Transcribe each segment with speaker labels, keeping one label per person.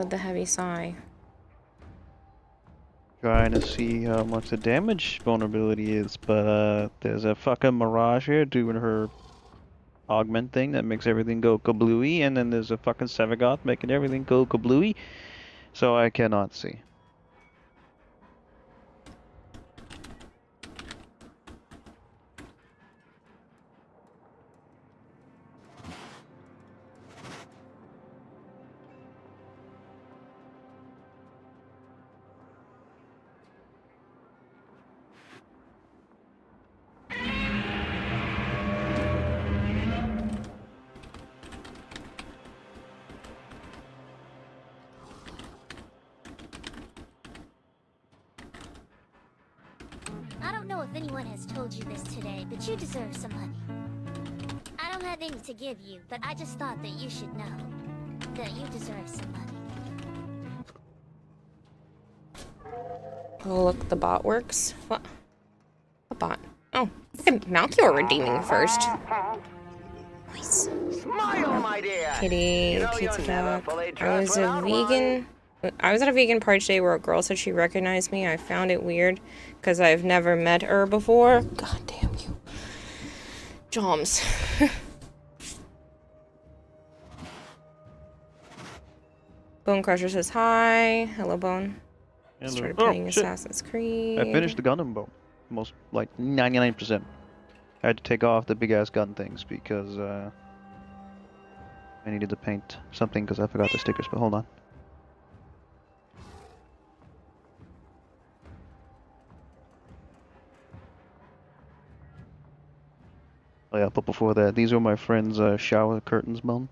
Speaker 1: With the heavy sigh.
Speaker 2: Trying to see how much the damage vulnerability is, but there's a fucking Mirage here doing her augment thing that makes everything go kablooey, and then there's a fucking Sevagoth making everything go kablooey, so I cannot see.
Speaker 3: I don't know if anyone has told you this today, but you deserve some money. I don't have any to give you, but I just thought that you should know that you deserve some money.
Speaker 1: Oh, look, the bot works. What? A bot? Oh, look at Malchior redeeming first. Nice.
Speaker 4: Smile, my dear.
Speaker 1: Kitty,
Speaker 4: You know
Speaker 1: pizza
Speaker 4: you're never
Speaker 1: cat.
Speaker 4: fully
Speaker 1: I
Speaker 4: dressed
Speaker 1: was a
Speaker 4: without
Speaker 1: vegan. I was at a vegan party today where a girl said she recognized me. I found it weird because I've never met her before. God damn you. Joms. Bone Crusher says hi. Hello, Bone.
Speaker 2: Hello.
Speaker 1: Started
Speaker 2: Oh,
Speaker 1: playing
Speaker 2: shit.
Speaker 1: Assassin's Creed.
Speaker 2: I finished the Gundam boat. Most, like, 99%. I had to take off the big-ass gun things because, I needed to paint something because I forgot the stickers, but hold on. Oh yeah, but before that, these are my friend's shower curtains, Mom.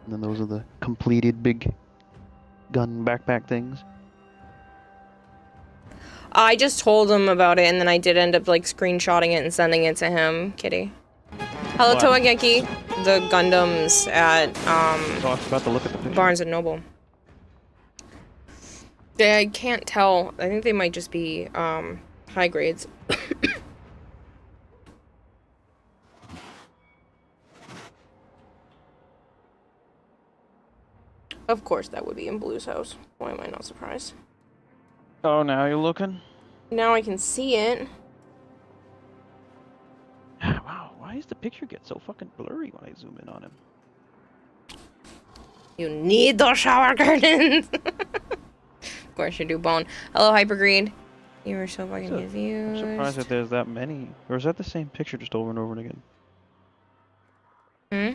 Speaker 2: And then those are the completed big gun backpack things.
Speaker 1: I just told him about it, and then I did end up like screenshotting it and sending it to him. Kitty. Hello,
Speaker 2: What?
Speaker 1: Toageki. The Gundams at
Speaker 2: Talks about the look at the picture.
Speaker 1: Barnes and Noble. I can't tell. I think they might just be high grades. Of course, that would be in Blue's house. Why am I not surprised?
Speaker 2: Oh, now you're looking?
Speaker 1: Now I can see it.
Speaker 2: Wow, why does the picture get so fucking blurry when I zoom in on him?
Speaker 1: You need those shower curtains. Of course you do, Bone. Hello, Hypergreed. You were so fucking
Speaker 2: I'm
Speaker 1: confused.
Speaker 2: surprised that there's that many. Or is that the same picture just over and over and again?
Speaker 1: Hmm?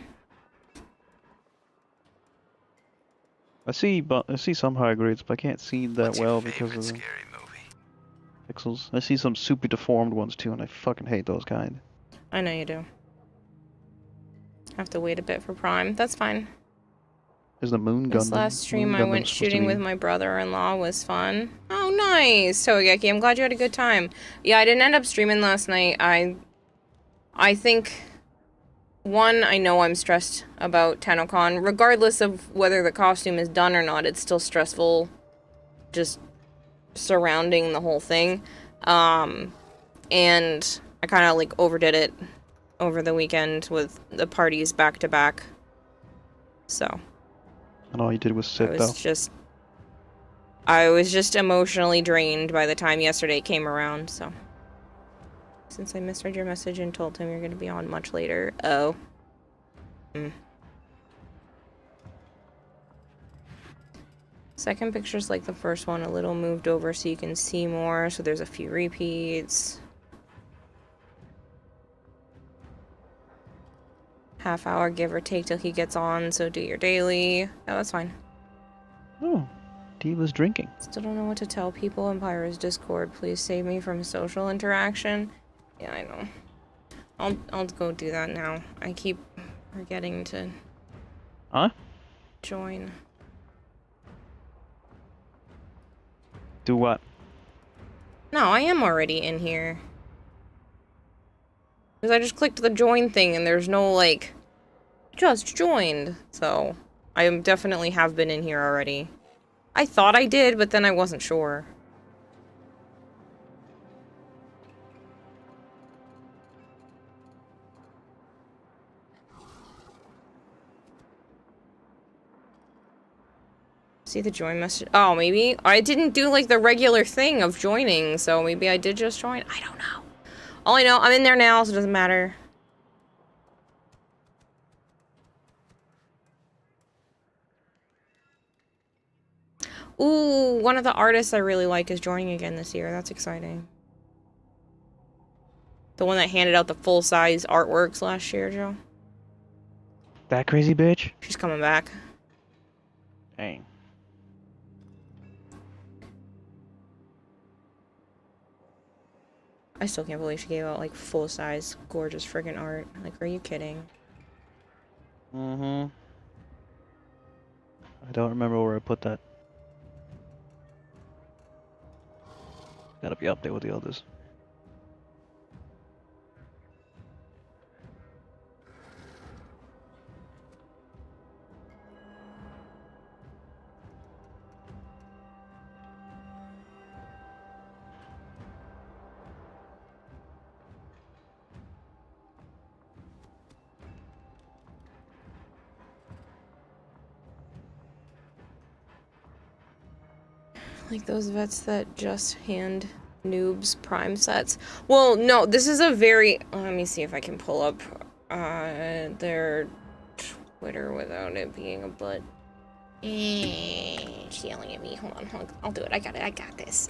Speaker 2: I see some high grades, but I can't see that
Speaker 4: What's your
Speaker 2: well because
Speaker 4: favorite
Speaker 2: of the
Speaker 4: scary movie?
Speaker 2: pixels. I see some super deformed ones too, and I fucking hate those kind.
Speaker 1: I know you do. Have to wait a bit for Prime. That's fine.
Speaker 2: There's the Moon
Speaker 1: This
Speaker 2: Gundam.
Speaker 1: last stream
Speaker 2: Moon
Speaker 1: I
Speaker 2: Gundam's
Speaker 1: went
Speaker 2: supposed to
Speaker 1: shooting
Speaker 2: be-
Speaker 1: with my brother-in-law was fun. Oh, nice! Toageki, I'm glad you had a good time. Yeah, I didn't end up streaming last night. I think... One, I know I'm stressed about TennoCon. Regardless of whether the costume is done or not, it's still stressful just surrounding the whole thing. And I kind of, like, overdid it over the weekend with the parties back-to-back. So...
Speaker 2: And all you did was sit though.
Speaker 1: I was just emotionally drained by the time yesterday came around, so. Since I misread your message and told him you're gonna be on much later. Oh. Second picture's like the first one, a little moved over so you can see more, so there's a few repeats. Half hour give or take till he gets on, so do your daily. Oh, that's fine.
Speaker 2: Oh, Dee was drinking.
Speaker 1: Still don't know what to tell people in Pyro's Discord. Please save me from social interaction. Yeah, I know. I'll go do that now. I keep forgetting to
Speaker 2: Huh?
Speaker 1: join.
Speaker 2: Do what?
Speaker 1: No, I am already in here. Because I just clicked the join thing and there's no, like, just joined. So, I definitely have been in here already. I thought I did, but then I wasn't sure. . See the join message. Oh, maybe I didn't do like the regular thing of joining, so maybe I did just join. I don't know. All I know, I'm in there now, so it doesn't matter. Ooh, one of the artists I really like is joining again this year. That's exciting. The one that handed out the full-size artworks last year, Joe.
Speaker 2: That crazy bitch?
Speaker 1: She's coming back.
Speaker 2: Dang.
Speaker 1: I still can't believe she gave out, like, full-size, gorgeous friggin' art. Like, are you kidding?
Speaker 2: Mm-hmm. I don't remember where I put that. Gotta be up there with the others.
Speaker 1: Like those vets that just hand noobs prime sets. Well, no, this is a very... Let me see if I can pull up their Twitter without it being a butt. She's yelling at me. Hold on. I'll do it. I got it. I got this.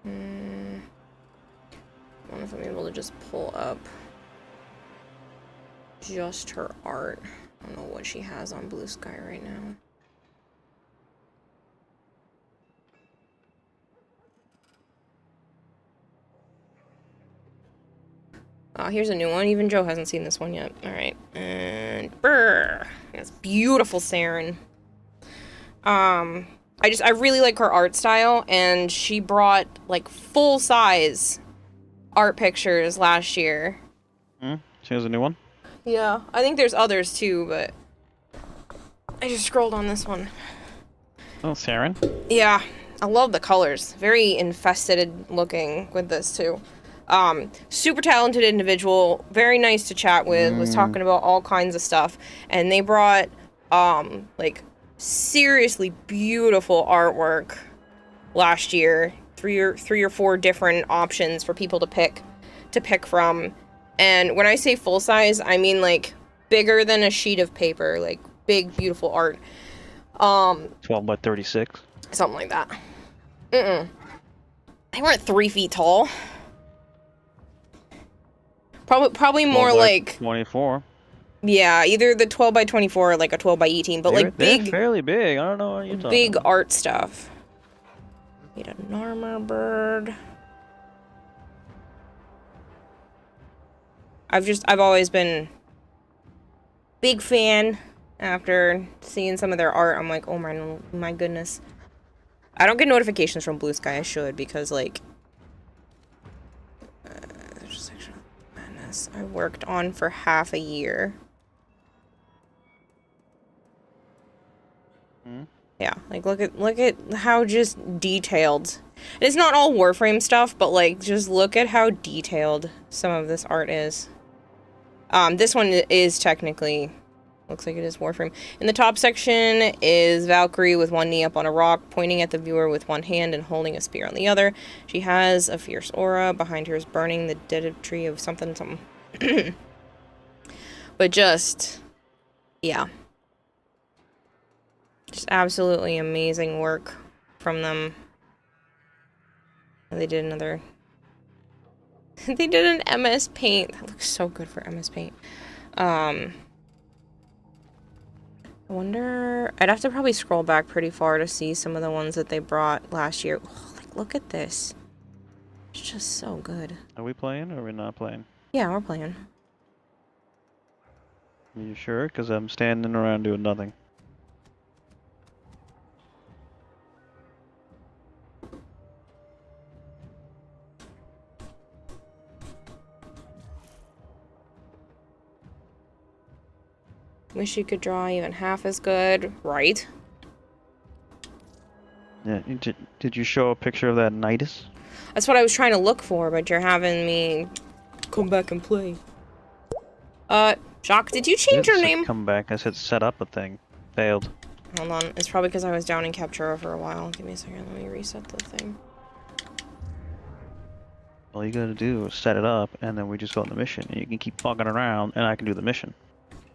Speaker 1: I don't know if I'm able to just pull up just her art. I don't know what she has on Blue Sky right now. Oh, here's a new one. Even Joe hasn't seen this one yet. Alright. And brr. That's beautiful Saren. I really like her art style, and she brought like full size art pictures last year.
Speaker 2: She has a new one?
Speaker 1: Yeah, I think there's others too, but I just scrolled on this one.
Speaker 2: Oh, Saren?
Speaker 1: Yeah, I love the colors. Very infested looking with this too. Super talented individual, very nice to chat with, was talking about all kinds of stuff. And they brought, like, seriously beautiful artwork last year. Three or four different options for people to pick from. And when I say full size, I mean, like, bigger than a sheet of paper. Like, big, beautiful art.
Speaker 2: 12 by 36?
Speaker 1: Something like that. They weren't 3 feet tall. Probably more like
Speaker 2: 24.
Speaker 1: Yeah, either the 12 by 24 or like a 12 by 18, but like
Speaker 2: They're
Speaker 1: big,
Speaker 2: fairly big. I don't know what you're talking
Speaker 1: big
Speaker 2: about.
Speaker 1: art stuff. Need an armor bird. I've always been big fan. After seeing some of their art, I'm like, oh my goodness. I don't get notifications from Blue Sky. I should, because like there's a section of madness I worked on for half a year. Yeah, like look at how just detailed. And it's not all Warframe stuff, but like just look at how detailed some of this art is. This one is technically looks like it is Warframe. In the top section is Valkyrie with one knee up on a rock, pointing at the viewer with one hand and holding a spear on the other. She has a fierce aura. Behind her is burning the dead tree of something. But just, yeah. Just absolutely amazing work from them. And they did another... they did an MS Paint. That looks so good for MS Paint. I wonder... I'd have to probably scroll back pretty far to see some of the ones that they brought last year. Oh, like, look at this. It's just so good.
Speaker 2: Are we playing or are we not playing?
Speaker 1: Yeah, we're playing.
Speaker 2: Are you sure? Because I'm standing around doing nothing.
Speaker 1: Wish you could draw even half as good, right?
Speaker 2: Yeah. Did you show a picture of that nidus?
Speaker 1: That's what I was trying to look for, but you're having me come back and play. Jacques, did you
Speaker 2: I
Speaker 1: change
Speaker 2: didn't
Speaker 1: your
Speaker 2: say
Speaker 1: name?
Speaker 2: come back. I said set up a thing. Failed.
Speaker 1: Hold on. It's probably because I was down in Captura for a while. Give me a second. Let me reset the thing.
Speaker 2: All you gotta do is set it up, and then we just go on the mission. And you can keep fucking around, and I can do the mission.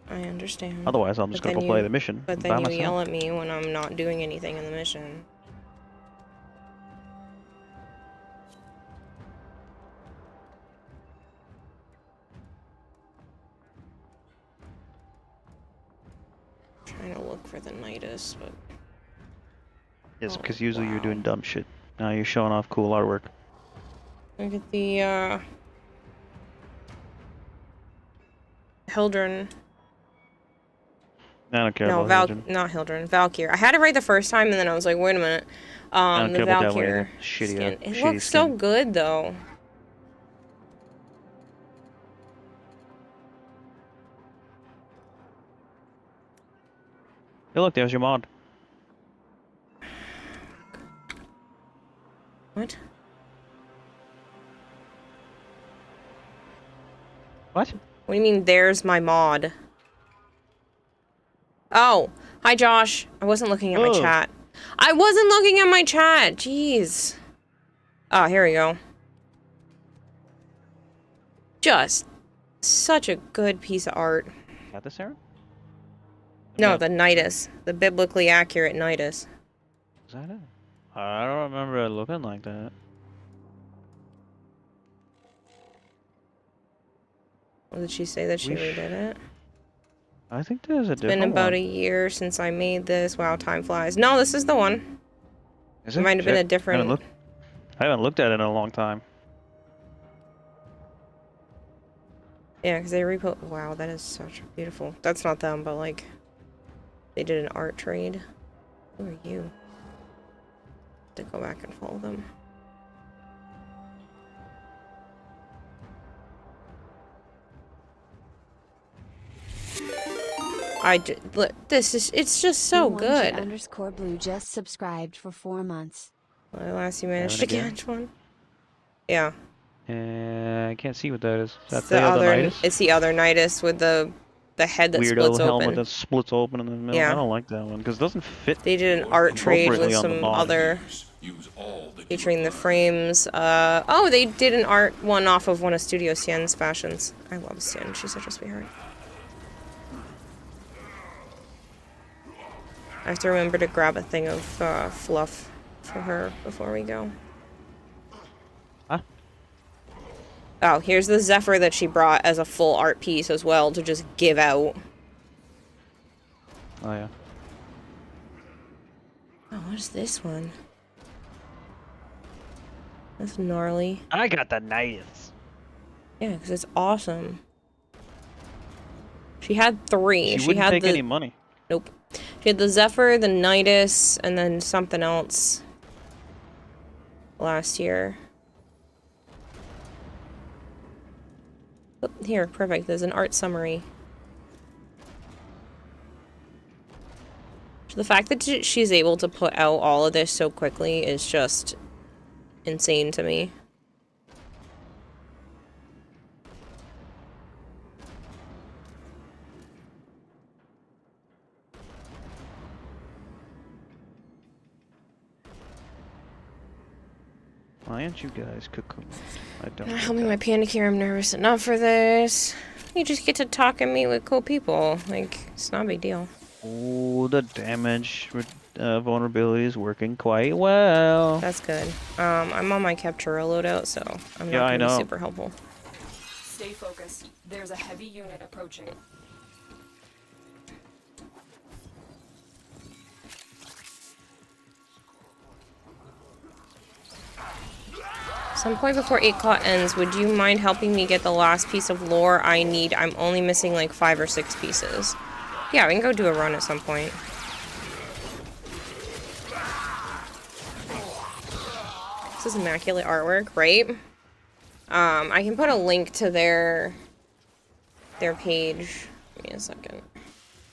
Speaker 1: I understand.
Speaker 2: Otherwise, I'm just
Speaker 1: But
Speaker 2: gonna
Speaker 1: then
Speaker 2: go play
Speaker 1: you-
Speaker 2: the mission
Speaker 1: But
Speaker 2: by
Speaker 1: then you
Speaker 2: myself.
Speaker 1: yell at me when I'm not doing anything in the mission. Trying to look for the nidus, but
Speaker 2: Yes,
Speaker 1: Oh,
Speaker 2: because usually you're
Speaker 1: wow.
Speaker 2: doing dumb shit. Now you're showing off cool artwork.
Speaker 1: look at the Hildren.
Speaker 2: I don't care
Speaker 1: No,
Speaker 2: about Hildren.
Speaker 1: not Hildren. Valkyr. I had it right the first time, and then I was like, wait a minute.
Speaker 2: I don't
Speaker 1: The
Speaker 2: care about that one
Speaker 1: Valkyr
Speaker 2: either. Shitty,
Speaker 1: skin. It
Speaker 2: shitty
Speaker 1: looks so
Speaker 2: skin.
Speaker 1: good, though.
Speaker 2: Hey, look, there's your mod.
Speaker 1: What?
Speaker 2: What?
Speaker 1: What do you mean, there's my mod? Oh, hi, Josh. I wasn't looking at my
Speaker 2: Oh.
Speaker 1: chat. I wasn't looking at my chat. Jeez. Oh, here we go. Just such a good piece of art.
Speaker 2: Got this, Aaron?
Speaker 1: No,
Speaker 2: Yeah.
Speaker 1: the nidus. The biblically accurate nidus.
Speaker 2: Is that it? I don't remember it looking like that.
Speaker 1: What did she say that she
Speaker 2: We sh-
Speaker 1: redid it?
Speaker 2: I think there's a
Speaker 1: It's
Speaker 2: different
Speaker 1: been about
Speaker 2: one.
Speaker 1: a year since I made this. Wow, time flies. No, this is the one.
Speaker 2: Is
Speaker 1: It might have been a
Speaker 2: Shit.
Speaker 1: different...
Speaker 2: I haven't looked at it in a long time.
Speaker 1: Yeah, because they repo... Wow, that is such beautiful. That's not them, but like... They did an art trade. Who are you? To go back and follow them. Look, it's just so good.
Speaker 5: _blue just subscribed for 4 months.
Speaker 1: Well, at last you managed to
Speaker 2: Again?
Speaker 1: catch one. Yeah.
Speaker 2: I can't see what that is. Is that
Speaker 1: It's the other,
Speaker 2: Nidus?
Speaker 1: it's the other nidus with the head that
Speaker 2: Weirdo
Speaker 1: splits
Speaker 2: helmet
Speaker 1: open.
Speaker 2: that splits open in the middle.
Speaker 1: Yeah.
Speaker 2: I don't like that one because it doesn't fit.
Speaker 1: They did an art trade with
Speaker 2: Appropriately on the
Speaker 1: some
Speaker 2: bottom.
Speaker 1: other featuring the frames. Oh, they did an art one off of one of Studio Sien's fashions. I love Sien. She's such a sweetheart. I have to remember to grab a thing of fluff for her before we go.
Speaker 2: Huh?
Speaker 1: Oh, here's the Zephyr that she brought as a full art piece as well to just give out.
Speaker 2: Oh yeah.
Speaker 1: Oh, what is this one? That's gnarly.
Speaker 2: I got the Nidus.
Speaker 1: Yeah, because it's awesome. She had three.
Speaker 2: She wouldn't
Speaker 1: had
Speaker 2: take
Speaker 1: the...
Speaker 2: any money.
Speaker 1: Nope. She had the Zephyr, the Nidus, and then something else last year. Oh, here, perfect. There's an art summary. The fact that she's able to put out all of this so quickly is just insane to me.
Speaker 2: Why aren't you guys cocoon? I don't.
Speaker 1: Help me, my panic here. I'm nervous enough for this. You just get to talk and meet with cool people. Like, it's not a big deal.
Speaker 2: Oh, the damage vulnerability is working quite well.
Speaker 1: That's good. I'm on my Captura loadout, so I'm
Speaker 2: Yeah,
Speaker 1: not
Speaker 2: I
Speaker 1: gonna be
Speaker 2: know.
Speaker 1: super helpful.
Speaker 6: Stay focused. There's a heavy unit approaching.
Speaker 1: Some point before 8 o'clock ends, would you mind helping me get the last piece of lore I need? I'm only missing like 5 or 6 pieces. Yeah, we can go do a run at some point. This is immaculate artwork, right? I can put a link to their page. Give me a second.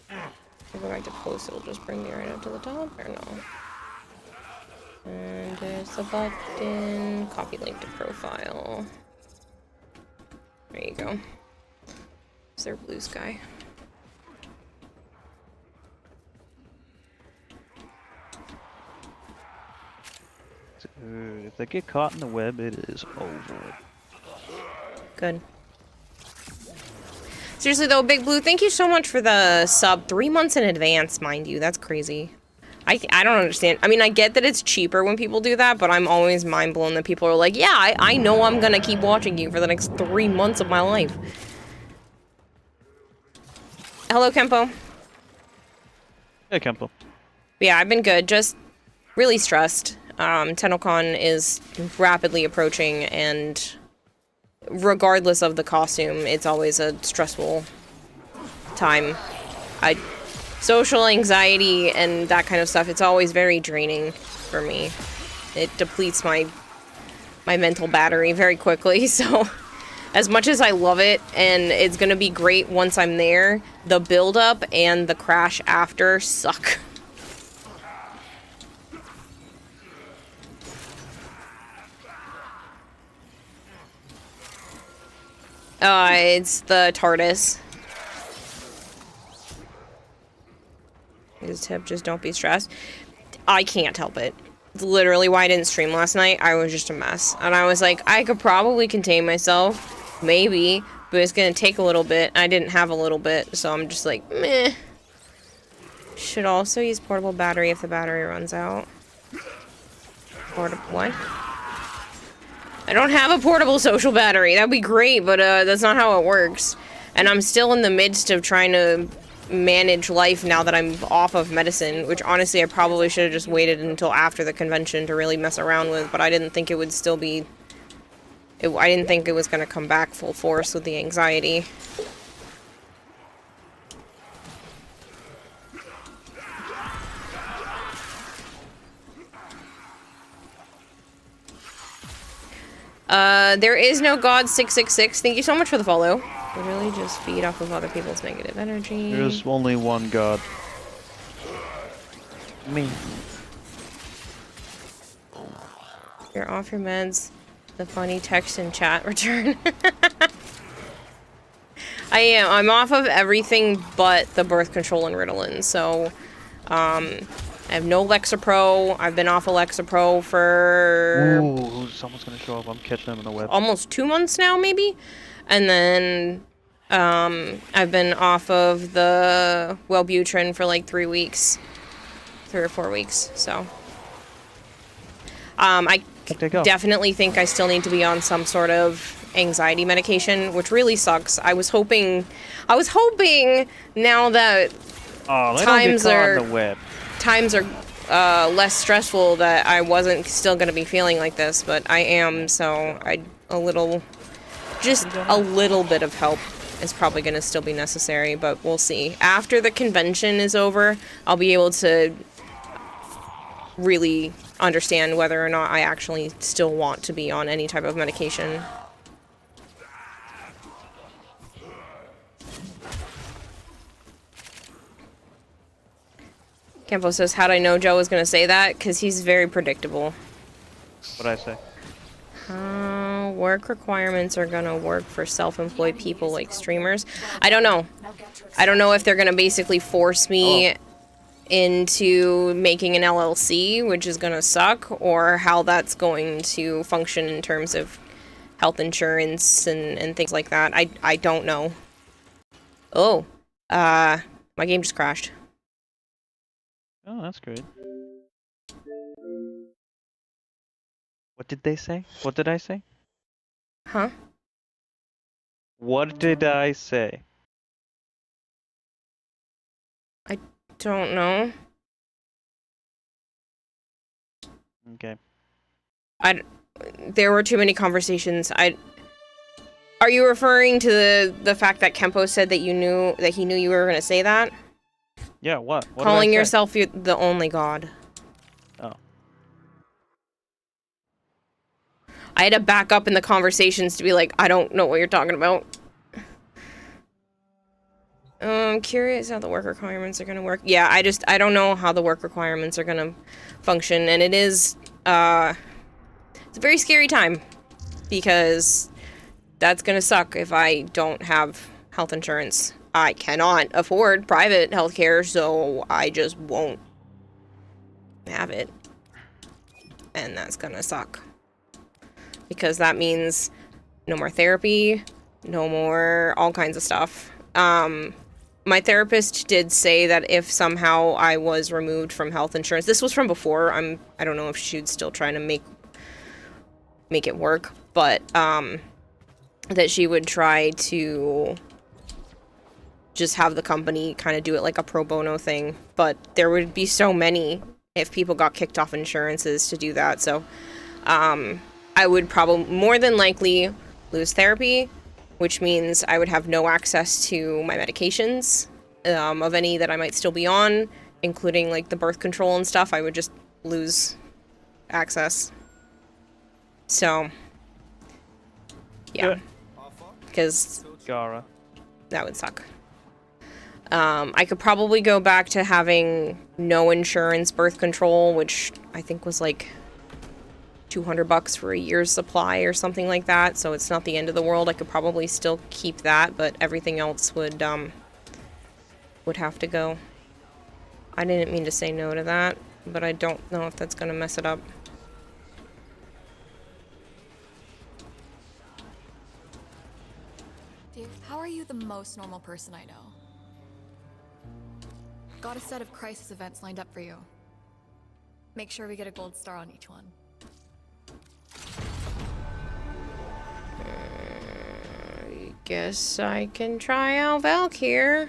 Speaker 1: If I go back to post, it'll just bring me right up to the top, or no? And there's the button. Copy link to profile. There you go. Is there blue sky?
Speaker 2: Dude, if they get caught in the web, it is over.
Speaker 1: Good. Seriously though, Big Blue, thank you so much for the sub. 3 months in advance, mind you. That's crazy. I don't understand. I mean, I get that it's cheaper when people do that, but I'm always mind blown that people are like, yeah, I know I'm gonna keep watching you for the next 3 months of my life. Hello, Kempo.
Speaker 2: Hey, Kempo.
Speaker 1: Yeah, I've been good. Just really stressed. TennoCon is rapidly approaching, and regardless of the costume, it's always a stressful time. Social anxiety and that kind of stuff, it's always very draining for me. It depletes my mental battery very quickly, so as much as I love it, and it's gonna be great once I'm there, the build-up and the crash after suck. It's the TARDIS. His tip, just don't be stressed. I can't help it. It's literally why I didn't stream last night. I was just a mess. And I was like, I could probably contain myself. Maybe. But it's gonna take a little bit. I didn't have a little bit. So I'm just like, meh. Should also use portable battery if the battery runs out. Portable what? I don't have a portable social battery. That'd be great, but that's not how it works. And I'm still in the midst of trying to manage life now that I'm off of medicine, which honestly I probably should have just waited until after the convention to really mess around with, but I didn't think it would still be... I didn't think it was going to come back full force with the anxiety. There is no God 666. Thank you so much for the follow. Literally just feed off of other people's negative energy.
Speaker 2: There's only one God. Me.
Speaker 1: You're off your meds. The funny text in chat return. I am. I'm off of everything but the birth control and Ritalin. So, I have no Lexapro. I've been off of Lexapro for...
Speaker 2: Ooh, someone's gonna show up. I'm catching them in the web.
Speaker 1: almost 2 months now, maybe? And then, I've been off of the Wellbutrin for like 3 weeks. 3 or 4 weeks, so. I definitely think I still need to be on some sort of anxiety medication, which really sucks. I was hoping now that times are less stressful that I wasn't still going to be feeling like this, but I am, so just a little bit of help is probably going to still be necessary, but we'll see. After the convention is over, I'll be able to really understand whether or not I actually still want to be on any type of medication. Campo says, how'd I know Joe was going to say that? Because he's very predictable.
Speaker 2: What'd I say?
Speaker 1: Work requirements are going to work for self-employed people like streamers. I don't know. I don't know if they're going to basically force me into making an LLC, which is going to suck, or how that's going to function in terms of health insurance and things like that. I don't know. Oh, my game just crashed.
Speaker 2: Oh, that's great. What did they say? What did I say?
Speaker 1: Huh?
Speaker 2: What did I say?
Speaker 1: I don't know.
Speaker 2: Okay.
Speaker 1: there were too many conversations. Are you referring to the fact that Kempo said that he knew you were going to say that?
Speaker 2: Yeah, what? What did I
Speaker 1: Calling
Speaker 2: say?
Speaker 1: yourself the only god.
Speaker 2: Oh.
Speaker 1: I had to back up in the conversations to be like, I don't know what you're talking about. I'm curious how the work requirements are gonna work. Yeah, I don't know how the work requirements are gonna function, and it is, it's a very scary time, because that's gonna suck if I don't have health insurance. I cannot afford private healthcare, so I just won't have it. And that's gonna suck. Because that means no more therapy, no more all kinds of stuff. My therapist did say that if somehow I was removed from health insurance, this was from before, I don't know if she'd still trying to make it work, but, that she would try to just have the company kind of do it like a pro bono thing, but there would be so many if people got kicked off insurances to do that, so, I would probably more than likely lose therapy, which means I would have no access to my medications, of any that I might still be on, including like the birth control and stuff. I would just lose access. So, yeah, because
Speaker 2: Gara.
Speaker 1: that would suck. I could probably go back to having no insurance birth control, which I think was like $200 for a year's supply or something like that, so it's not the end of the world. I could probably still keep that, but everything else would have to go. I didn't mean to say no to that, but I don't know if that's gonna mess it up.
Speaker 6: Dear, how are you the most normal person I know? Got a set of crisis events lined up for you. Make sure we get a gold star on each one.
Speaker 1: I guess I can try out Valkyr.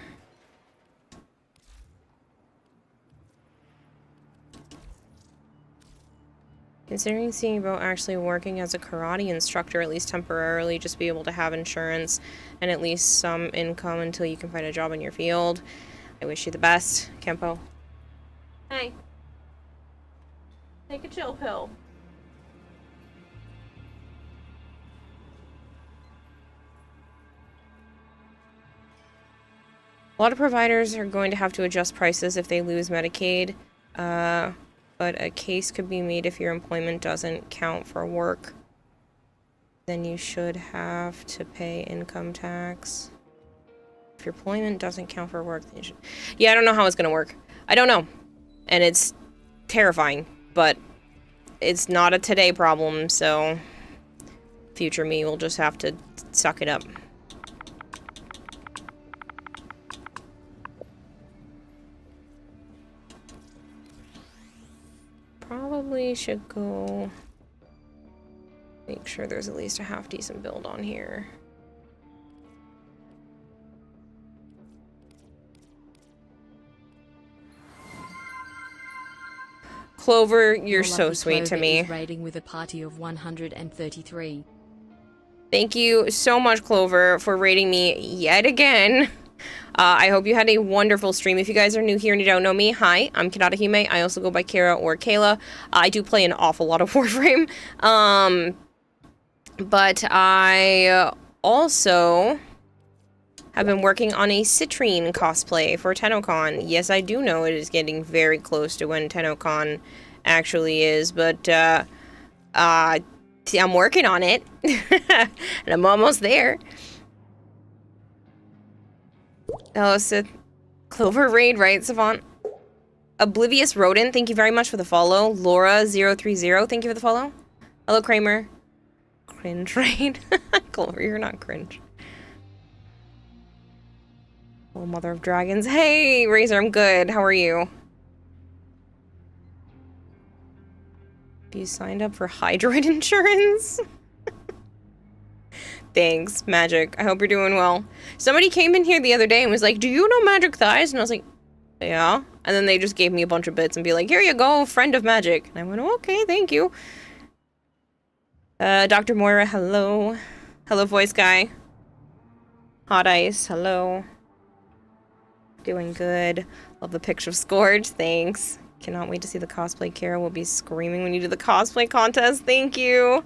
Speaker 1: Considering seeing about actually working as a karate instructor, at least temporarily, just be able to have insurance and at least some income until you can find a job in your field. I wish you the best, Kempo. Hey. Take a chill pill. A lot of providers are going to have to adjust prices if they lose Medicaid, but a case could be made if your employment doesn't count for work. Then you should have to pay income tax. If your employment doesn't count for work, then you should... Yeah, I don't know how it's gonna work. I don't know. And it's terrifying, but it's not a today problem, so future me will just have to suck it up. Probably should go make sure there's at least a half decent build on here. Clover, you're so sweet to me.
Speaker 5: Raiding with a party of 133.
Speaker 1: Thank you so much, Clover, for rating me yet again. I hope you had a wonderful stream. If you guys are new here and you don't know me, hi, I'm Kirarahime. I also go by Kara or Kayla. I do play an awful lot of Warframe. But I also have been working on a Citrine cosplay for TennoCon. Yes, I do know it is getting very close to when TennoCon actually is, but I'm working on it. And I'm almost there. Oh, Sith. Clover Raid, right, Savant? Oblivious Rodent, thank you very much for the follow. Laura030, thank you for the follow. Hello, Kramer. Cringe Raid. Clover, you're not cringe. Oh, Mother of Dragons. Hey, Razor, I'm good. How are you? You signed up for Hydroid insurance? Thanks, Magic. I hope you're doing well. Somebody came in here the other day and was like, do you know Magic Thighs? And I was like, yeah. And then they just gave me a bunch of bits and be like, here you go, friend of Magic. And I went, oh, okay, thank you. Dr. Moira, hello. Hello, voice guy. Hot Ice, hello. Doing good. Love the picture of Scourge, thanks. Cannot wait to see the cosplay. Kara will be screaming when you do the cosplay contest, thank you.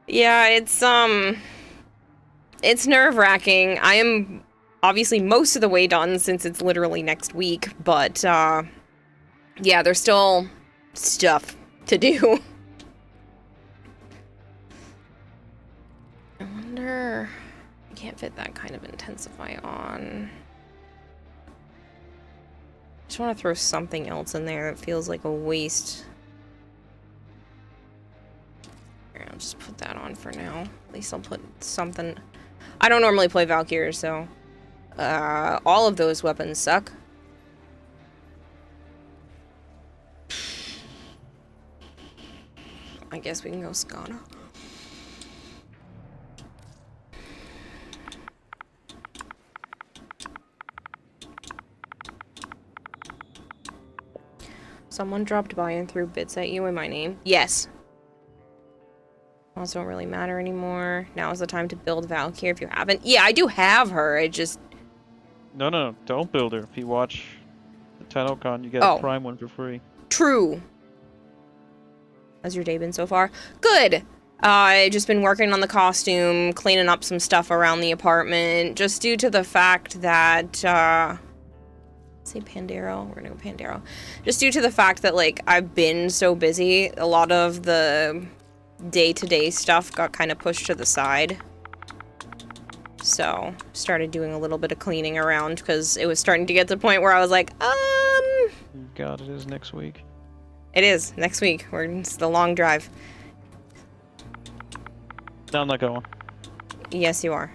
Speaker 1: Yeah, it's nerve-wracking. I am obviously most of the way done since it's literally next week, but, yeah, there's still stuff to do. I wonder... I can't fit that kind of intensify on. I just want to throw something else in there that feels like a waste. Here, I'll just put that on for now. At least I'll put something... I don't normally play Valkyrie, so... all of those weapons suck. I guess we can go Skada. Someone dropped by and threw bits at you in my name. Yes. Also don't really matter anymore. Now is the time to build Valkyrie if you haven't. Yeah, I do have her. I just...
Speaker 2: No, don't build her. If you watch the TitleCon, you get
Speaker 1: Oh.
Speaker 2: a Prime one for free.
Speaker 1: True. How's your day been so far? Good. I just been working on the costume, cleaning up some stuff around the apartment, just due to the fact that, say Pandero? We're gonna go Pandero. Just due to the fact that, like, I've been so busy, a lot of the day-to-day stuff got kind of pushed to the side. So, started doing a little bit of cleaning around, because it was starting to get to the point where I was like,
Speaker 2: God, it is next week.
Speaker 1: It is, next week. It's the long drive.
Speaker 2: No, I'm not going.
Speaker 1: Yes, you are.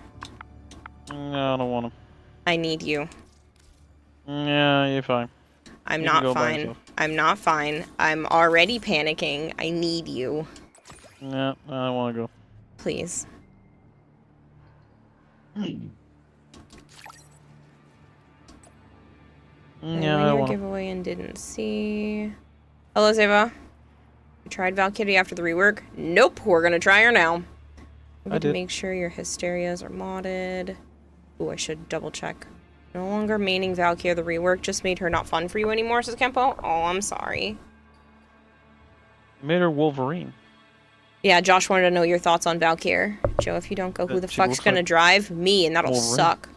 Speaker 2: No, I don't want to.
Speaker 1: I need you.
Speaker 2: Yeah, you're fine.
Speaker 1: I'm
Speaker 2: You can
Speaker 1: not
Speaker 2: go by
Speaker 1: fine.
Speaker 2: yourself.
Speaker 1: I'm not fine. I'm already panicking. I need you.
Speaker 2: No, I don't want to go.
Speaker 1: Please.
Speaker 2: Yeah, I
Speaker 1: Won
Speaker 2: don't
Speaker 1: your
Speaker 2: want to.
Speaker 1: giveaway and didn't see. Hello, Zeva. You tried Valkyrie after the rework? Nope. We're gonna try her now. We
Speaker 2: I
Speaker 1: need to
Speaker 2: did.
Speaker 1: make sure your hysterias are modded. Ooh, I should double check. No longer maining Valkyrie. The rework just made her not fun for you anymore, says Kempo. Oh, I'm sorry.
Speaker 2: Made her Wolverine.
Speaker 1: Yeah, Josh wanted to know your thoughts on Valkyrie. Joe, if you don't go, who the
Speaker 2: She
Speaker 1: fuck's
Speaker 2: looks
Speaker 1: gonna
Speaker 2: like
Speaker 1: drive? Me, and that'll
Speaker 2: Wolverine.
Speaker 1: suck.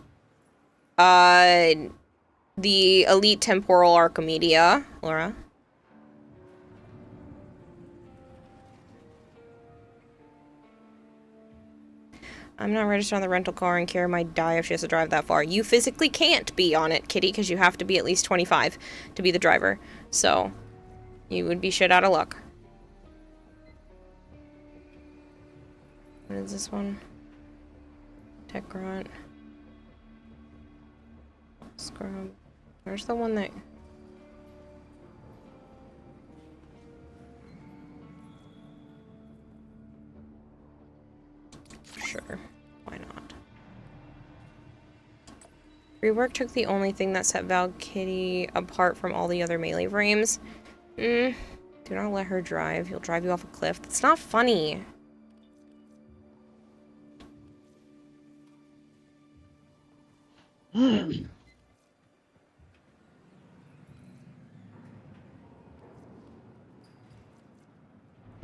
Speaker 1: The Elite Temporal Archimedia. Laura? I'm not registered on the rental car, and Kara might die if she has to drive that far. You physically can't be on it, Kitty, because you have to be at least 25 to be the driver. So, you would be shit out of luck. What is this one? Tech Grunt. Scrub. Where's the one that... Sure. Why not? Rework took the only thing that set Valkyrie apart from all the other melee frames. Do not let her drive. He'll drive you off a cliff. That's not funny.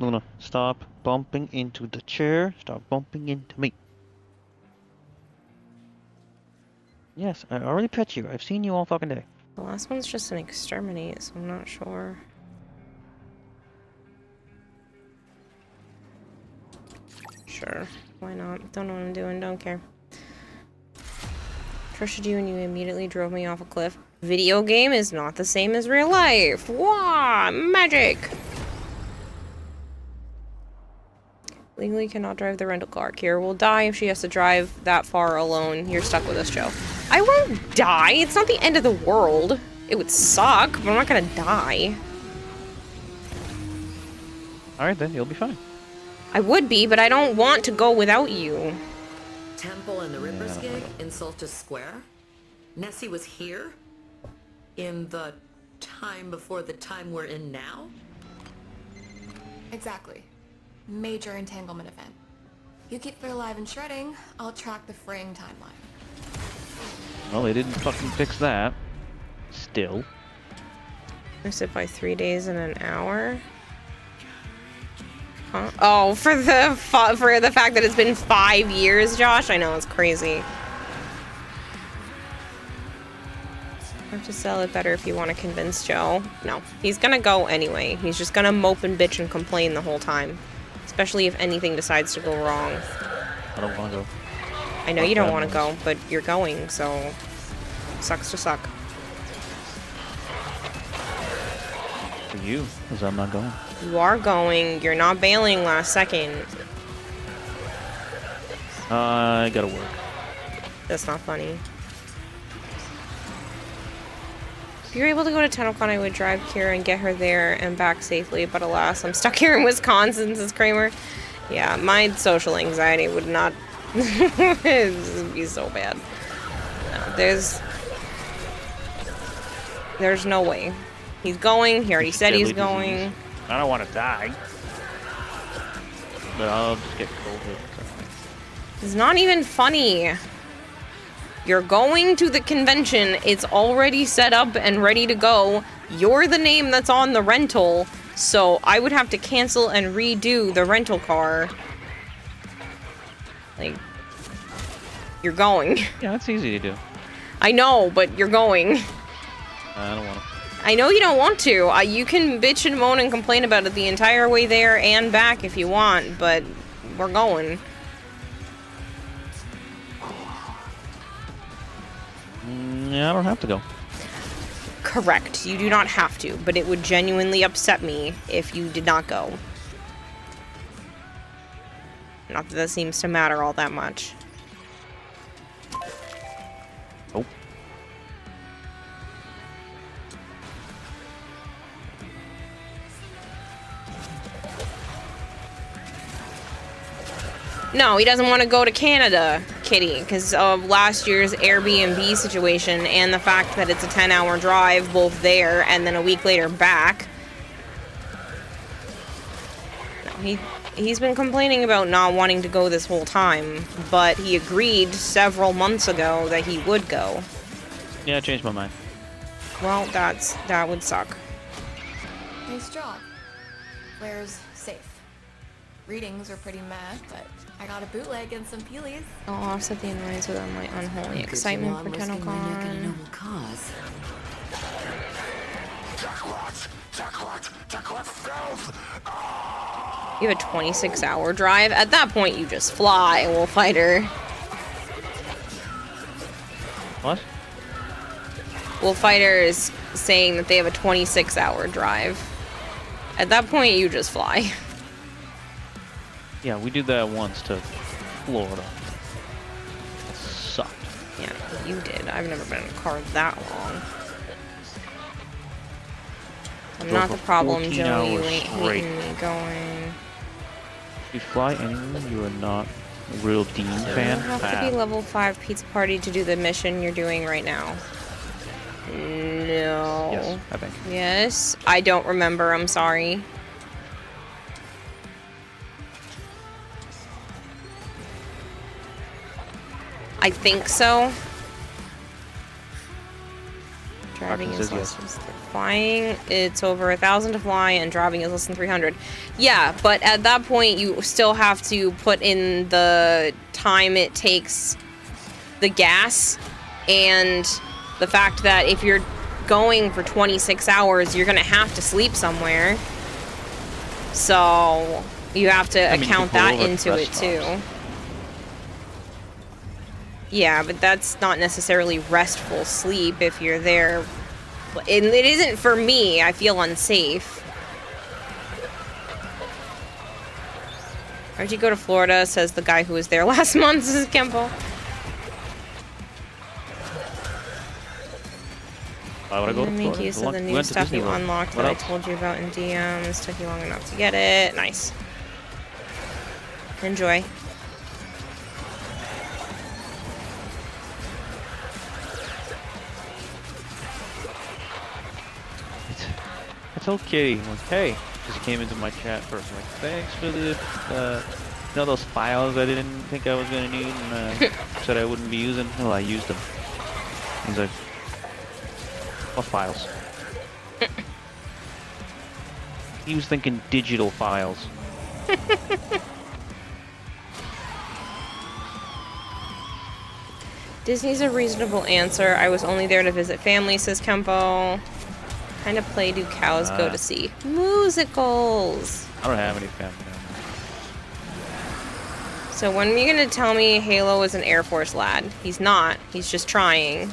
Speaker 2: Luna, stop bumping into the chair. Stop bumping into me. Yes, I already pet you. I've seen you all fucking day.
Speaker 1: The last one's just an exterminate, so I'm not sure. Sure. Why not? Don't know what I'm doing. Don't care. Trusted you and you immediately drove me off a cliff. Video game is not the same as real life. Wah! Magic! Legally cannot drive the rental car. Kira will die if she has to drive that far alone. You're stuck with us, Joe. I won't die. It's not the end of the world. It would suck, but I'm not gonna die.
Speaker 2: Alright then, you'll be fine.
Speaker 1: I would be, but I don't want to go without you.
Speaker 7: Temple and the Ripper's gig in Solstice Square? Nessie was here? In the time before the time we're in now?
Speaker 6: Exactly. Major entanglement event. You keep her alive and shredding, I'll track the fraying timeline.
Speaker 2: Well, they didn't fucking fix that. Still.
Speaker 1: Miss it by 3 days and an hour. Huh? Oh, for the fact that it's been 5 years, Josh. I know, it's crazy. I have to sell it better if you want to convince Joe. No, he's gonna go anyway. He's just gonna mope and bitch and complain the whole time. Especially if anything decides to go wrong.
Speaker 2: I don't want to go.
Speaker 1: I know you don't want to go, but you're going, so... Sucks to suck.
Speaker 2: For you, because I'm not going.
Speaker 1: You are going. You're not bailing last second.
Speaker 2: I gotta work.
Speaker 1: That's not funny. If you're able to go to TennoCon, I would drive Kira and get her there and back safely, but alas, I'm stuck here in Wisconsin, says Kramer. Yeah, my social anxiety would not it'd be so bad. No, there's no way. He's going, he already said he's going.
Speaker 2: Disease. I don't want to die. But I'll just get COVID.
Speaker 1: It's not even funny. You're going to the convention, it's already set up and ready to go. You're the name that's on the rental, so I would have to cancel and redo the rental car. Like, you're going.
Speaker 2: Yeah, that's easy to do.
Speaker 1: I know, but you're going.
Speaker 2: I don't want to.
Speaker 1: I know you don't want to. You can bitch and moan and complain about it the entire way there and back if you want, but we're going.
Speaker 2: Yeah, I don't have to go.
Speaker 1: Correct. You do not have to, but it would genuinely upset me if you did not go. Not that that seems to matter all that much.
Speaker 2: Nope.
Speaker 1: No, he doesn't want to go to Canada, Kitty, because of last year's Airbnb situation and the fact that it's a 10-hour drive both there and then a week later back. No, he's been complaining about not wanting to go this whole time, but he agreed several months ago that he would go.
Speaker 2: Yeah, I changed my mind.
Speaker 1: Well, that would suck.
Speaker 6: Nice job. Claire's safe. Readings are pretty mad, but I got a bootleg and some peelies.
Speaker 1: I'll offset the annoyance with my unholy excitement for TennoCon.
Speaker 7: Cause.
Speaker 1: You have a 26-hour drive. At that point, you just fly, Wolffighter.
Speaker 2: What?
Speaker 1: Wolffighter is saying that they have a 26-hour drive. At that point, you just fly.
Speaker 2: Yeah, we did that once to Florida. It sucked.
Speaker 1: Yeah, you did. I've never been in a car that long. I'm
Speaker 2: Go
Speaker 1: not
Speaker 2: for
Speaker 1: the problem,
Speaker 2: 14
Speaker 1: Joe. You
Speaker 2: hours
Speaker 1: ain't
Speaker 2: straight.
Speaker 1: hating me going.
Speaker 2: If you fly anywhere, you are not a real Dean fan.
Speaker 1: You have to be level 5 pizza party to do the mission you're doing right now. No.
Speaker 2: Yes, I think.
Speaker 1: Yes. I don't remember. I'm sorry. I think so. Driving is less than flying. It's over 1,000 to fly, and driving is less than 300. Yeah, but at that point, you still have to put in the time it takes, the gas, and the fact that if you're going for 26 hours, you're gonna have to sleep somewhere. So you have to account that into it too. Yeah, but that's not necessarily restful sleep if you're there. It isn't for me. I feel unsafe. Where'd you go to Florida, says the guy who was there last month, says Kempo.
Speaker 2: Why would I go to
Speaker 1: Make
Speaker 2: Florida?
Speaker 1: use of the new stuff you unlocked that I told you about in DMs. Took you long enough to get it. Nice. Enjoy.
Speaker 2: I told Kitty, like, hey, just came into my chat first, like, thanks for the, you know, those files I didn't think I was gonna need, and said I wouldn't be using. Well, I used them. He's like, what files? He was thinking digital files.
Speaker 1: Disney's a reasonable answer. I was only there to visit family, says Kempo. Kind of play do cows go to see? Musicals.
Speaker 2: I don't have any family down there.
Speaker 1: So when are you gonna tell me Halo is an Air Force lad? He's not. He's just trying.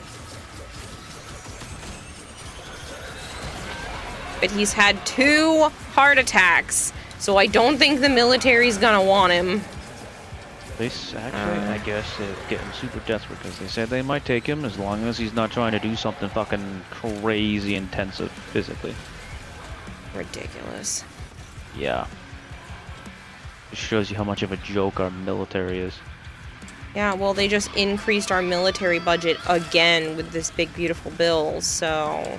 Speaker 1: But he's had 2 heart attacks, so I don't think the military's gonna want him.
Speaker 2: They actually, I guess, they're getting super desperate because they said they might take him as long as he's not trying to do something fucking crazy intensive physically.
Speaker 1: Ridiculous.
Speaker 2: Yeah. It shows you how much of a joke our military is.
Speaker 1: Yeah, well, they just increased our military budget again with this big, beautiful bill, so...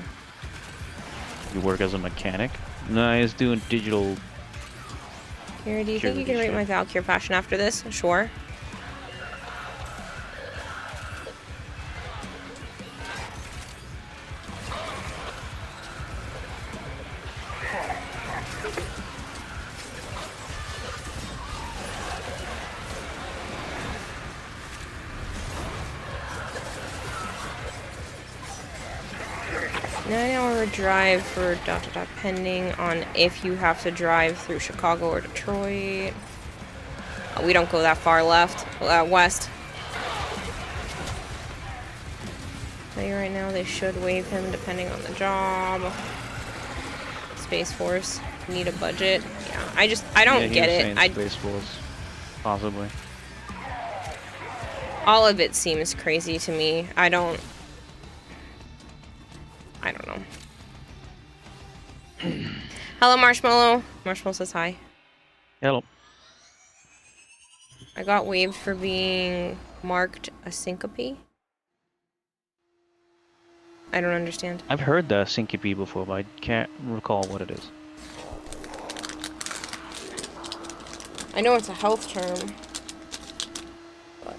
Speaker 2: You work as a mechanic? No, he's doing digital...
Speaker 1: Here, do you think you can rate my Valkyr passion after this? Sure. Nine-hour drive for ... pending on if you have to drive through Chicago or Detroit. We don't go that far west. Tell you right now, they should waive him depending on the job. Space Force need a budget. Yeah, I don't get it.
Speaker 2: Space Force, possibly.
Speaker 1: All of it seems crazy to me. I don't know. Hello, Marshmallow. Marshmallow says hi.
Speaker 2: Hello.
Speaker 1: I got waived for being marked a syncope. I don't understand.
Speaker 2: I've heard the syncope before, but I can't recall what it is.
Speaker 1: I know it's a health term. But...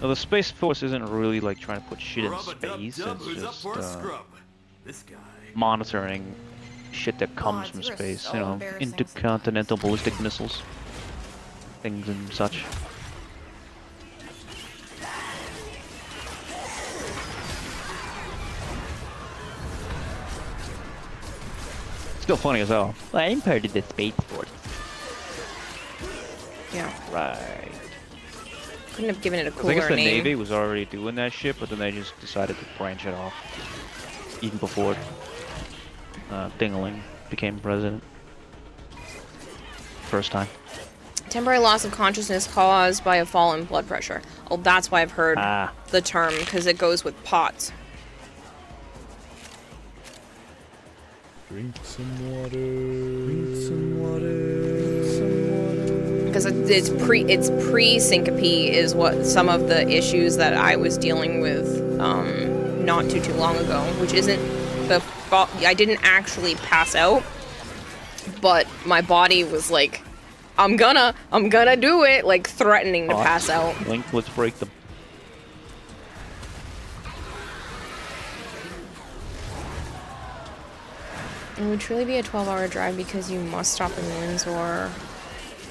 Speaker 2: Well, the Space Force isn't really like trying to put shit in space, it's just monitoring shit that comes from space, you know, intercontinental ballistic missiles, things and such. Still funny as hell. Well, I'm part of the Space Force.
Speaker 1: Yeah.
Speaker 2: Right.
Speaker 1: Couldn't have given it a cooler
Speaker 2: I guess the
Speaker 1: name.
Speaker 2: Navy was already doing that shit, but then they just decided to branch it off. Even before Dingaling became president. First time.
Speaker 1: Temporary loss of consciousness caused by a fall in blood pressure. Oh, that's why I've heard the term, because it goes with POTS.
Speaker 8: Drink some water. Drink some water.
Speaker 1: Because it's pre-syncope is what some of the issues that I was dealing with not too long ago, which isn't the fault. I didn't actually pass out, but my body was like, I'm gonna do it, like threatening to pass out.
Speaker 2: Link, let's break them.
Speaker 1: It would truly be a 12-hour drive because you must stop in Windsor.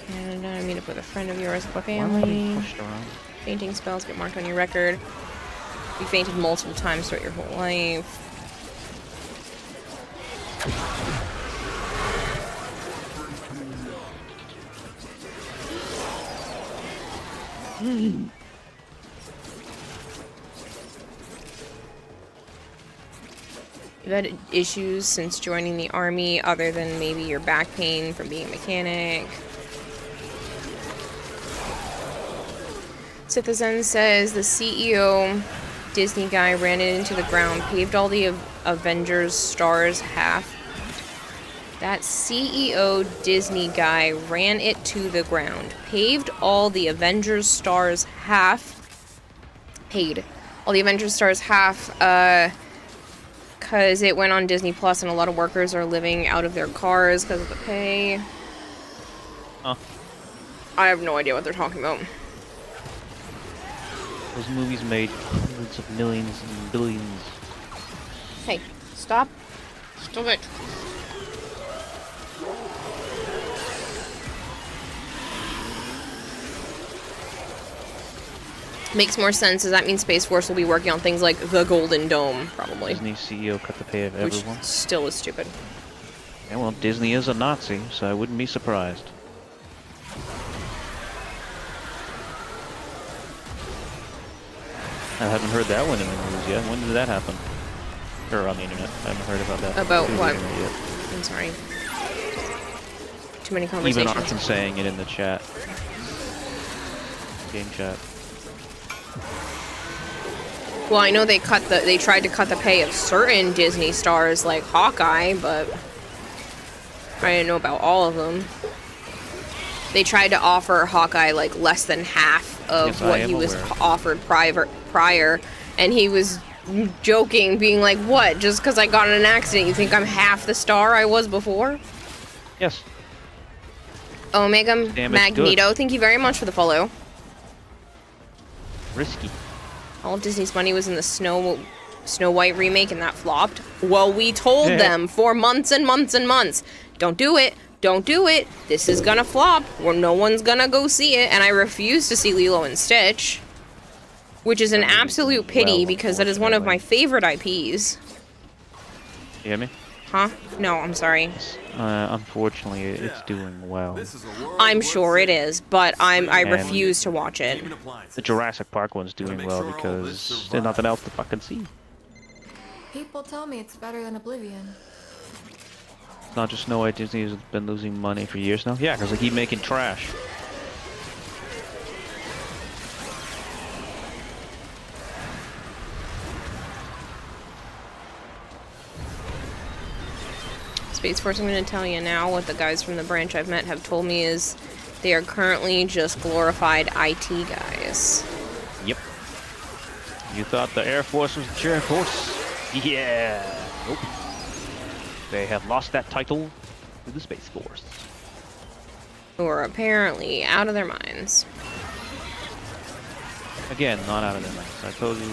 Speaker 1: And meet up with a friend of yours for family. Fainting spells get marked on your record. You fainted multiple times throughout your whole life. You've had issues since joining the army other than maybe your back pain from being a mechanic. Citizen says the CEO Disney guy ran it into the ground, paved all the Avengers stars half. That CEO Disney guy ran it to the ground, paved all the Avengers stars half. Paid all the Avengers stars half. because it went on Disney Plus and a lot of workers are living out of their cars because of the pay.
Speaker 2: Huh.
Speaker 1: I have no idea what they're talking about.
Speaker 2: Those movies made hundreds of millions and billions.
Speaker 1: Hey, stop. Stop it. Makes more sense. Does that mean Space Force will be working on things like the Golden Dome, probably?
Speaker 2: Disney CEO cut the pay of
Speaker 1: Which
Speaker 2: everyone.
Speaker 1: still is stupid.
Speaker 2: Yeah, well, Disney is a Nazi, so I wouldn't be surprised. I haven't heard that one in the news yet. When did that happen? Or on the internet. I haven't heard about that.
Speaker 1: About
Speaker 2: through the
Speaker 1: what?
Speaker 2: internet yet.
Speaker 1: I'm sorry. Too many
Speaker 2: Even
Speaker 1: conversations.
Speaker 2: Arkin saying it in the chat. Game chat.
Speaker 1: Well, I know they tried to cut the pay of certain Disney stars like Hawkeye, but I didn't know about all of them. They tried to offer Hawkeye like less than half of
Speaker 2: Yes,
Speaker 1: what
Speaker 2: I
Speaker 1: he
Speaker 2: am
Speaker 1: was
Speaker 2: aware.
Speaker 1: offered prior, and he was joking, being like, "What? Just because I got in an accident, you think I'm half the star I was before?"
Speaker 2: Yes.
Speaker 1: Omega
Speaker 2: Damn, it's
Speaker 1: Magneto,
Speaker 2: good.
Speaker 1: thank you very much for the follow.
Speaker 2: Risky.
Speaker 1: All of Disney's money was in the Snow White remake, and that flopped. Well, we told
Speaker 2: Yeah.
Speaker 1: them for months and months and months, don't do it, don't do it. This is gonna flop, or no one's gonna go see it. And I refuse to see Lilo and Stitch, which is an
Speaker 2: That movie
Speaker 1: absolute
Speaker 2: did
Speaker 1: pity
Speaker 2: well,
Speaker 1: because that is one of my
Speaker 2: unfortunately.
Speaker 1: favorite IPs.
Speaker 2: You hear me?
Speaker 1: Huh? No, I'm sorry.
Speaker 2: Unfortunately, it's doing well.
Speaker 1: I'm sure it is, but I
Speaker 2: And-
Speaker 1: refuse to watch it.
Speaker 2: The Jurassic Park one's doing well because there's nothing else to fucking see.
Speaker 6: People tell me it's better than Oblivion.
Speaker 2: It's not just Snow White. Disney has been losing money for years now. Yeah, because they keep making trash.
Speaker 1: Space Force, I'm going to tell you now what the guys from the branch I've met have told me is they are currently just glorified IT guys.
Speaker 2: Yep. You thought the Air Force was the Air Force? Yeah. Nope. They have lost that title to the Space Force.
Speaker 1: Who are apparently out of their minds.
Speaker 2: Again, not out of their minds. I told you,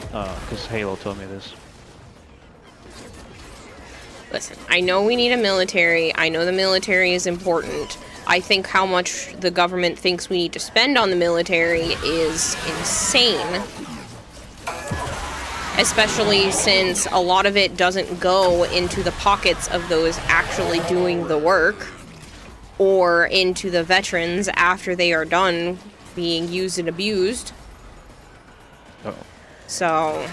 Speaker 2: because Halo told me this.
Speaker 1: Listen, I know we need a military. I know the military is important. I think how much the government thinks we need to spend on the military is insane. Especially since a lot of it doesn't go into the pockets of those actually doing the work or into the veterans after they are done being used and abused.
Speaker 2: Uh-oh.
Speaker 1: So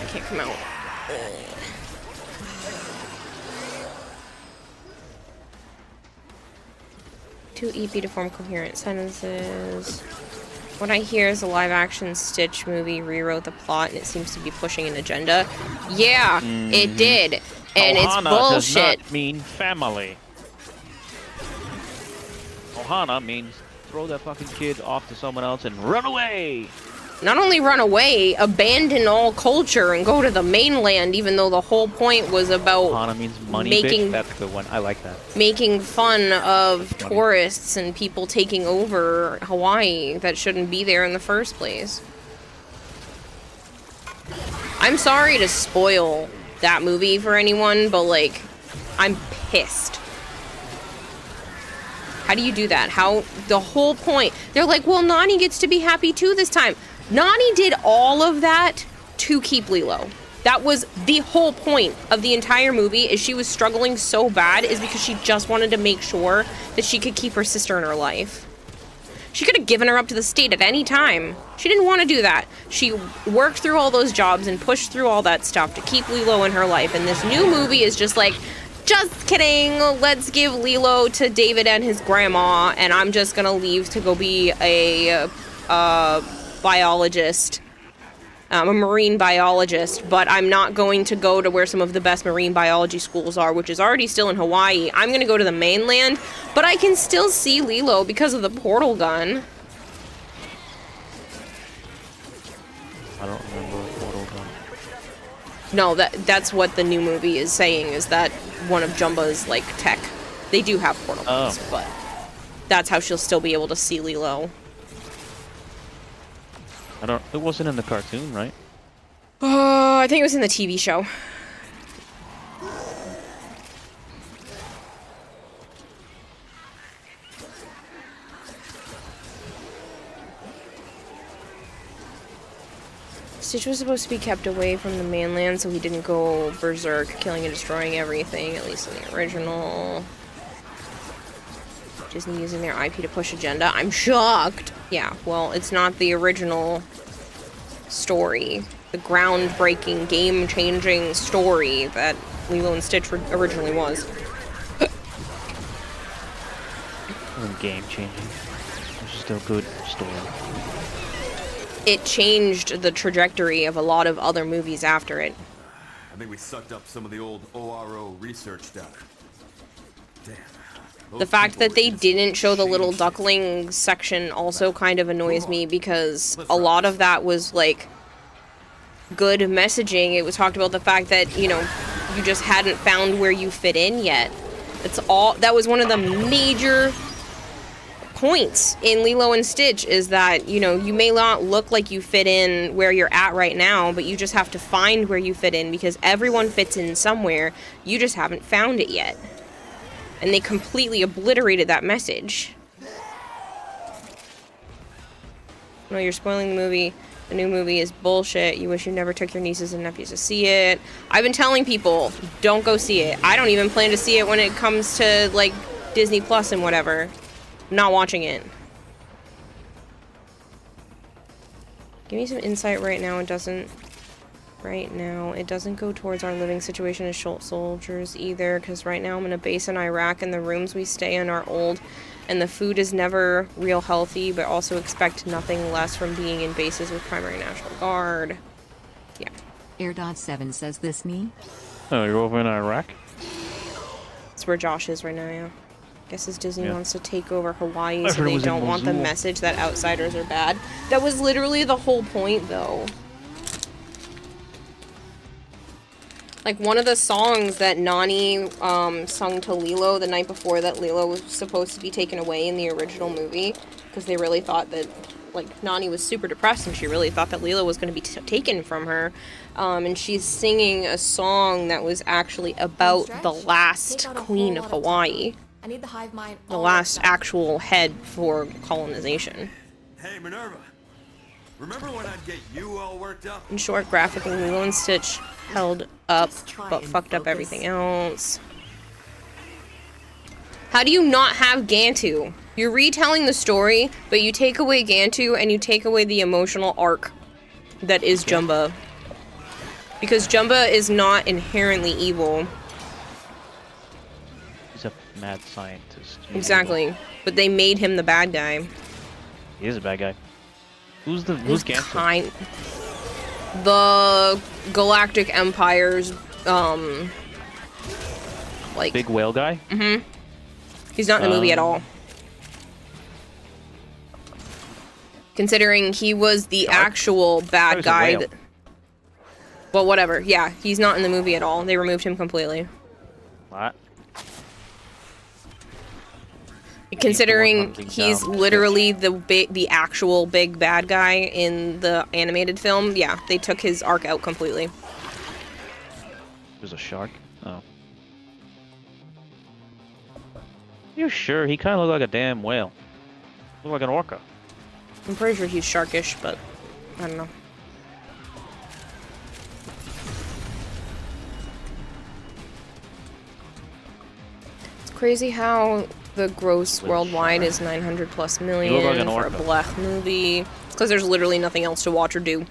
Speaker 1: I can't come out. Too EP to form coherent sentences. What I hear is a live-action Stitch movie rewrote the plot, and it seems to be pushing an agenda. Yeah, it did, and it's
Speaker 2: Ohana
Speaker 1: bullshit.
Speaker 2: does not mean family. Ohana means throw that fucking kid off to someone else and run away.
Speaker 1: Not only run away, abandon all culture and go to the mainland, even though the whole point was about
Speaker 2: Ohana means money,
Speaker 1: making
Speaker 2: bitch. That's a good one. I like that.
Speaker 1: making fun of tourists and people taking over Hawaii that shouldn't be there in the first place. I'm sorry to spoil that movie for anyone, but like, I'm pissed. How do you do that? How, the whole point, they're like, well, Nani gets to be happy too this time. Nani did all of that to keep Lilo. That was the whole point of the entire movie, is she was struggling so bad is because she just wanted to make sure that she could keep her sister in her life. She could have given her up to the state at any time. She didn't want to do that. She worked through all those jobs and pushed through all that stuff to keep Lilo in her life. And this new movie is just like, just kidding, let's give Lilo to David and his grandma, and I'm just gonna leave to go be a biologist, a marine biologist, but I'm not going to go to where some of the best marine biology schools are, which is already still in Hawaii. I'm going to go to the mainland, but I can still see Lilo because of the portal gun.
Speaker 2: I don't remember what portal gun.
Speaker 1: No, that's what the new movie is saying, is that one of Jumba's, like, tech. They do have portals, but that's how she'll still be able to see Lilo.
Speaker 2: It wasn't in the cartoon, right?
Speaker 1: I think it was in the TV show. Stitch was supposed to be kept away from the mainland so he didn't go berserk, killing and destroying everything, at least in the original. Disney using their IP to push agenda. I'm shocked! Yeah, well, it's not the original story. The groundbreaking, game-changing story that Lilo and Stitch originally was.
Speaker 2: Game-changing. It's just a good story.
Speaker 1: It changed the trajectory of a lot of other movies after it.
Speaker 9: I think we sucked up some of the old ORO research data. Damn.
Speaker 1: The fact that they didn't show the little duckling section also kind of annoys me, because a lot of that was, like, good messaging. It was talked about the fact that, you know, you just hadn't found where you fit in yet. That was one of the major points in Lilo and Stitch, is that, you know, you may not look like you fit in where you're at right now, but you just have to find where you fit in, because everyone fits in somewhere. You just haven't found it yet. And they completely obliterated that message. No, you're spoiling the movie. The new movie is bullshit. You wish you never took your nieces and nephews to see it. I've been telling people, don't go see it. I don't even plan to see it when it comes to, like, Disney Plus and whatever. I'm not watching it. Give me some insight right now. It doesn't go towards our living situation as soldiers either, because right now I'm in a base in Iraq and the rooms we stay in are old and the food is never real healthy, but also expect nothing less from being in bases with primary National Guard. Yeah.
Speaker 5: Air.7 says this me?
Speaker 2: Oh, you're over in Iraq?
Speaker 1: That's where Josh is right now, yeah. Guess as Disney wants to take over Hawaii,
Speaker 2: I
Speaker 1: so
Speaker 2: heard it
Speaker 1: they
Speaker 2: was in
Speaker 1: don't want the
Speaker 2: Mosul.
Speaker 1: message that outsiders are bad. That was literally the whole point, though. Like, one of the songs that Nani sung to Lilo the night before that Lilo was supposed to be taken away in the original movie, because they really thought that, like, Nani was super depressed and she really thought that Lilo was going to be taken from her. And she's singing a song that was actually about the last queen of Hawaii.
Speaker 6: I need the hive mind.
Speaker 1: The last actual head for colonization.
Speaker 9: Hey, Minerva. Remember when I'd get you all worked up?
Speaker 1: In short, graphically, Lilo and Stitch held up, but fucked up everything else. How do you not have Gantu? You're retelling the story, but you take away Gantu and you take away the emotional arc that is Jumba. Because Jumba is not inherently evil.
Speaker 2: He's a mad scientist.
Speaker 1: Exactly. But they made him the bad guy.
Speaker 2: He is a bad guy. Who's Gantu?
Speaker 1: The Galactic Empire's, like...
Speaker 2: Big whale guy?
Speaker 1: Mm-hmm. He's not in the movie at all. Considering he was the actual bad guy. Well, whatever. Yeah, he's not in the movie at all. They removed him completely.
Speaker 2: What?
Speaker 1: Considering he's literally the actual big bad guy in the animated film, yeah, they took his arc out completely.
Speaker 2: There's a shark? Oh. You sure? He kind of looked like a damn whale. Looked like an orca.
Speaker 1: I'm pretty sure he's sharkish, but I don't know. It's crazy how the gross worldwide is 900 plus million for a black movie. It's because there's literally nothing else to watch or do.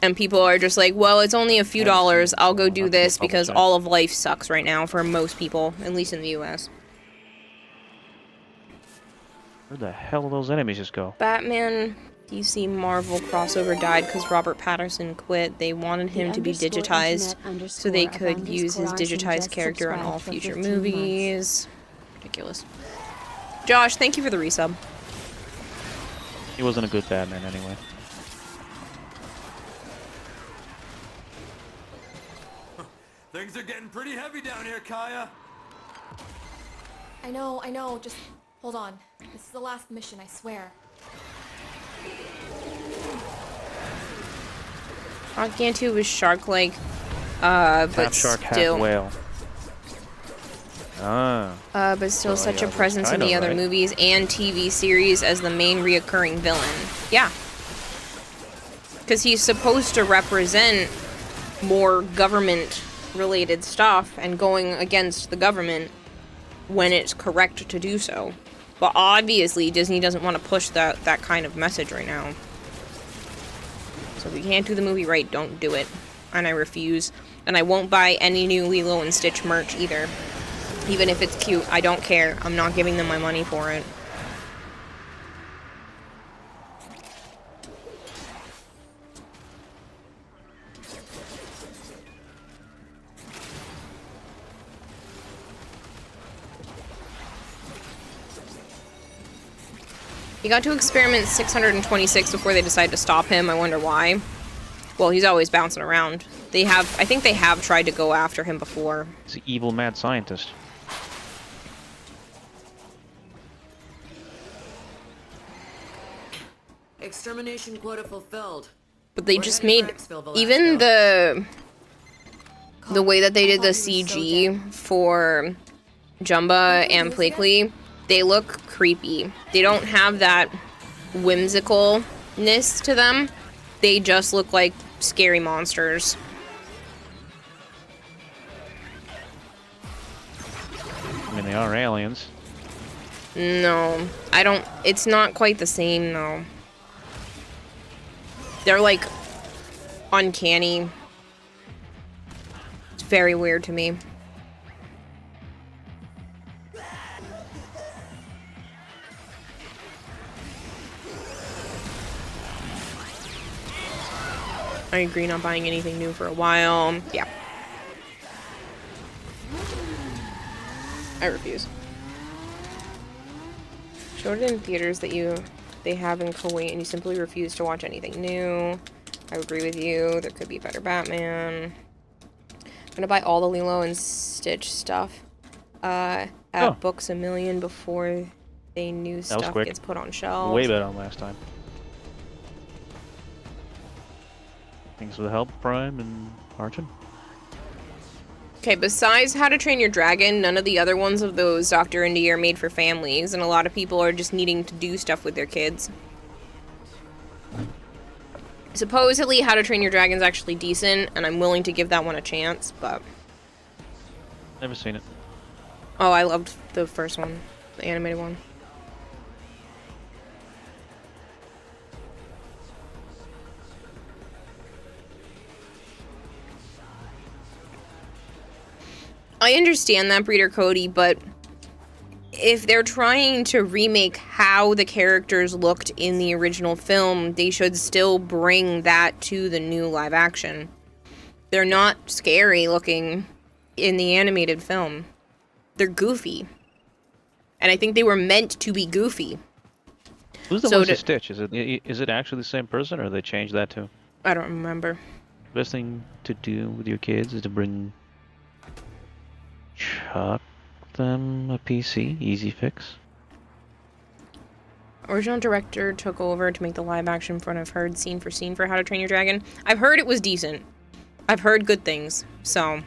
Speaker 1: And people are just like, well, it's only a few dollars. I'll go do this because all of life sucks right now for most people, at least in the US.
Speaker 2: Where the hell did those enemies just go?
Speaker 1: Batman DC Marvel crossover died because Robert Pattinson quit. They wanted him to be digitized so they could use his digitized character on all future movies. Ridiculous. Josh, thank you for the resub.
Speaker 2: He wasn't a good Batman anyway.
Speaker 9: Things are getting pretty heavy down here, Kaya.
Speaker 6: I know, just hold on. This is the last mission, I swear.
Speaker 1: Gantu was shark-like, but
Speaker 2: Half shark,
Speaker 1: still,
Speaker 2: half whale.
Speaker 1: but still
Speaker 2: So,
Speaker 1: such
Speaker 2: yeah,
Speaker 1: a presence in
Speaker 2: kind
Speaker 1: the
Speaker 2: of,
Speaker 1: other
Speaker 2: right?
Speaker 1: movies and TV series as the main reoccurring villain. Yeah. Because he's supposed to represent more government-related stuff and going against the government when it's correct to do so. But obviously, Disney doesn't want to push that kind of message right now. So if you can't do the movie right, don't do it. And I refuse. And I won't buy any new Lilo and Stitch merch either. Even if it's cute, I don't care. I'm not giving them my money for it. He got to experiment 626 before they decided to stop him. I wonder why. Well, he's always bouncing around. I think they have tried to go after him before.
Speaker 2: He's an evil mad scientist.
Speaker 7: Extermination quota fulfilled.
Speaker 1: But they
Speaker 7: We're
Speaker 1: just
Speaker 7: heading
Speaker 1: made,
Speaker 7: for Exville,
Speaker 1: even
Speaker 7: Velasco.
Speaker 1: the way that they did the
Speaker 6: I thought he was so
Speaker 1: CG for Jumba and Blakely, they look creepy. They don't have that whimsicalness to them. They just look like scary monsters.
Speaker 2: I mean, they are aliens.
Speaker 1: No, I don't, it's not quite the same though. They're like uncanny. It's very weird to me. I agree, not buying anything new for a while. Yeah. I refuse. Showed it in theaters that they have in Kuwait and you simply refuse to watch anything new. I agree with you. There could be a better Batman. I'm gonna buy all the Lilo and Stitch stuff at Books A Million before they new stuff
Speaker 2: quick.
Speaker 1: gets put on shelves.
Speaker 2: Way better than last time. Thanks for the help, Prime and Archon.
Speaker 1: Okay, besides How to Train Your Dragon, none of the other ones of those Dr. Indy are made for families, and a lot of people are just needing to do stuff with their kids. Supposedly, How to Train Your Dragon's actually decent, and I'm willing to give that one a chance, but...
Speaker 2: Never seen it.
Speaker 1: Oh, I loved the first one, the animated one. I understand that, Breeder Cody, but if they're trying to remake how the characters looked in the original film, they should still bring that to the new live action. They're not scary looking in the animated film. They're goofy. And I think they were meant to be goofy.
Speaker 2: Who's the
Speaker 1: So
Speaker 2: voice of Stitch? Is it actually the same person, or they changed that too?
Speaker 1: I don't remember.
Speaker 2: Best thing to do with your kids is to chuck them a PC, easy fix.
Speaker 1: Original director took over to make the live action from what I've heard scene for scene for How to Train Your Dragon. I've heard it was decent. I've heard good things, so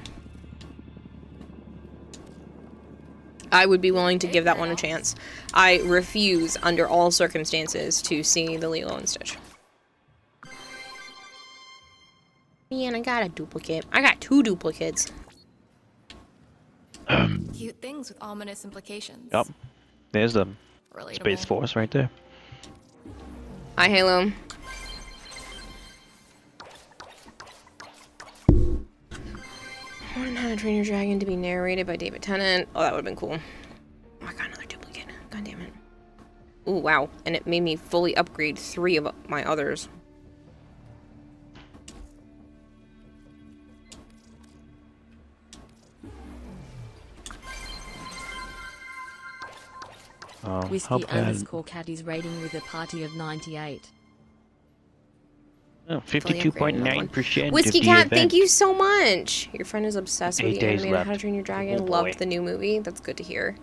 Speaker 1: I would be willing to give that one a chance. I refuse, under all circumstances, to see the Lilo and Stitch. Man, I got a duplicate. I got 2 duplicates.
Speaker 6: Cute things with ominous implications.
Speaker 2: Yup. There's the
Speaker 6: Relatable.
Speaker 2: Space Force right there.
Speaker 1: Hi, Halo. I wanted How to Train Your Dragon to be narrated by David Tennant. Oh, that would have been cool. Oh, I got another duplicate. God damn it. Ooh, wow. And it made me fully upgrade 3 of my others.
Speaker 2: Oh, how
Speaker 5: Whiskey
Speaker 2: bad.
Speaker 5: underscore Caddy's rating with a party of 98.
Speaker 2: Oh,
Speaker 1: Fully upgrading that one.
Speaker 2: 52.9%
Speaker 1: Whiskey
Speaker 2: of the
Speaker 1: Cat,
Speaker 2: event.
Speaker 1: thank you so much. Your friend is obsessed with
Speaker 2: 8
Speaker 1: the
Speaker 2: days
Speaker 1: animated
Speaker 2: left.
Speaker 1: How to Train Your Dragon.
Speaker 2: Oh, boy.
Speaker 1: Loved the new movie. That's good to hear.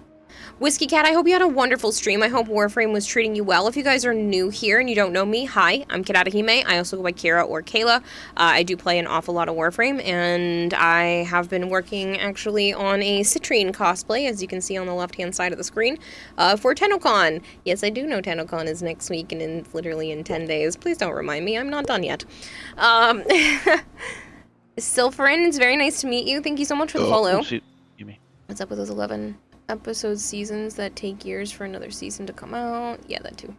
Speaker 1: Whiskey Cat, I hope you had a wonderful stream. I hope Warframe was treating you well. If you guys are new here and you don't know me, hi, I'm Kirarahime. I also go by Kira or Kayla. I do play an awful lot of Warframe, and I have been working actually on a Citrine cosplay, as you can see on the left-hand side of the screen, for TennoCon. Yes, I do know TennoCon is next week and literally in 10 days. Please don't remind me. I'm not done yet. Silverin, it's very nice to meet you. Thank you so much for the follow.
Speaker 2: Excuse me.
Speaker 1: What's up with those 11 episode seasons that take years for another season to come out? Yeah, that too.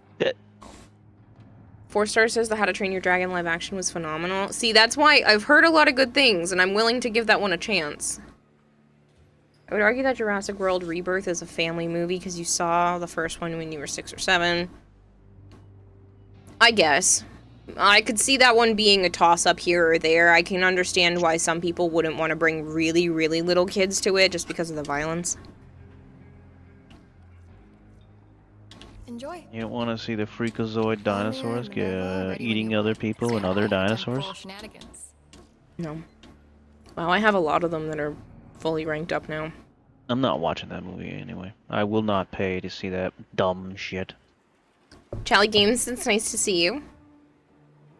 Speaker 1: 4-star says the How to Train Your Dragon live action was phenomenal. See, that's why I've heard a lot of good things, and I'm willing to give that one a chance. I would argue that Jurassic World Rebirth is a family movie because you saw the first one when you were 6 or 7. I guess. I could see that one being a toss-up here or there. I can understand why some people wouldn't want to bring really, really little kids to it just because of the violence.
Speaker 6: Enjoy.
Speaker 2: You don't want to see the freakazoid dinosaurs eating other people and other dinosaurs?
Speaker 1: No. Well, I have a lot of them that are fully ranked up now.
Speaker 2: I'm not watching that movie anyway. I will not pay to see that dumb shit.
Speaker 1: Charlie Games, it's nice to see you.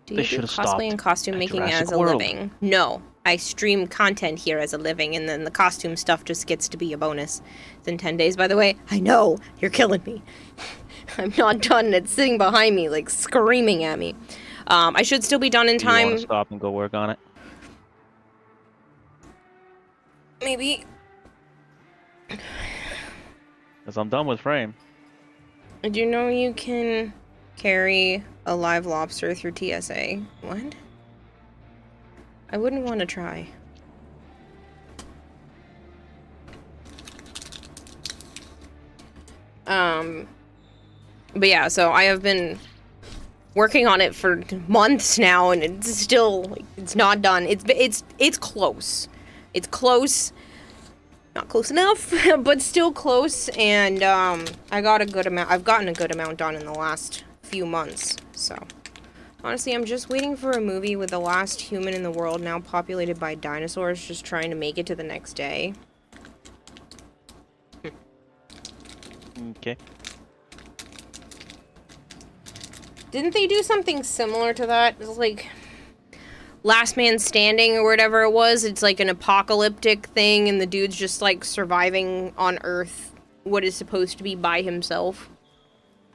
Speaker 1: Do you do cosplay and costume making as a living? No. I stream content here as a living, and then the costume stuff just gets to be a bonus. It's in 10 days, by the way. I know! You're killing me. I'm not done. It's sitting behind me, like, screaming at me. I should still be done in time.
Speaker 2: You want to stop and go work on it?
Speaker 1: Maybe.
Speaker 2: Because I'm done with Frame.
Speaker 1: Did you know you can carry a live lobster through TSA? What? I wouldn't want to try. But yeah, so I have been working on it for months now, and it's still, like, it's not done. It's close. It's close. Not close enough, but still close, and I got a good amount. I've gotten a good amount done in the last few months, so honestly, I'm just waiting for a movie with the last human in the world now populated by dinosaurs just trying to make it to the next day.
Speaker 2: Okay.
Speaker 1: Didn't they do something similar to that? It was like Last Man Standing or whatever it was. It's like an apocalyptic thing, and the dude's just like surviving on Earth what is supposed to be by himself.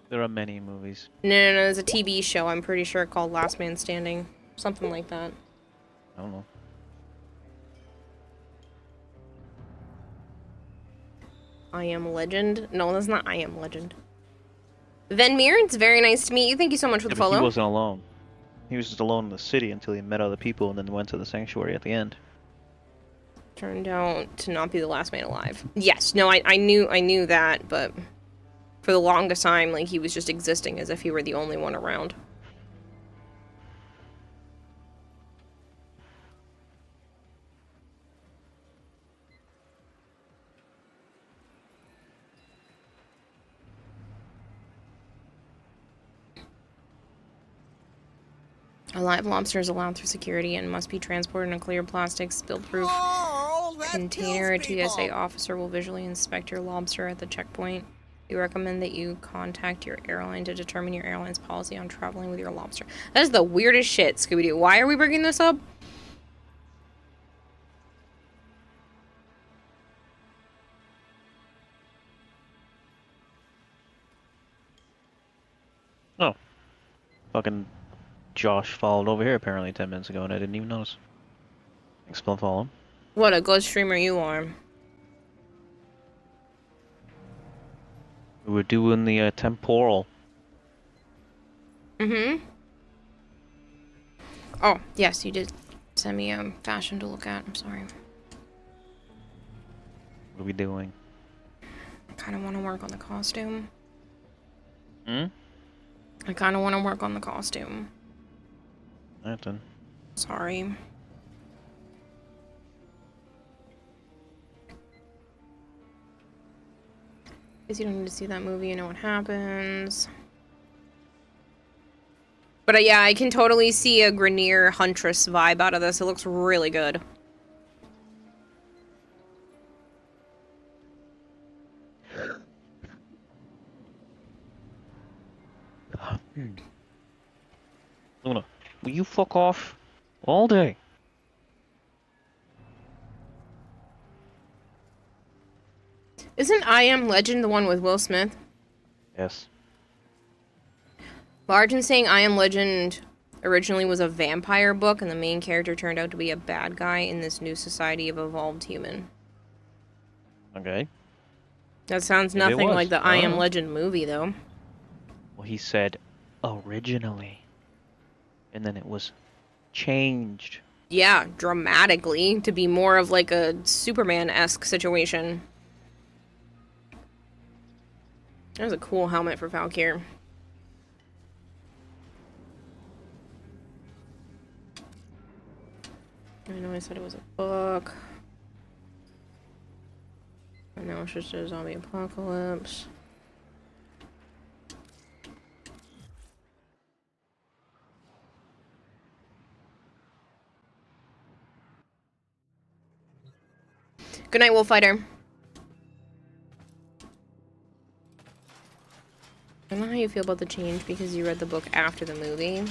Speaker 2: There are many movies.
Speaker 1: No, there's a TV show, I'm pretty sure, called Last Man Standing. Something like that.
Speaker 2: I don't know.
Speaker 1: I Am Legend? No, that's not I Am Legend. Venmir, it's very nice to meet you. Thank you so much for the follow.
Speaker 2: He wasn't alone. He was just alone in the city until he met other people and then went to the sanctuary at the end.
Speaker 1: Turned out to not be the last man alive. Yes, no, I knew that, but for the longest time, like, he was just existing as if he were the only one around. A live lobster is allowed through security and must be transported in a clear plastic spill-proof container. A TSA officer will visually inspect your lobster at the checkpoint. We recommend that you contact your airline to determine your airline's policy on traveling with your lobster. That is the weirdest shit, Scooby-Doo. Why are we bringing this up?
Speaker 2: Oh. Fucking Josh followed over here apparently 10 minutes ago and I didn't even notice. Thanks for following.
Speaker 1: What a ghost streamer you are.
Speaker 2: We were doing the temporal.
Speaker 1: Mm-hmm. Oh, yes, you did send me fashion to look at. I'm sorry.
Speaker 2: What are we doing?
Speaker 1: I kind of want to work on the costume.
Speaker 2: Hmm?
Speaker 1: I kind of want to work on the costume.
Speaker 2: Alright then.
Speaker 1: Sorry. Guess you don't need to see that movie, you know what happens. But yeah, I can totally see a Grenier Huntress vibe out of this. It looks really good.
Speaker 2: Luna, will you fuck off all day?
Speaker 1: Isn't I Am Legend the one with Will Smith?
Speaker 2: Yes.
Speaker 1: Largen saying I Am Legend originally was a vampire book and the main character turned out to be a bad guy in this new society of evolved human.
Speaker 2: Okay.
Speaker 1: That sounds
Speaker 2: Maybe it
Speaker 1: nothing
Speaker 2: was.
Speaker 1: like the
Speaker 2: I
Speaker 1: I
Speaker 2: don't
Speaker 1: Am
Speaker 2: know.
Speaker 1: Legend movie, though.
Speaker 2: Well, he said originally. And then it was changed.
Speaker 1: Yeah, dramatically, to be more of like a Superman-esque situation. That was a cool helmet for Valkyr. I know I said it was a book. And now it's just a zombie apocalypse. Good night, Wolffighter. I don't know how you feel about the change because you read the book after the movie.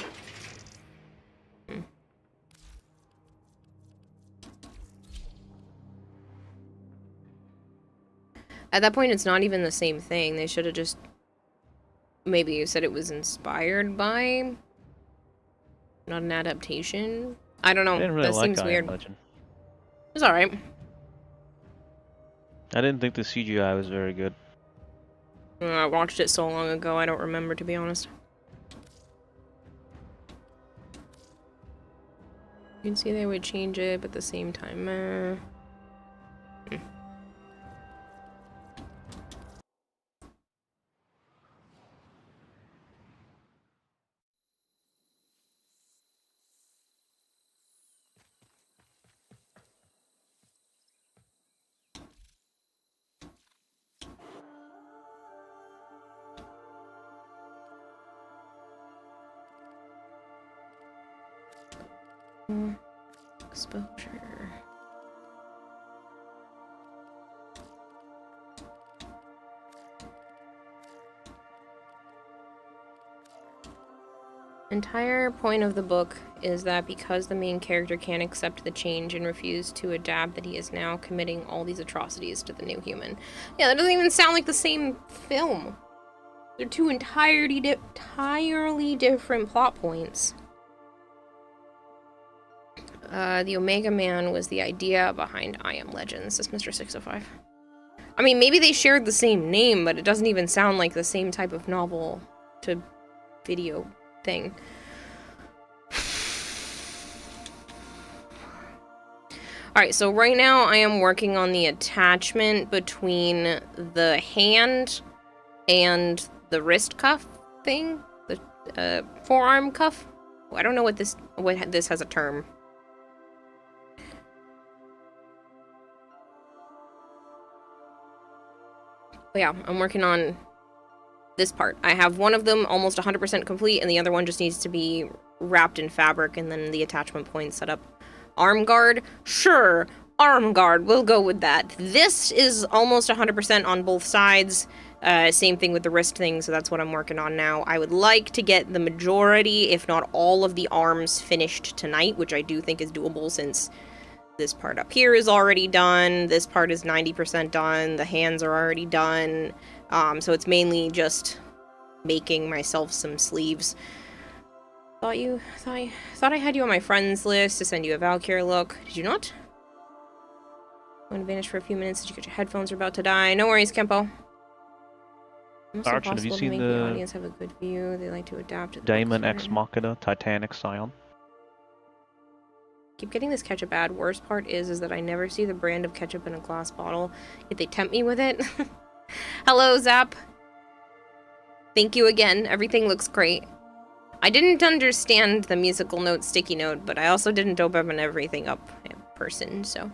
Speaker 1: At that point, it's not even the same thing. They should have just... Maybe you said it was inspired by... Not an adaptation? I don't know.
Speaker 2: I didn't really
Speaker 1: That
Speaker 2: like
Speaker 1: seems
Speaker 2: I Am
Speaker 1: weird.
Speaker 2: Legend.
Speaker 1: It's alright.
Speaker 2: I didn't think the CGI was very good.
Speaker 1: I watched it so long ago, I don't remember, to be honest. You can see they would change it, but at the same time, exposure. Entire point of the book is that because the main character can't accept the change and refuse to adapt, that he is now committing all these atrocities to the new human. Yeah, that doesn't even sound like the same film. They're two entirely different plot points. The Omega Man was the idea behind I Am Legends, says Mr. 605. I mean, maybe they shared the same name, but it doesn't even sound like the same type of novel to video thing. Alright, so right now I am working on the attachment between the hand and the wrist cuff thing. The forearm cuff. I don't know what this has a term. But yeah, I'm working on this part. I have one of them almost 100% complete, and the other one just needs to be wrapped in fabric, and then the attachment point set up. Arm guard? Sure, arm guard, we'll go with that. This is almost 100% on both sides. Same thing with the wrist thing, so that's what I'm working on now. I would like to get the majority, if not all of the arms finished tonight, which I do think is doable since this part up here is already done, this part is 90% done, the hands are already done, so it's mainly just making myself some sleeves. Thought I had you on my friends list to send you a Valkyrie look. Did you not? I'm gonna vanish for a few minutes. Did you get your headphones are about to die? No worries, Kempo. Almost
Speaker 2: Archon, have you
Speaker 1: impossible to
Speaker 2: seen
Speaker 1: make
Speaker 2: the
Speaker 1: audience have a good view. They like to adapt to the
Speaker 2: Daemon
Speaker 1: book's
Speaker 2: Ex
Speaker 1: pattern.
Speaker 2: Machina Titanic Scion?
Speaker 1: Keep getting this ketchup ad. Worst part is that I never see the brand of ketchup in a glass bottle, yet they tempt me with it. Hello, Zap. Thank you again. Everything looks great. I didn't understand the musical note sticky note, but I also didn't open everything up in person, so.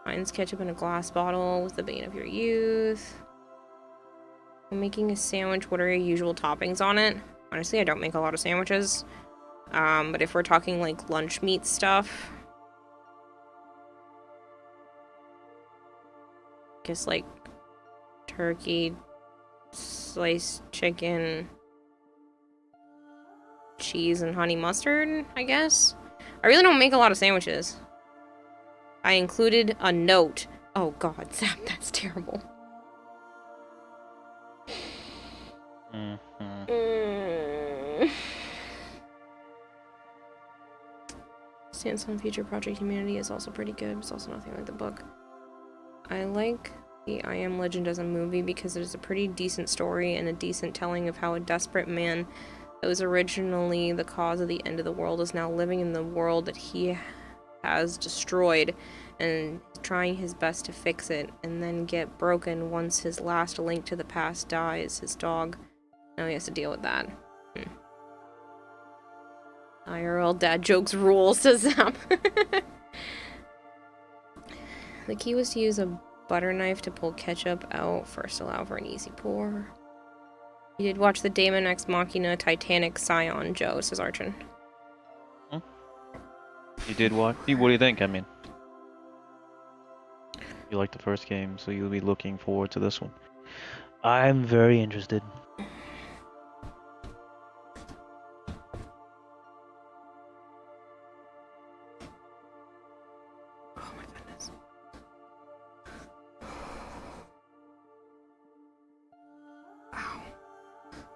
Speaker 1: Finds ketchup in a glass bottle was the bane of your youth. When making a sandwich, what are your usual toppings on it? Honestly, I don't make a lot of sandwiches. But if we're talking like lunch meat stuff, guess like turkey, sliced chicken, cheese, and honey mustard, I guess. I really don't make a lot of sandwiches. I included a note. Oh god, Zap, that's terrible. Stance on Future Project Humanity is also pretty good. It's also nothing like the book. I like the I Am Legend as a movie because it is a pretty decent story and a decent telling of how a desperate man that was originally the cause of the end of the world is now living in the world that he has destroyed and trying his best to fix it, and then get broken once his last link to the past dies, his dog. Now he has to deal with that. IRL dad jokes rule, says Zap. The key was to use a butter knife to pull ketchup out, first allow for an easy pour. You did watch the Daemon Ex Machina Titanic Scion, Joe, says Archon.
Speaker 2: You did what? What do you think? I mean, you liked the first game, so you'll be looking forward to this one. I'm very interested.
Speaker 1: Oh my goodness. Wow.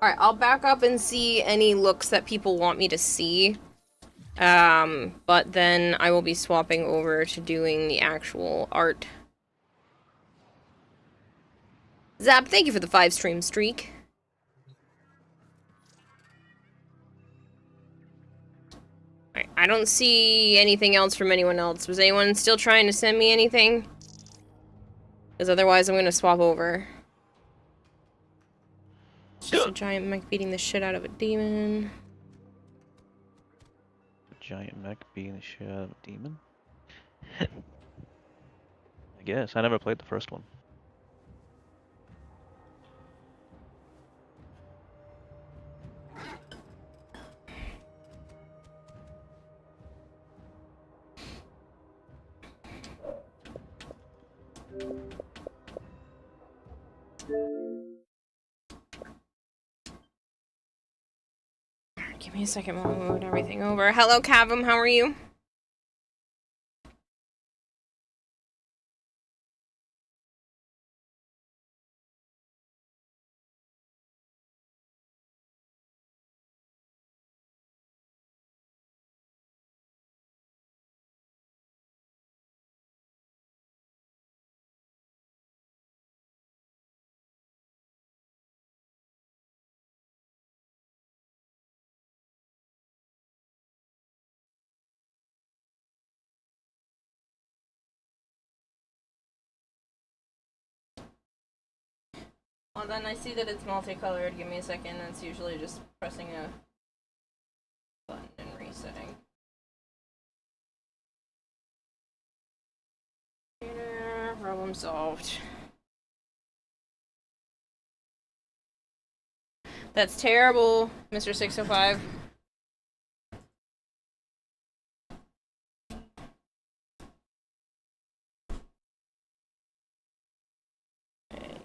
Speaker 1: Alright, I'll back up and see any looks that people want me to see. But then I will be swapping over to doing the actual art. Zap, thank you for the 5-stream streak. Alright, I don't see anything else from anyone else. Was anyone still trying to send me anything? Because otherwise I'm gonna swap over. It's just a giant mech beating the shit out of a demon.
Speaker 2: Giant mech being the shit out of a demon? I guess. I never played the first one.
Speaker 1: Give me a second while I move everything over. Hello, Cavum, how are you? Well, then I see that it's multicolored. Give me a second. That's usually just pressing a button and resetting. Problem solved. That's terrible, Mr. 605.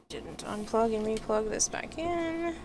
Speaker 1: Didn't unplug and replug this back in.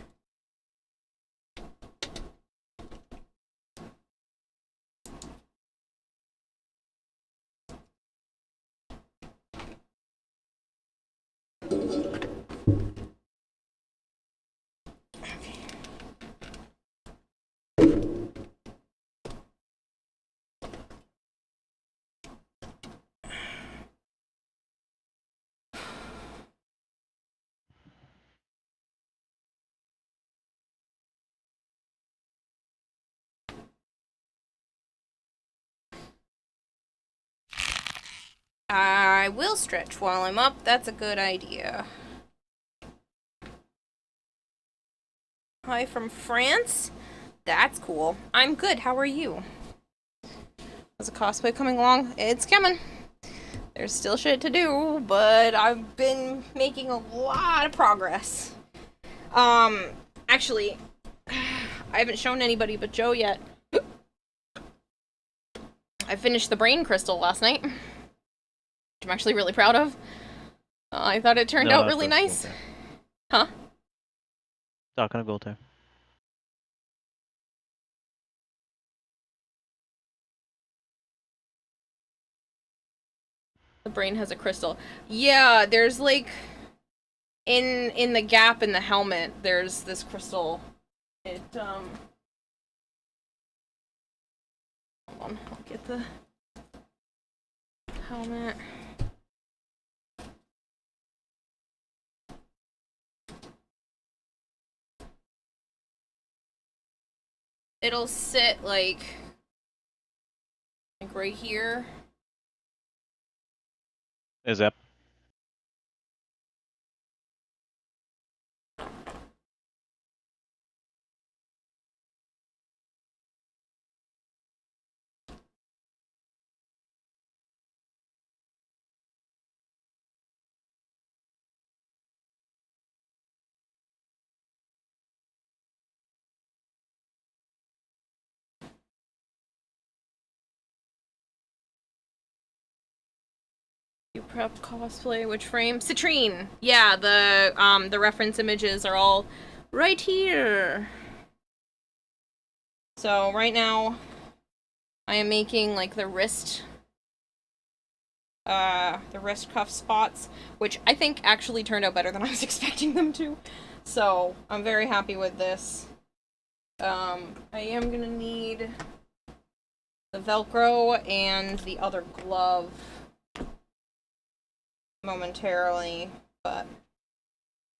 Speaker 1: I will stretch while I'm up. That's a good idea. Hi from France. That's cool. I'm good. How are you? How's the cosplay coming along? It's coming. There's still shit to do, but I've been making a lot of progress. Actually, I haven't shown anybody but Joe yet. I finished the brain crystal last night, which I'm actually really proud of. I thought it turned out really nice. Huh?
Speaker 2: Not gonna go there.
Speaker 1: The brain has a crystal. Yeah, there's like in the gap in the helmet, there's this crystal. It hold on, I'll get the helmet. It'll sit like right here.
Speaker 2: Is that?
Speaker 1: You prep cosplay, which frame? Citrine! Yeah, the reference images are all right here. So right now, I am making like the wrist cuff spots, which I think actually turned out better than I was expecting them to. So I'm very happy with this. I am gonna need the Velcro and the other glove momentarily, but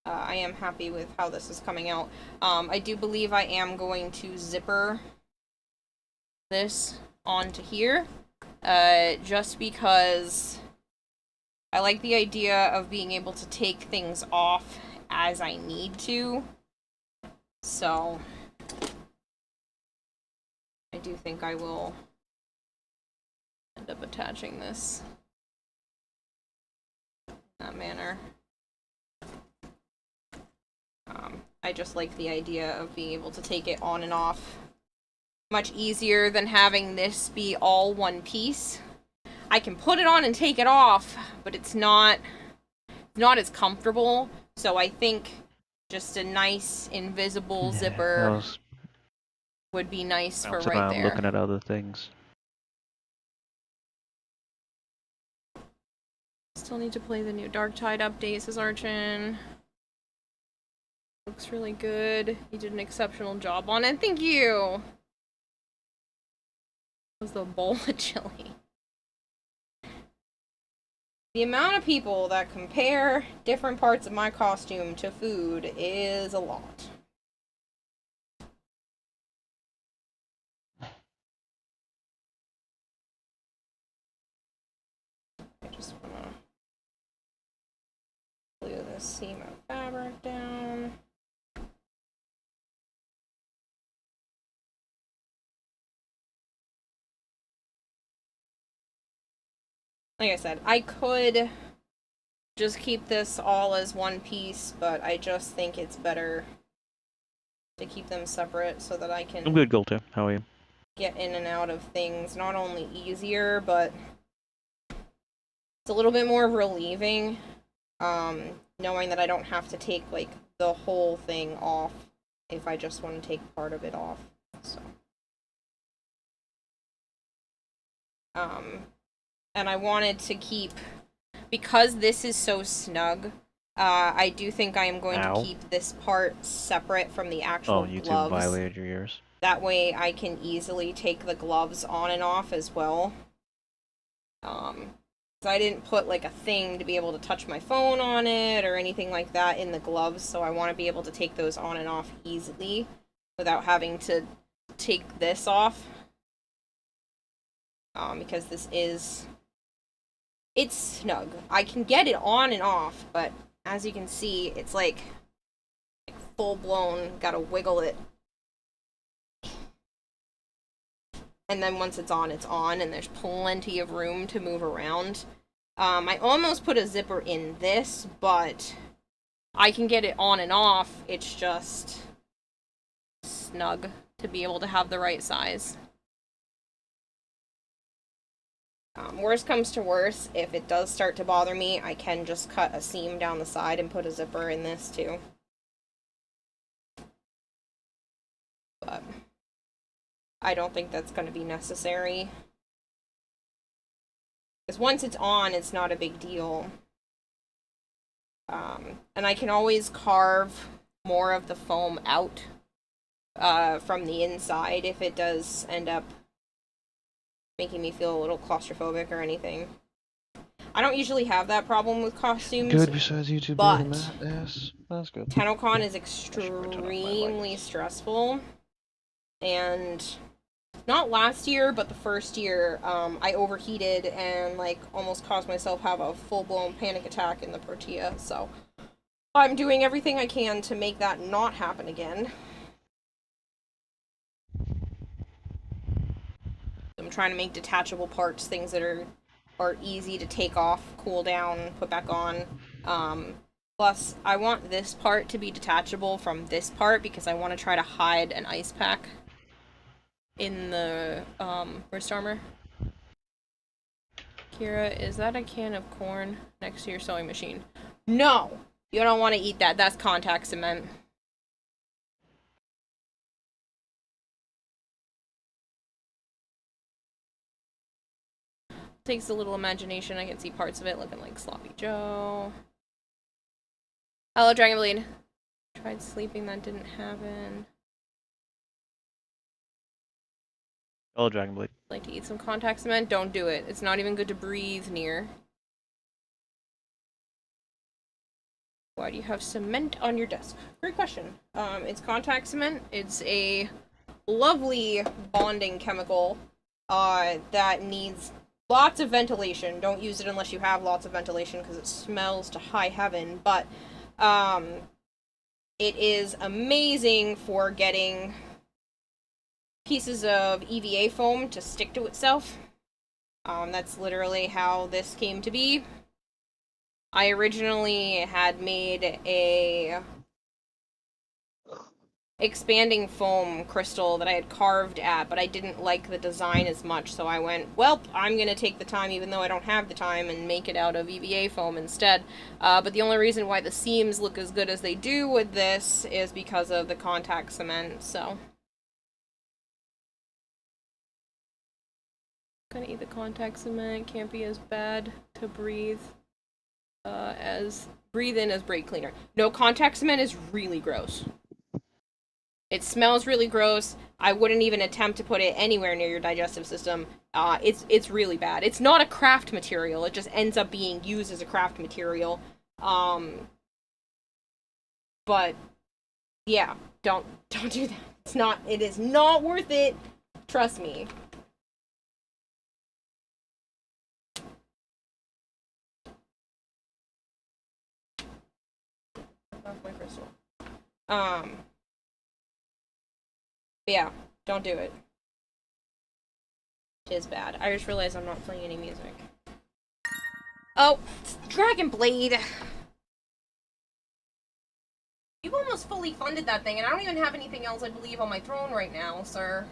Speaker 1: I am happy with how this is coming out. I do believe I am going to zipper this onto here, just because I like the idea of being able to take things off as I need to. So I do think I will end up attaching this in that manner. I just like the idea of being able to take it on and off. Much easier than having this be all one piece. I can put it on and take it off, but it's not as comfortable. So I think just a nice invisible zipper would be nice for right there.
Speaker 2: I'm looking at other things.
Speaker 1: Still need to play the new Darktide update, says Archin. Looks really good. You did an exceptional job on it. Thank you! Was the bowl of chili. The amount of people that compare different parts of my costume to food is a lot. I just wanna glue this seam of fabric down. Like I said, I could just keep this all as one piece, but I just think it's better to keep them separate so that I can
Speaker 2: I'm good, Golter. How are you?
Speaker 1: get in and out of things not only easier, but it's a little bit more relieving, knowing that I don't have to take, like, the whole thing off if I just want to take part of it off, so. And I wanted to keep, because this is so snug, I do think I am going to keep this part separate from the actual
Speaker 2: YouTube
Speaker 1: gloves.
Speaker 2: violated your ears.
Speaker 1: That way I can easily take the gloves on and off as well. So I didn't put like a thing to be able to touch my phone on it or anything like that in the gloves, so I want to be able to take those on and off easily without having to take this off. Because this is... it's snug. I can get it on and off, but as you can see, it's like full-blown, gotta wiggle it. And then once it's on, and there's plenty of room to move around. I almost put a zipper in this, but I can get it on and off, it's just snug to be able to have the right size. Worst comes to worst, if it does start to bother me, I can just cut a seam down the side and put a zipper in this too. But I don't think that's going to be necessary. Because once it's on, it's not a big deal. And I can always carve more of the foam out from the inside if it does end up making me feel a little claustrophobic or anything. I don't usually have that problem with costumes.
Speaker 2: Good besides YouTube
Speaker 1: but
Speaker 2: building that, yes. That's good.
Speaker 1: TennoCon is extremely stressful. And not last year, but the first year, I overheated and like almost caused myself have a full-blown panic attack in the Protea, so I'm doing everything I can to make that not happen again. I'm trying to make detachable parts, things that are easy to take off, cool down, put back on. Plus, I want this part to be detachable from this part because I want to try to hide an ice pack in the wrist armor. Kira, is that a can of corn next to your sewing machine? No! You don't want to eat that. That's contact cement. Takes a little imagination. I can see parts of it looking like Sloppy Joe. Hello, Dragonbleed. Tried sleeping, that didn't happen.
Speaker 2: Hello, Dragonblade.
Speaker 1: Like to eat some contact cement? Don't do it. It's not even good to breathe near. Why do you have cement on your desk? Great question. It's contact cement. It's a lovely bonding chemical that needs lots of ventilation. Don't use it unless you have lots of ventilation because it smells to high heaven. But it is amazing for getting pieces of EVA foam to stick to itself. That's literally how this came to be. I originally had made a expanding foam crystal that I had carved at, but I didn't like the design as much, so I went, well, I'm gonna take the time, even though I don't have the time, and make it out of EVA foam instead. But the only reason why the seams look as good as they do with this is because of the contact cement, so. Gonna eat the contact cement, can't be as bad to breathe as breathe in as brake cleaner. No, contact cement is really gross. It smells really gross. I wouldn't even attempt to put it anywhere near your digestive system. It's really bad. It's not a craft material. It just ends up being used as a craft material. But yeah, don't do that. It is not worth it. Trust me. Off my crystal. Yeah, don't do it. It is bad. I just realized I'm not playing any music. Oh, Dragon Blade! You've almost fully funded that thing, and I don't even have anything else, I believe, on my throne right now, sir.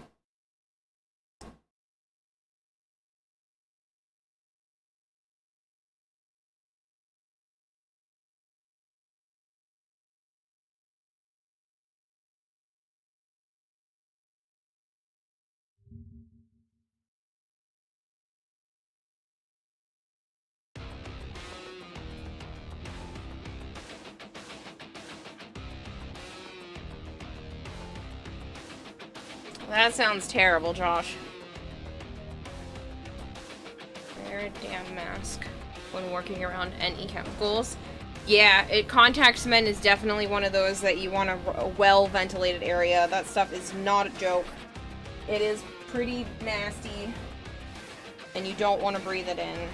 Speaker 1: That sounds terrible, Josh. Wear a damn mask when working around any chemicals. Yeah, contact cement is definitely one of those that you want a well-ventilated area. That stuff is not a joke. It is pretty nasty, and you don't want to breathe it in.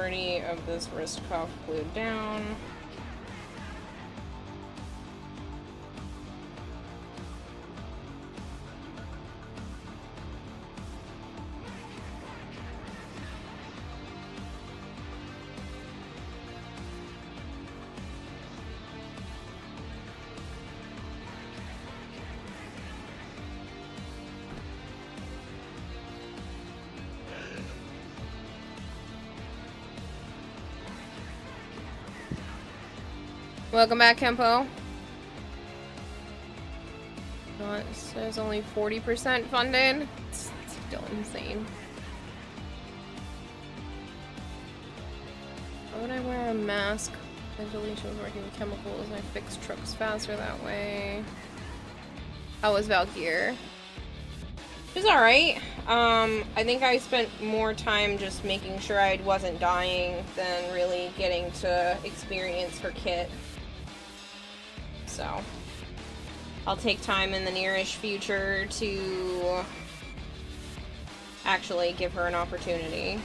Speaker 1: majority of this wrist cuff glued down. Welcome back, Kempo. It says only 40% funded. It's still insane. Why would I wear a mask? Ventilation was working with chemicals. I fix trucks faster that way. How was Valkyr? It was alright. I think I spent more time just making sure I wasn't dying than really getting to experience her kit. So, I'll take time in the nearish future to actually give her an opportunity.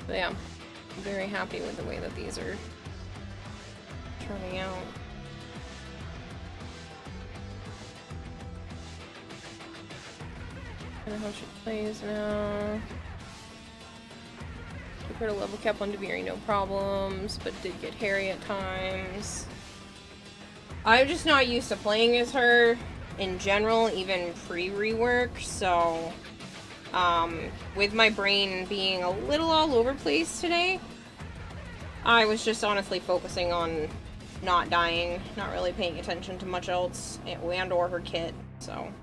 Speaker 1: But yeah, I'm very happy with the way that these are turning out. I don't know how she plays now. Took her to level cap on Deviri, no problems, but did get hairy at times. I'm just not used to playing as her in general, even pre-rework, so with my brain being a little all over the place today, I was just honestly focusing on not dying, not really paying attention to much else, and or her kit, so.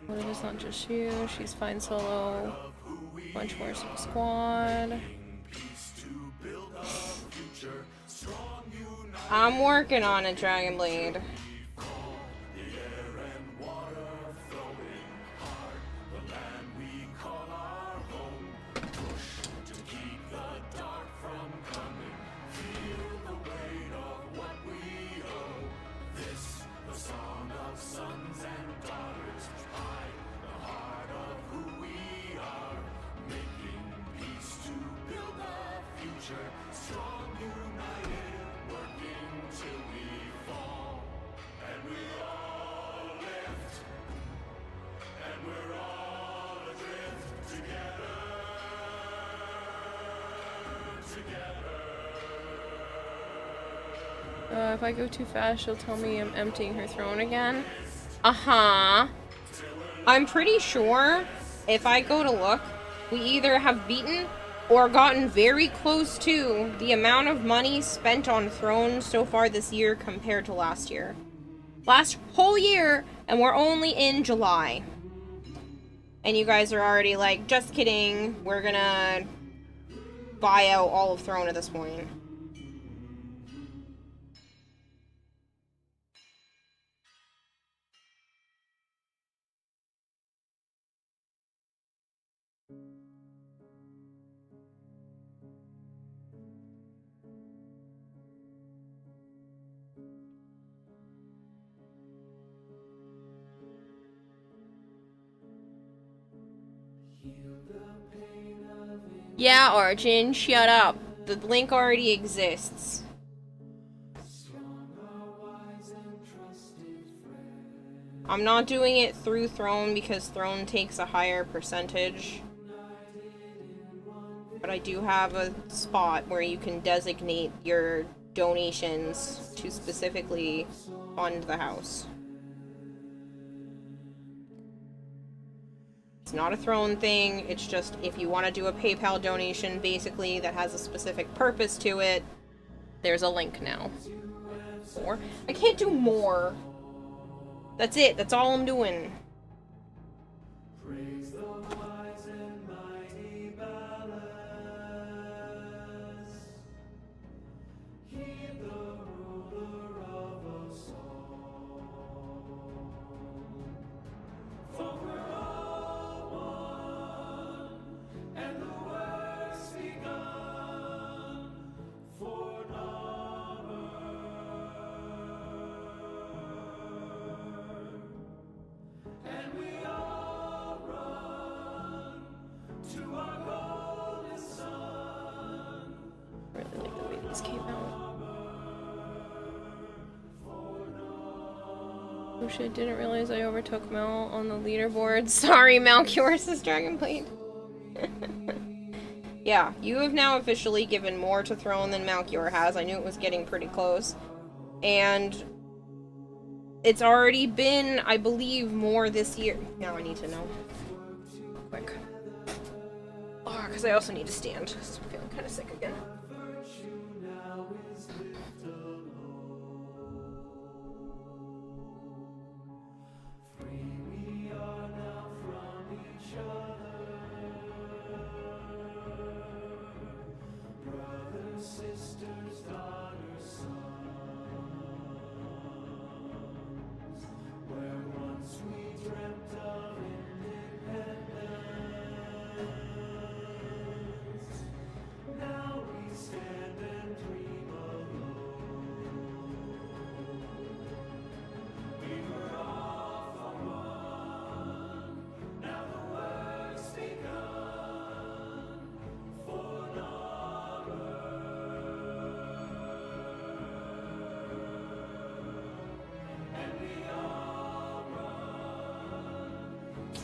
Speaker 1: What if it's not just you? She's fine solo. Much more squad. I'm working on it, Dragon Blade. If I go too fast, she'll tell me I'm emptying her throne again. Uh-huh. I'm pretty sure if I go to look, we either have beaten or gotten very close to the amount of money spent on thrones so far this year compared to last year. Last whole year, and we're only in July. And you guys are already like, just kidding, we're gonna buy out all of Throne at this point. Yeah, Arjun, shut up. The link already exists. I'm not doing it through Throne because Throne takes a higher percentage. But I do have a spot where you can designate your donations to specifically fund the house. It's not a Throne thing, it's just if you want to do a PayPal donation, basically, that has a specific purpose to it, there's a link now. More? I can't do more. That's it, that's all I'm doing. Oh shit, didn't realize I overtook Mel on the leaderboard. Sorry, Malcure, says Dragonblade. Yeah, you have now officially given more to Throne than Malcure has. I knew it was getting pretty close. And it's already been, I believe, more this year. Now I need to know. Quick. Oh, because I also need to stand. I'm feeling kind of sick again.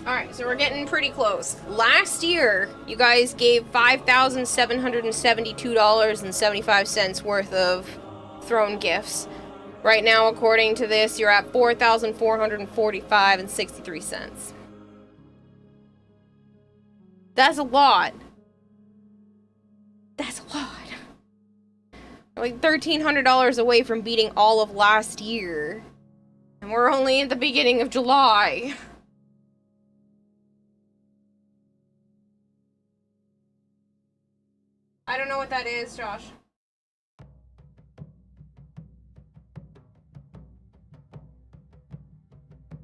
Speaker 1: Alright, so we're getting pretty close. Last year, you guys gave $5,772.75 worth of Throne gifts. Right now, according to this, you're at $4,445.63. That's a lot. That's a lot. We're like $1,300 away from beating all of last year. And we're only at the beginning of July. I don't know what that is, Josh.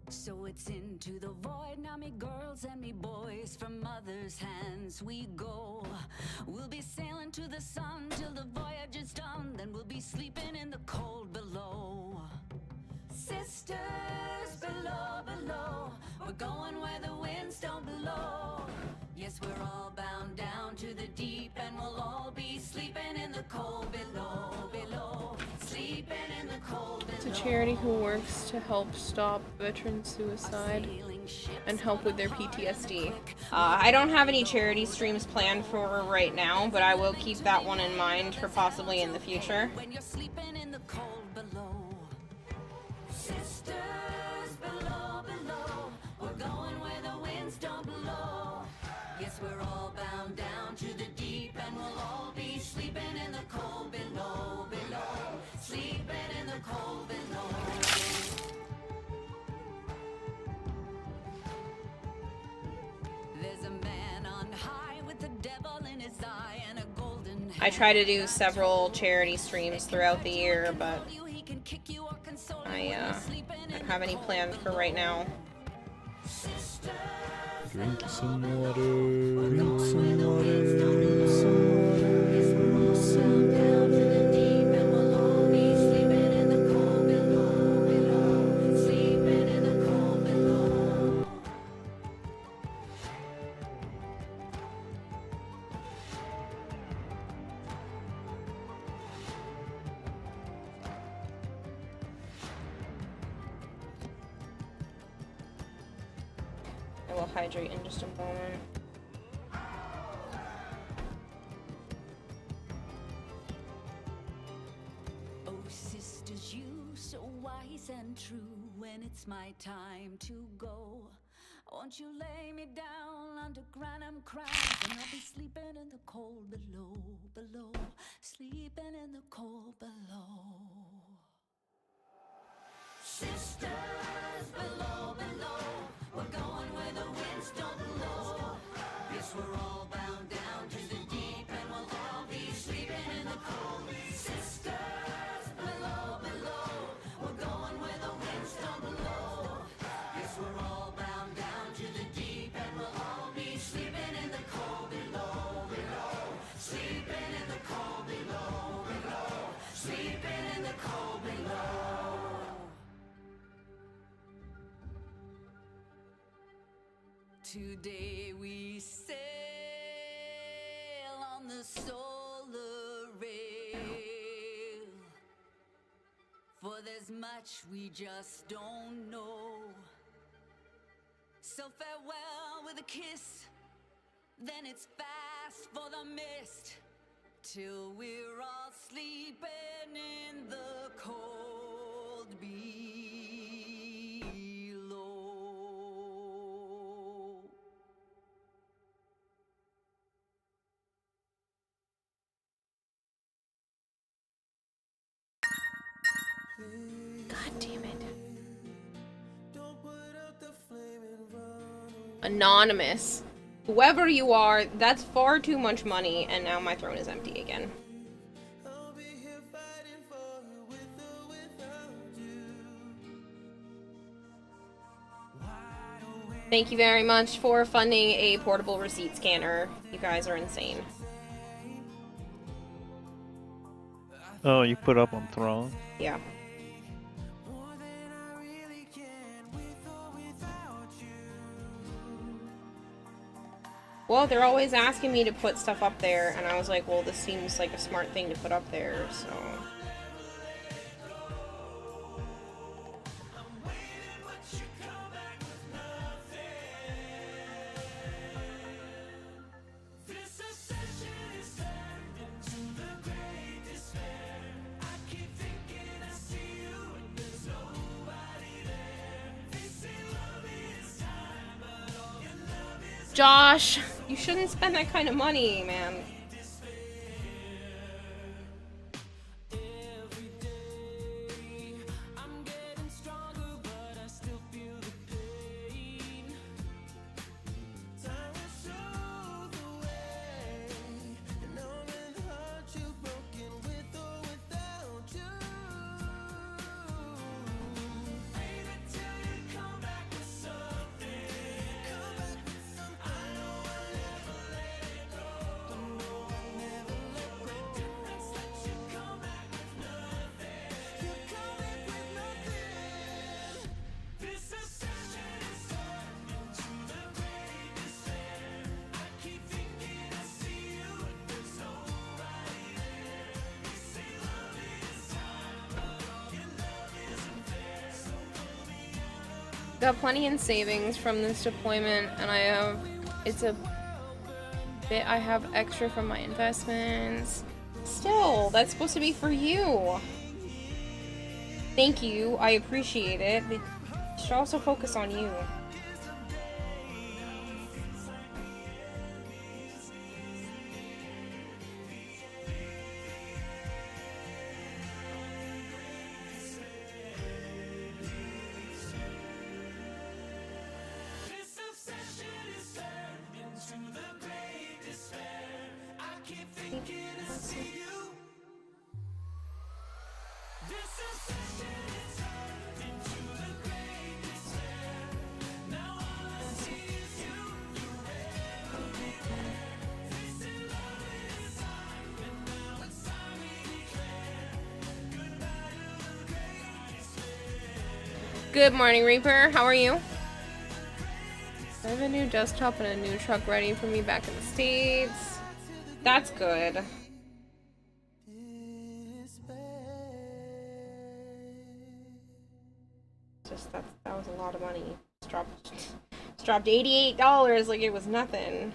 Speaker 10: So it's into the void, now me girls and me boys, from mother's hands we go. We'll be sailing to the sun till the voyage is done, then we'll be sleeping in the cold below. Sisters below, below, we're going where the winds don't blow. Yes, we're all bound down to the deep, and we'll all be sleeping in the cold below, below, sleeping in the cold below.
Speaker 1: It's a charity who works to help stop veteran suicide and help with their PTSD. I don't have any charity streams planned for right now, but I will keep that one in mind for possibly in the future.
Speaker 10: When you're sleeping in the cold below. Sisters below, below, we're going where the winds don't blow. Yes, we're all bound down to the deep, and we'll all be sleeping in the cold below, below, sleeping in the cold below. There's a man on high with the devil in his eye and a golden
Speaker 1: I try to do several charity streams throughout the year, but I don't have any planned for right now.
Speaker 8: Drink some water. Drink some water. Drink some water. Drink some
Speaker 1: I will hydrate in just a moment.
Speaker 10: Oh, sisters, you so wise and true. When it's my time to go, won't you lay me down underground? I'm crying, and I'll be sleeping in the cold below, below, sleeping in the cold below. Sisters, below, below, we're going where the winds don't blow. Yes, we're all bound down to the deep, and we'll all be sleeping in the cold. Sisters, below, below, we're going where the winds don't blow. Yes, we're all bound down to the deep, and we'll all be sleeping in the cold below, below, sleeping in the cold below, below, sleeping in the cold below. Today we sail on the solar rail, for there's much we just don't know. So farewell with a kiss, then it's fast for the mist, till we're all sleeping in the cold below.
Speaker 1: God damn it. Anonymous. Whoever you are, that's far too much money, and now my throne is empty again. Thank you very much for funding a portable receipt scanner. You guys are insane.
Speaker 2: Oh, you put up on Throne?
Speaker 1: Yeah. Well, they're always asking me to put stuff up there, and I was like, well, this seems like a smart thing to put up there, so... Josh, you shouldn't spend that kind of money, man. Got plenty in savings from this deployment, and I have, it's a bit I have extra from my investments. Still, that's supposed to be for you. Thank you, I appreciate it, but you should also focus on you. Good morning, Reaper. How are you? I have a new desktop and a new truck ready for me back in the States. That's good. Just that was a lot of money. It's dropped $88 like it was nothing.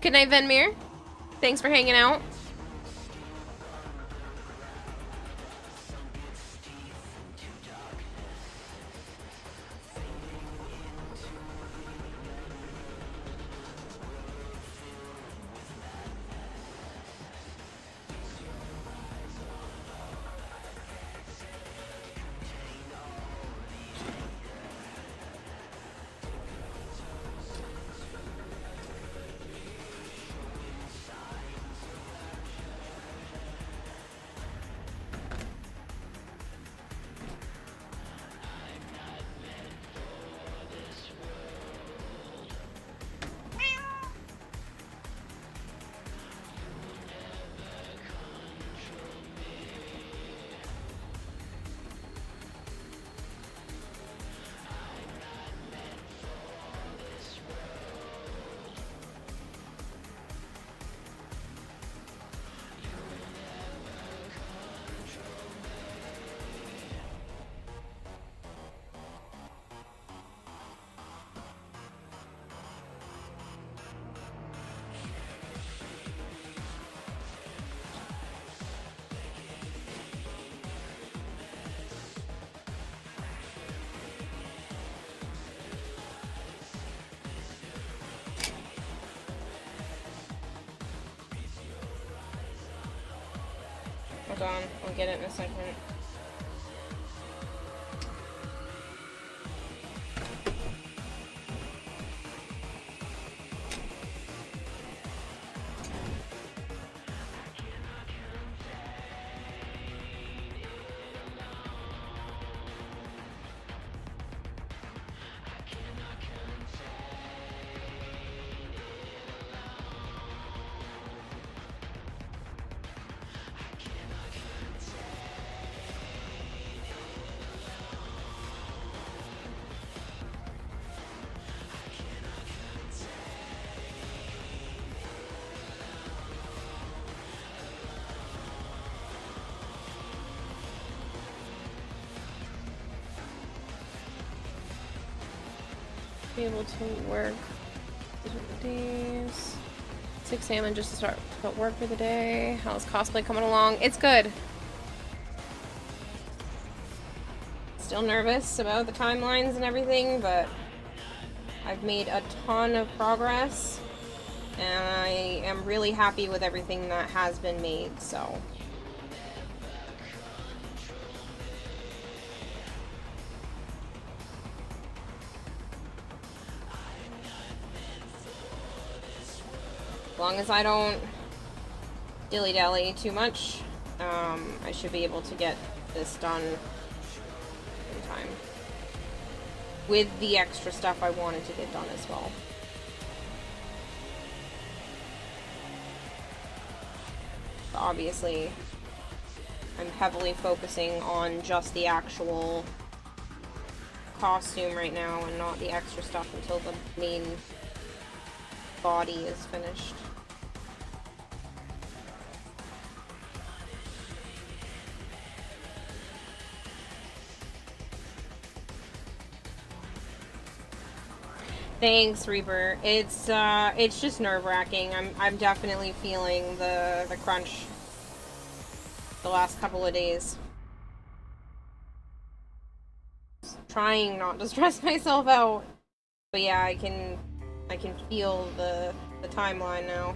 Speaker 1: Good night, Venmir. Thanks for hanging out. Hold on, I'll get it in a second. Be able to work days. 6 a.m. and just to start work for the day. How's cosplay coming along? It's good. Still nervous about the timelines and everything, but I've made a ton of progress and I am really happy with everything that has been made, so. As long as I don't dilly-dally too much, I should be able to get this done in time. With the extra stuff I wanted to get done as well. But obviously, I'm heavily focusing on just the actual costume right now and not the extra stuff until the main body is finished. Thanks, Reaper. It's just nerve-wracking. I'm definitely feeling the crunch the last couple of days. Trying not to stress myself out. But yeah, I can feel the timeline now.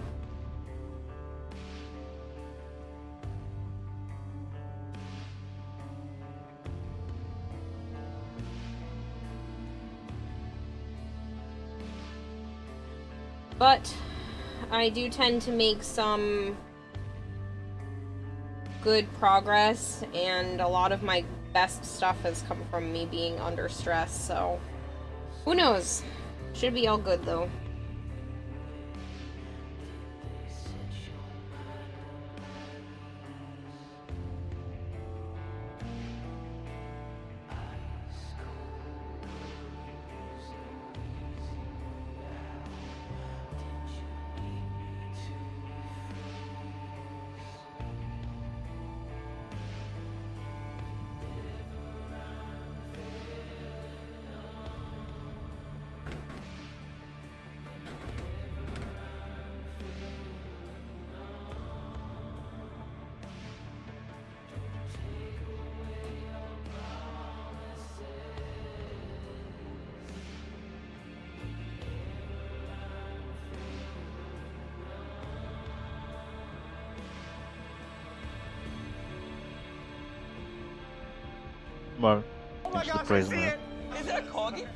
Speaker 1: But I do tend to make some good progress, and a lot of my best stuff has come from me being under stress, so who knows? Should be all good though.
Speaker 2: Mark,
Speaker 4: Oh my
Speaker 2: thanks for the
Speaker 4: gosh, I
Speaker 2: praise,
Speaker 4: see
Speaker 2: man.
Speaker 4: it! Is it a corgi?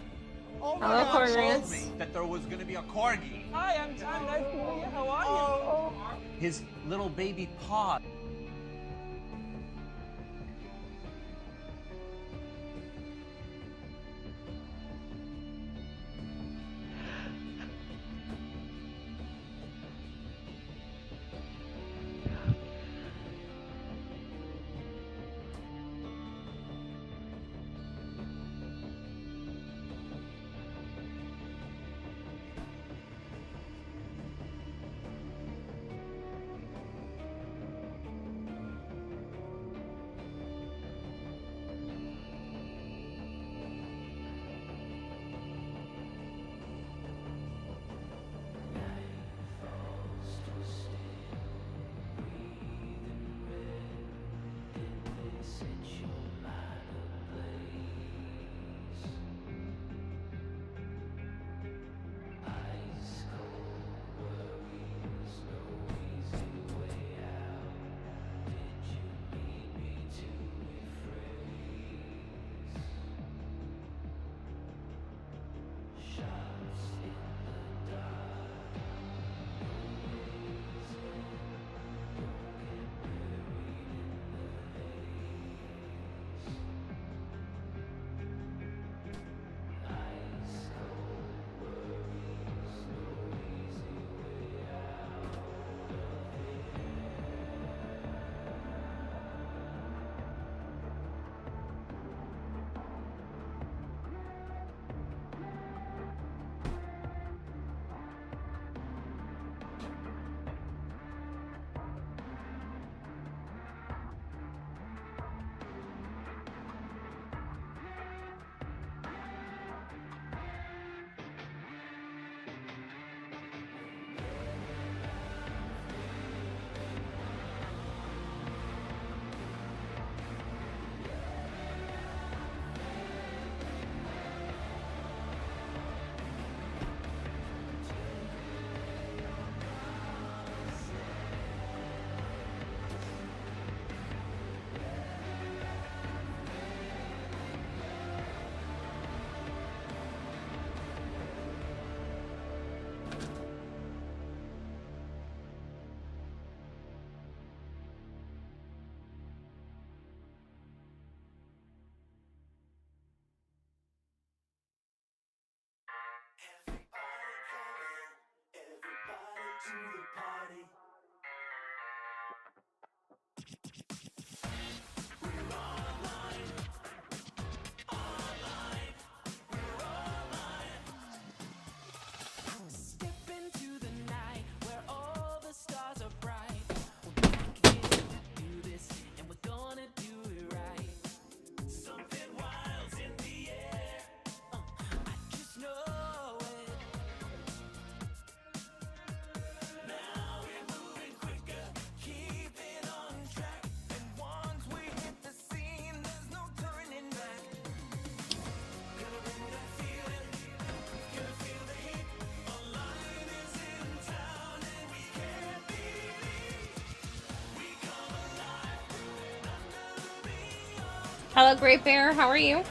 Speaker 4: Oh my
Speaker 1: Hello,
Speaker 4: god,
Speaker 1: Corgrants.
Speaker 4: told me that there was gonna be a corgi.
Speaker 11: Hi, I'm Tom. Nice to meet you. How are you?
Speaker 4: His little baby paw.
Speaker 1: Hello, Great Bear. How are you?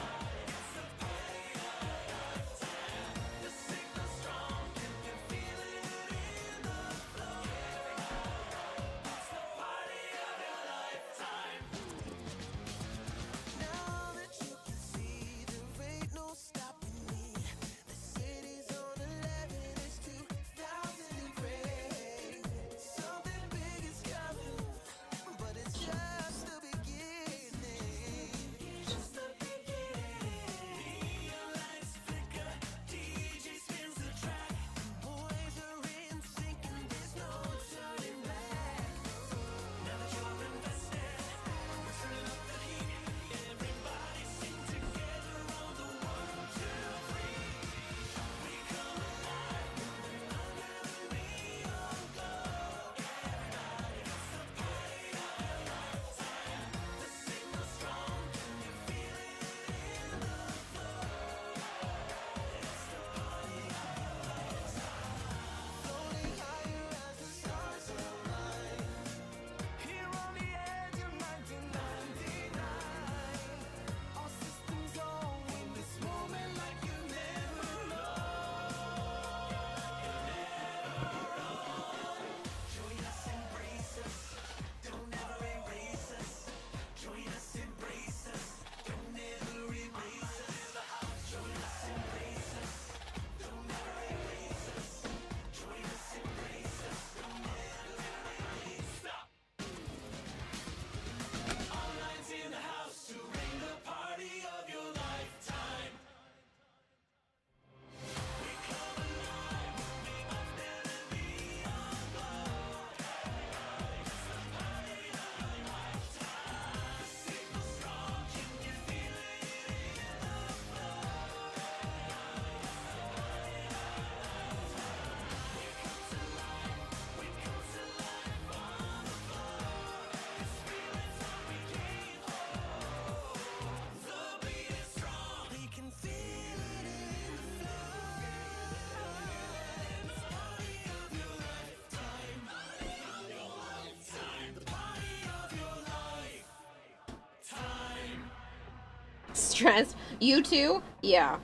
Speaker 1: Stressed. You too? Yeah.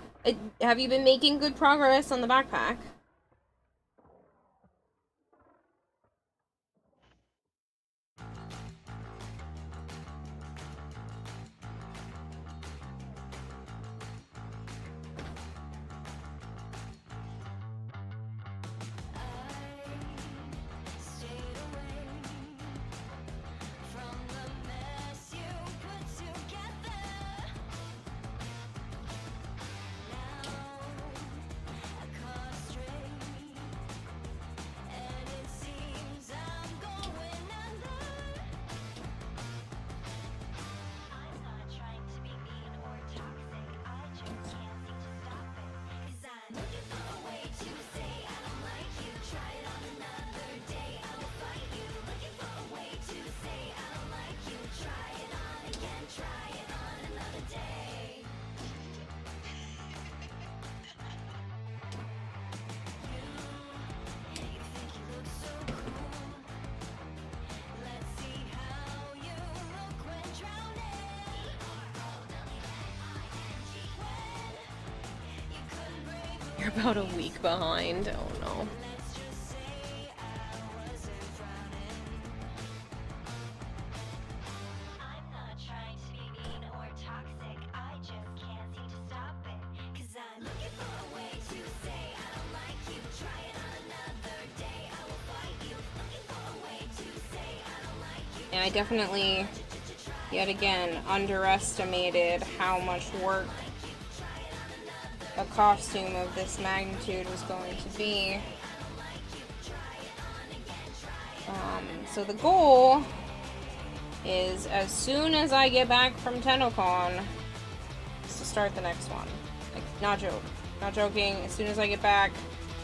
Speaker 1: Have you been making good progress on the backpack? You're about a week behind. Oh no. And I definitely, yet again, underestimated how much work a costume of this magnitude was going to be. So the goal is, as soon as I get back from TennoCon, is to start the next one. Like, not joking. As soon as I get back,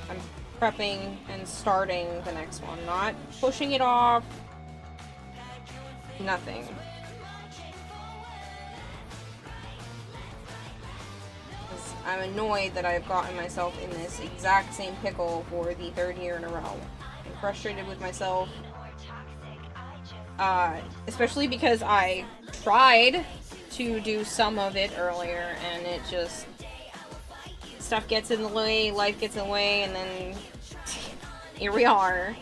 Speaker 1: I'm prepping and starting the next one. Not pushing it off. Nothing. I'm annoyed that I've gotten myself in this exact same pickle for the third year in a row. I'm frustrated with myself. Especially because I tried to do some of it earlier, and it just... stuff gets in the way, life gets in the way, and then... here we are.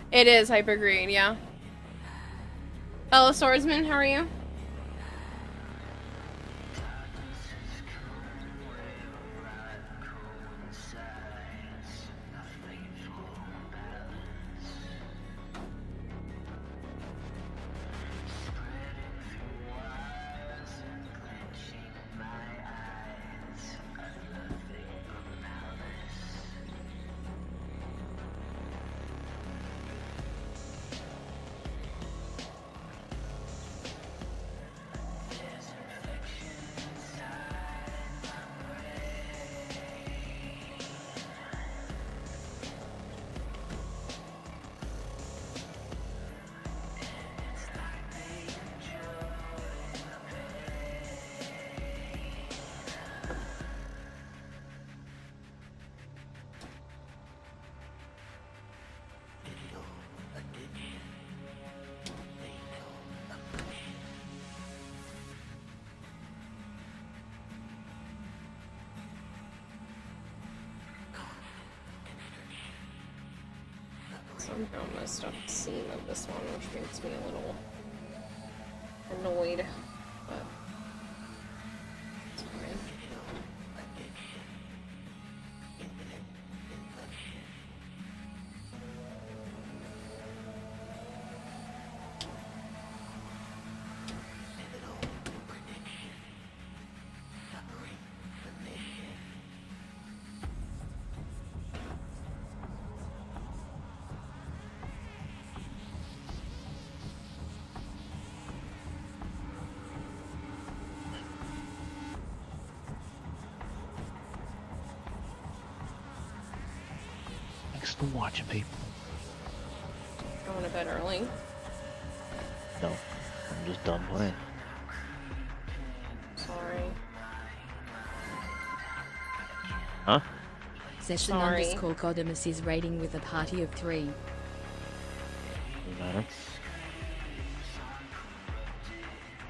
Speaker 1: It is hypergrade, yeah. Hello, Swordsman, how are you? Somehow messed up the scene of this one, which makes me a little annoyed, but it's fine.
Speaker 2: Thanks for watching, people.
Speaker 1: Going to bed early.
Speaker 2: No, I'm just done playing.
Speaker 1: Sorry.
Speaker 2: Huh?
Speaker 5: Session
Speaker 1: Sorry.
Speaker 5: underscore Codemus is raiding with a party of 3.
Speaker 2: Doesn't matter.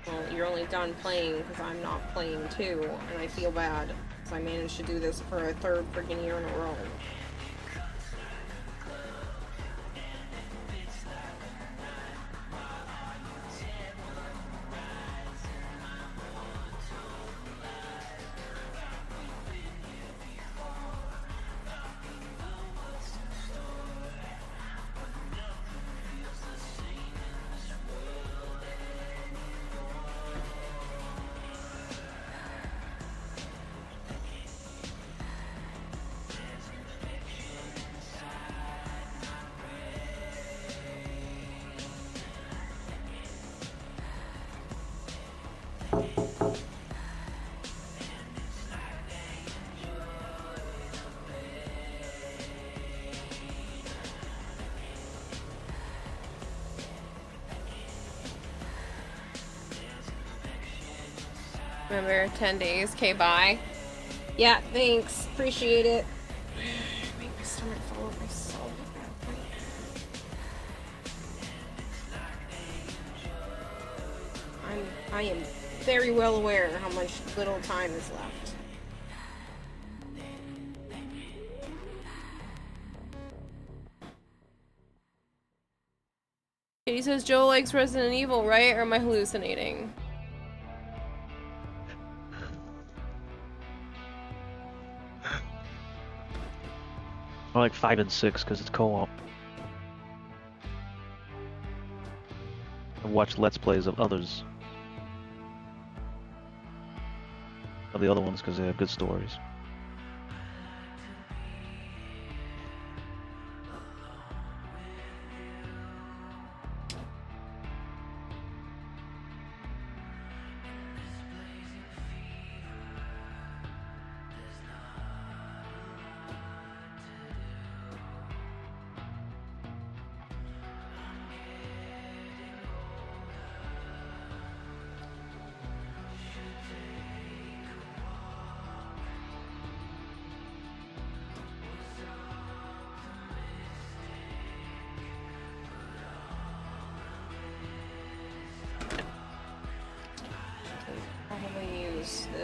Speaker 1: Well, you're only done playing because I'm not playing too, and I feel bad because I managed to do this for a third freaking year in a row. Remember, 10 days. Okay, bye. Yeah, thanks. Appreciate it. Make my stomach fall over so badly. I am very well aware how much little time is left. Katie says Joe likes Resident Evil, right? Or am I hallucinating?
Speaker 2: I like 5 and 6 because it's co-op. I watch Let's Plays of others. Of the other ones because they have good stories.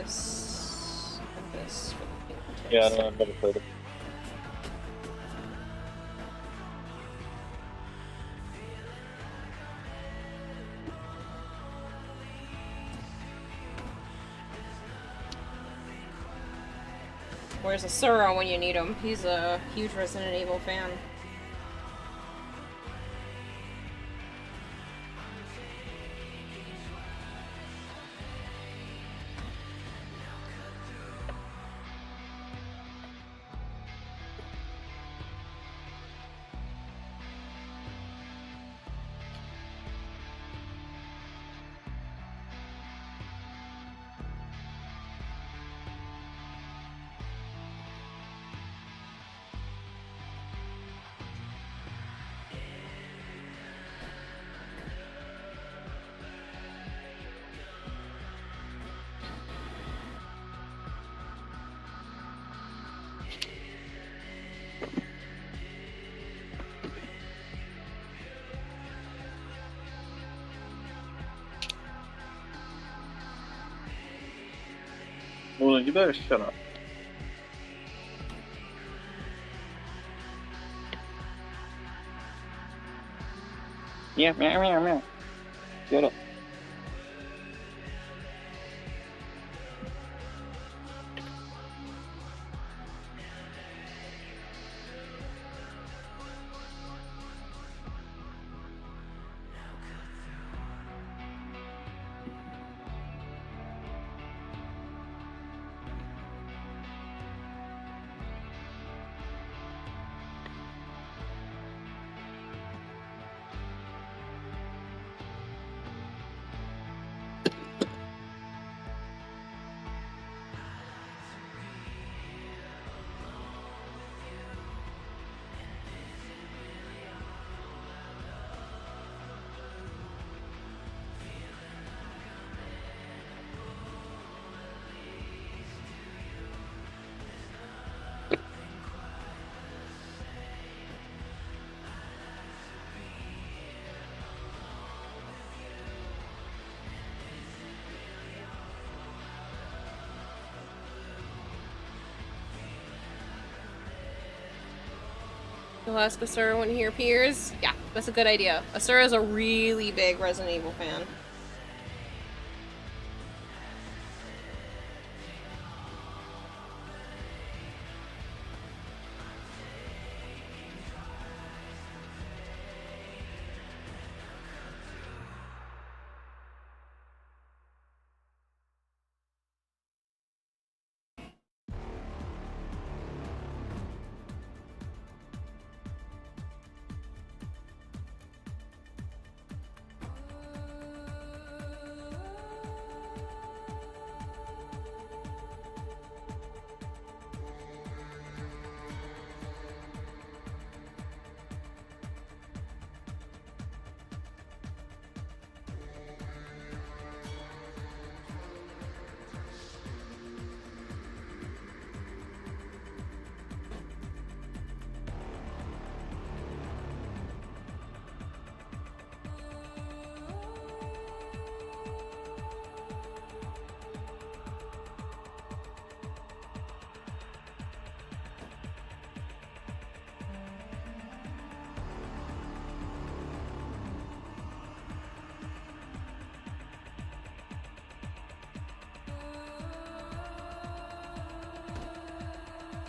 Speaker 1: this or this for the fingertips?
Speaker 12: Yeah, I don't know, I've never played it.
Speaker 1: Where's Asura when you need him? He's a huge Resident Evil fan.
Speaker 12: Well, you better shut up. Yeah, meow, meow, meow. Shut up.
Speaker 1: You'll ask Asura when he appears? Yeah, that's a good idea. Asura's a really big Resident Evil fan.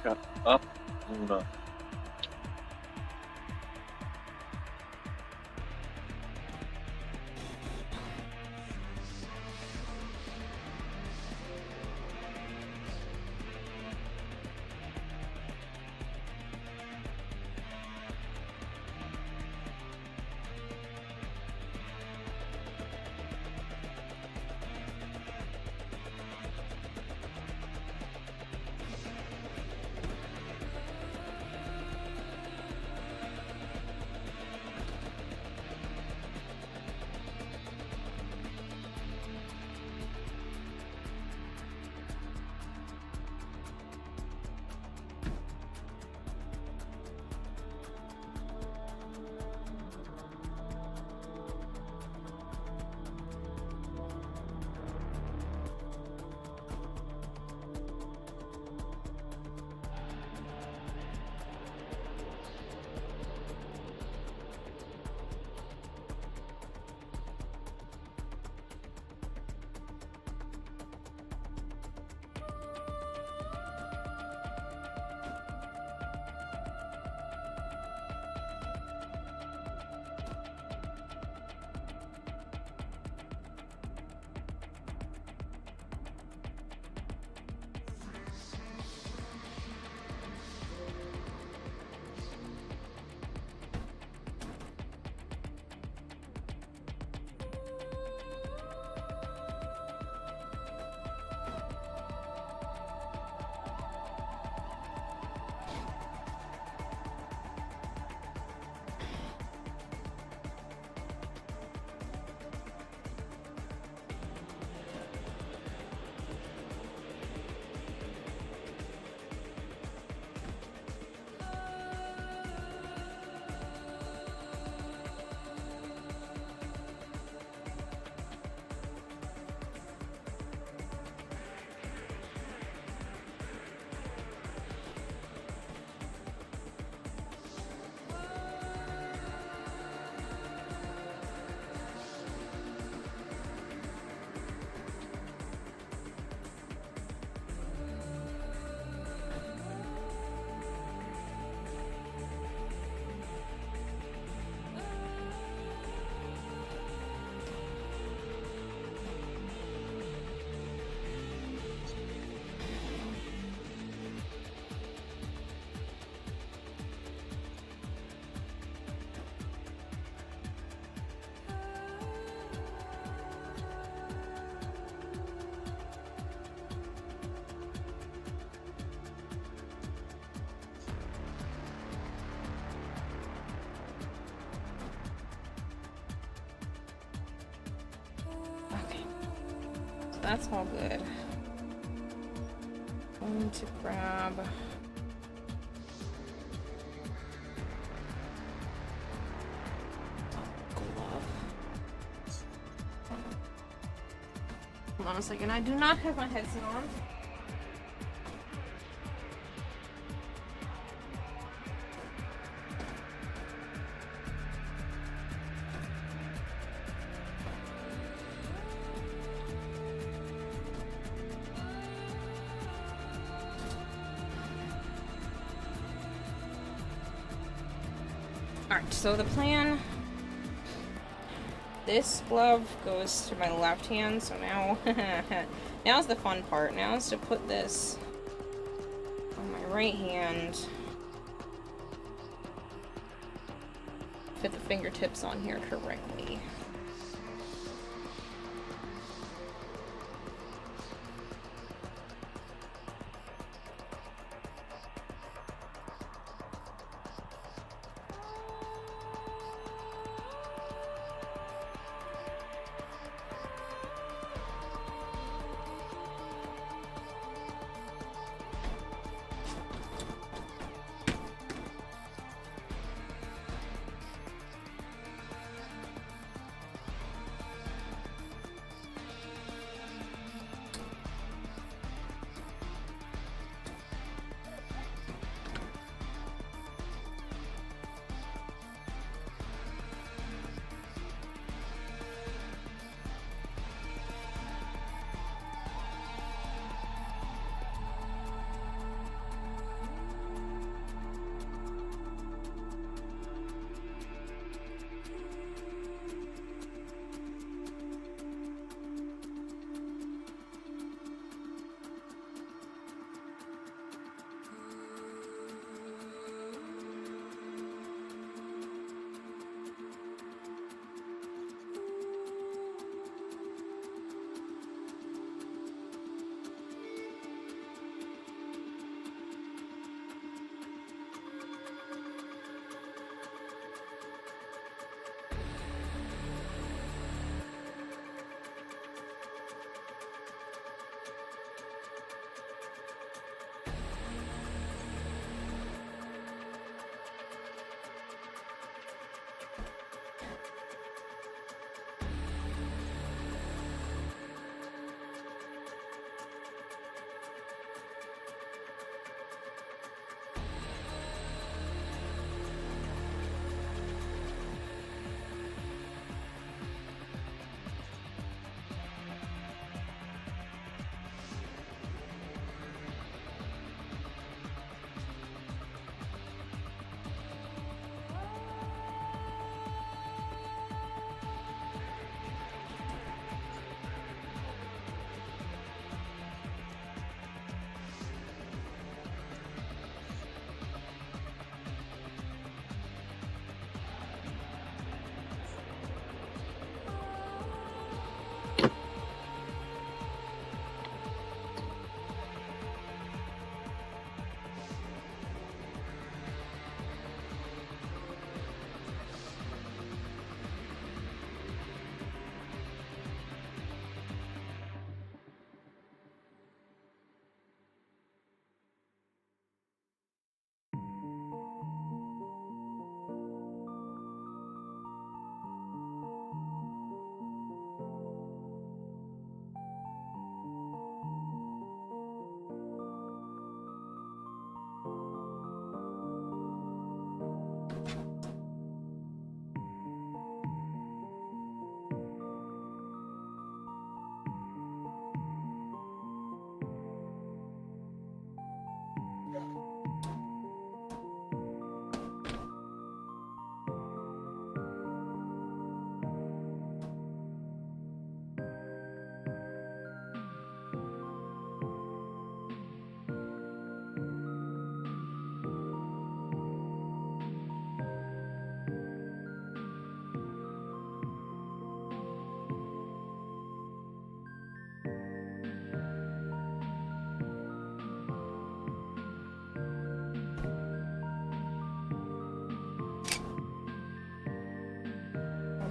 Speaker 12: Shut up, Luna.
Speaker 1: That's all good. Going to grab... Hold on a second, I do not have my headset on. Alright, so the plan... This glove goes to my left hand, so now... now's the fun part. Now is to put this on my right hand. Fit the fingertips on here correctly.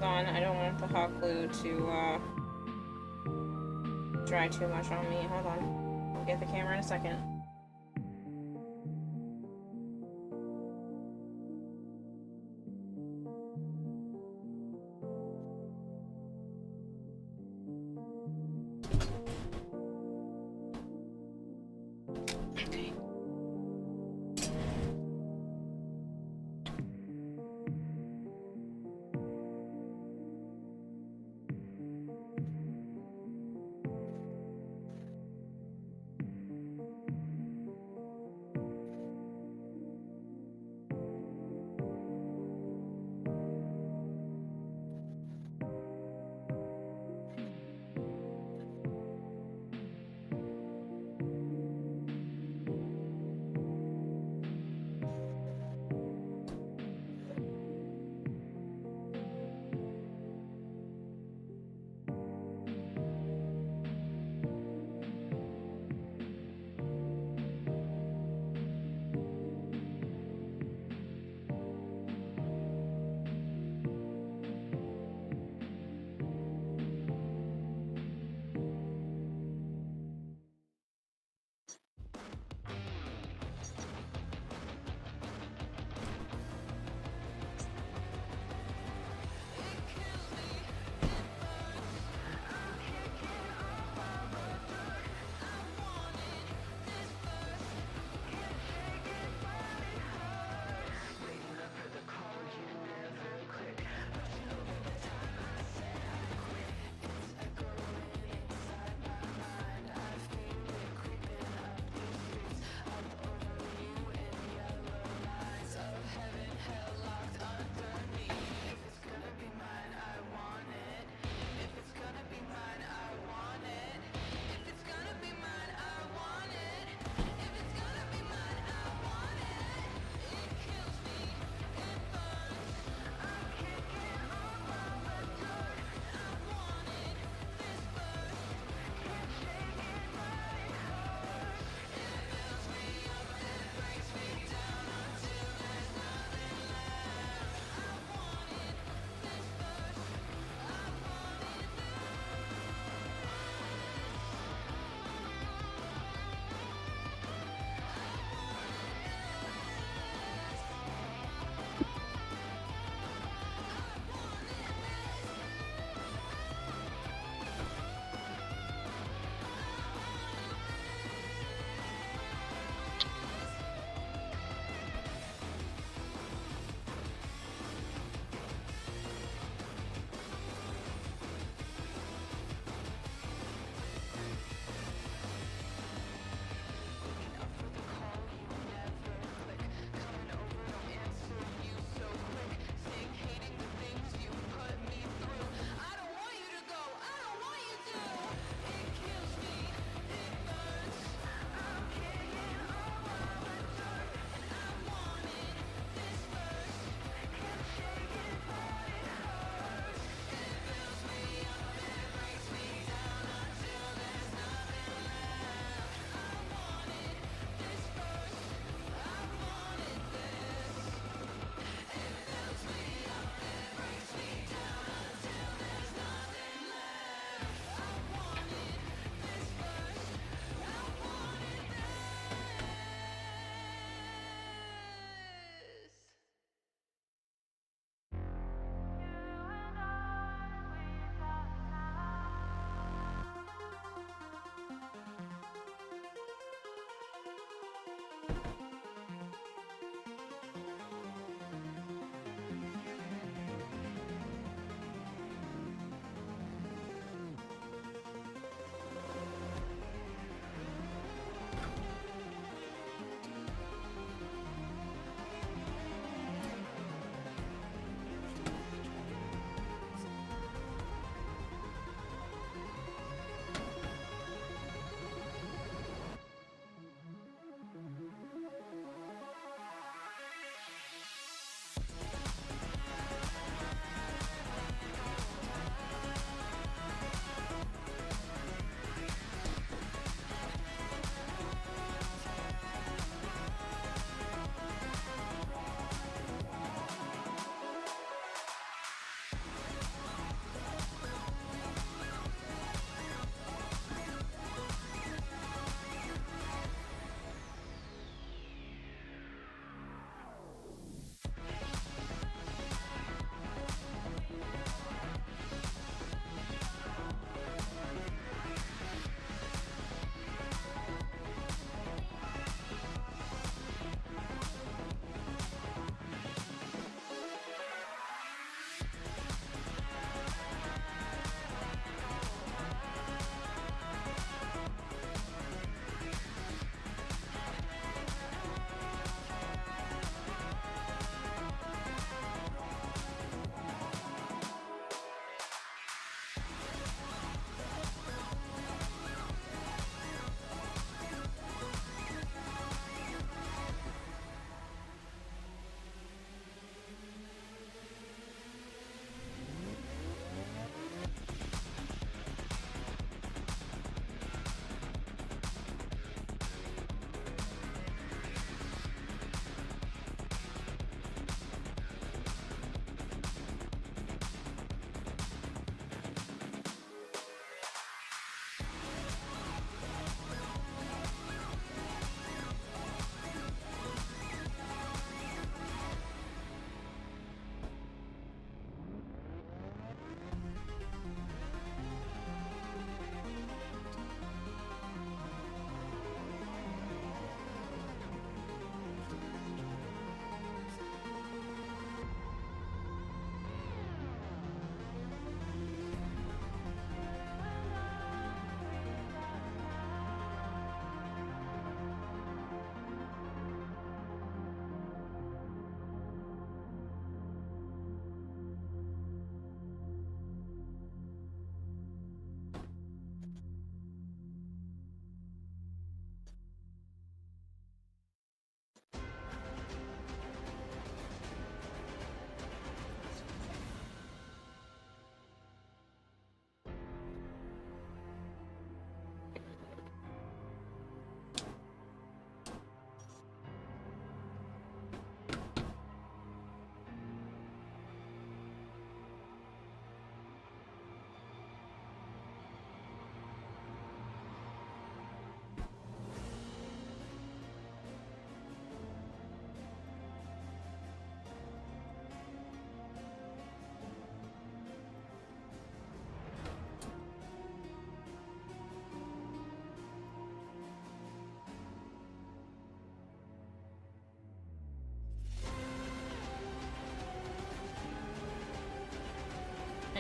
Speaker 1: on. I don't want the hot glue to dry too much on me. Hold on. I'll get the camera in a second. Okay.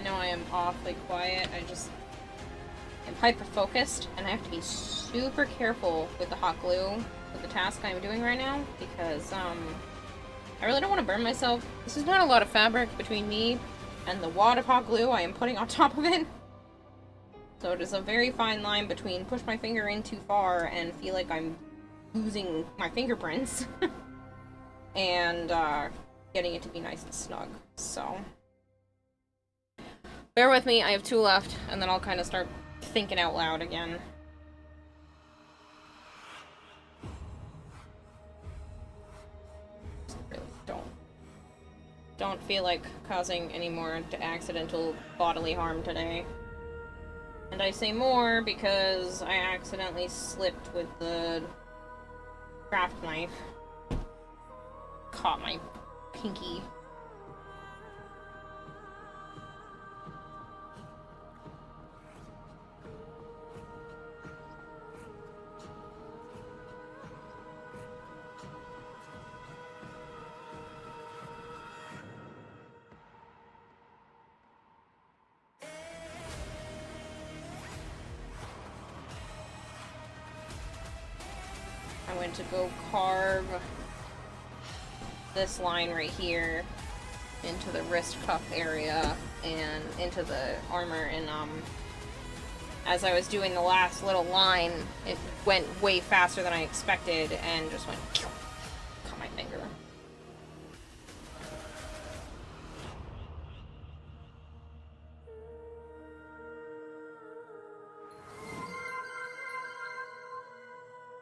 Speaker 1: know I am awfully quiet. I just am hyper-focused, and I have to be super careful with the hot glue with the task I'm doing right now, because, I really don't want to burn myself. This is not a lot of fabric between me and the wad of hot glue I am putting on top of it. So it is a very fine line between push my finger in too far and feel like I'm losing my fingerprints and getting it to be nice and snug. So bear with me, I have 2 left, and then I'll kind of start thinking out loud again. Really don't feel like causing any more accidental bodily harm today. And I say more because I accidentally slipped with the craft knife. Caught my pinky. I went to go carve this line right here into the wrist cuff area and into the armor, and as I was doing the last little line, it went way faster than I expected and just went caught my finger.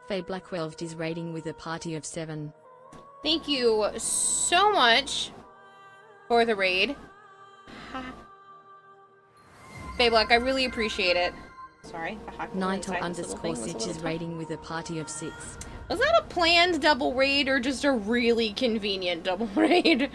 Speaker 5: Faye Blackwelved is raiding with a party of 7.
Speaker 1: Thank you so much for the raid. Faye Black, I really appreciate it. Sorry.
Speaker 5: Nightel_Sitch is raiding with a party of 6.
Speaker 1: Was that a planned double raid or just a really convenient double raid?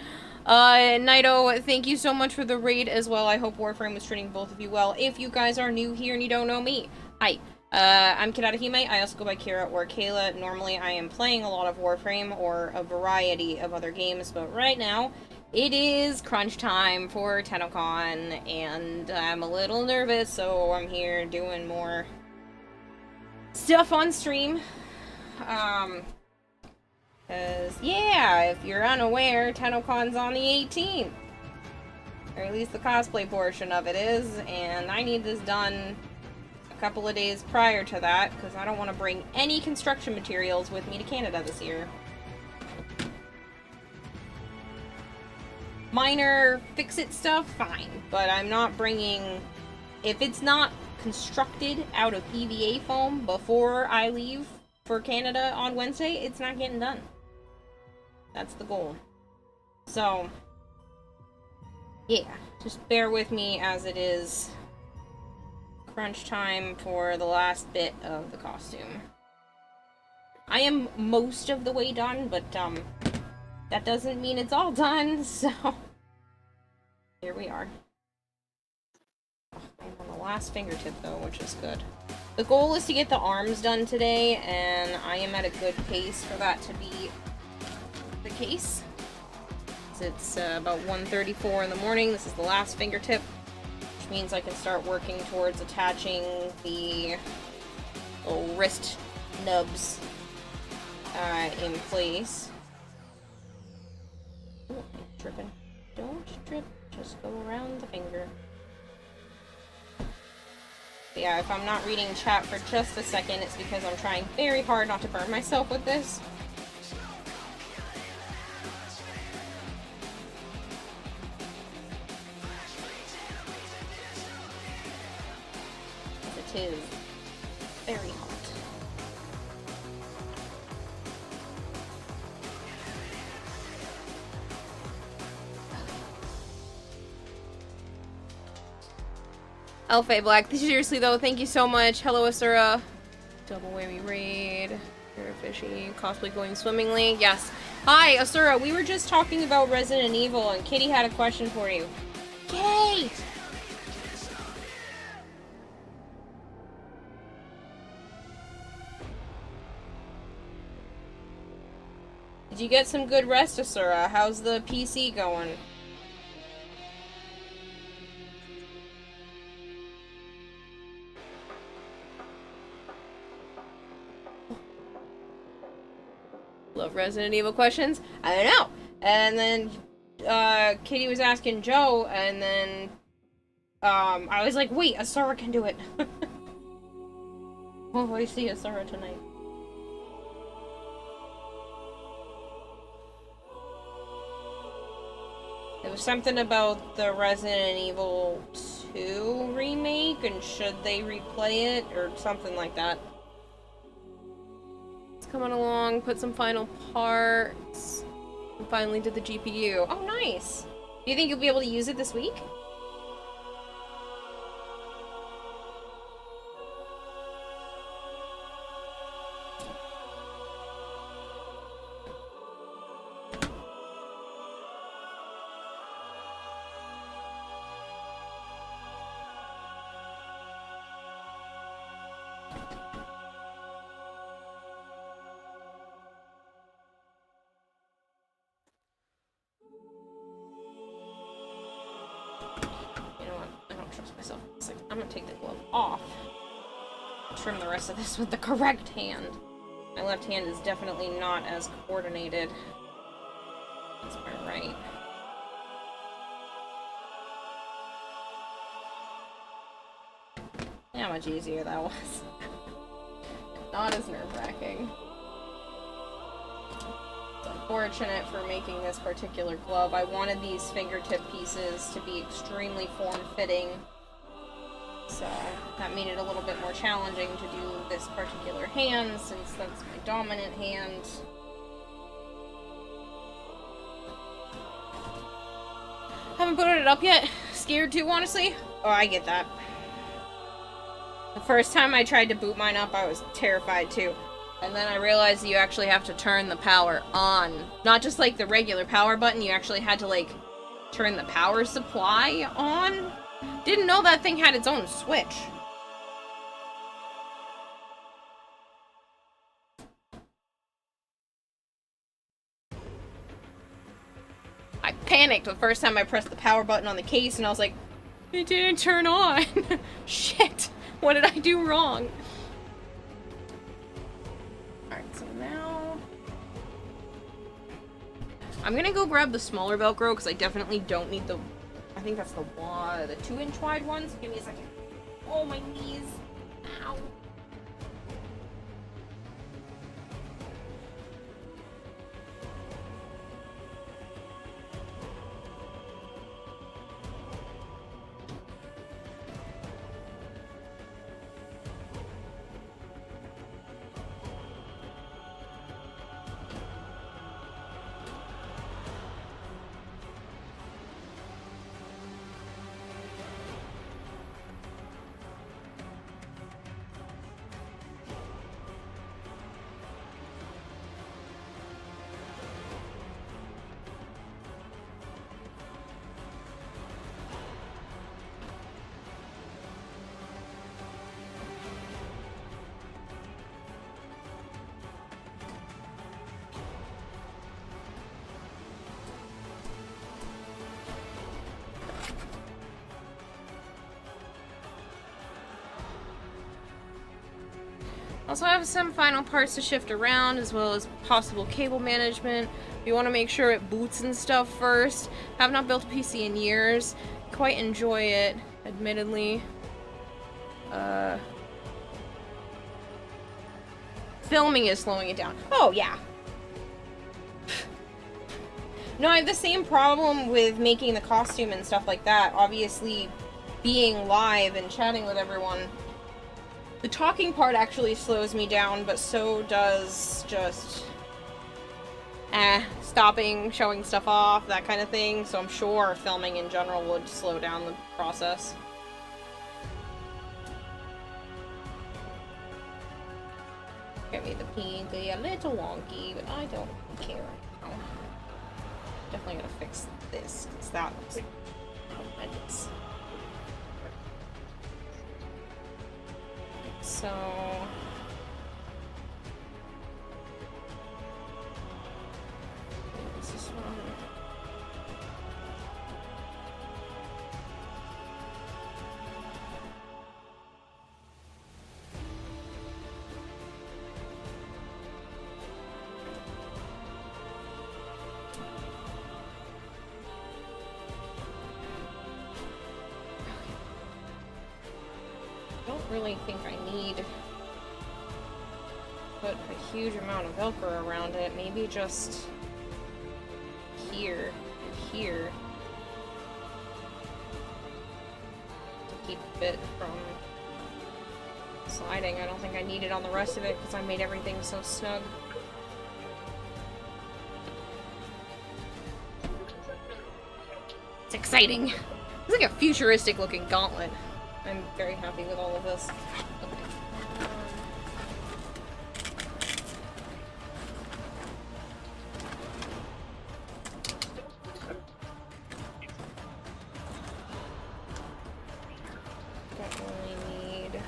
Speaker 1: Naito, thank you so much for the raid as well. I hope Warframe was treating both of you well. If you guys are new here and you don't know me, hi. I'm Kirarahime. I also go by Kira or Kayla. Normally I am playing a lot of Warframe or a variety of other games, but right now it is crunch time for TennoCon, and I'm a little nervous, so I'm here doing more stuff on stream. Cause, yeah, if you're unaware, TennoCon's on the 18th. Or at least the cosplay portion of it is, and I need this done a couple of days prior to that, because I don't want to bring any construction materials with me to Canada this year. Minor fix-it stuff, fine, but I'm not bringing... If it's not constructed out of PVA foam before I leave for Canada on Wednesday, it's not getting done. That's the goal. So, yeah, just bear with me as it is crunch time for the last bit of the costume. I am most of the way done, but that doesn't mean it's all done, so here we are. Oh, I'm on the last fingertip though, which is good. The goal is to get the arms done today, and I am at a good pace for that to be the case. It's about 1:34 in the morning. This is the last fingertip, which means I can start working towards attaching the little wrist nubs in place. Oh, I'm tripping. Don't trip, just go around the finger. But yeah, if I'm not reading chat for just a second, it's because I'm trying very hard not to burn myself with this. It is very hot. Elfay Black, seriously though, thank you so much. Hello Asura. Double whammy raid. You're fishy. Cosplay going swimmingly. Yes. Hi Asura, we were just talking about Resident Evil and Kitty had a question for you. Yay! Did you get some good rest, Asura? How's the PC going? Love Resident Evil questions? I don't know. And then Kitty was asking Joe, and then I was like, wait, Asura can do it. Will I see Asura tonight? There was something about the Resident Evil 2 remake, and should they replay it, or something like that. It's coming along, put some final parts, and finally did the GPU. Oh, nice! Do you think you'll be able to use it this week? Myself. It's like, I'm gonna take the glove off. Trim the rest of this with the correct hand. My left hand is definitely not as coordinated as my right. How much easier that was. Not as nerve-wracking. It's unfortunate for making this particular glove. I wanted these fingertip pieces to be extremely form-fitting. So that made it a little bit more challenging to do this particular hand, since that's my dominant hand. Haven't put it up yet. Scared too, honestly. Oh, I get that. The first time I tried to boot mine up, I was terrified too. And then I realized you actually have to turn the power on. Not just like the regular power button, you actually had to like turn the power supply on. Didn't know that thing had its own switch. I panicked the first time I pressed the power button on the case, and I was like, it didn't turn on. Shit, what did I do wrong? Alright, so now I'm gonna go grab the smaller Velcro, because I definitely don't need the, I think that's the 2-inch wide ones. Give me a second. Oh, my knees. Ow. Also, I have some final parts to shift around, as well as possible cable management. You want to make sure it boots and stuff first. Have not built a PC in years. Quite enjoy it, admittedly. Filming is slowing it down. Oh, yeah. No, I have the same problem with making the costume and stuff like that. Obviously, being live and chatting with everyone. The talking part actually slows me down, but so does just stopping, showing stuff off, that kind of thing. So I'm sure filming in general would slow down the process. Get me the pinky a little wonky, but I don't care right now. Definitely gonna fix this, because that looks horrendous. So what's this one? really think I need to put a huge amount of Velcro around it. Maybe just here and here to keep it from sliding. I don't think I need it on the rest of it because I made everything so snug. It's exciting. It's like a futuristic looking gauntlet. I'm very happy with all of this. Okay. Don't really need...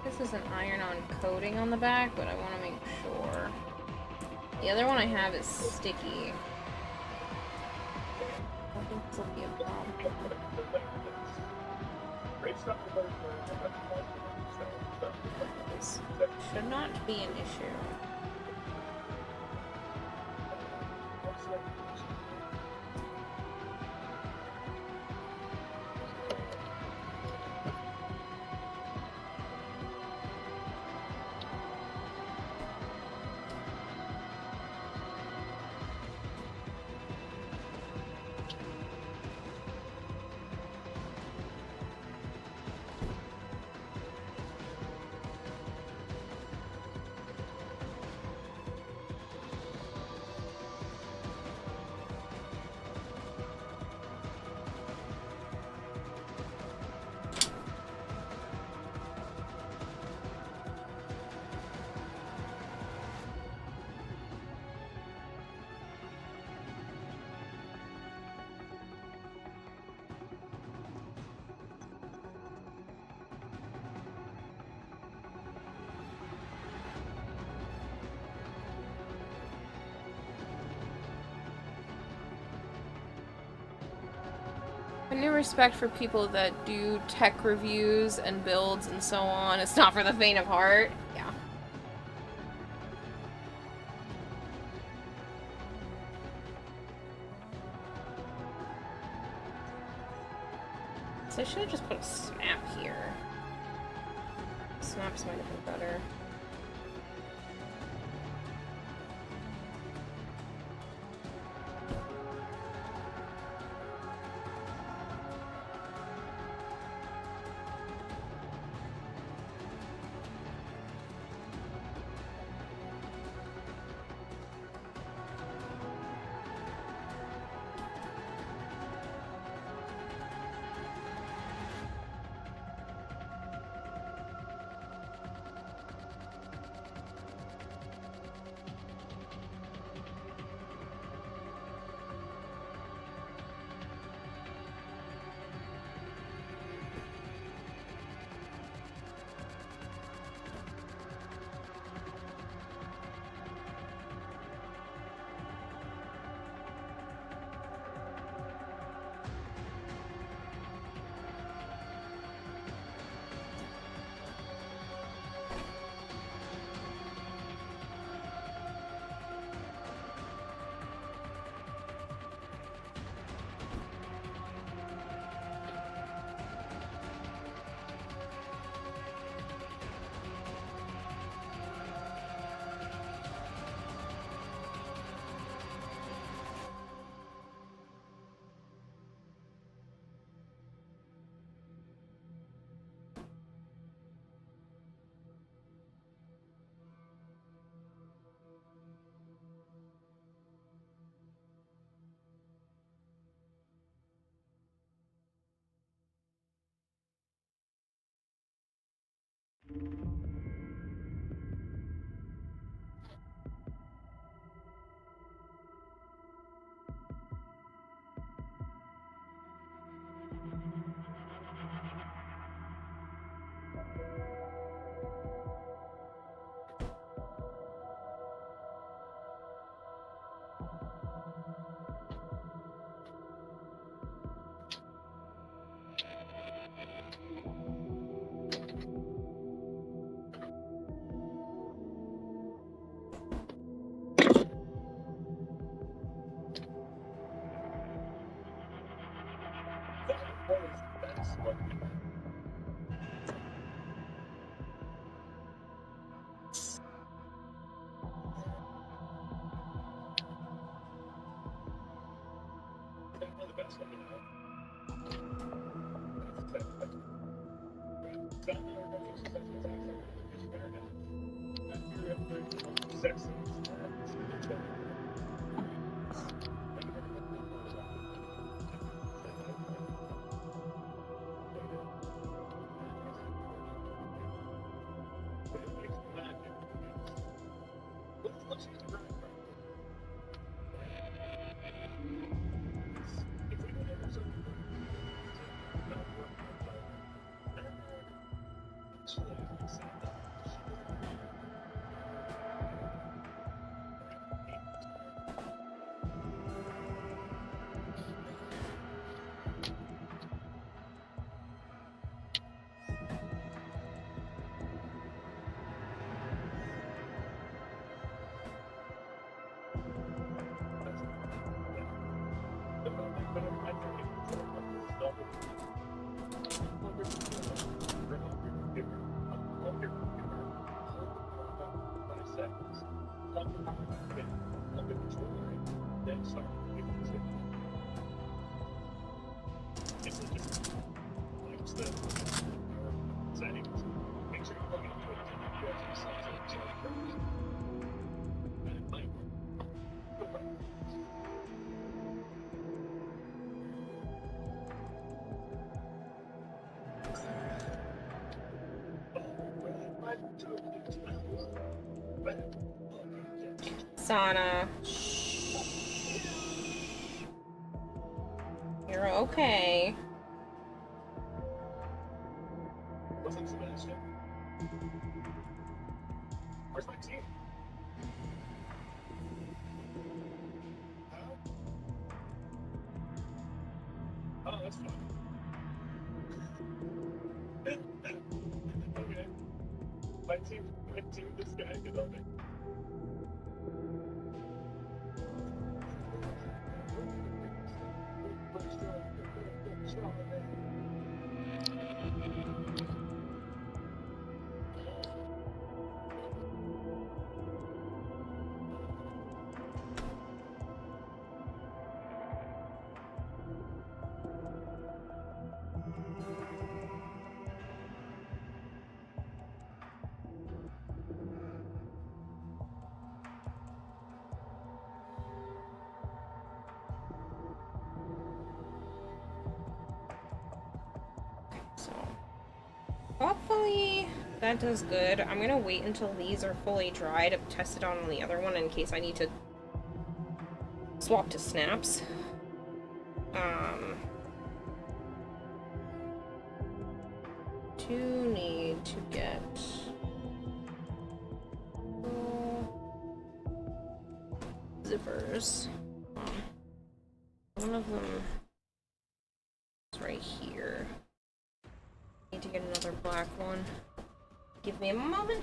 Speaker 1: This is an iron-on coating on the back, but I want to make sure. The other one I have is sticky. I think this will be a problem. This should not be an issue. A new respect for people that do tech reviews and builds and so on. It's not for the faint of heart. Yeah. So I should have just put a snap here. Snaps might have been better. Sana. You're okay.
Speaker 11: Where's my team? Oh, that's fun. Okay. My team, this guy did all that.
Speaker 1: So, hopefully that does good. I'm gonna wait until these are fully dry to test it on the other one in case I need to swap to snaps. Do need to get zippers. One of them is right here. Need to get another black one. Give me a moment.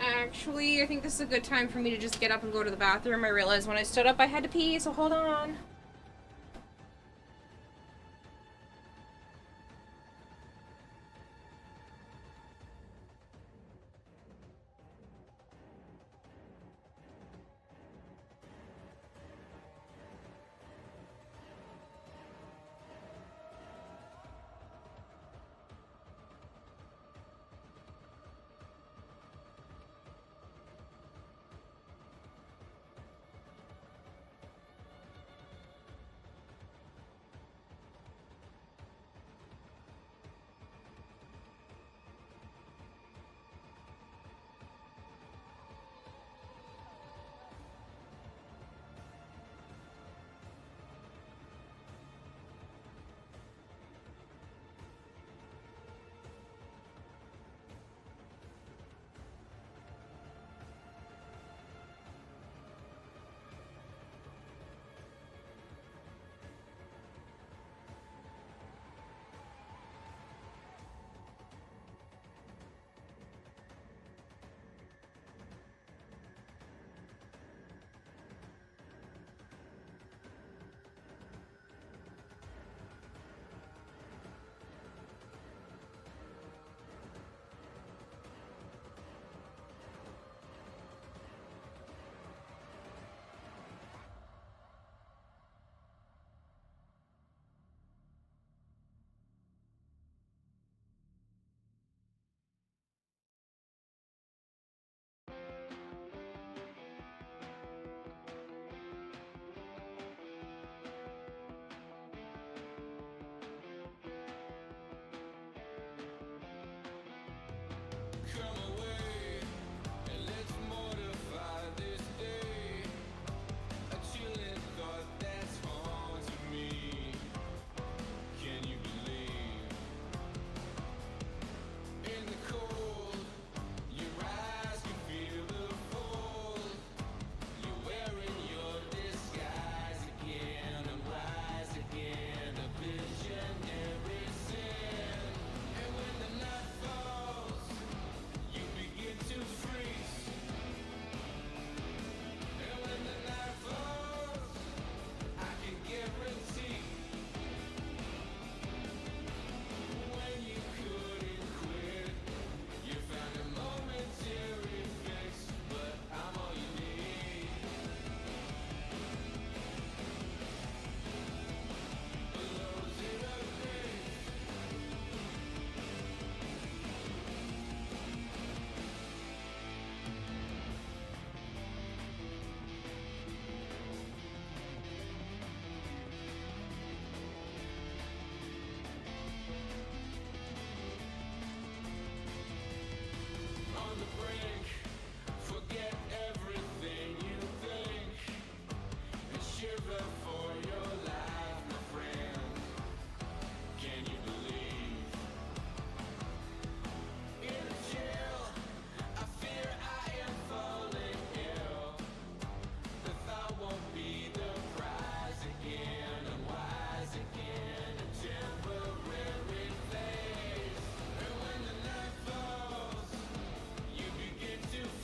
Speaker 1: Actually, I think this is a good time for me to just get up and go to the bathroom. I realized when I stood up I had to pee, so hold on.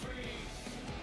Speaker 13: freeze.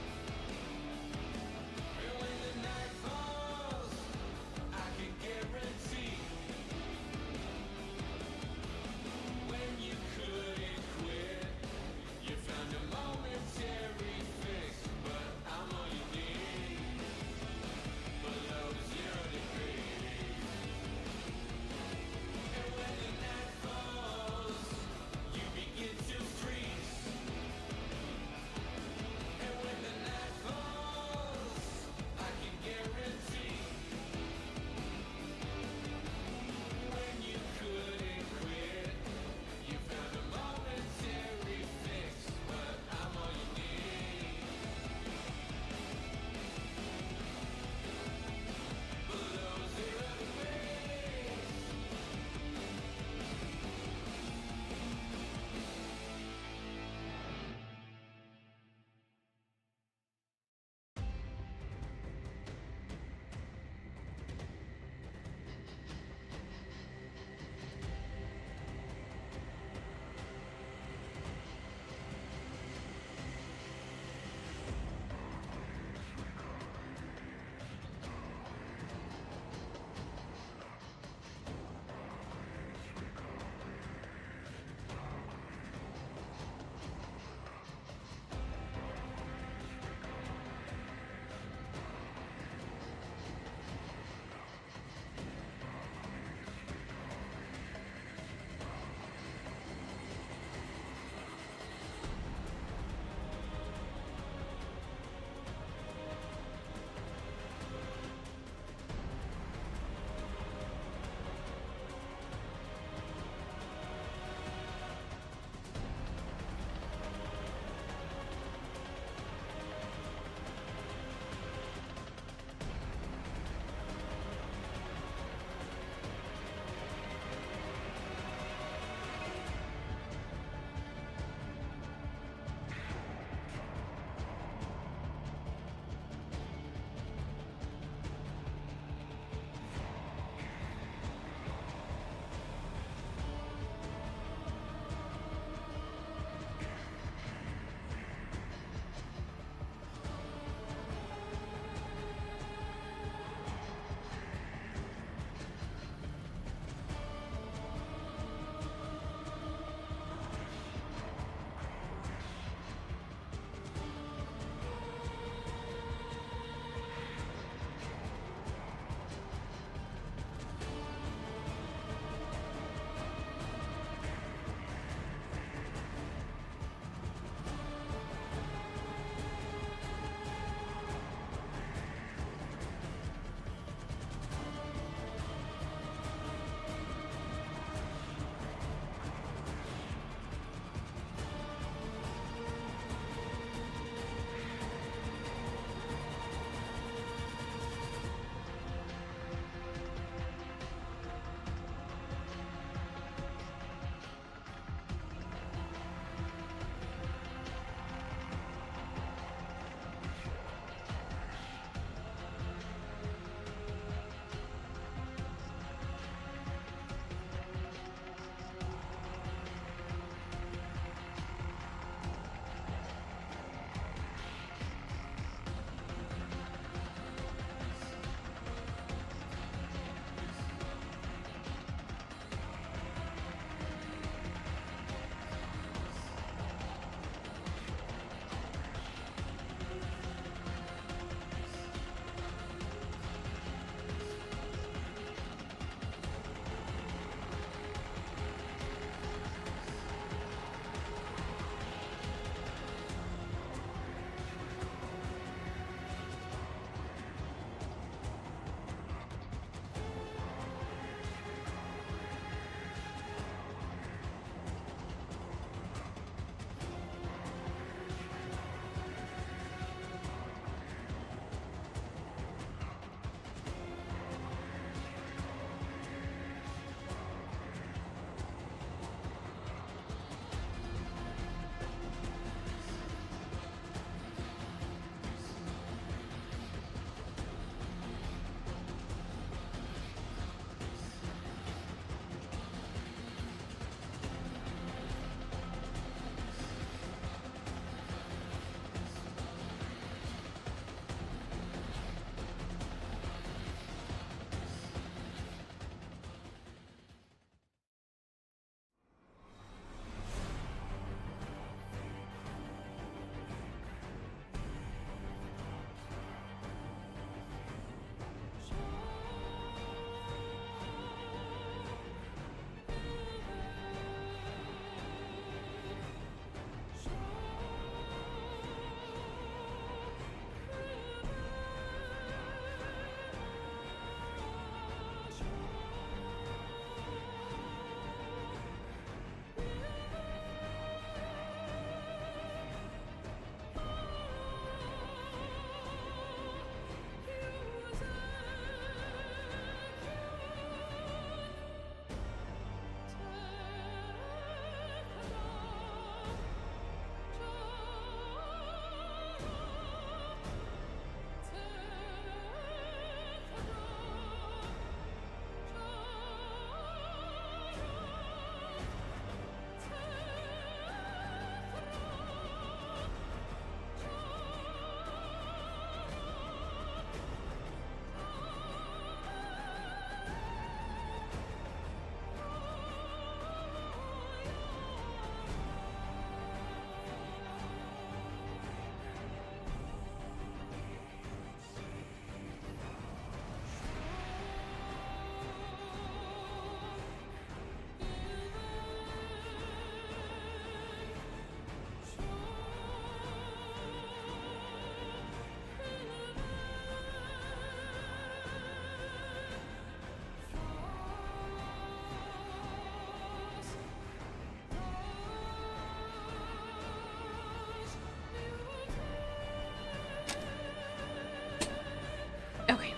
Speaker 1: Okay.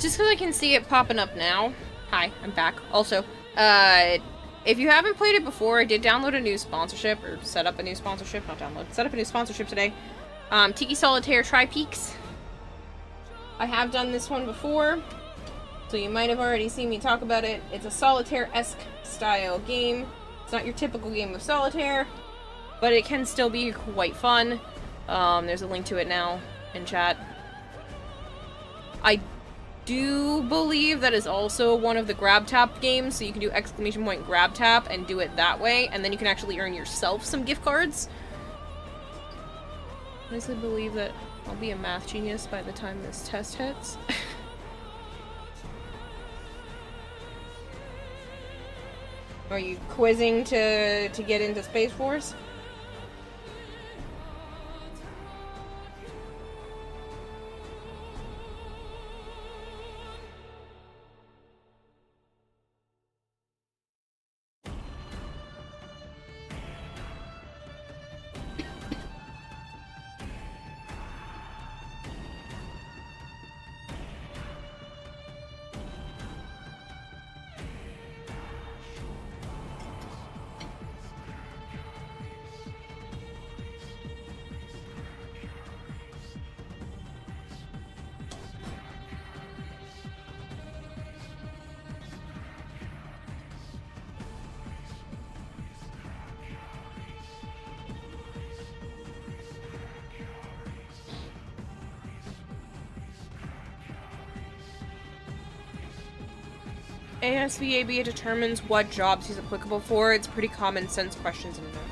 Speaker 1: Just because I can see it popping up now. Hi, I'm back. Also, if you haven't played it before, I did download a new sponsorship, or set up a new sponsorship, not download, set up a new sponsorship today. Tiki Solitaire Tri-Peaks. I have done this one before, so you might have already seen me talk about it. It's a solitaire-esque style game. It's not your typical game of solitaire, but it can still be quite fun. There's a link to it now in chat. I do believe that is also one of the grab tap games, so you can do exclamation point grab tap and do it that way, and then you can actually earn yourself some gift cards. I honestly believe that I'll be a math genius by the time this test hits. Are you quizzing to get into Space Force? ASVAB determines what jobs he's applicable for. It's pretty common sense questions in there.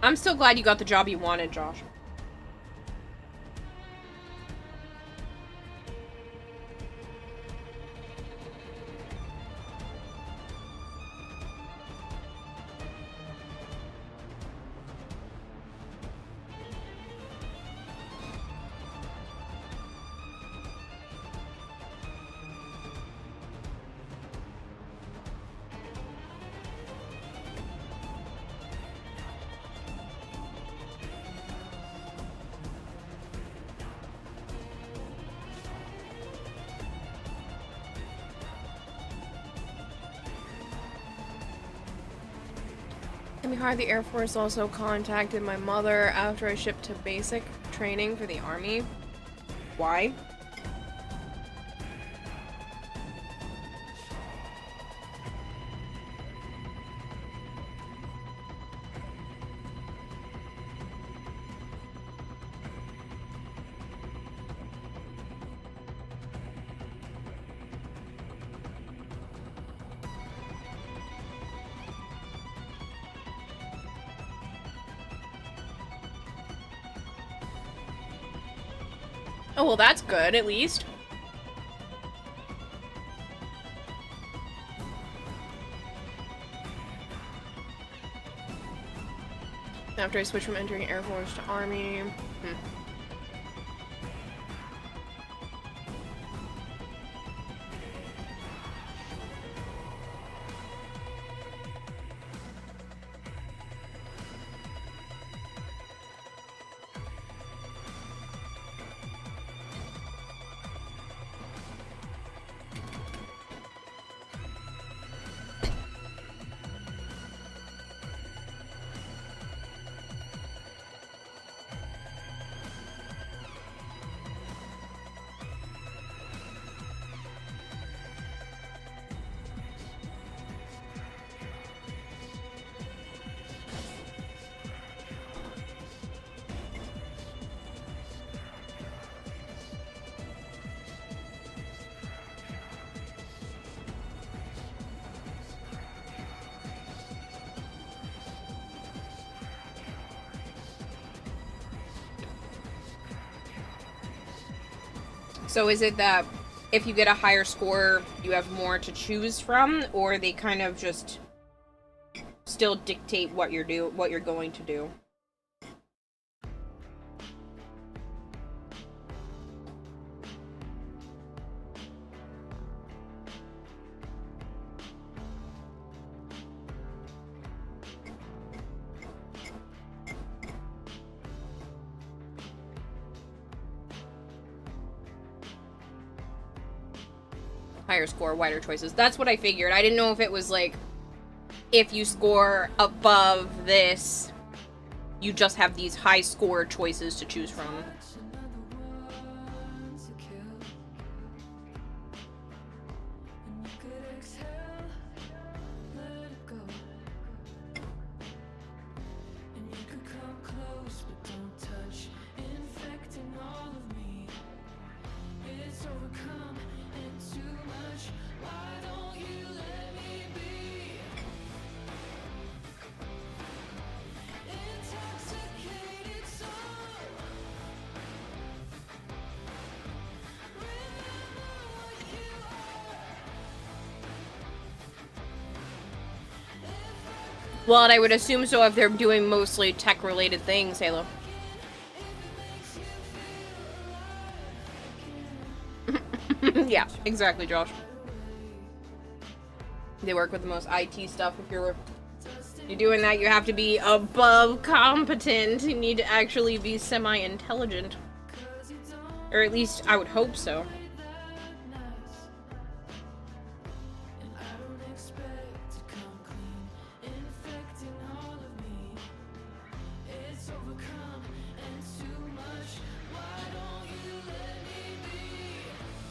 Speaker 1: I'm still glad you got the job you wanted, Josh. The Air Force also contacted my mother after I shipped to basic training for the Army. Why? Oh, well, that's good, at least. After I switched from entering Air Force to Army. So is it that if you get a higher score, you have more to choose from, or they kind of just still dictate what you're going to do? Higher score, wider choices. That's what I figured. I didn't know if it was like, if you score above this, you just have these high score choices to choose from. Well, and I would assume so if they're doing mostly tech-related things, Halo. Yeah, exactly, Josh. They work with the most IT stuff. If you're doing that, you have to be above competent. You need to actually be semi-intelligent. Or at least, I would hope so.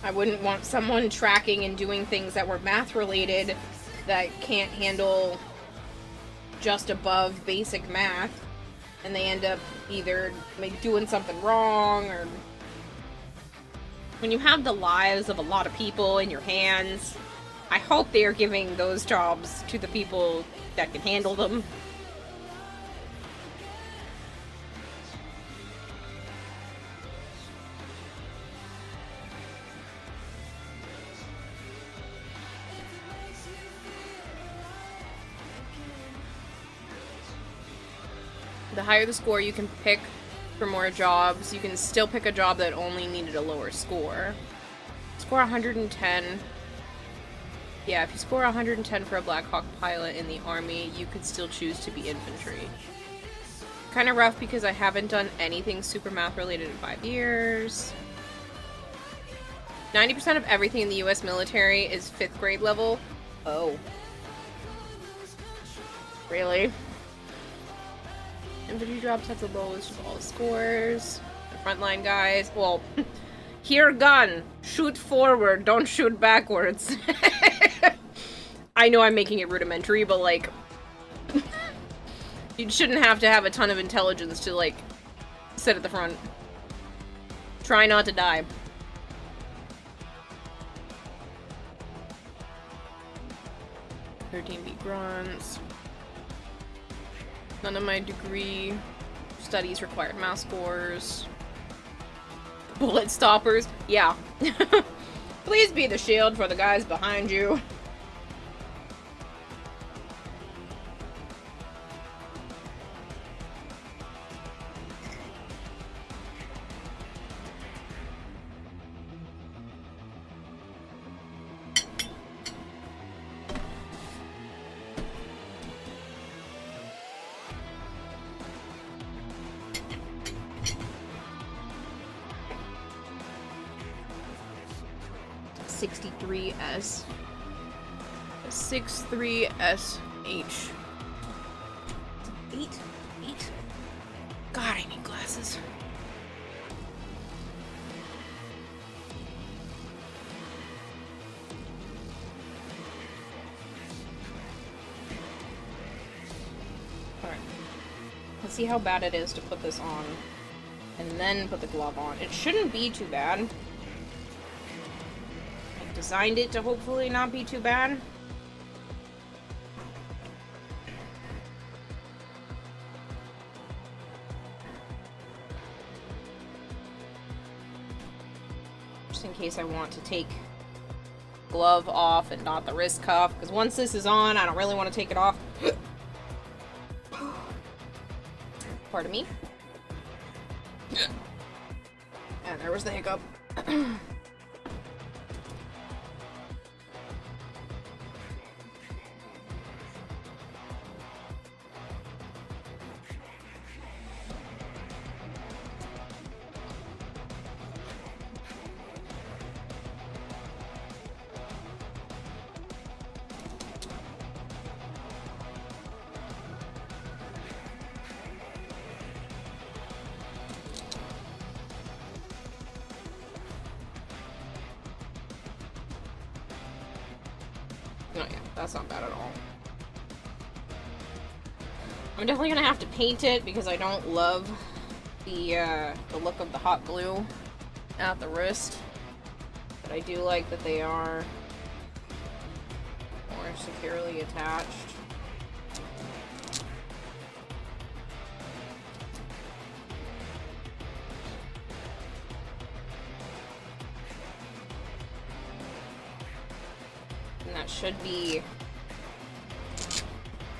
Speaker 1: I wouldn't want someone tracking and doing things that were math related that can't handle just above basic math, and they end up either like doing something wrong, or when you have the lives of a lot of people in your hands, I hope they are giving those jobs to the people that can handle them. The higher the score you can pick for more jobs, you can still pick a job that only needed a lower score. Score 110. Yeah, if you score 110 for a Black Hawk pilot in the Army, you could still choose to be infantry. Kind of rough because I haven't done anything super math related in 5 years. 90% of everything in the US military is 5th grade level. Oh. Really? Infantry drops have the lowest of all the scores. The frontline guys, well, here gun, shoot forward, don't shoot backwards. I know I'm making it rudimentary, but like, you shouldn't have to have a ton of intelligence to like, sit at the front. Try not to die. "13B grunts. None of my degree studies required math scores. Bullet stoppers. Yeah. Please be the shield for the guys behind you. S. 63SH. 8? God, I need glasses. Alright. Let's see how bad it is to put this on. And then put the glove on. It shouldn't be too bad. Designed it to hopefully not be too bad. Just in case I want to take glove off and not the wrist cuff, because once this is on, I don't really want to take it off. Pardon me. And there was the hiccup. Oh yeah, that's not bad at all. I'm definitely gonna have to paint it because I don't love the look of the hot glue at the wrist. But I do like that they are more securely attached. And that should be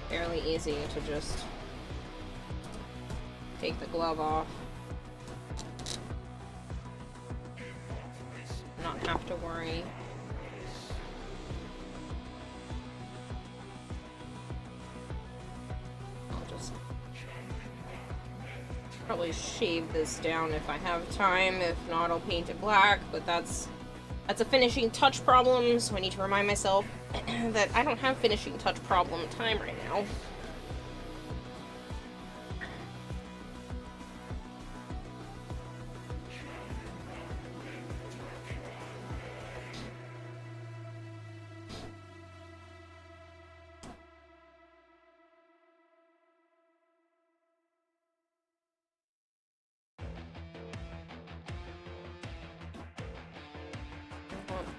Speaker 1: fairly easy to just take the glove off. Not have to worry. I'll just probably shave this down if I have time. If not, I'll paint it black, but that's a finishing touch problem, so I need to remind myself that I don't have finishing touch problem time right now.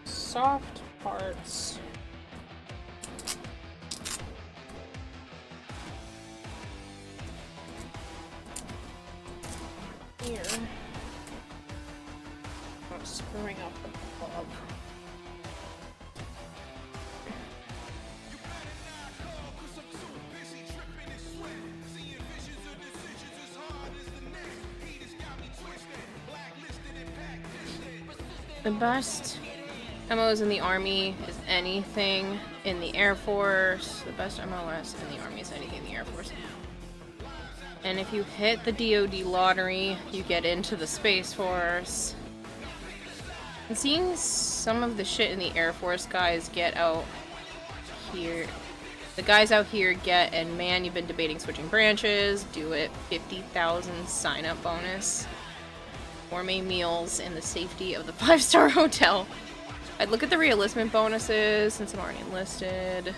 Speaker 1: Soft parts. Here. I'm screwing up the glove. The best MOs in the Army is anything in the Air Force. The best MOS in the Army is anything in the Air Force. And if you hit the DoD lottery, you get into the Space Force. And seeing some of the shit in the Air Force guys get out here. The guys out here get, and man, you've been debating switching branches, do it, 50,000 sign-up bonus. Gourmet meals in the safety of the 5-star hotel. I'd look at the re-enlistment bonuses since I'm already enlisted.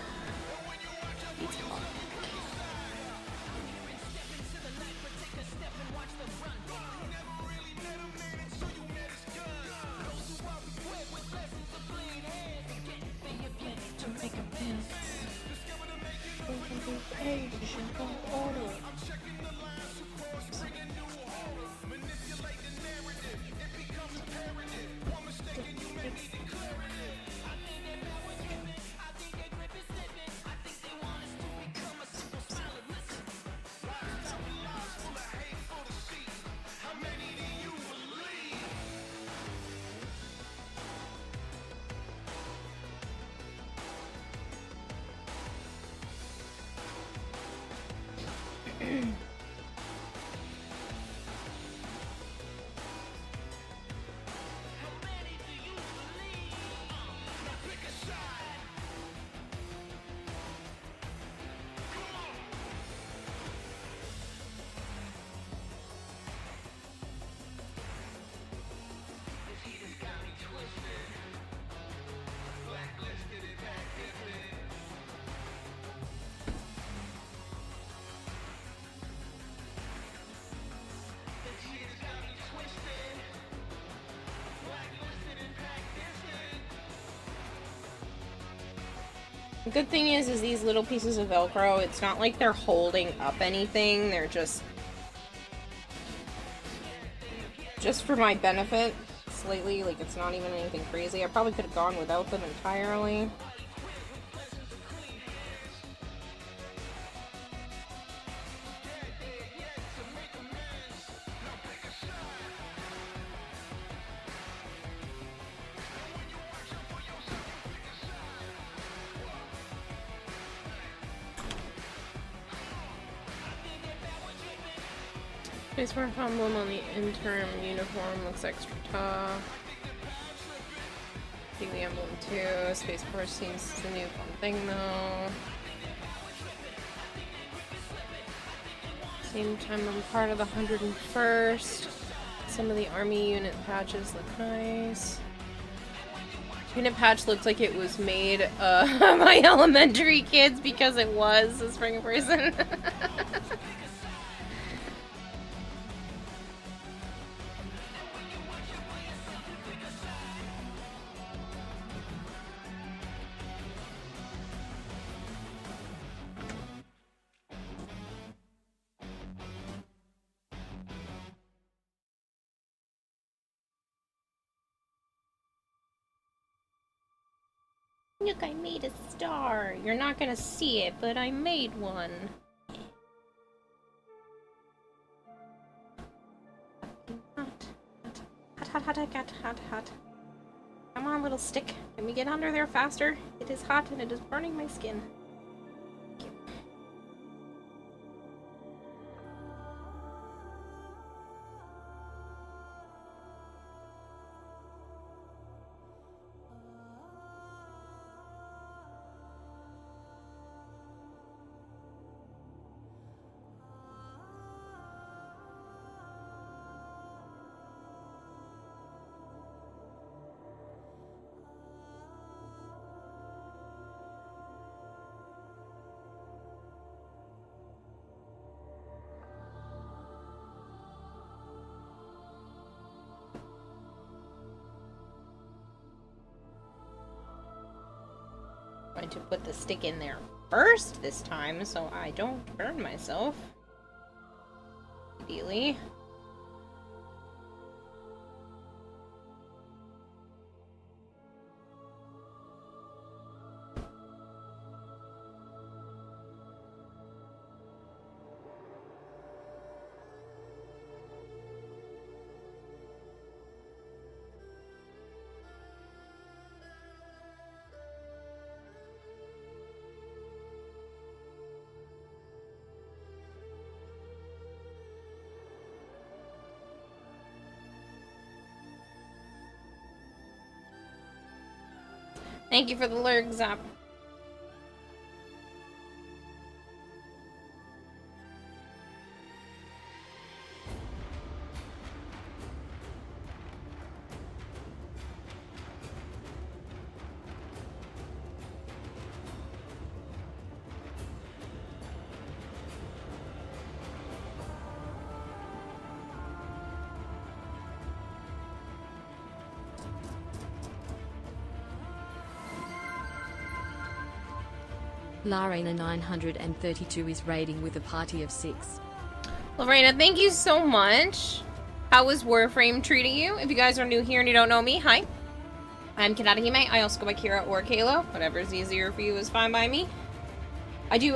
Speaker 1: The good thing is these little pieces of Velcro, it's not like they're holding up anything, they're just for my benefit. slightly, like it's not even anything crazy. I probably could have gone without them entirely. Space Force emblem on the interim uniform looks extra tough. See the emblem too. Space Force seems the new fun thing though. Same time I'm part of the 101st. Some of the army unit patches look nice. Unit patch looks like it was made by elementary kids because it was a spring person. Look, I made a star. You're not gonna see it, but I made one. Hot. Come on, little stick. Let me get under there faster. It is hot and it is burning my skin. Going to put the stick in there first this time so I don't burn myself. Ideally. Thank you for the lurk, Zap.
Speaker 5: Larena 932 is raiding with a party of 6.
Speaker 1: Lorena, thank you so much. How was Warframe treating you? If you guys are new here and you don't know me, hi. I'm Kirarahime. I also go by Kira or Kalo. Whatever is easier for you is fine by me. I do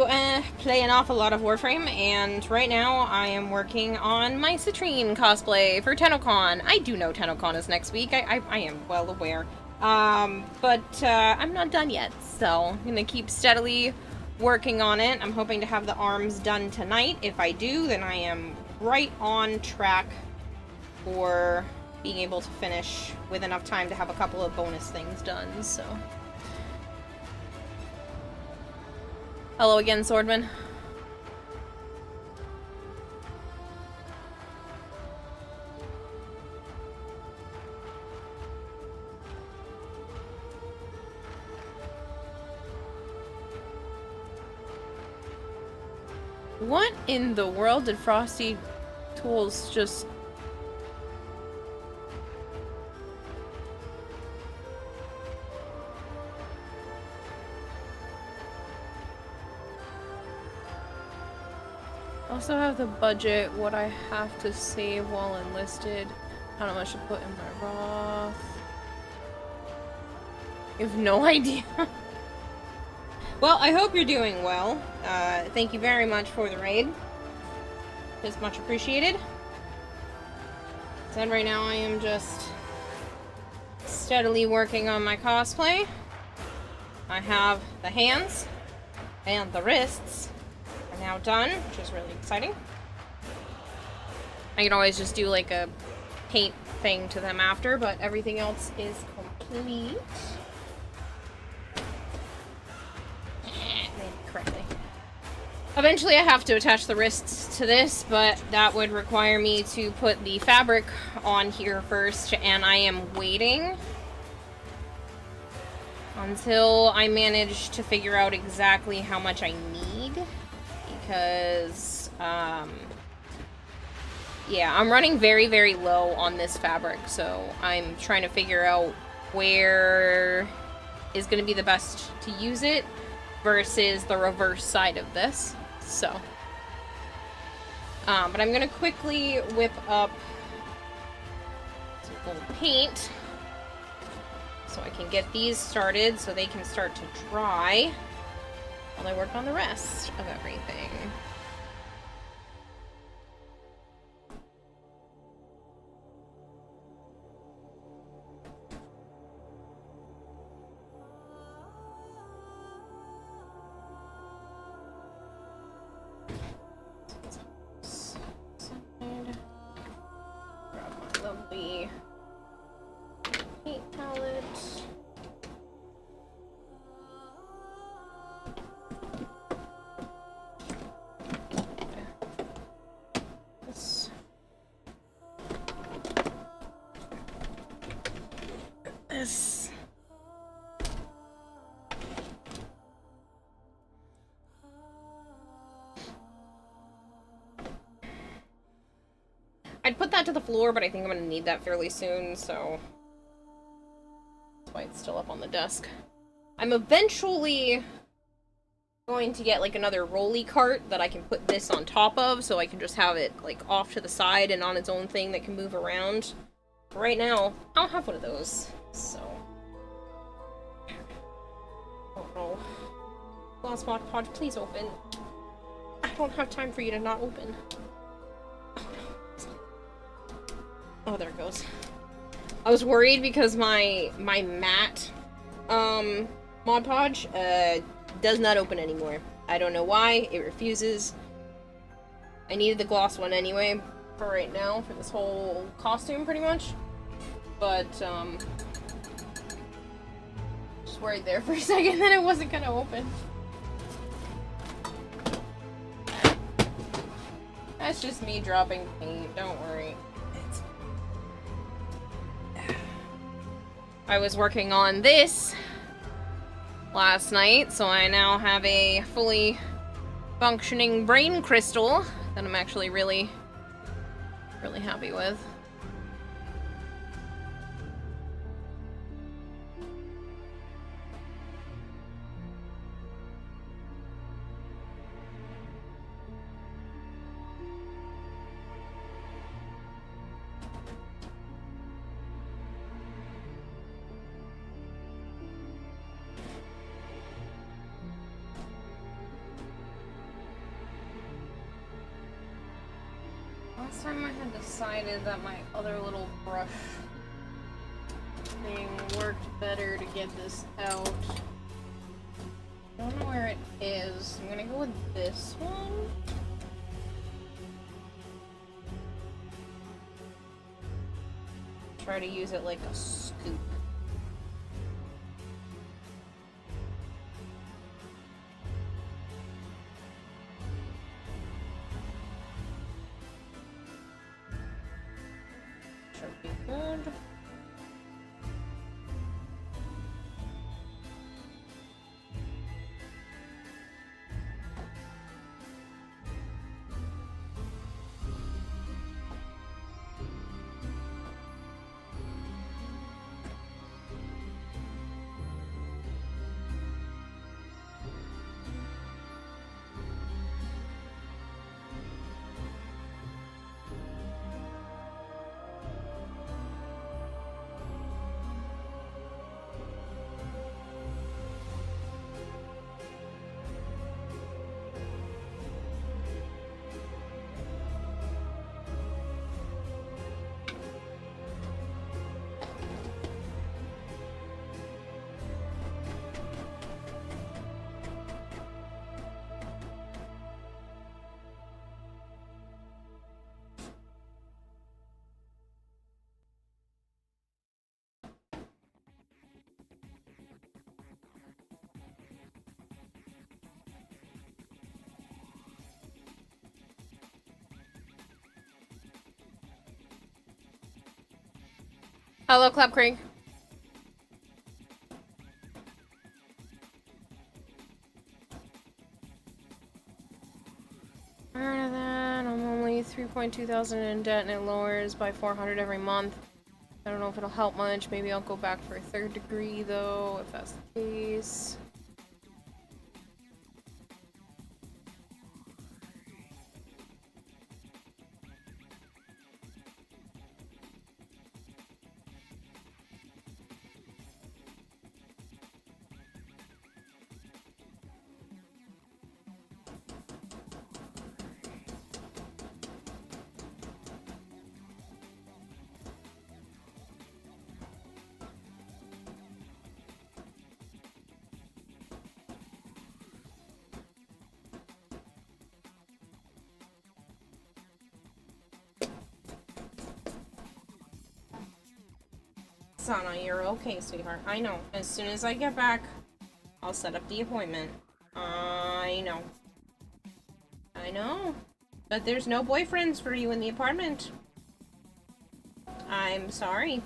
Speaker 1: play an awful lot of Warframe, and right now I am working on my Citrine cosplay for TennoCon. I do know TennoCon is next week. I am well aware. But I'm not done yet, so I'm gonna keep steadily working on it. I'm hoping to have the arms done tonight. If I do, then I am right on track for being able to finish with enough time to have a couple of bonus things done, so. Hello again, Swordman. What in the world did Frosty Tools just... Also have the budget, what I have to save while enlisted. How much to put in my Roth? You have no idea. Well, I hope you're doing well. Thank you very much for the raid. It's much appreciated. And right now I am just steadily working on my cosplay. I have the hands and the wrists are now done, which is really exciting. I can always just do like a paint thing to them after, but everything else is complete. Correctly. Eventually I have to attach the wrists to this, but that would require me to put the fabric on here first, and I am waiting until I manage to figure out exactly how much I need, because, yeah, I'm running very, very low on this fabric, so I'm trying to figure out where is going to be the best to use it versus the reverse side of this, so. But I'm going to quickly whip up some gold paint so I can get these started so they can start to dry while I work on the rest of everything. Grab my lovely paint palette. This. I'd put that to the floor, but I think I'm gonna need that fairly soon, so that's why it's still up on the desk. I'm eventually going to get like another rolly cart that I can put this on top of, so I can just have it like off to the side and on its own thing that can move around. But right now, I don't have one of those, so. Oh no. Glass Mod Pod, please open. I don't have time for you to not open. Oh, there it goes. I was worried because my matte Mod Podge does not open anymore. I don't know why. It refuses. I needed the gloss one anyway for right now for this whole costume pretty much. But just worried there for a second that it wasn't gonna open. That's just me dropping paint, don't worry. I was working on this last night, so I now have a fully functioning brain crystal that I'm actually really happy with. Last time I had decided that my other little brush thing worked better to get this out. I don't know where it is. I'm gonna go with this one. Try to use it like a scoop. Should be good. Hello, Club Creek. Part of that, I'm only 3.2 thousand in debt and it lowers by 400 every month. I don't know if it'll help much. Maybe I'll go back for a 3rd degree though, if that's the case. Sana, you're okay, sweetheart. I know. As soon as I get back, I'll set up the appointment. I know. I know. But there's no boyfriends for you in the apartment. I'm sorry.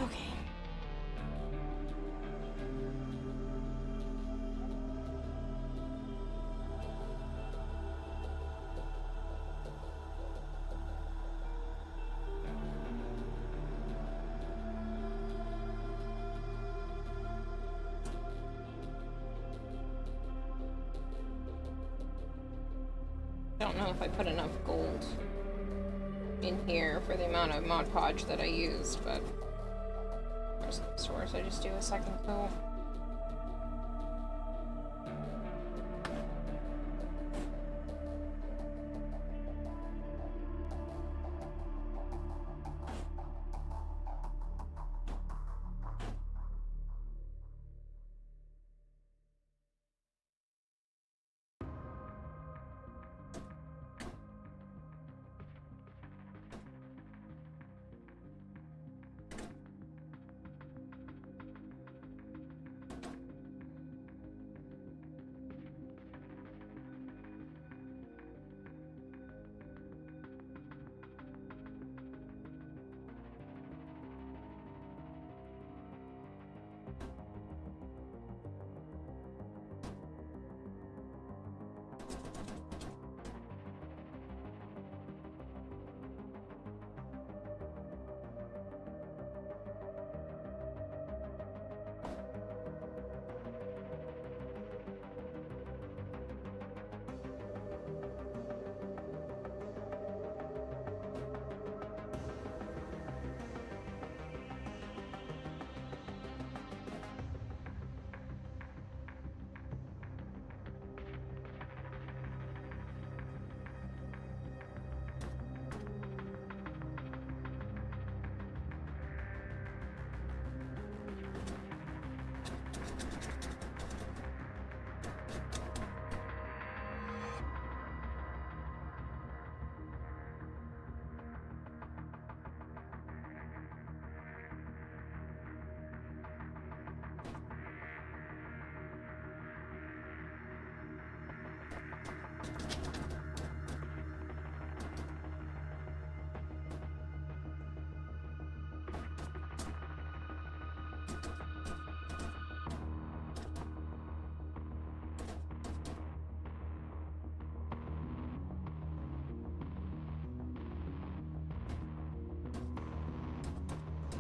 Speaker 1: Okay. I don't know if I put enough gold in here for the amount of Mod Podge that I used, but there's no source. I just do a second coat.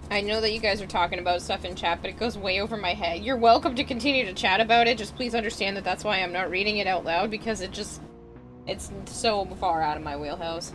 Speaker 1: I know that you guys are talking about stuff in chat, but it goes way over my head. You're welcome to continue to chat about it, just please understand that that's why I'm not reading it out loud, because it's so far out of my wheelhouse.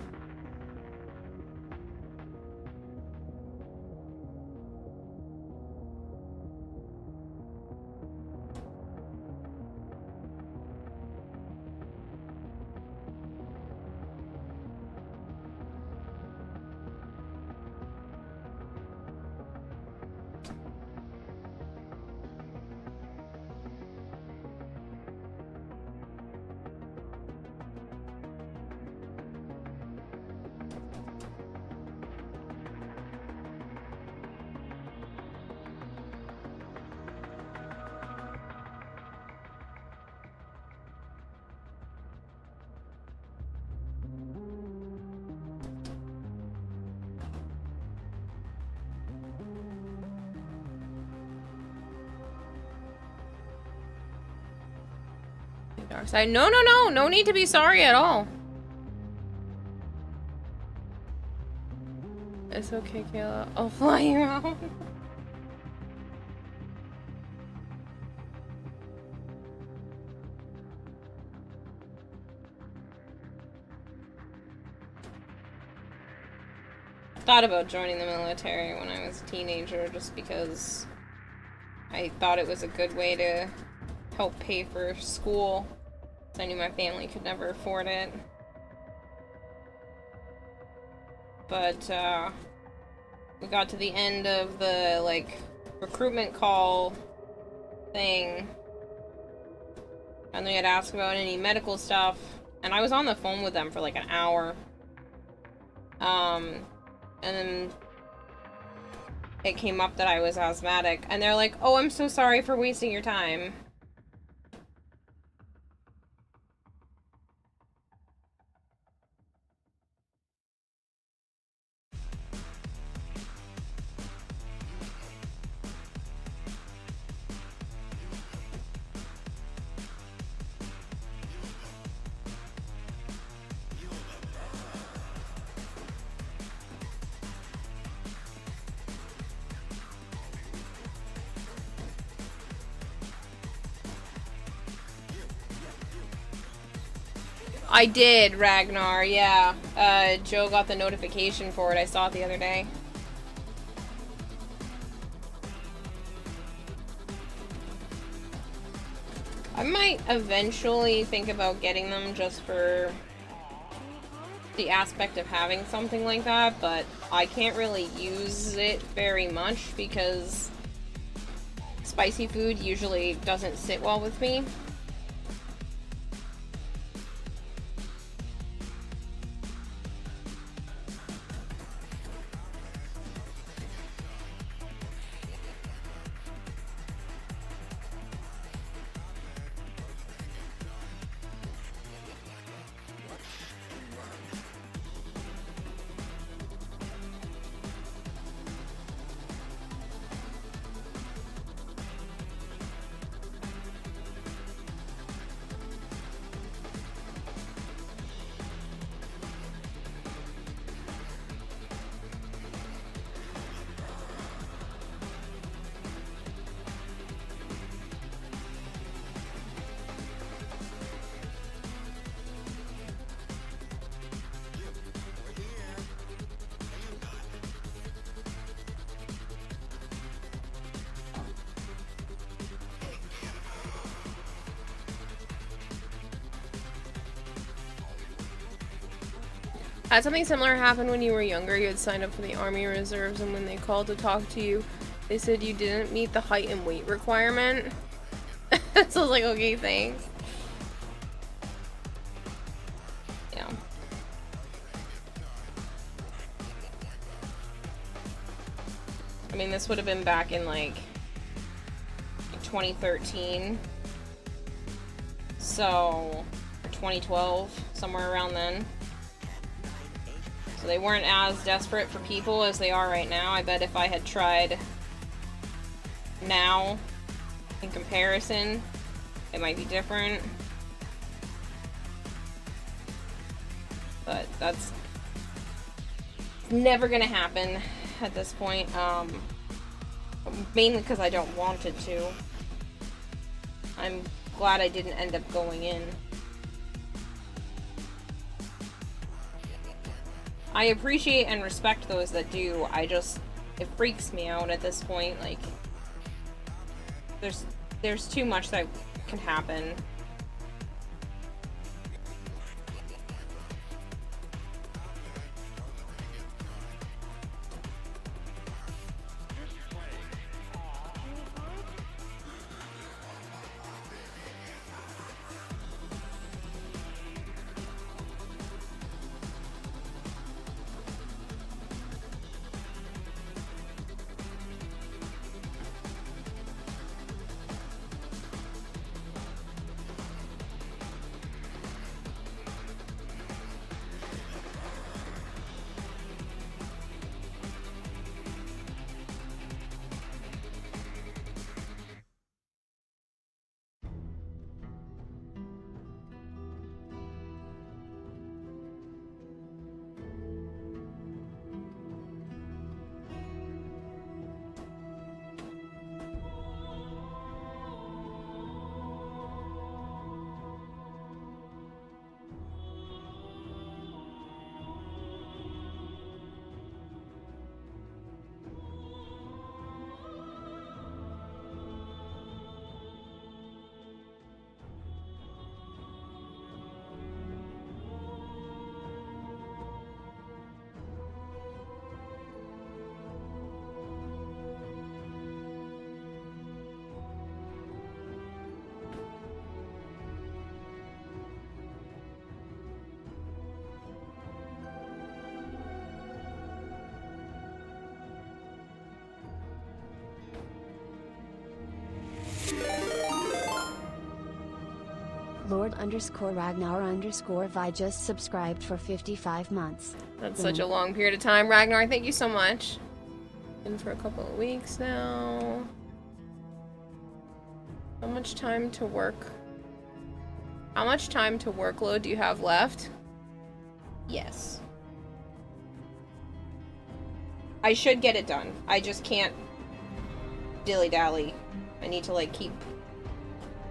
Speaker 1: Dark side. No, no, no! No need to be sorry at all. It's okay, Kayla. I'll fly you out. Thought about joining the military when I was a teenager just because I thought it was a good way to help pay for school. I knew my family could never afford it. But, we got to the end of the, like, recruitment call thing. And they had asked about any medical stuff. And I was on the phone with them for, like, an hour. And then it came up that I was asthmatic. And they're like, oh, I'm so sorry for wasting your time. I did, Ragnar, yeah. Joe got the notification for it. I saw it the other day. I might eventually think about getting them just for the aspect of having something like that, but I can't really use it very much because spicy food usually doesn't sit well with me. Had something similar happen when you were younger. You had signed up for the Army Reserves, and when they called to talk to you, they said you didn't meet the height and weight requirement. So I was like, okay, thanks. Yeah. I mean, this would have been back in, like 2013. So, or 2012, somewhere around then. So they weren't as desperate for people as they are right now. I bet if I had tried now, in comparison, it might be different. But that's never gonna happen at this point. Mainly because I don't want it to. I'm glad I didn't end up going in. I appreciate and respect those that do. It freaks me out at this point. Like, there's too much that can happen.
Speaker 13: Lord_Ragnar_Vi just subscribed for 55 months.
Speaker 1: That's such a long period of time. Ragnar, thank you so much. Been for a couple of weeks now. How much time to work? How much time to workload do you have left? Yes. I should get it done. I just can't dilly-dally. I need to, like, keep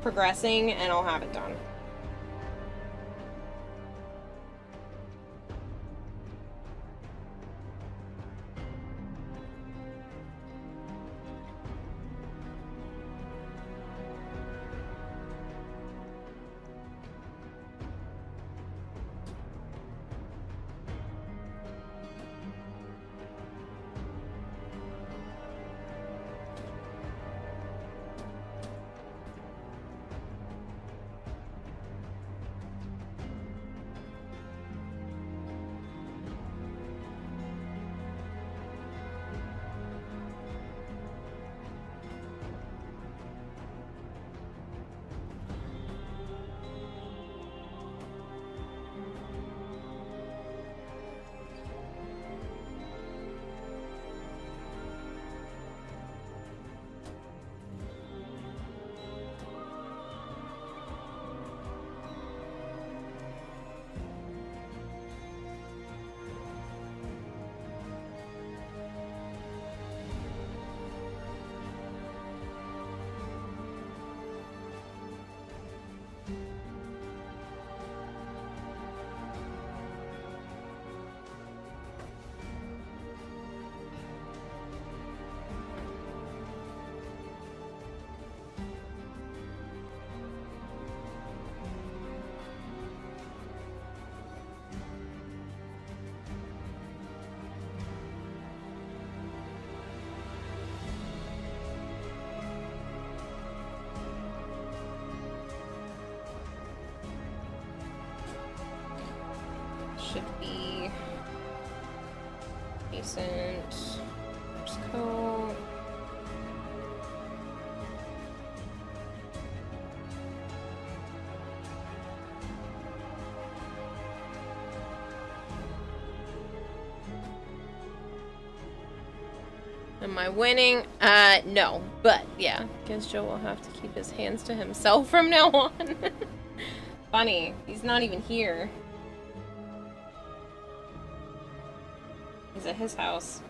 Speaker 1: progressing and I'll have it done. should be decent. There's coat. Am I winning? No. But, yeah. Guess Joe will have to keep his hands to himself from now on. Funny. He's not even here. He's at his house.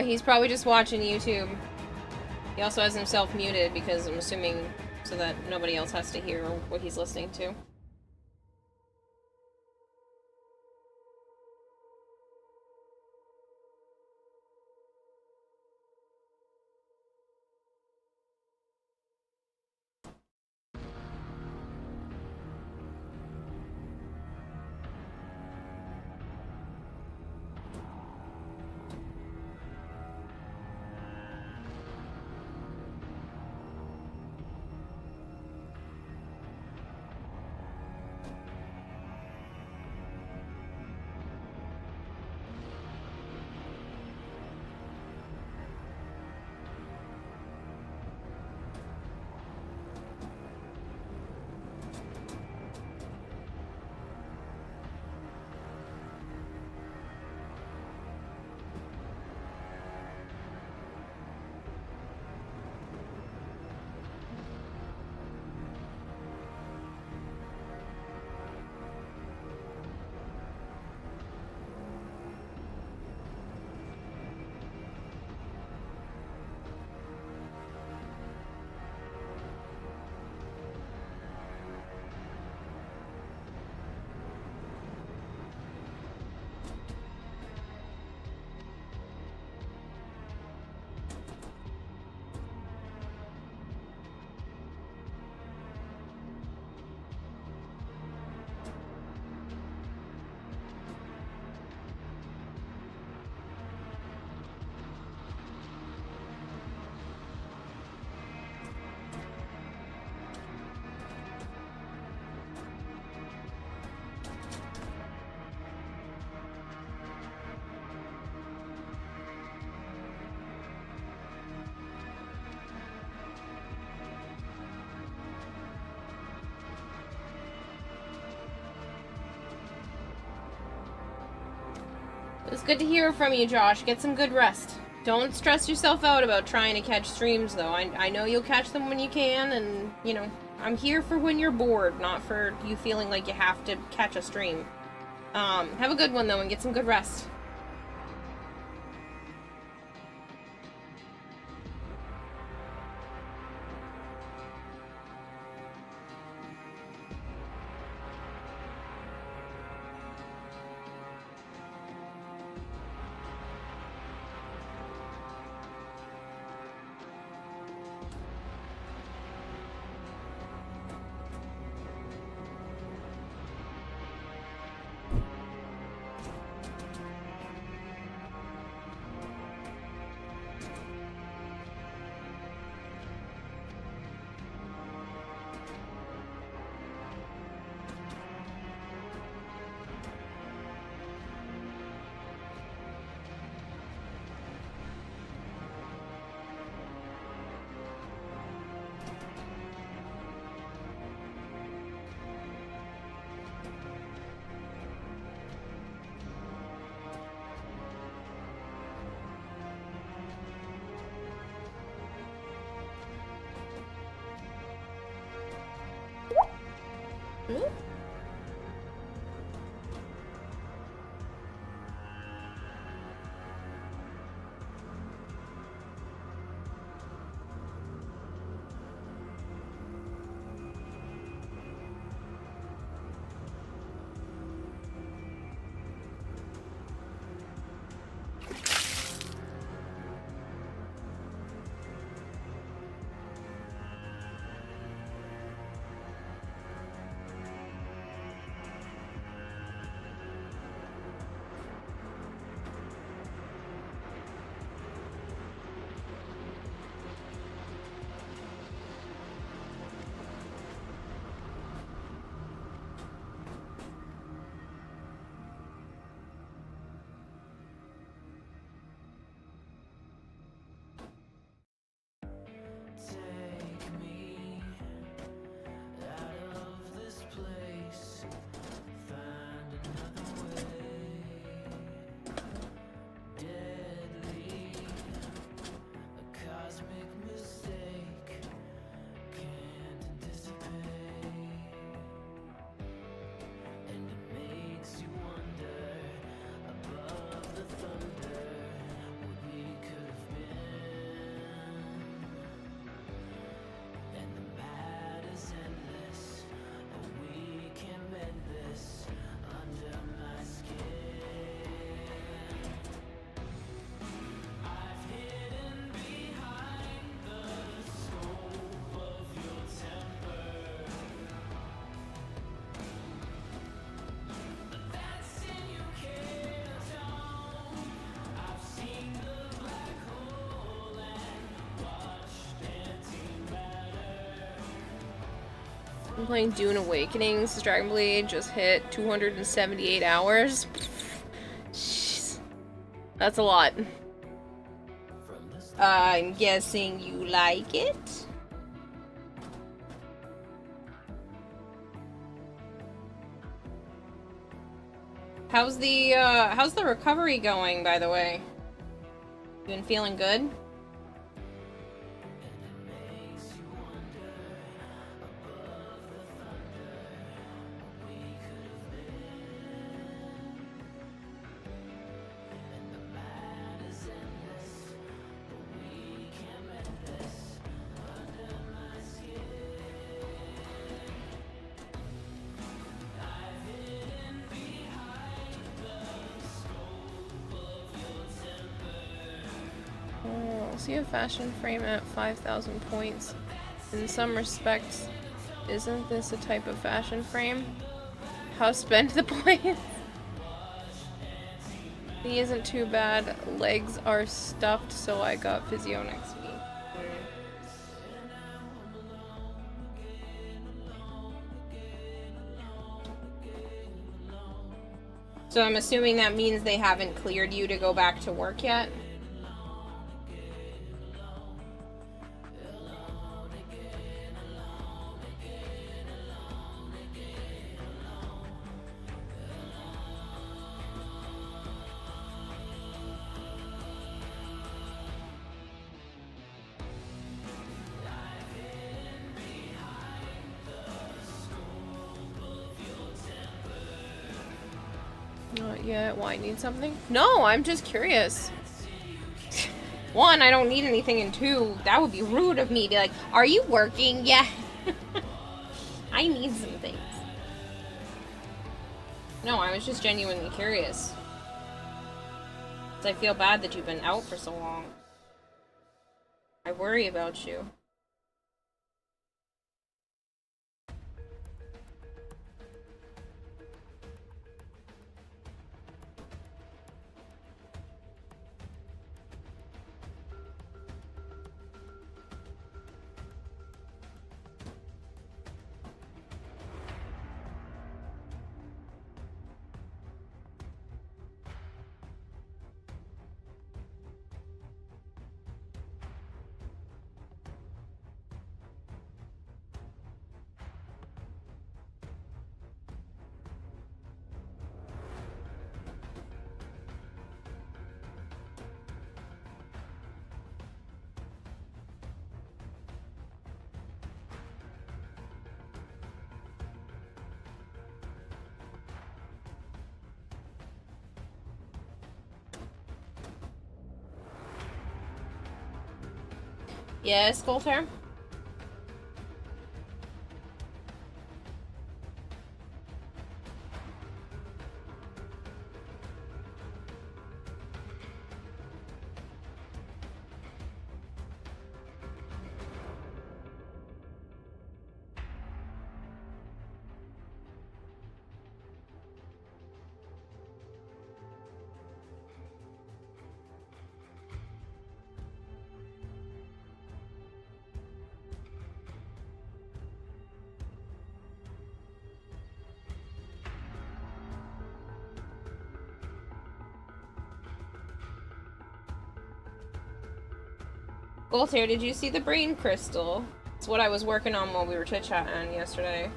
Speaker 1: He's probably just watching YouTube. He also has himself muted because I'm assuming so that nobody else has to hear what he's listening to. It was good to hear from you, Josh. Get some good rest. Don't stress yourself out about trying to catch streams, though. I know you'll catch them when you can, and, you know, I'm here for when you're bored, not for you feeling like you have to catch a stream. Have a good one, though, and get some good rest. I'm playing Dune Awakenings. Dragon Blade just hit 278 hours. Jeez. That's a lot. I'm guessing you like it? How's the recovery going, by the way? You been feeling good? See a fashion frame at 5,000 points. In some respects, isn't this a type of fashion frame? How spend the points? He isn't too bad. Legs are stuffed, so I got physio next week. So I'm assuming that means they haven't cleared you to go back to work yet? Not yet. Why, need something? No, I'm just curious. One, I don't need anything, and two, that would be rude of me to be like, are you working? Yeah. I need some things. No, I was just genuinely curious. 'Cause I feel bad that you've been out for so long. I worry about you. Yes, Coulter? Coulter, did you see the brain crystal? It's what I was working on while we were chit-chatting yesterday.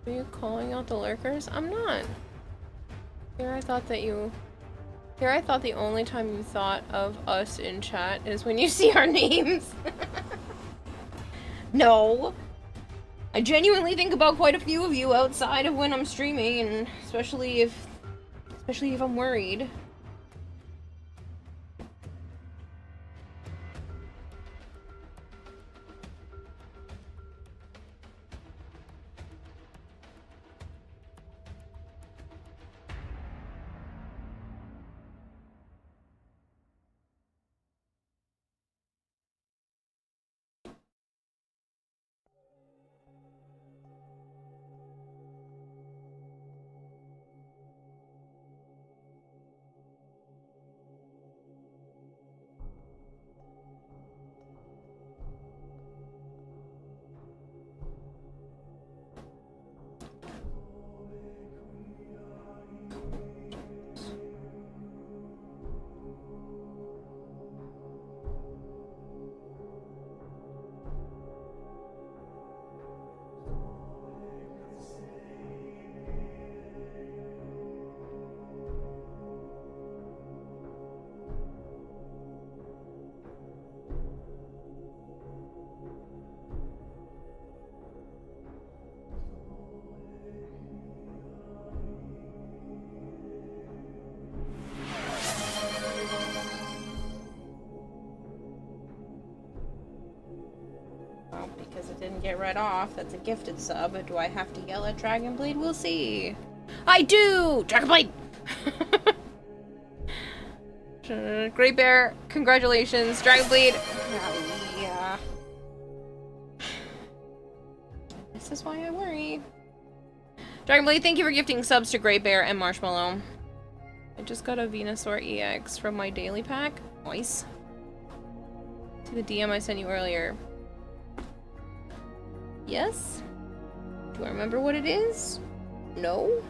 Speaker 1: Are you calling out the lurkers? I'm not. Here I thought the only time you thought of us in chat is when you see our names. No. I genuinely think about quite a few of you outside of when I'm streaming, and especially if I'm worried. Because it didn't get read off. That's a gifted sub. Do I have to yell at Dragonblade? We'll see. I do! Dragonblade! Great Bear, congratulations. Dragonblade. Yeah. This is why I worry. Dragonblade, thank you for gifting subs to Great Bear and Marshmallow. I just got a Venusaur EX from my daily pack. Nice. To the DM I sent you earlier. Yes? Do I remember what it is? No?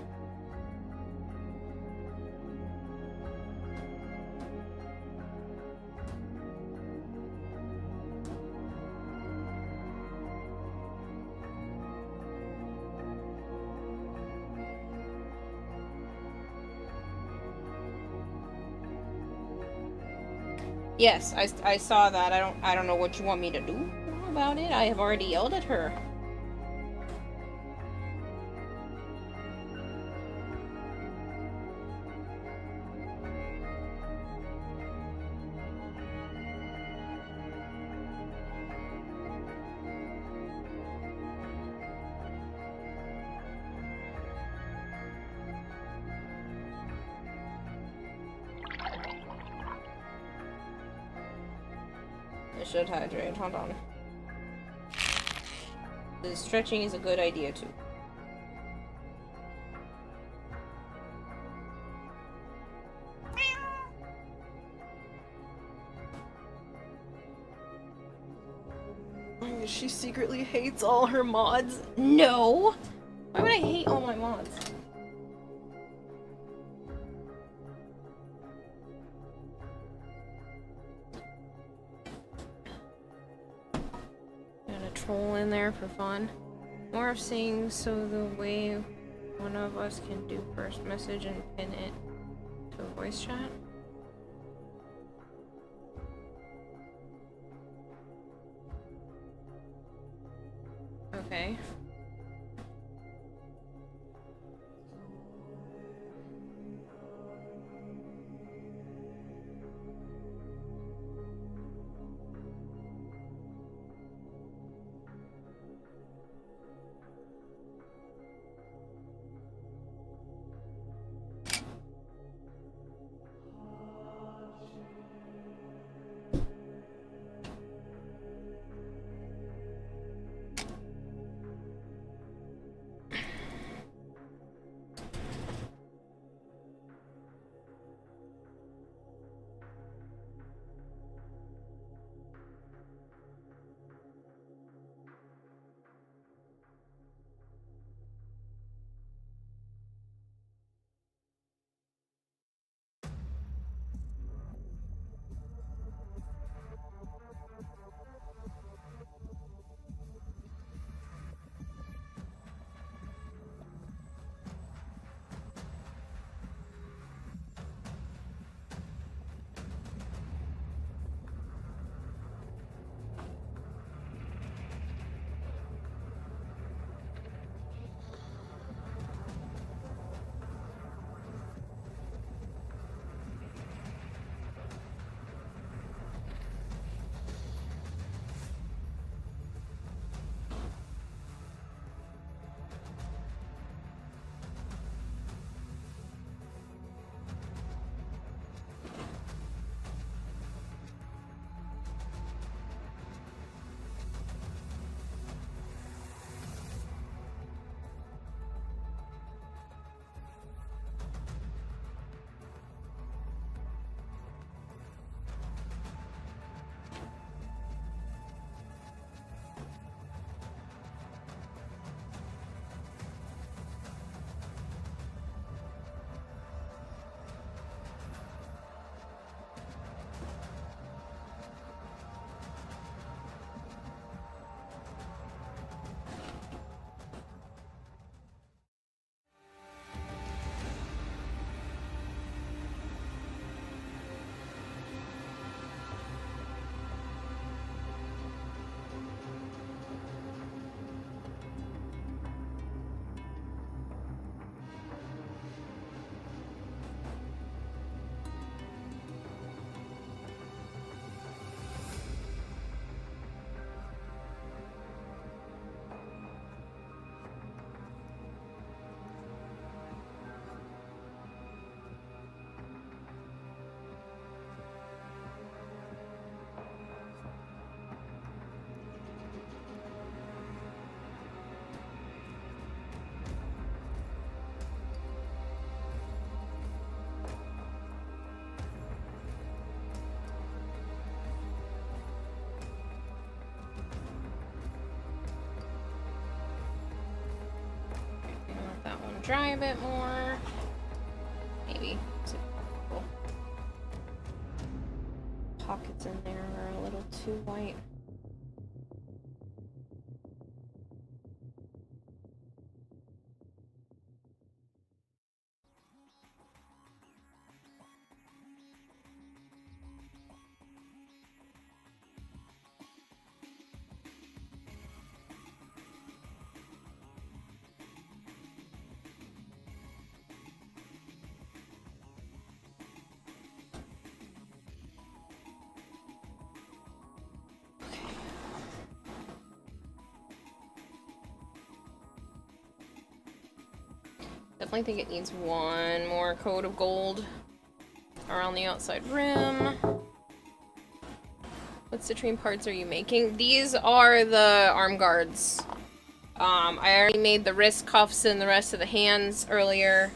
Speaker 1: Yes, I saw that. I don't know what you want me to do about it. I have already yelled at her. I should hydrate. Hold on. The stretching is a good idea too. she secretly hates all her mods. No! Why would I hate all my mods? Got a troll in there for fun. More of saying so the way one of us can do first message and pin it to a voice chat. Okay. Dry a bit more. Maybe. Cool. Pockets in there are a little too white. Definitely think it needs one more coat of gold around the outside rim. What citrine parts are you making? These are the arm guards. I already made the wrist cuffs and the rest of the hands earlier.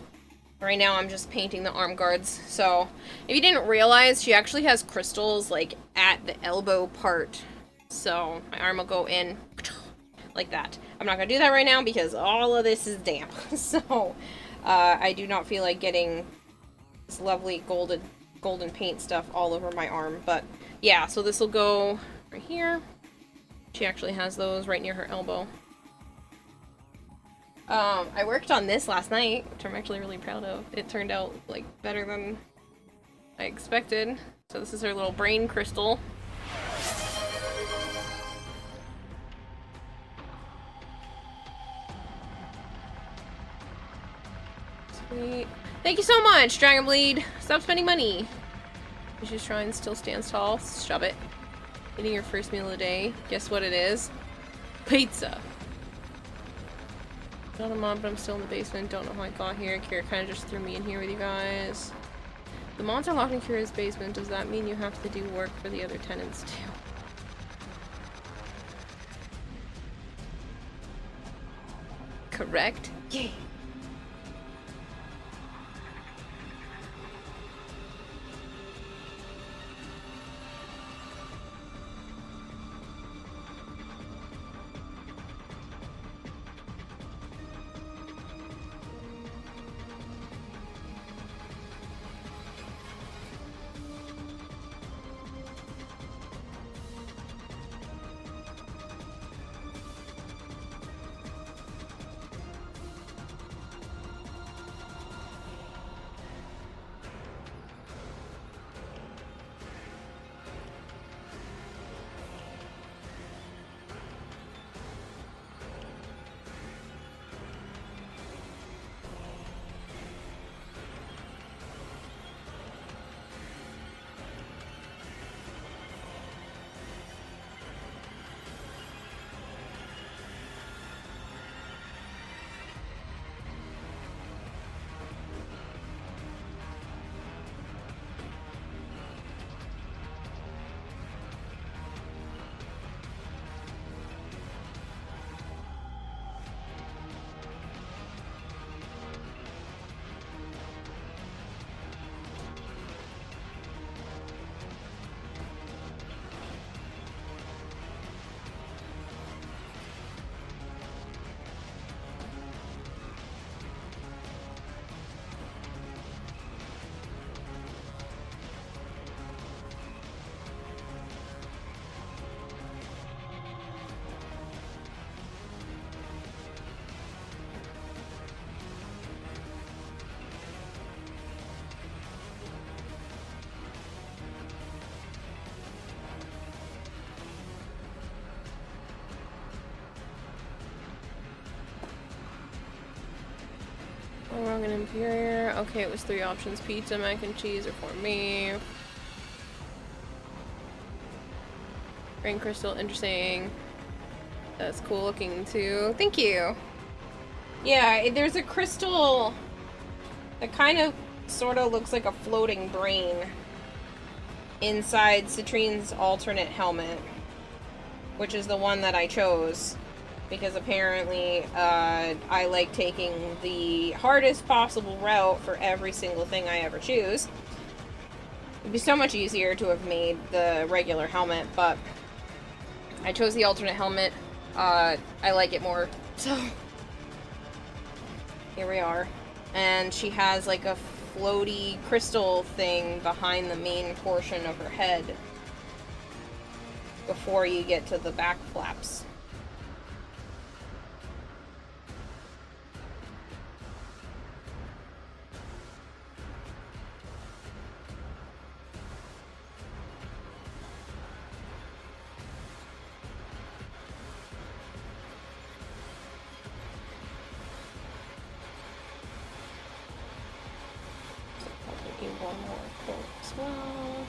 Speaker 1: Right now I'm just painting the arm guards. So, if you didn't realize, she actually has crystals like at the elbow part. So, my arm will go in like that. I'm not gonna do that right now because all of this is damp. So, I do not feel like getting this lovely golden paint stuff all over my arm. But yeah, so this will go right here. She actually has those right near her elbow. I worked on this last night, which I'm actually really proud of. It turned out, like, better than I expected. So this is her little brain crystal. Sweet. Thank you so much, Dragon Bleed. Stop spending money. Yushu's Shrine still stands tall. Shove it. Eating your first meal of the day. Guess what it is? Pizza. Not a mod, but I'm still in the basement. Don't know how I got here. Kira kind of just threw me in here with you guys. The mods are locked in Kira's basement. Does that mean you have to do work for the other tenants too? Correct? Yay! Wrong and inferior. Okay, it was 3 options. Pizza, mac and cheese, or for me. Brain crystal, interesting. That's cool looking too. Thank you. Yeah, there's a crystal that kind of sort of looks like a floating brain inside Citrine's alternate helmet, which is the one that I chose. Because apparently, I like taking the hardest possible route for every single thing I ever choose. It'd be so much easier to have made the regular helmet, but I chose the alternate helmet. I like it more, so here we are. And she has like a floaty crystal thing behind the main portion of her head before you get to the back flaps. One more quote as well.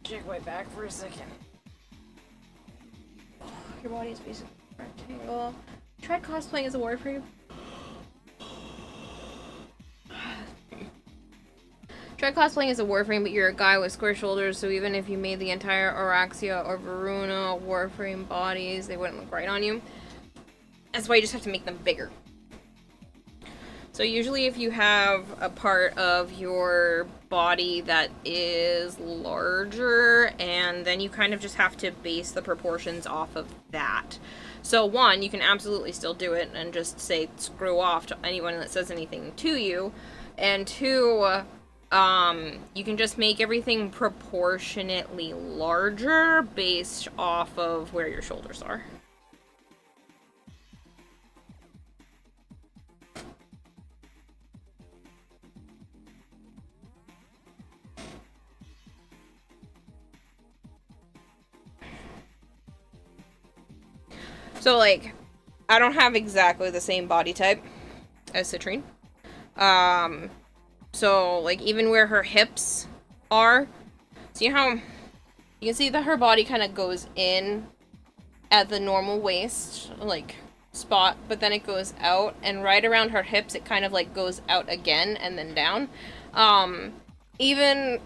Speaker 1: check my back for a second. Your body is basically a rectangle. Tried cosplaying as a Warframe. Tried cosplaying as a Warframe, but you're a guy with square shoulders, so even if you made the entire Araxia or Varuna Warframe bodies, they wouldn't look right on you. That's why you just have to make them bigger. So usually if you have a part of your body that is larger, and then you kind of just have to base the proportions off of that. So one, you can absolutely still do it and just say screw off to anyone that says anything to you. And two, you can just make everything proportionately larger based off of where your shoulders are. So, like, I don't have exactly the same body type as Citrine. So, like, even where her hips are, see how you can see that her body kind of goes in at the normal waist, like, spot, but then it goes out, and right around her hips, it kind of, like, goes out again and then down. Human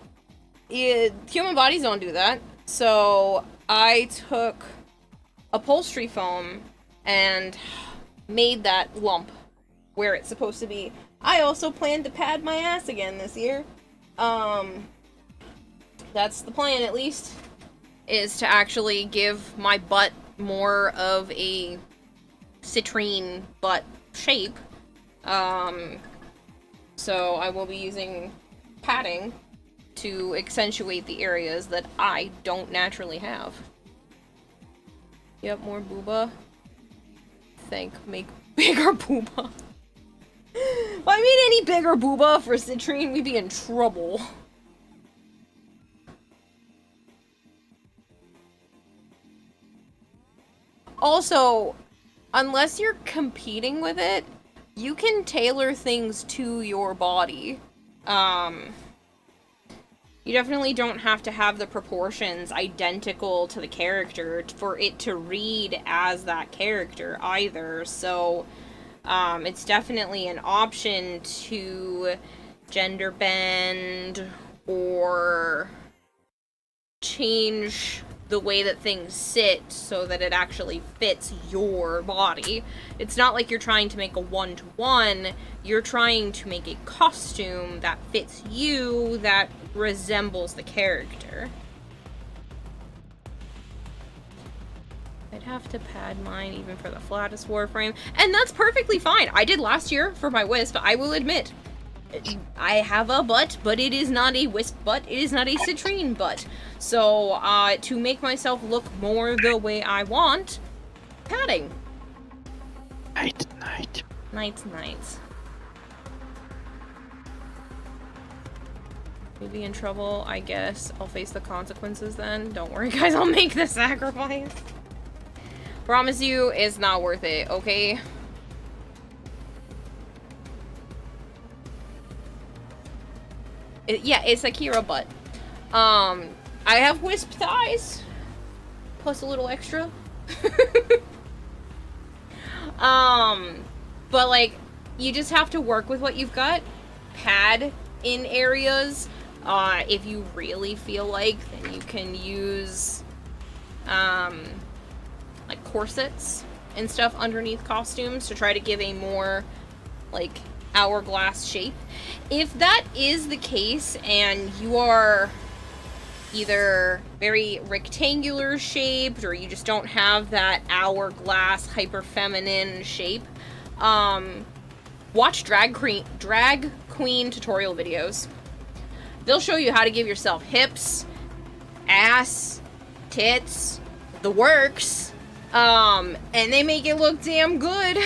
Speaker 1: bodies don't do that. So, I took upholstery foam and made that lump where it's supposed to be. I also plan to pad my ass again this year. That's the plan, at least, is to actually give my butt more of a citrine butt shape. So I will be using padding to accentuate the areas that I don't naturally have. Yep, more booba. Make bigger booba. If I made any bigger booba for Citrine, we'd be in trouble. Also, unless you're competing with it, you can tailor things to your body. You definitely don't have to have the proportions identical to the character for it to read as that character either. So, it's definitely an option to gender bend or change the way that things sit so that it actually fits your body. It's not like you're trying to make a one-to-one, you're trying to make a costume that fits you, that resembles the character. I'd have to pad mine even for the flattest Warframe, and that's perfectly fine. I did last year for my Wisp, I will admit. I have a butt, but it is not a Wisp butt, it is not a Citrine butt. So, to make myself look more the way I want, padding.
Speaker 2: Night.
Speaker 1: Night. We'll be in trouble, I guess. I'll face the consequences then. Don't worry, guys, I'll make the sacrifice. Promise you, it's not worth it, okay? Yeah, it's a Kira butt. I have Wisp thighs. Plus a little extra. But, like, you just have to work with what you've got. Pad in areas. If you really feel like, then you can use, like, corsets and stuff underneath costumes to try to give a more, like, hourglass shape. If that is the case and you are either very rectangular shaped or you just don't have that hourglass hyper feminine shape, watch drag queen tutorial videos. They'll show you how to give yourself hips, ass, tits, the works, and they make it look damn good.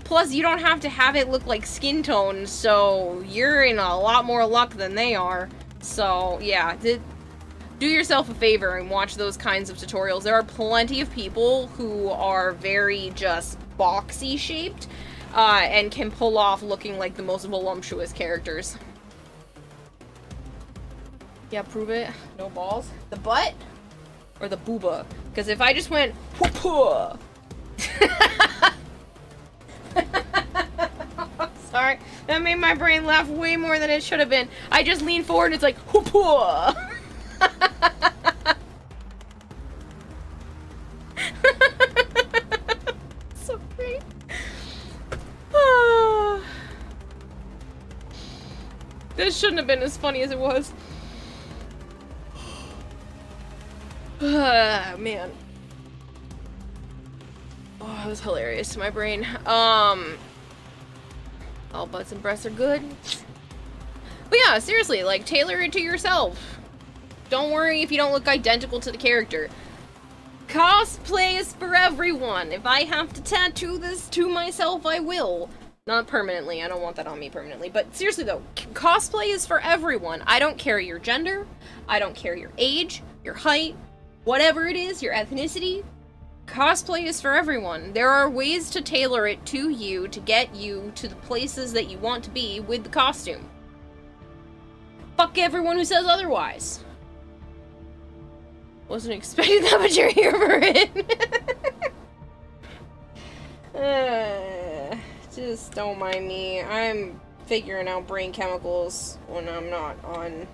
Speaker 1: Plus, you don't have to have it look like skin tone, so you're in a lot more luck than they are. So, yeah, do yourself a favor and watch those kinds of tutorials. There are plenty of people who are very just boxy shaped, and can pull off looking like the most voluptuous characters. Yeah, prove it. No balls. The butt or the booba? Because if I just went whoop. Sorry, that made my brain laugh way more than it should have been. I just leaned forward and it's like whoop. So great. This shouldn't have been as funny as it was. Man. Oh, it was hilarious to my brain. All butts and breasts are good. But yeah, seriously, like, tailor it to yourself. Don't worry if you don't look identical to the character. Cosplay is for everyone. If I have to tattoo this to myself, I will. Not permanently. I don't want that on me permanently. But seriously though, cosplay is for everyone. I don't care your gender. I don't care your age, your height, whatever it is, your ethnicity. Cosplay is for everyone. There are ways to tailor it to you to get you to the places that you want to be with the costume. Fuck everyone who says otherwise. Wasn't expecting that much humor in. Just don't mind me. I'm figuring out brain chemicals when I'm not on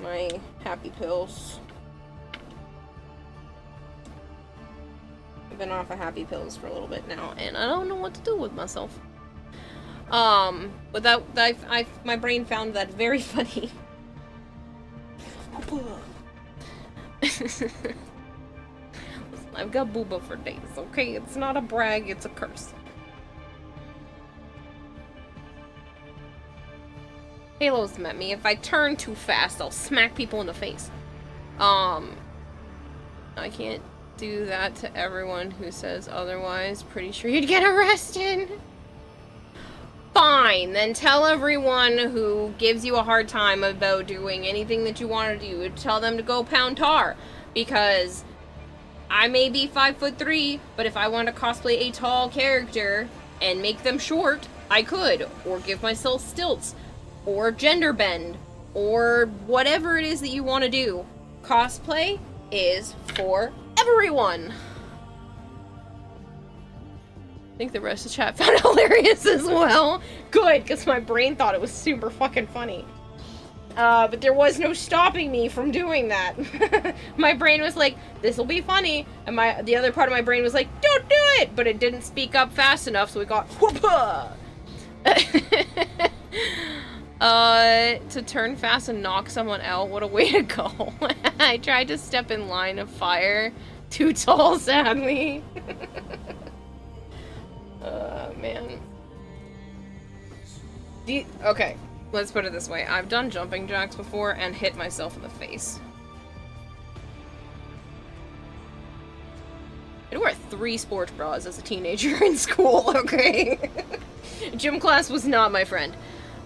Speaker 1: my happy pills. I've been off of happy pills for a little bit now, and I don't know what to do with myself. But my brain found that very funny. I've got booba for days, okay? It's not a brag, it's a curse. Halo's met me. If I turn too fast, I'll smack people in the face. I can't do that to everyone who says otherwise. Pretty sure you'd get arrested. Fine, then tell everyone who gives you a hard time about doing anything that you want to do, tell them to go pound tar. Because I may be 5'3", but if I want to cosplay a tall character and make them short, I could. Or give myself stilts. Or gender bend. Or whatever it is that you want to do. Cosplay is for everyone. I think the rest of the chat found it hilarious as well. Good, because my brain thought it was super fucking funny. But there was no stopping me from doing that. My brain was like, this'll be funny. And the other part of my brain was like, don't do it! But it didn't speak up fast enough, so we got whoopah! To turn fast and knock someone out, what a way to go. I tried to step in line of fire. Too tall, sadly. Man. Okay, let's put it this way. I've done jumping jacks before and hit myself in the face. I wore 3 sports bras as a teenager in school, okay? Gym class was not my friend.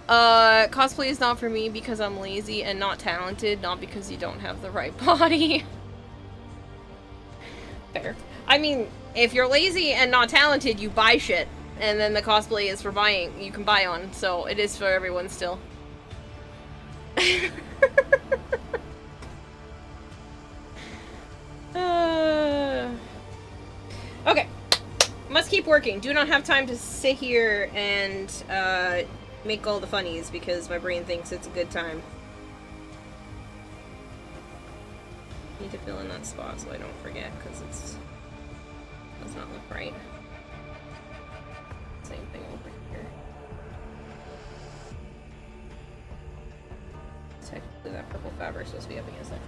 Speaker 1: Cosplay is not for me because I'm lazy and not talented, not because you don't have the right body. Fair. I mean, if you're lazy and not talented, you buy shit. And then the cosplay is for buying. You can buy on, so it is for everyone still. Okay. Must keep working. Do not have time to sit here and, make all the funnies because my brain thinks it's a good time. Need to fill in that spot so I don't forget because does not look right. Same thing over here. Technically that purple fabric's supposed to be up against it.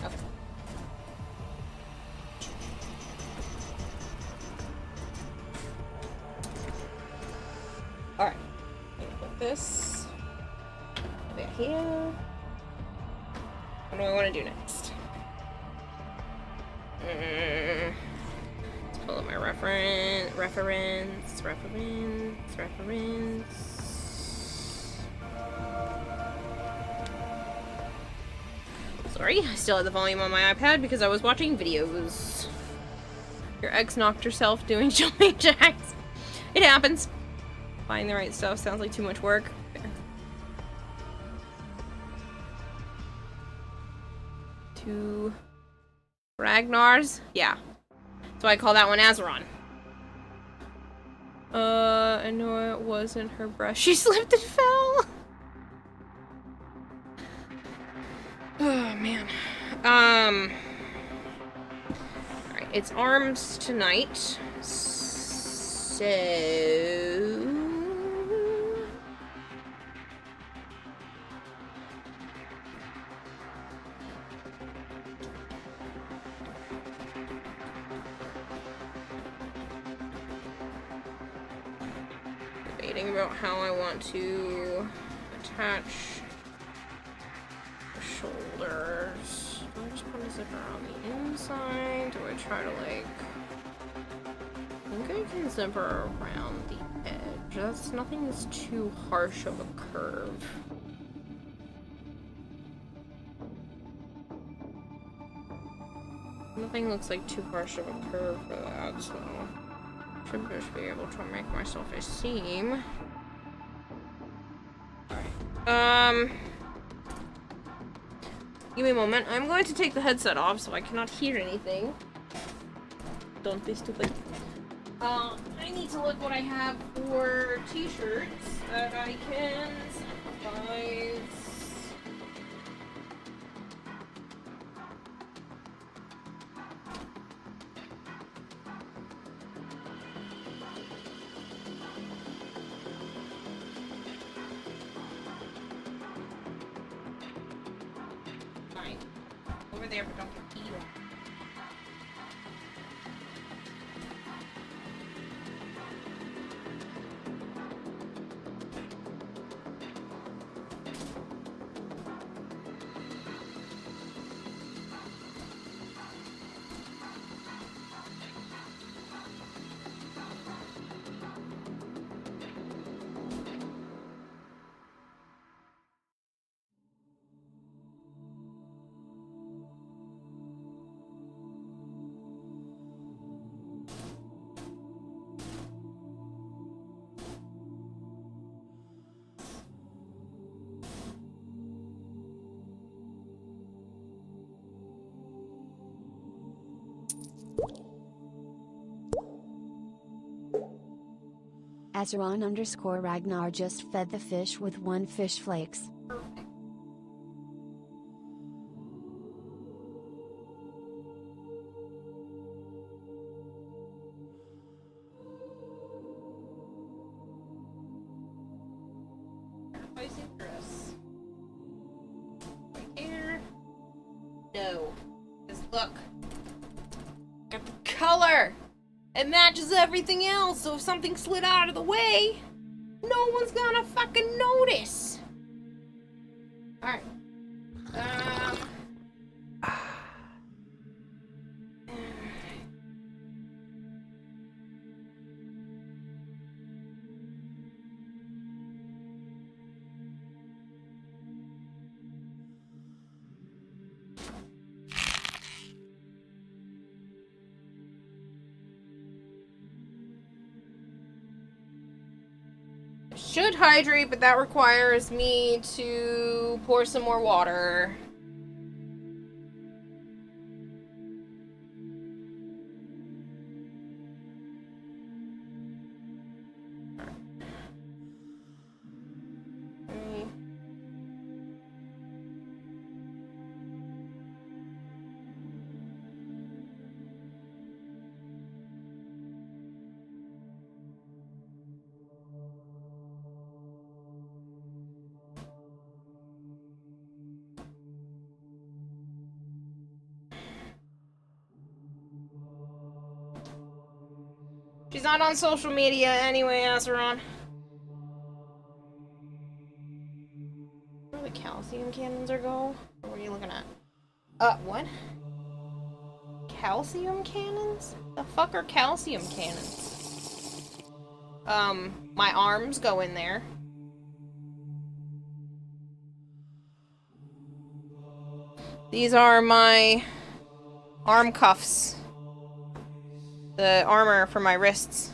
Speaker 1: Okay. Alright. Put this over here. What do I want to do next? Let's pull up my reference. Sorry, I still had the volume on my iPad because I was watching videos. Your ex knocked herself doing jumping jacks. It happens. Buying the right stuff sounds like too much work. to Ragnar's. Yeah. So I call that one Azeron. I know it wasn't her brush. She slipped and fell. Oh, man. Alright, it's arms tonight. So... debating about how I want to attach the shoulders. Do I just put a zipper on the inside? Do I try to like... I think I can zipper around the edge. Nothing is too harsh of a curve. Nothing looks like too harsh of a curve for that, so... should just be able to make myself a seam. Alright. Give me a moment. I'm going to take the headset off so I cannot hear anything. Don't be stupid. I need to look what I have for t-shirts that I can sacrifice. Over there, but don't get eaten.
Speaker 13: Azeron_Ragnar just fed the fish with 1 fish flakes.
Speaker 1: Right here. No. Because look. Got the color. It matches everything else, so if something slid out of the way, no one's gonna fucking notice. Alright. Should hydrate, but that requires me to pour some more water. Okay. She's not on social media anyway, Azeron. Where the calcium cannons are go? Or what are you looking at? What? Calcium cannons? The fuck are calcium cannons? My arms go in there. These are my arm cuffs. The armor for my wrists.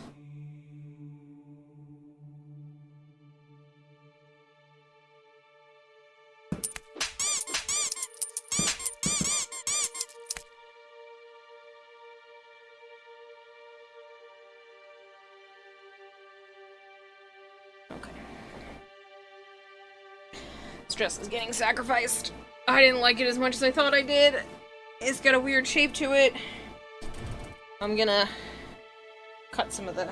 Speaker 1: This dress is getting sacrificed. I didn't like it as much as I thought I did. It's got a weird shape to it. I'm gonna cut some of the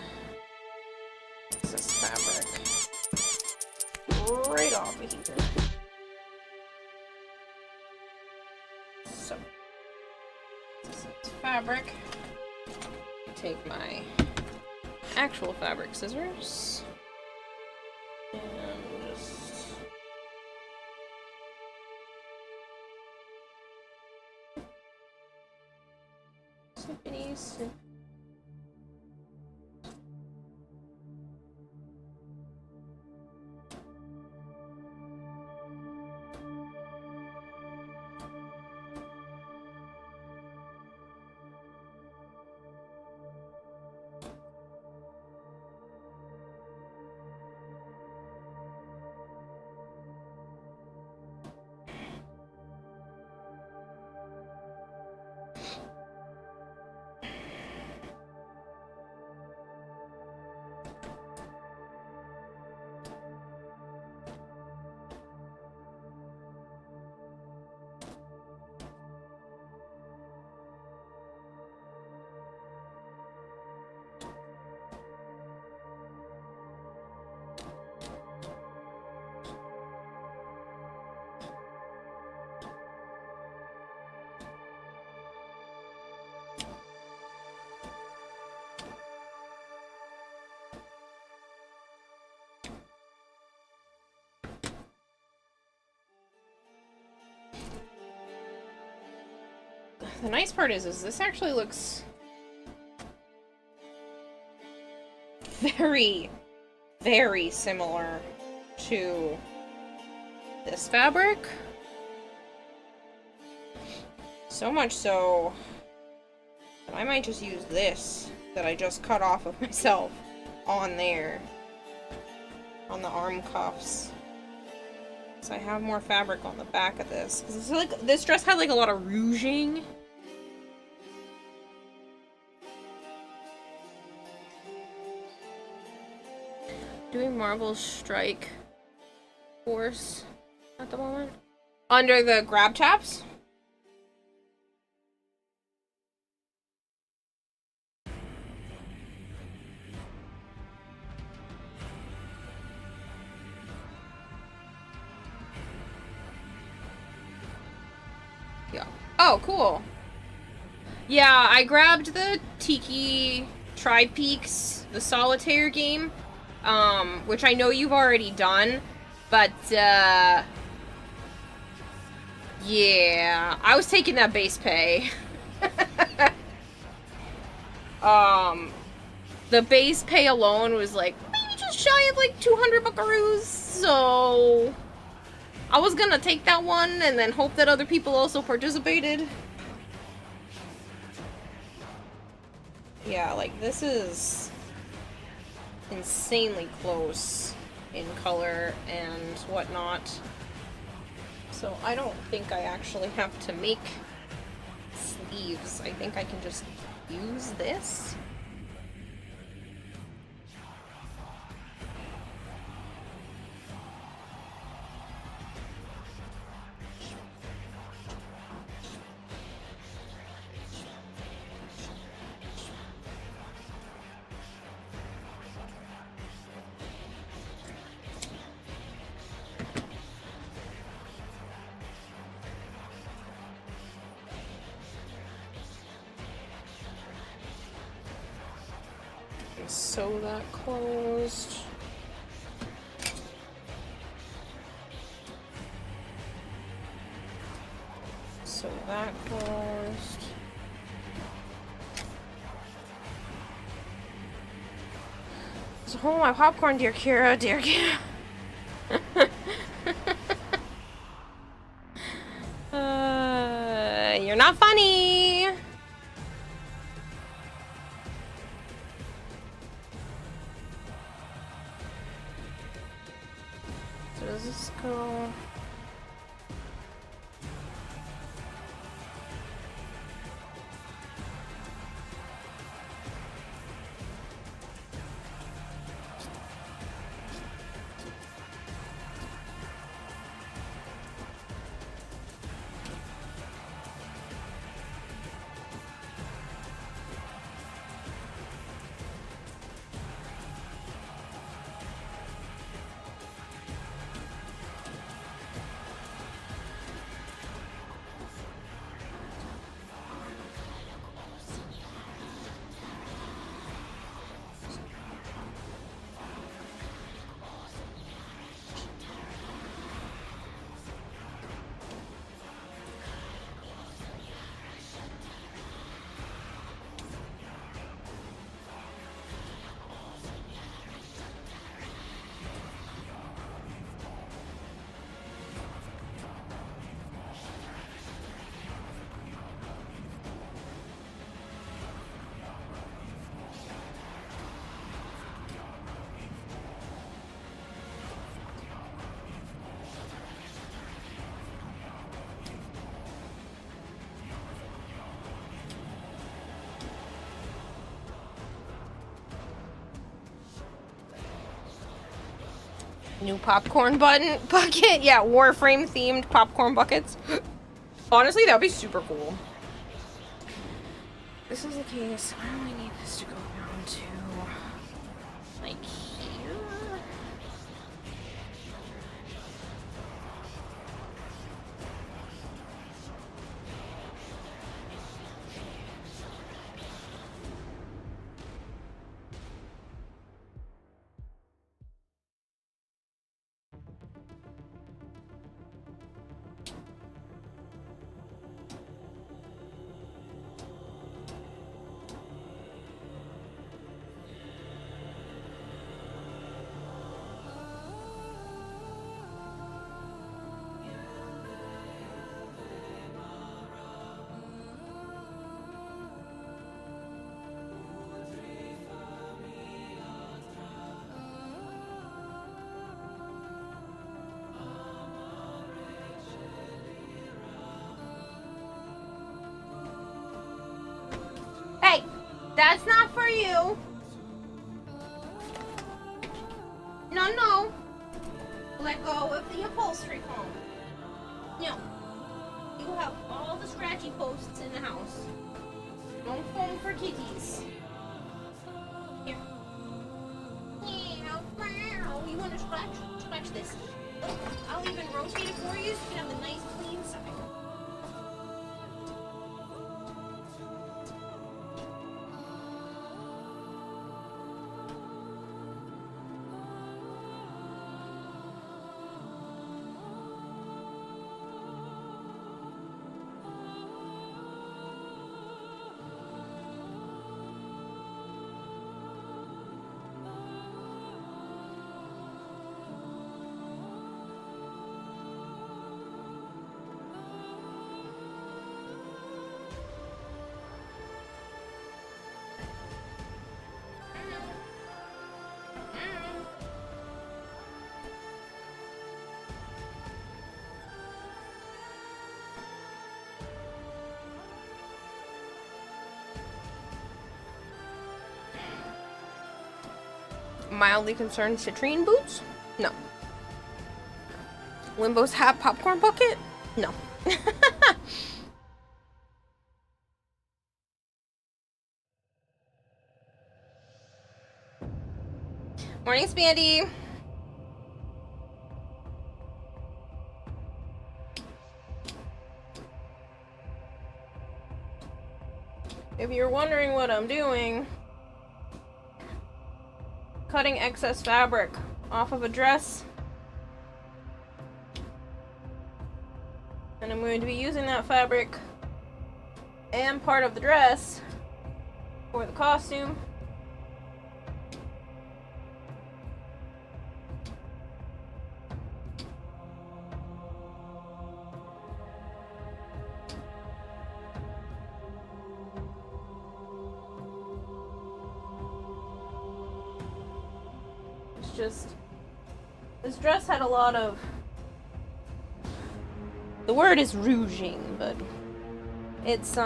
Speaker 1: excess fabric right off of here. So, this is fabric. Take my actual fabric scissors and just snippity snip. The nice part is this actually looks very, very similar to this fabric. So much so that I might just use this that I just cut off of myself on there, on the arm cuffs. So I have more fabric on the back of this. 'Cause it's like, this dress had like a lot of ruching. Doing Marble Strike Force at the moment. Under the grab taps. Yeah. Oh, cool. Yeah, I grabbed the Tiki Tri-Peaks, the solitaire game, which I know you've already done, but, yeah, I was taking that base pay. The base pay alone was like, maybe just shy of like 200 buckaroos, so I was gonna take that one and then hope that other people also participated. Yeah, like, this is insanely close in color and whatnot. So I don't think I actually have to make sleeves. I think I can just use this. Sew that closed. Sew that closed. So hold my popcorn, dear Kira, dear Kira. You're not funny. Does this go? New popcorn bucket. Yeah, Warframe themed popcorn buckets. Honestly, that would be super cool. This is the case. Why do I need this to go down to like here? Hey, that's not for you. No, no. Let go of the upholstery foam. No. You have all the scratchy posts in the house. No foam for kitties. Here. You want to scratch? Scratch this. I'll even rotate it for you so you can have the nice clean side. Mildly concerned citrine boots? No. Limbo's hat popcorn bucket? No. Morning, Spandy. If you're wondering what I'm doing, cutting excess fabric off of a dress, and I'm going to be using that fabric and part of the dress for the costume. Just this dress had a lot of, the word is rouging, but it's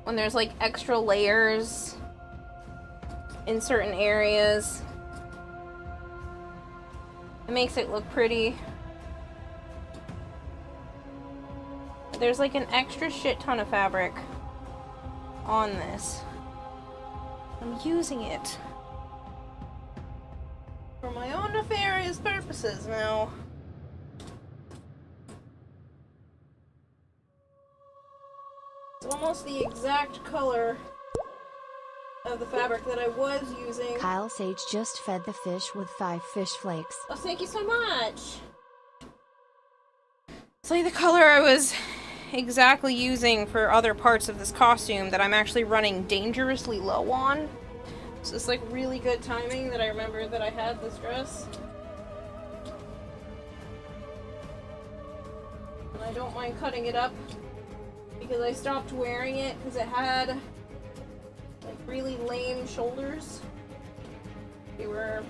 Speaker 1: when there's like extra layers in certain areas, it makes it look pretty. There's like an extra shit ton of fabric on this. I'm using it for my own nefarious purposes now. It's almost the exact color of the fabric that I was using.
Speaker 13: Kyle Sage just fed the fish with 5 fish flakes.
Speaker 1: Oh, thank you so much. It's like the color I was exactly using for other parts of this costume that I'm actually running dangerously low on. So it's like really good timing that I remember that I had this dress. And I don't mind cutting it up because I stopped wearing it because it had like really lame shoulders. They were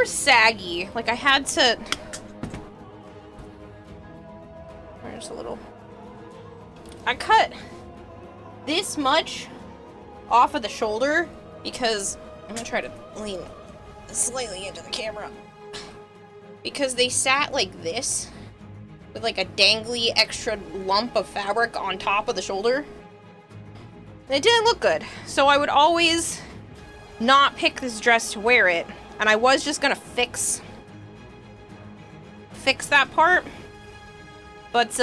Speaker 1: saggy. Like I had to, there's a little, I cut this much off of the shoulder because I'm gonna try to lean slightly into the camera. Because they sat like this, with like a dangly extra lump of fabric on top of the shoulder. And it didn't look good. So I would always not pick this dress to wear it. And I was just gonna fix that part. But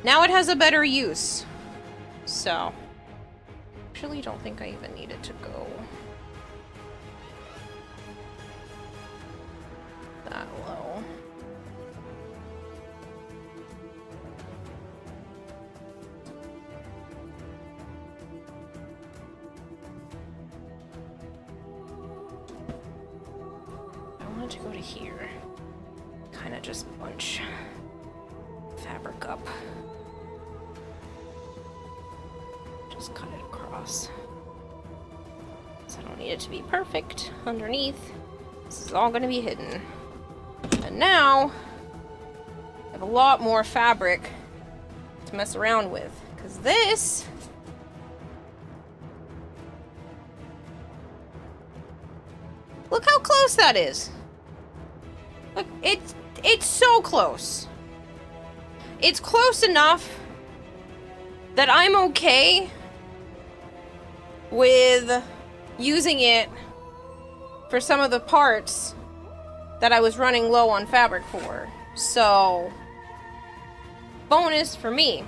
Speaker 1: now it has a better use. So actually don't think I even needed to go that low. I wanted to go to here. Kind of just bunch fabric up. Just cut it across. So I don't need it to be perfect underneath. This is all going to be hidden. And now, I have a lot more fabric to mess around with. Because this... Look how close that is. Look, it's so close. It's close enough that I'm okay with using it for some of the parts that I was running low on fabric for. So, bonus for me.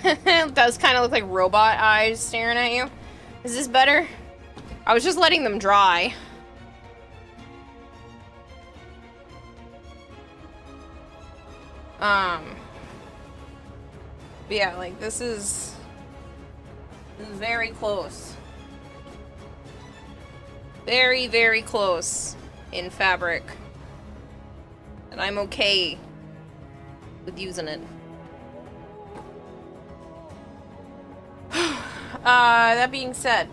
Speaker 1: It does kind of look like robot eyes staring at you. Is this better? I was just letting them dry. But yeah, like this is very close. Very, very close in fabric. And I'm okay with using it. That being said,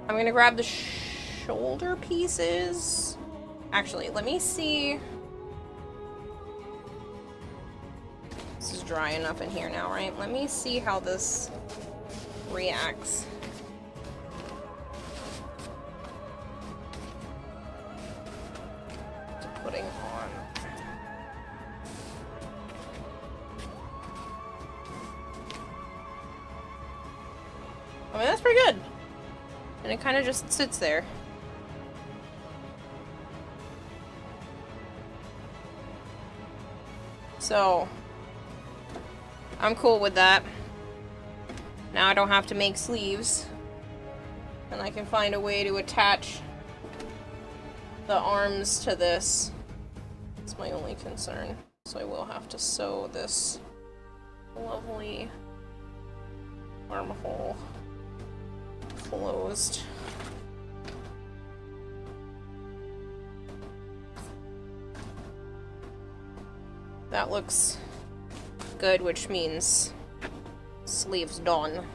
Speaker 1: I'm gonna grab the shoulder pieces. Actually, let me see. This is dry enough in here now, right? Let me see how this reacts. To putting on. I mean, that's pretty good. And it kind of just sits there. So, I'm cool with that. Now I don't have to make sleeves. And I can find a way to attach the arms to this. That's my only concern. So I will have to sew this lovely armhole closed. That looks good, which means sleeves done.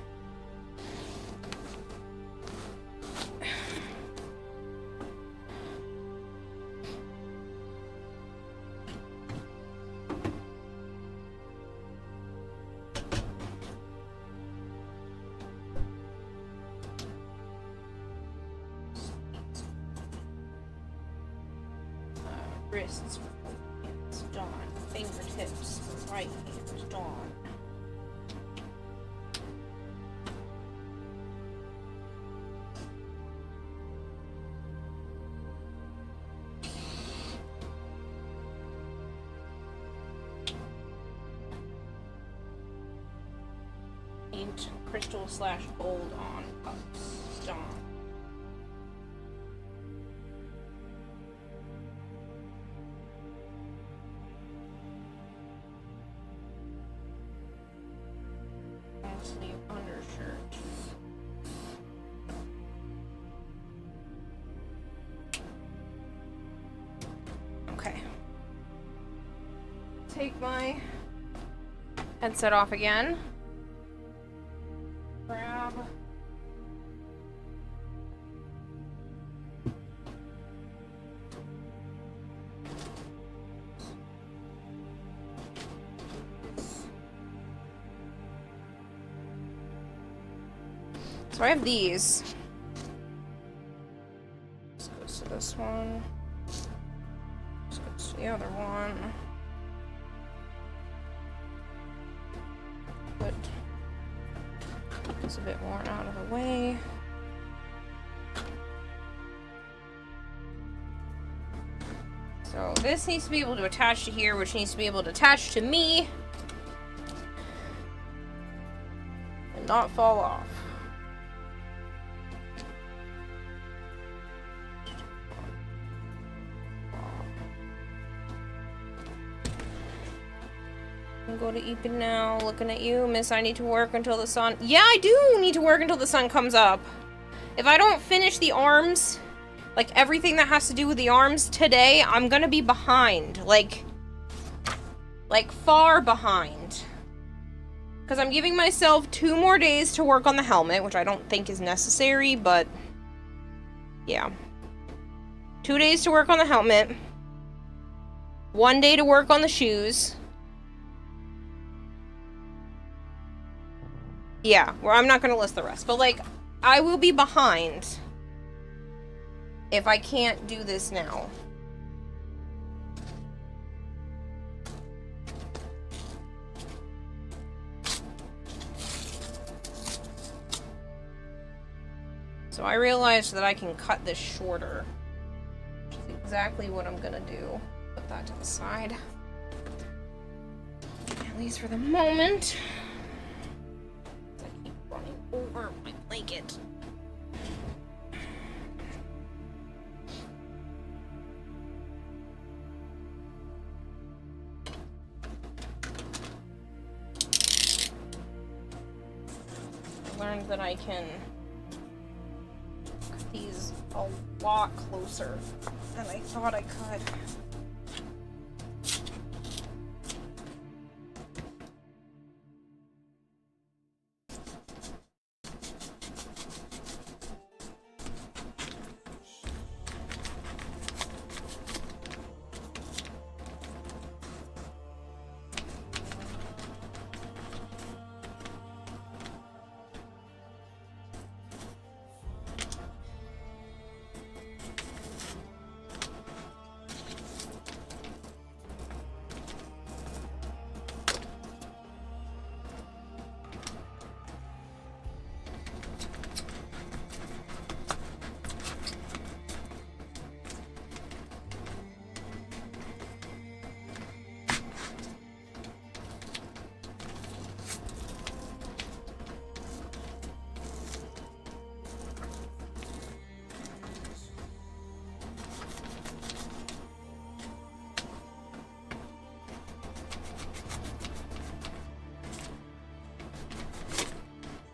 Speaker 1: Wrists, hands done. Fingertips, right hand done. Paint crystal / gold on cups. Done. Sleeve undershirt. Okay. take my headset off again. Grab. So I have these. This goes to this one. This goes to the other one. Put this a bit more out of the way. So this needs to be able to attach to here, which needs to be able to attach to me and not fall off. Go to Eepin now. Looking at you, miss. I need to work until the sun. Yeah, I do need to work until the sun comes up. If I don't finish the arms, like everything that has to do with the arms today, I'm gonna be behind. Like far behind. Because I'm giving myself 2 more days to work on the helmet, which I don't think is necessary, but yeah. 2 days to work on the helmet. 1 day to work on the shoes. Yeah, well, I'm not gonna list the rest, but like, I will be behind if I can't do this now. So I realized that I can cut this shorter, which is exactly what I'm gonna do. Put that to the side, at least for the moment. Running over my blanket. I learned that I can cut these a lot closer than I thought I could.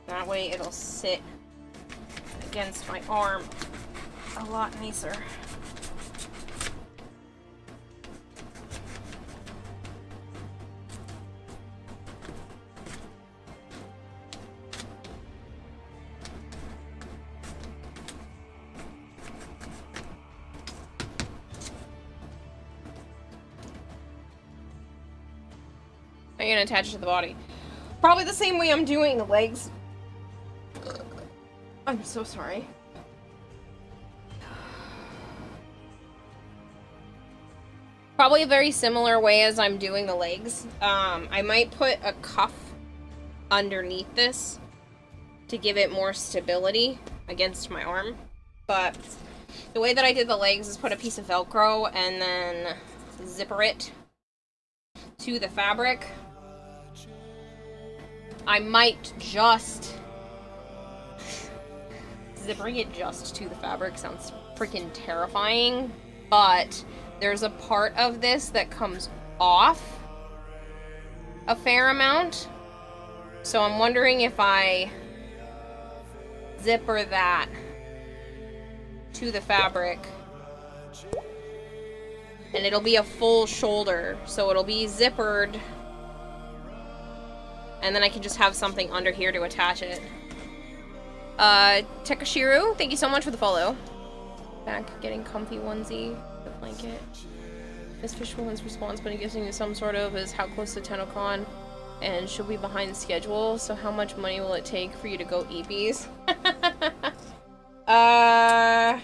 Speaker 1: That way it'll sit against my arm a lot nicer. I'm gonna attach it to the body. Probably the same way I'm doing the legs. I'm so sorry. Probably a very similar way as I'm doing the legs. I might put a cuff underneath this to give it more stability against my arm. But the way that I did the legs is put a piece of Velcro and then zipper it to the fabric. I might just... Zippering it just to the fabric sounds freaking terrifying, but there's a part of this that comes off a fair amount. So I'm wondering if I zipper that to the fabric And it'll be a full shoulder, so it'll be zippered. And then I can just have something under here to attach it. Tekashiru, thank you so much for the follow. Back getting comfy onesie, the blanket. This Fishwoman's response, but he gives me some sort of is how close to TennoCon and should we behind schedule, so how much money will it take for you to go EPs? I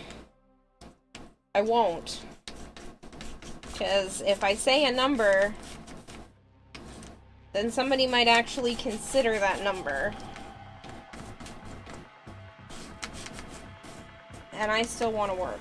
Speaker 1: won't. Because if I say a number, then somebody might actually consider that number. And I still want to work.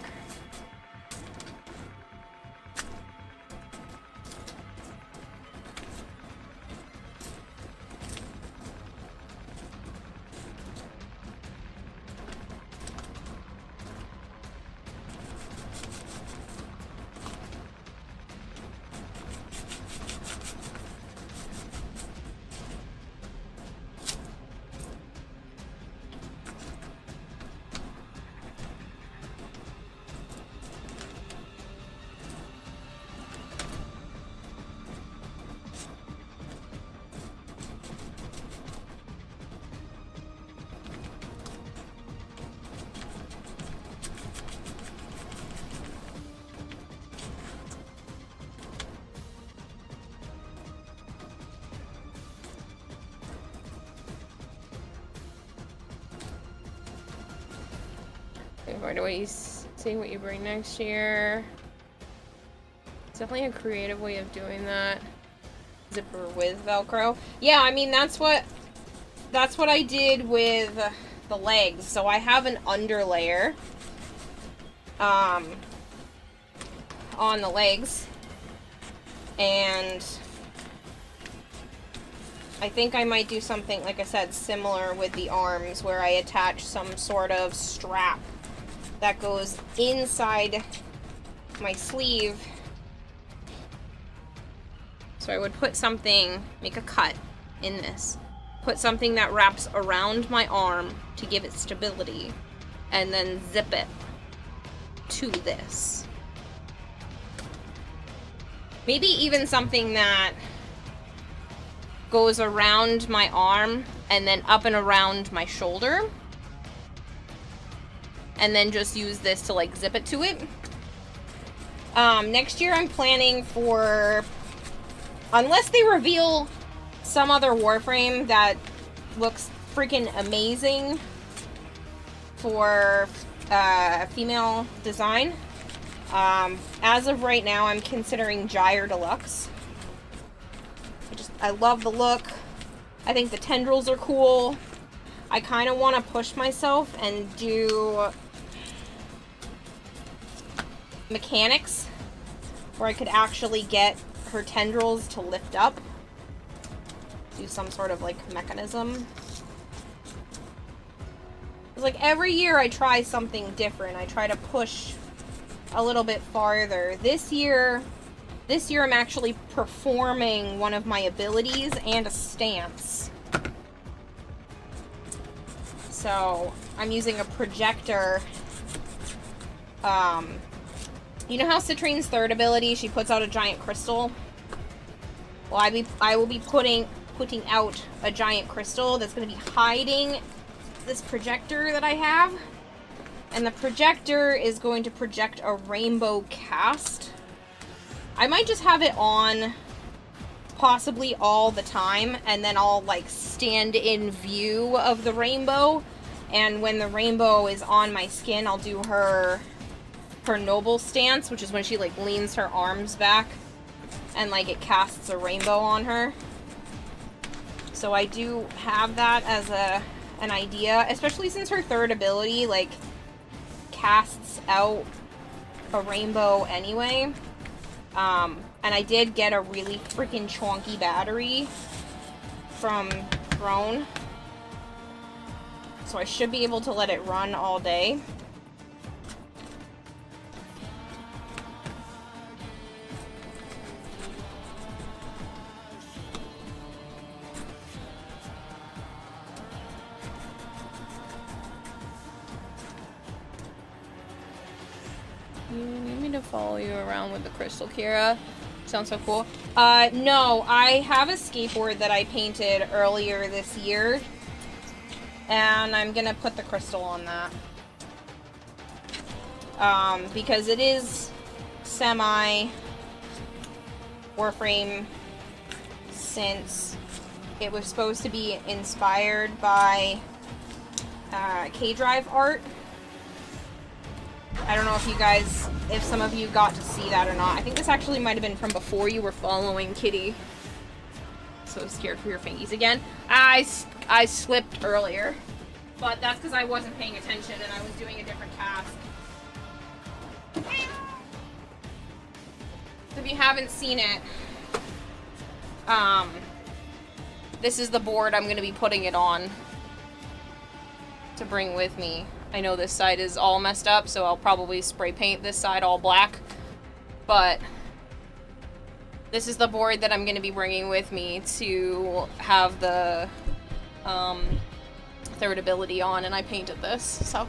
Speaker 1: See what you bring next year. It's definitely a creative way of doing that. Zipper with Velcro. Yeah, I mean that's what I did with the legs. So I have an underlayer on the legs, and I think I might do something, like I said, similar with the arms, where I attach some sort of strap that goes inside my sleeve. So I would put something, make a cut in this, put something that wraps around my arm to give it stability, and then zip it to this. Maybe even something that goes around my arm and then up and around my shoulder. And then just use this to like zip it to it. Next year I'm planning for, unless they reveal some other Warframe that looks freaking amazing for female design. As of right now, I'm considering Gyre Deluxe. I love the look. I think the tendrils are cool. I kind of want to push myself and do mechanics where I could actually get her tendrils to lift up. Do some sort of like mechanism. It's like every year I try something different. I try to push a little bit farther. This year I'm actually performing one of my abilities and a stance. So I'm using a projector. You know how Citrine's third ability, she puts out a giant crystal? Well, I will be putting out a giant crystal that's going to be hiding this projector that I have. And the projector is going to project a rainbow cast. I might just have it on possibly all the time, and then I'll like stand in view of the rainbow, and when the rainbow is on my skin, I'll do her noble stance, which is when she like leans her arms back and like it casts a rainbow on her. So I do have that as an idea, especially since her third ability like casts out a rainbow anyway. And I did get a really freaking chonky battery from Throne, so I should be able to let it run all day. me to follow you around with the crystal, Kira? Sounds so cool. No, I have a skateboard that I painted earlier this year. And I'm gonna put the crystal on that. Because it is semi Warframe, since it was supposed to be inspired by K-Drive art. I don't know if you guys, if some of you got to see that or not. I think this actually might have been from before you were following Kitty. So scared for your fingies again. I slipped earlier, but that's because I wasn't paying attention and I was doing a different task. If you haven't seen it, this is the board I'm going to be putting it on to bring with me. I know this side is all messed up, so I'll probably spray paint this side all black, but this is the board that I'm going to be bringing with me to have the third ability on, and I painted this, so.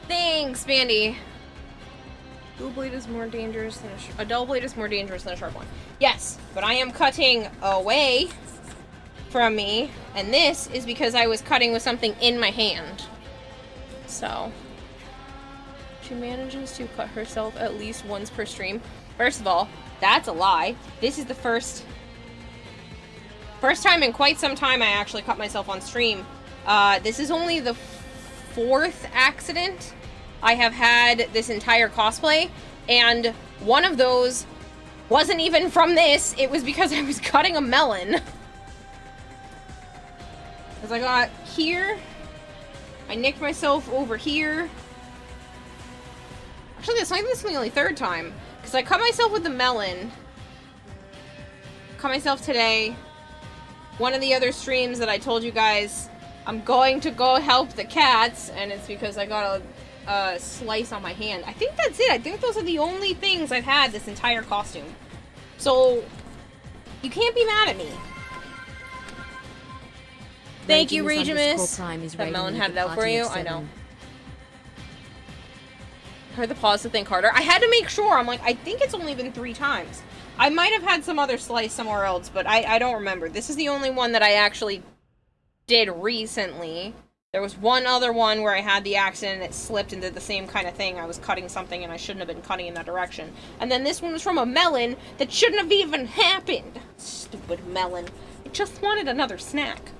Speaker 1: Thanks, Mandy. Dual blade is more dangerous than a dull blade is more dangerous than a sharp one. Yes, but I am cutting away from me, and this is because I was cutting with something in my hand. So, she manages to cut herself at least once per stream. First of all, that's a lie. This is the first time in quite some time I actually cut myself on stream. This is only the fourth accident I have had this entire cosplay, and one of those wasn't even from this. It was because I was cutting a melon. As I got here, I nicked myself over here. Actually, this is the only third time, because I cut myself with the melon. Cut myself today. One of the other streams that I told you guys I'm going to go help the cats, and it's because I got a slice on my hand. I think that's it. I think those are the only things I've had this entire costume. So, you can't be mad at me. Thank you, Regimus. That melon had it out for you. I know. Heard the pause to think harder. I had to make sure. I'm like, I think it's only been 3 times. I might have had some other slice somewhere else, but I don't remember. This is the only one that I actually did recently. There was one other one where I had the accident and it slipped and did the same kind of thing. I was cutting something and I shouldn't have been cutting in that direction. And then this one was from a melon that shouldn't have even happened. Stupid melon. I just wanted another snack.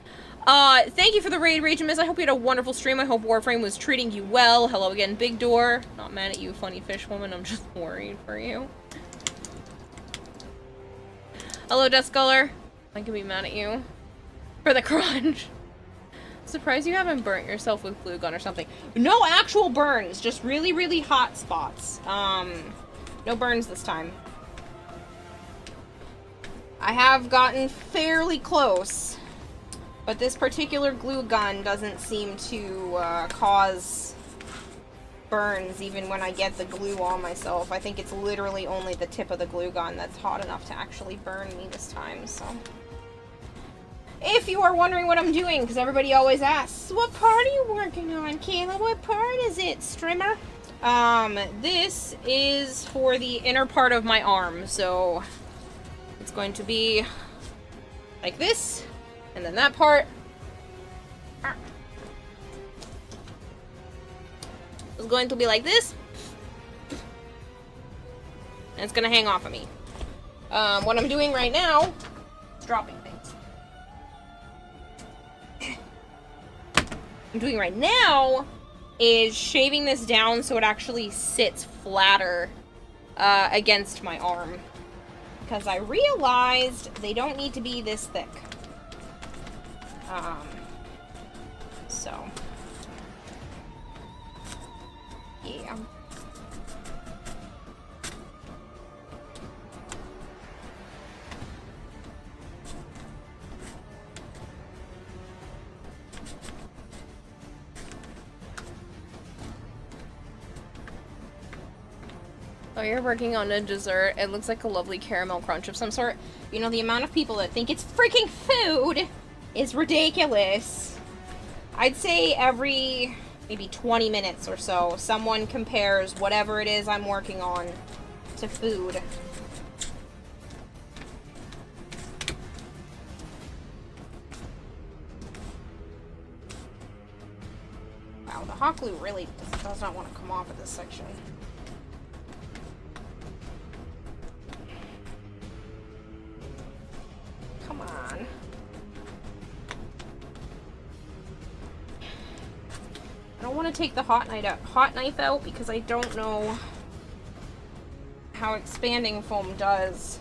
Speaker 1: Thank you for the raid, Ragemis. I hope you had a wonderful stream. I hope Warframe was treating you well. Hello again, Big Door. Not mad at you, funny fish woman. I'm just worried for you. Hello, Duskuller. I can be mad at you for the crunch. Surprised you haven't burnt yourself with glue gun or something. No actual burns, just really, really hot spots. No burns this time. I have gotten fairly close, but this particular glue gun doesn't seem to cause burns even when I get the glue on myself. I think it's literally only the tip of the glue gun that's hot enough to actually burn me this time, so. If you are wondering what I'm doing, because everybody always asks, what part are you working on, Kayla? What part is it, Strimmer? This is for the inner part of my arm, so it's going to be like this, and then that part is going to be like this, and it's going to hang off of me. What I'm doing right now is dropping things. I'm doing right now is shaving this down so it actually sits flatter against my arm, because I realized they don't need to be this thick. So yeah. Oh, you're working on a dessert. It looks like a lovely caramel crunch of some sort. You know, the amount of people that think it's freaking food is ridiculous. I'd say every maybe 20 minutes or so, someone compares whatever it is I'm working on to food. Wow, the hot glue really does not want to come off of this section. Come on. I don't want to take the hot knife out because I don't know how expanding foam does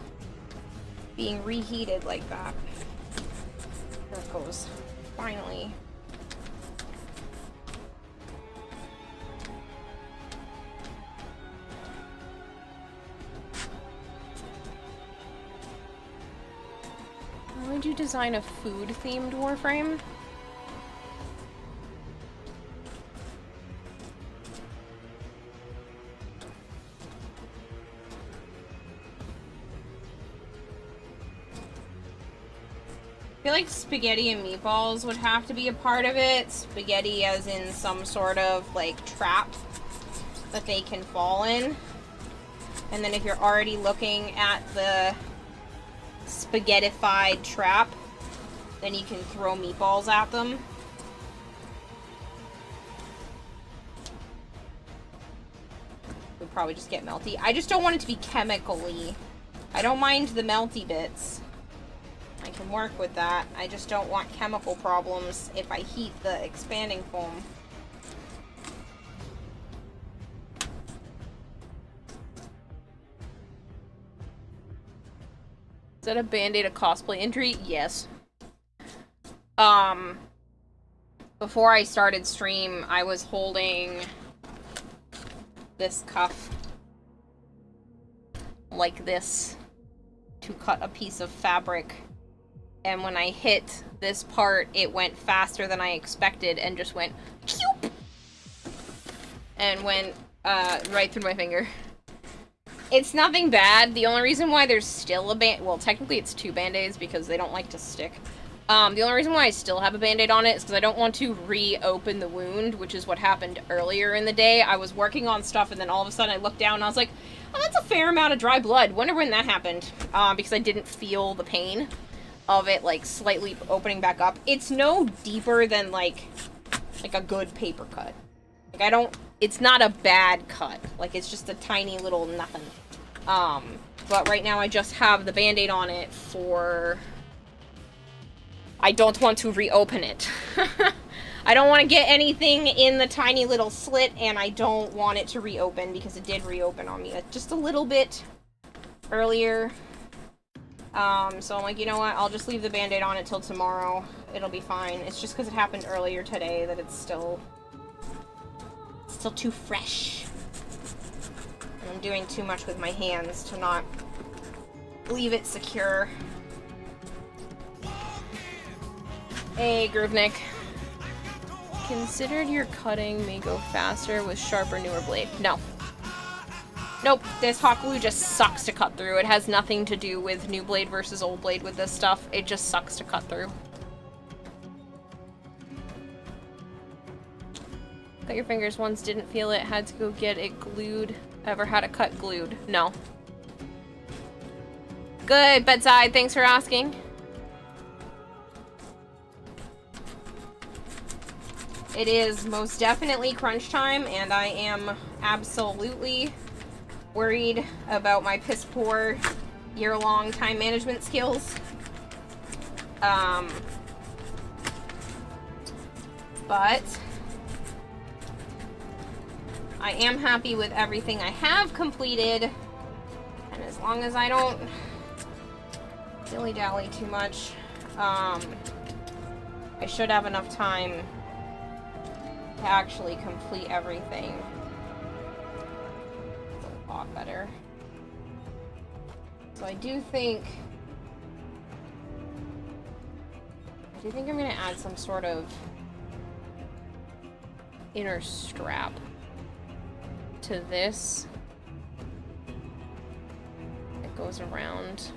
Speaker 1: being reheated like that. There it goes. Finally. Why would you design a food-themed Warframe? I feel like spaghetti and meatballs would have to be a part of it. Spaghetti as in some sort of, like, trap that they can fall in. And then if you're already looking at the spaghettified trap, then you can throw meatballs at them. Would probably just get melty. I just don't want it to be chemically. I don't mind the melty bits. I can work with that. I just don't want chemical problems if I heat the expanding foam. Is that a band-aid, a cosplay injury? Yes. Before I started stream, I was holding this cuff like this to cut a piece of fabric. And when I hit this part, it went faster than I expected and just went choop! And went right through my finger. It's nothing bad. The only reason why there's still a well, technically it's 2 band-aids because they don't like to stick. The only reason why I still have a band-aid on it is because I don't want to reopen the wound, which is what happened earlier in the day. I was working on stuff and then all of a sudden I looked down and I was like, oh, that's a fair amount of dry blood. Wonder when that happened. Because I didn't feel the pain of it, like, slightly opening back up. It's no deeper than, like a good paper cut. Like, I don't... It's not a bad cut. Like, it's just a tiny little nothing. But right now I just have the band-aid on it for... I don't want to reopen it. I don't want to get anything in the tiny little slit, and I don't want it to reopen because it did reopen on me just a little bit earlier. So I'm like, you know what? I'll just leave the band-aid on it till tomorrow. It'll be fine. It's just because it happened earlier today that it's still too fresh. And I'm doing too much with my hands to not leave it secure. Hey, Groovenick. Considered your cutting may go faster with sharper, newer blade. No. Nope, this hot glue just sucks to cut through. It has nothing to do with new blade versus old blade with this stuff. It just sucks to cut through. Cut your fingers once, didn't feel it, had to go get it glued. Ever had a cut glued? No. Good, bedside, thanks for asking. It is most definitely crunch time, and I am absolutely worried about my piss poor year-long time management skills. But I am happy with everything I have completed, and as long as I don't dilly-dally too much, I should have enough time to actually complete everything. It's a lot better. So I do think I'm gonna add some sort of inner strap to this that goes around.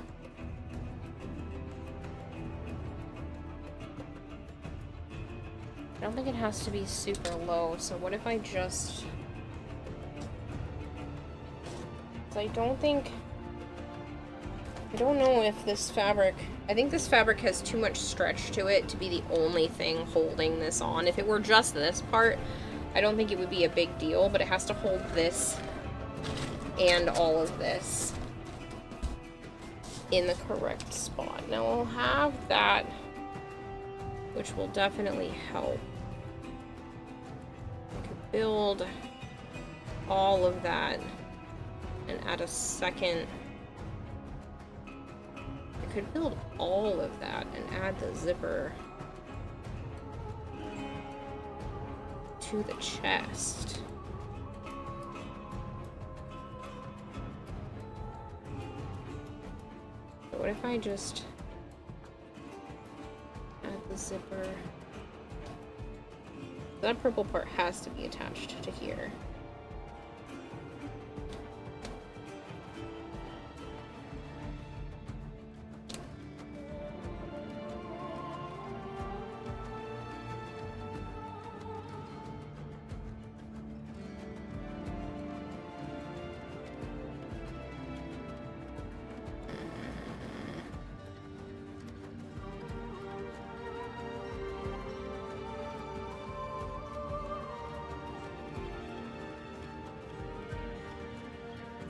Speaker 1: I don't think it has to be super low, so what if I just... I don't know if this fabric... I think this fabric has too much stretch to it to be the only thing holding this on. If it were just this part, I don't think it would be a big deal, but it has to hold this and all of this in the correct spot. Now I'll have that, which will definitely help. I could build all of that and add a second. I could build all of that and add the zipper to the chest. So what if I just add the zipper? That purple part has to be attached to here.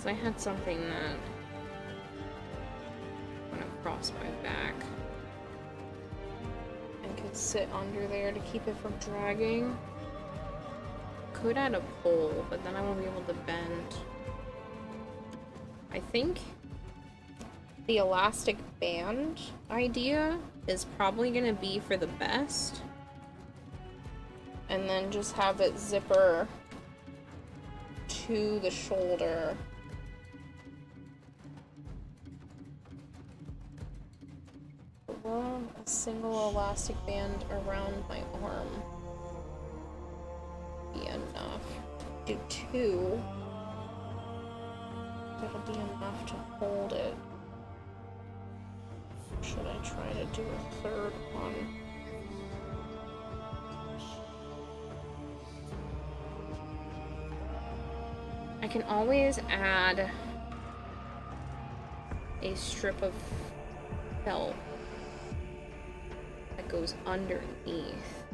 Speaker 1: I had something that went across my back and could sit under there to keep it from dragging. Could add a pole, but then I won't be able to bend. I think the elastic band idea is probably gonna be for the best. And then just have it zipper to the shoulder. A single elastic band around my arm be enough. Do two. That'll be enough to hold it. Should I try to do a third one? I can always add a strip of felt that goes underneath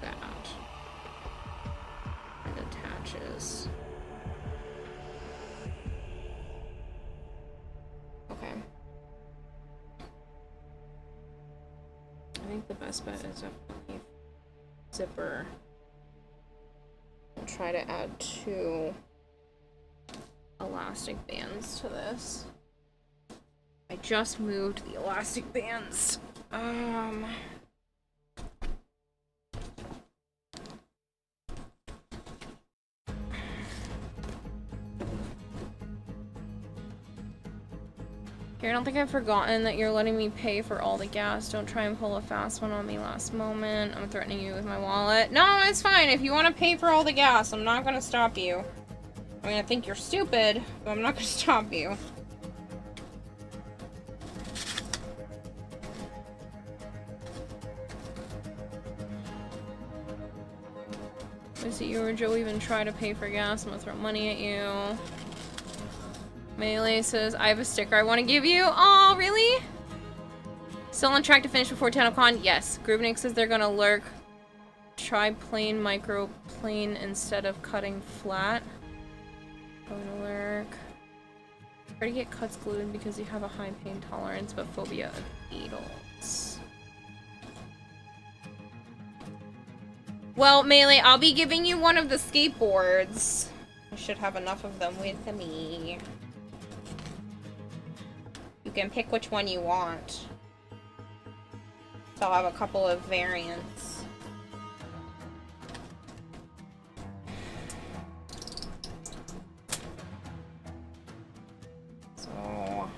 Speaker 1: that and attaches. Okay. I think the best bet is a zipper. I'll try to add 2 elastic bands to this. I just moved the elastic bands. Here, I don't think I've forgotten that you're letting me pay for all the gas. Don't try and pull a fast one on me last moment. I'm threatening you with my wallet. No, it's fine. If you want to pay for all the gas, I'm not going to stop you. I mean, I think you're stupid, but I'm not going to stop you. I see you or Joe even try to pay for gas. I'm going to throw money at you. Melee says, I have a sticker I want to give you. Oh, really? Still on track to finish before TanoCon? Yes. Groovenick says they're gonna lurk. Try plain microplane instead of cutting flat. Gonna lurk. Try to get cuts glued because you have a high pain tolerance but phobia of needles. Well, Melee, I'll be giving you one of the skateboards. I should have enough of them with me. You can pick which one you want. So I'll have a couple of variants. So...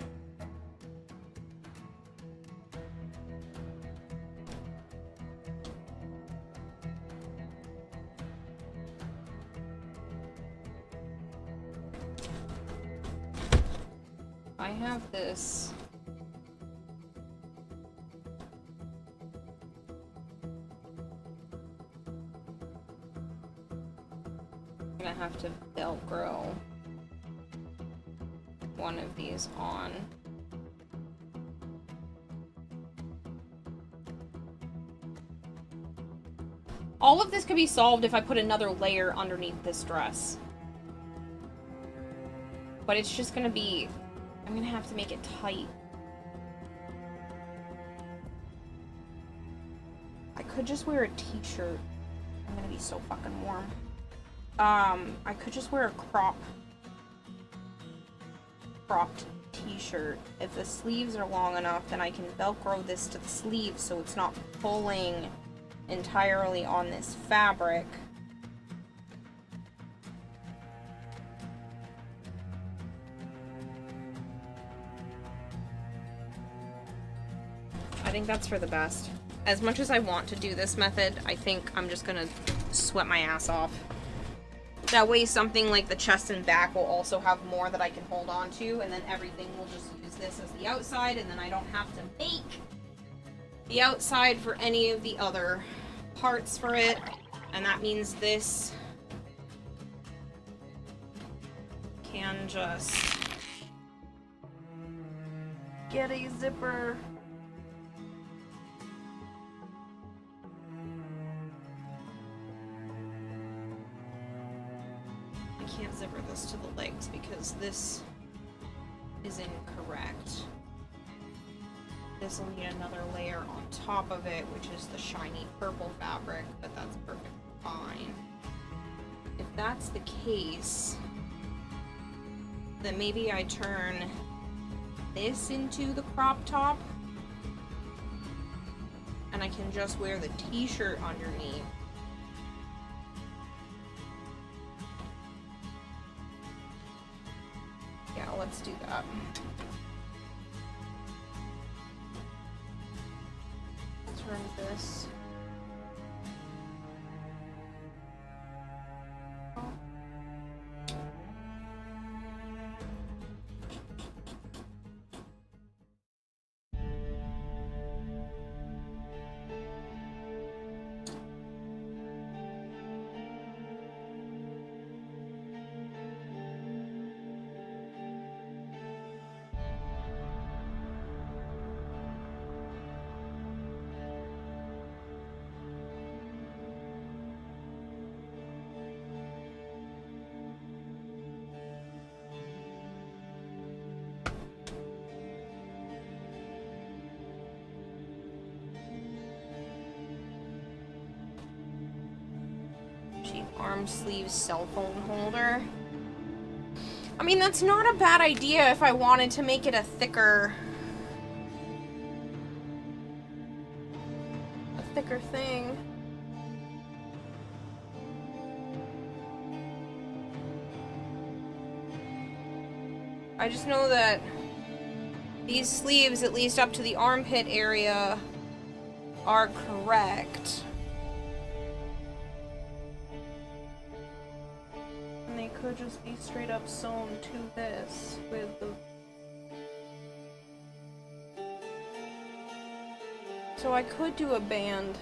Speaker 1: I have this. I'm gonna have to Velcro one of these on. All of this could be solved if I put another layer underneath this dress. But it's just gonna be... I'm gonna have to make it tight. I could just wear a t-shirt. I'm gonna be so fucking warm. I could just wear a cropped t-shirt. If the sleeves are long enough, then I can Velcro this to the sleeves so it's not pulling entirely on this fabric. I think that's for the best. As much as I want to do this method, I think I'm just gonna sweat my ass off. That way something like the chest and back will also have more that I can hold on to, and then everything will just use this as the outside, and then I don't have to make the outside for any of the other parts for it. And that means this can just get a zipper. I can't zipper this to the legs because this is incorrect. This will need another layer on top of it, which is the shiny purple fabric, but that's perfectly fine. If that's the case, then maybe I turn this into the crop top, and I can just wear the t-shirt underneath. Yeah, let's do that. Turn this. Arm sleeve cell phone holder. I mean, that's not a bad idea if I wanted to make it a thicker thing. I just know that these sleeves, at least up to the armpit area, are correct. Could just be straight up sewn to this with the... So I could do a band,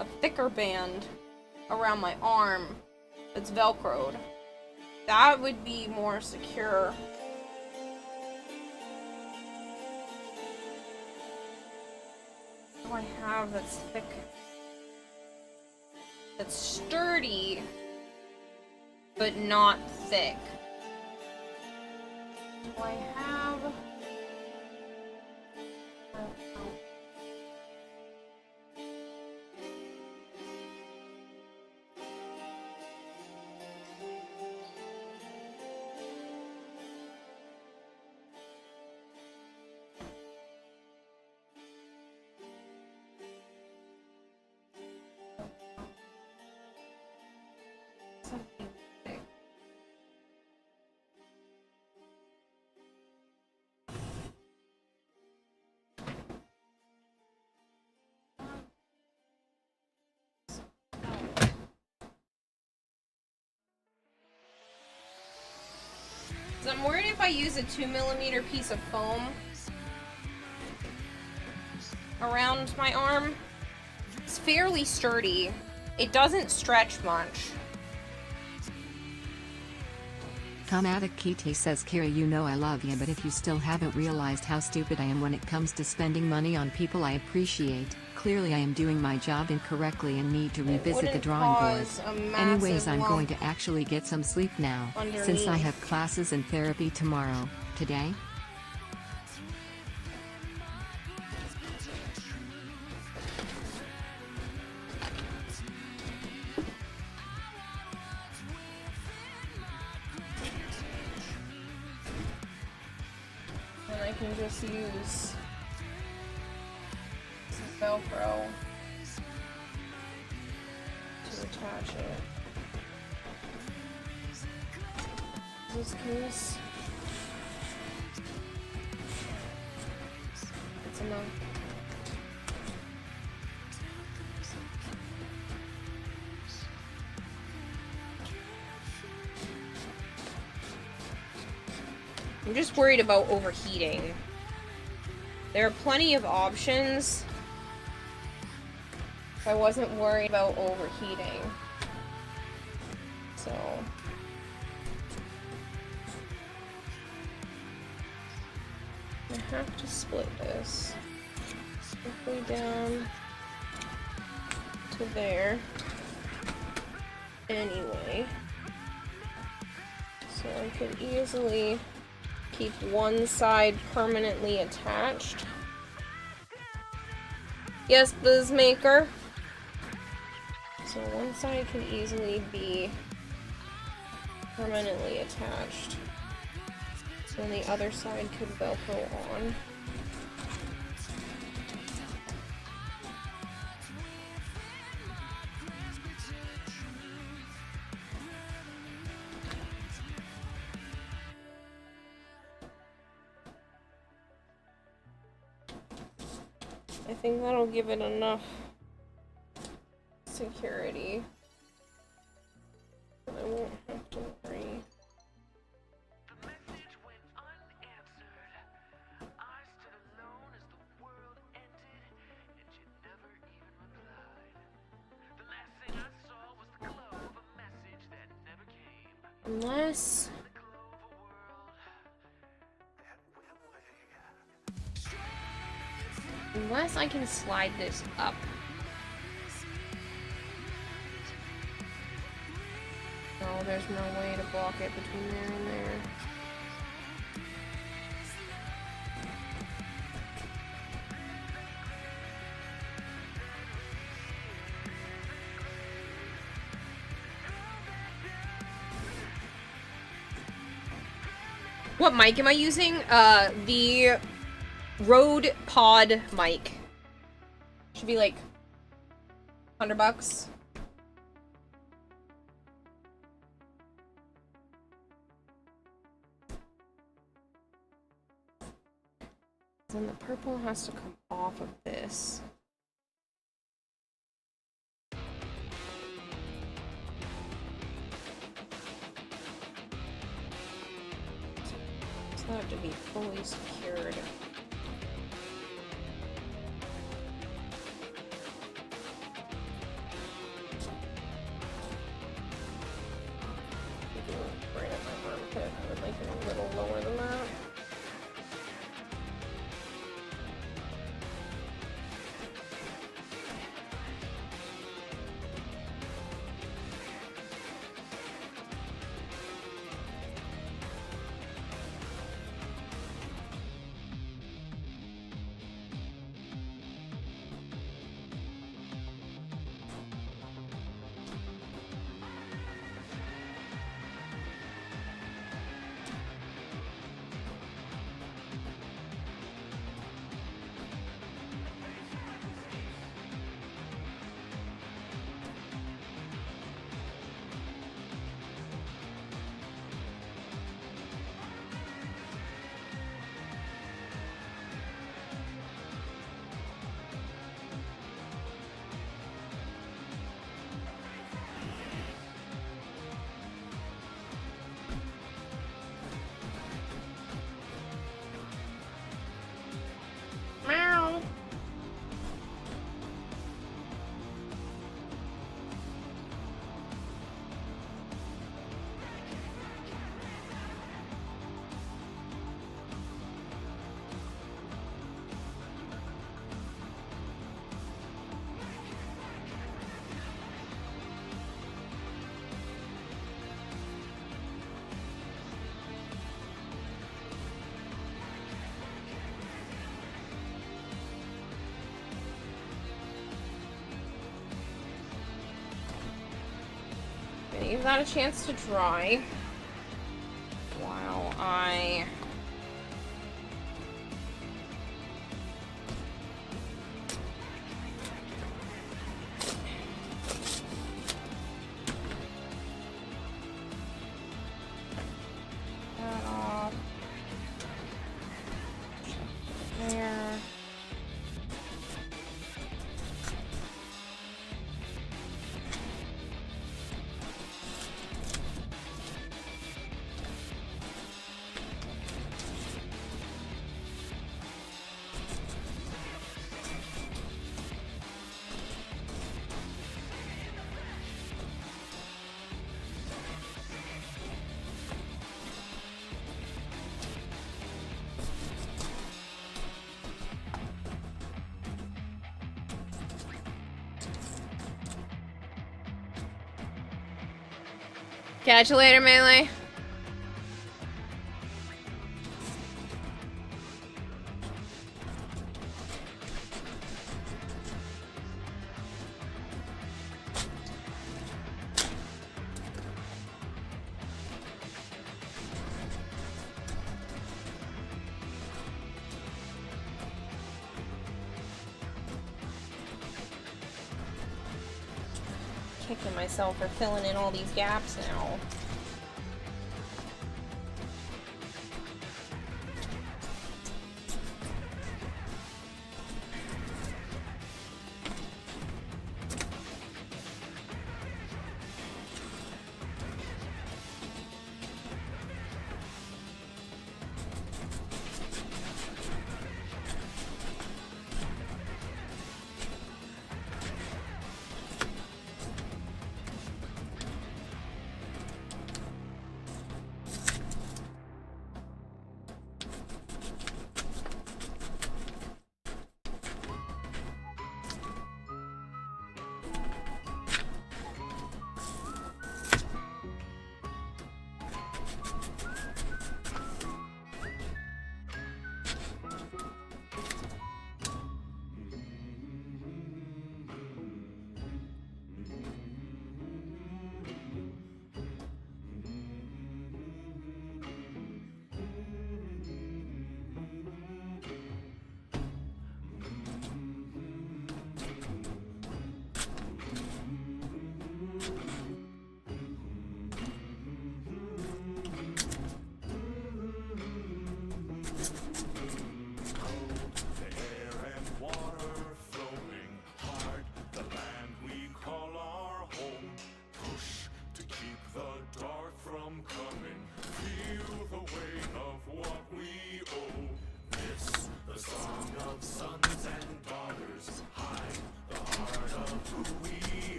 Speaker 1: a thicker band around my arm that's Velcroed. That would be more secure. What do I have that's thick? That's sturdy, but not thick. Do I have... something thick. I'm worried if I use a 2mm piece of foam around my arm, it's fairly sturdy. It stretch much.
Speaker 14: Comatic Kitty says, Kira, you know I love you, but if you still haven't realized how stupid I am when it comes to spending money on people I appreciate, clearly I am doing my job incorrectly and need to revisit the drawing board. Anyways, I'm going to actually get some sleep now, since I have classes and therapy tomorrow. Today?
Speaker 1: And I can just use some Velcro to attach it. In this case, it's enough. I'm just worried about overheating. There are plenty of options. I wasn't worried about overheating. So I have to split this roughly down to there anyway. So I could easily keep one side permanently attached. Yes, Buzzmaker. So one side can easily be permanently attached. So then the other side could Velcro on. I think that'll give it enough security. I won't have to worry. Unless I can slide this up. No, there's no way to block it between there and there. What mic am I using? The Rode Pod mic. Should be like $100. Then the purple has to come off of this. It's not to be fully secured. Right at my armpit. I would like it a little lower than that. Give that a chance to dry. While I... that off. There. Catch you later, Melee. Kicking myself for filling in all these gaps now.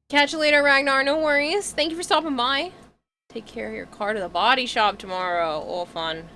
Speaker 1: Catch you later, Ragnar. No worries. Thank you for stopping by. Take care of your car to the body shop tomorrow. All fun.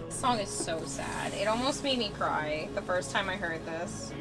Speaker 1: This song is so sad. It almost made me cry the first time I heard this.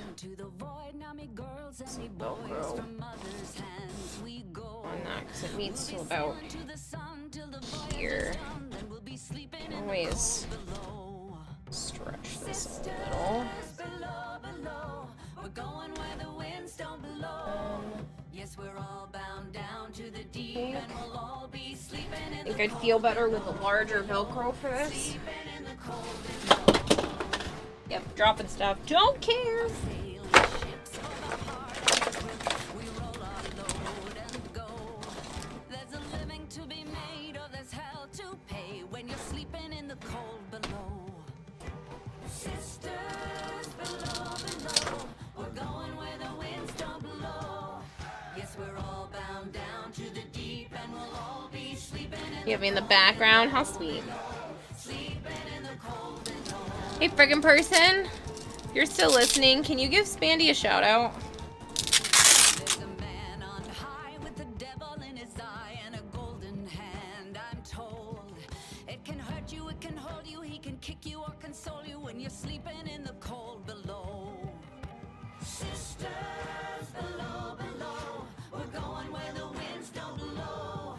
Speaker 10: Into the void, now me girls and me boys from mother's hands we go.
Speaker 1: On that, because it needs to about here. Always stretch this a little.
Speaker 10: We're going where the winds don't blow. Yes, we're all bound down to the deep, and we'll all be sleeping in
Speaker 1: I think I'd feel better with a larger Velcro for this. Yep, dropping stuff. Don't care.
Speaker 10: There's a living to be made, or there's hell to pay when you're sleeping in the cold below. Sisters below, below, we're going where the winds don't blow. Yes, we're all bound down to the deep, and we'll all be sleeping in
Speaker 1: You have me in the background. How sweet. Hey, friggin' person. If you're still listening, can you give Spandy a shout out?
Speaker 10: There's a man on high with the devil in his eye and a golden hand, I'm told. It can hurt you, it can hold you, he can kick you or console you when you're sleeping in the cold below. Sisters below, below, we're going where the winds don't blow.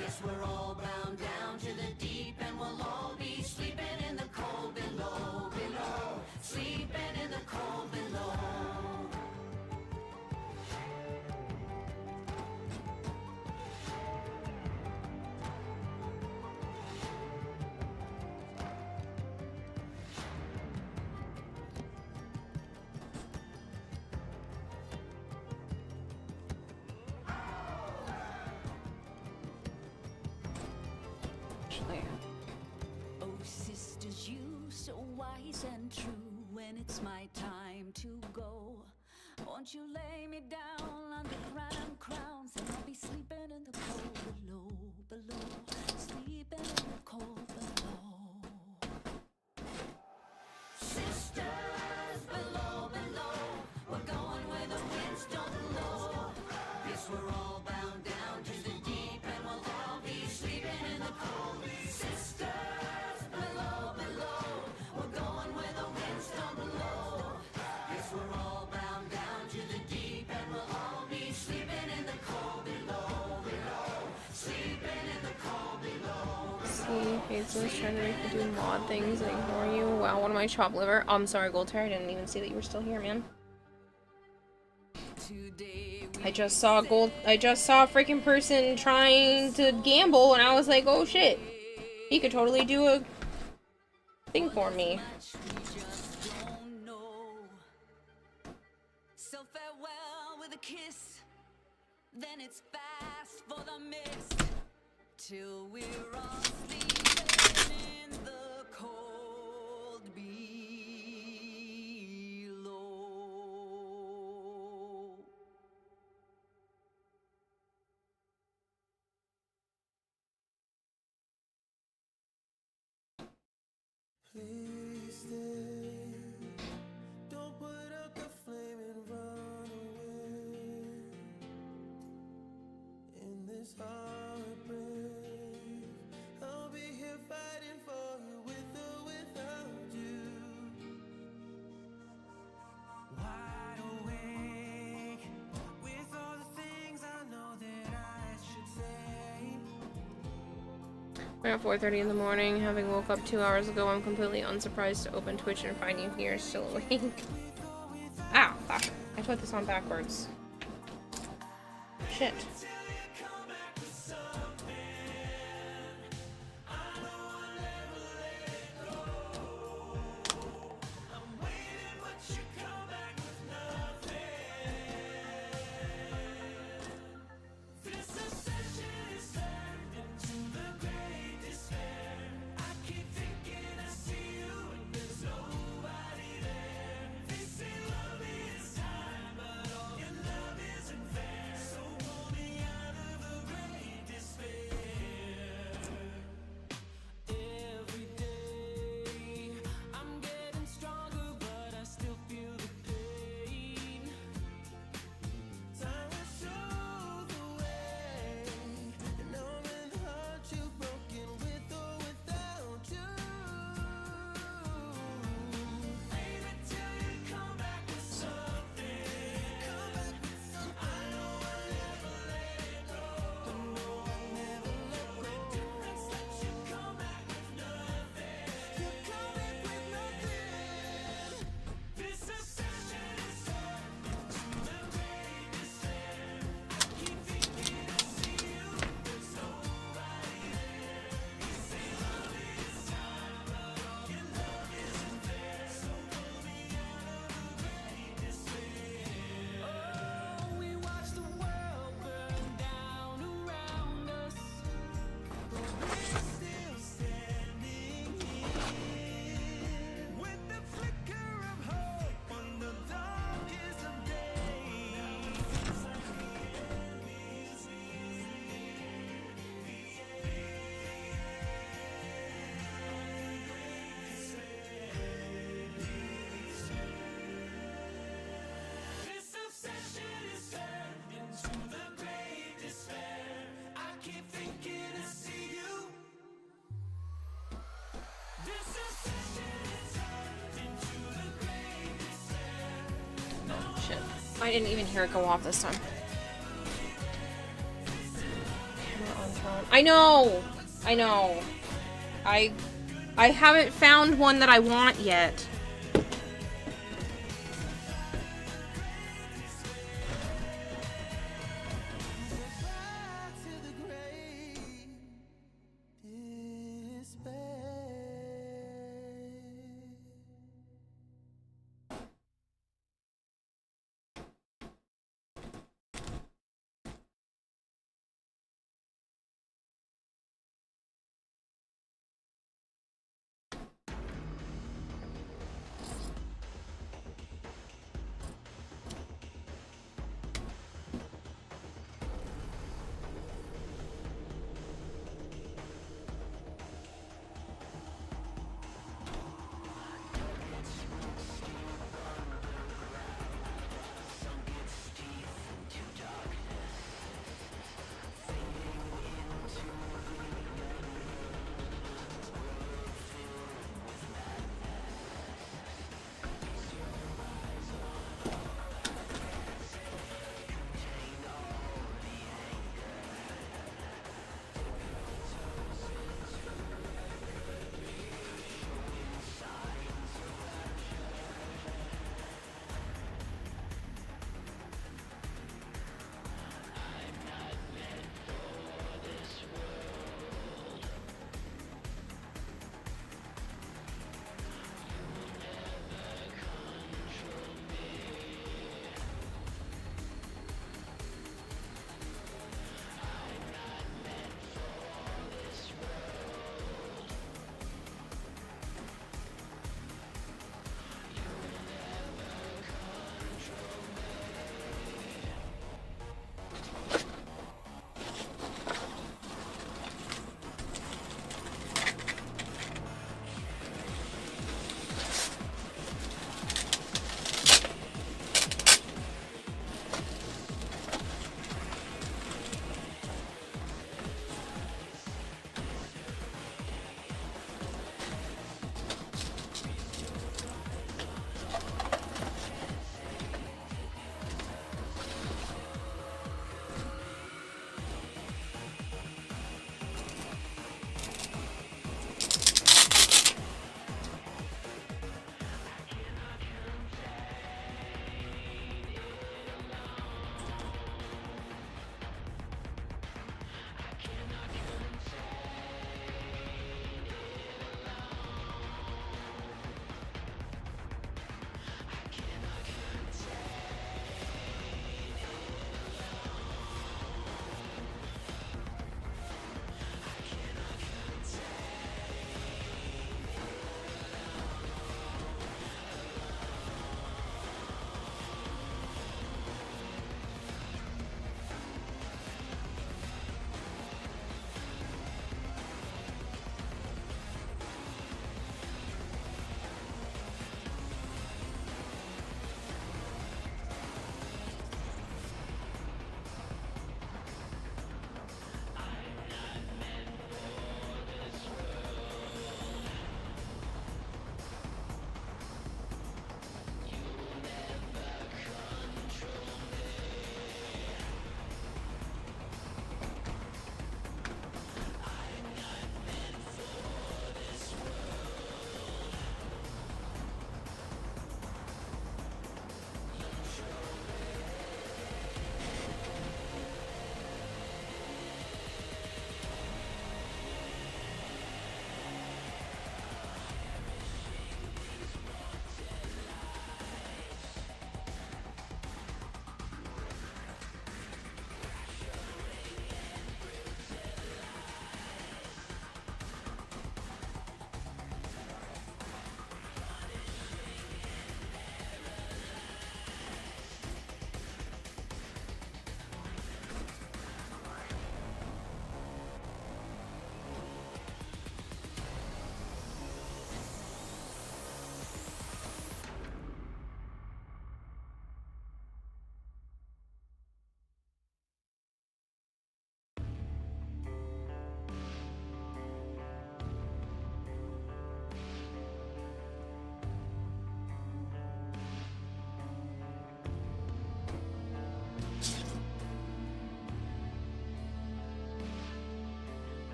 Speaker 10: Yes, we're all bound down to the deep, and we'll all be sleeping in the cold below, below, sleeping in the cold below. Oh, sisters, you so wise and true. When it's my time to go, won't you lay me down on the crown crowns, and I'll be sleeping in the cold below, below, sleeping in the cold below. Sisters below, below, we're going where the winds don't blow. Yes, we're all bound down to the deep, and we'll all be sleeping in the cold. Sisters below, below, we're going where the winds don't blow. Yes, we're all bound down to the deep, and we'll all be sleeping in the cold below, below, sleeping in the cold below.
Speaker 1: See, Hazel's trying to make me do mod things and ignore you. Wow, one of my chopped liver. I'm sorry, Goldtear. I didn't even see that you were still here, man. I just saw a freaking person trying to gamble, and I was like, oh shit. He could totally do a thing for me.
Speaker 10: So farewell with a kiss, then it's fast for the mist, till we're all sleeping in the cold below.
Speaker 8: Please stay. Don't put out the flame and run away. In this heartbreak, I'll be here fighting for you with or without you. Wide awake with all the things I know that I should say.
Speaker 1: We're at 4:30 in the morning. Having woke up 2 hours ago, I'm completely unsurprised to open Twitch and find you here still awake. Ah, fuck. I put this on backwards. Shit. Shit. I didn't even hear it go off this time. Camera on phone. I know! I know. I haven't found one that I want yet.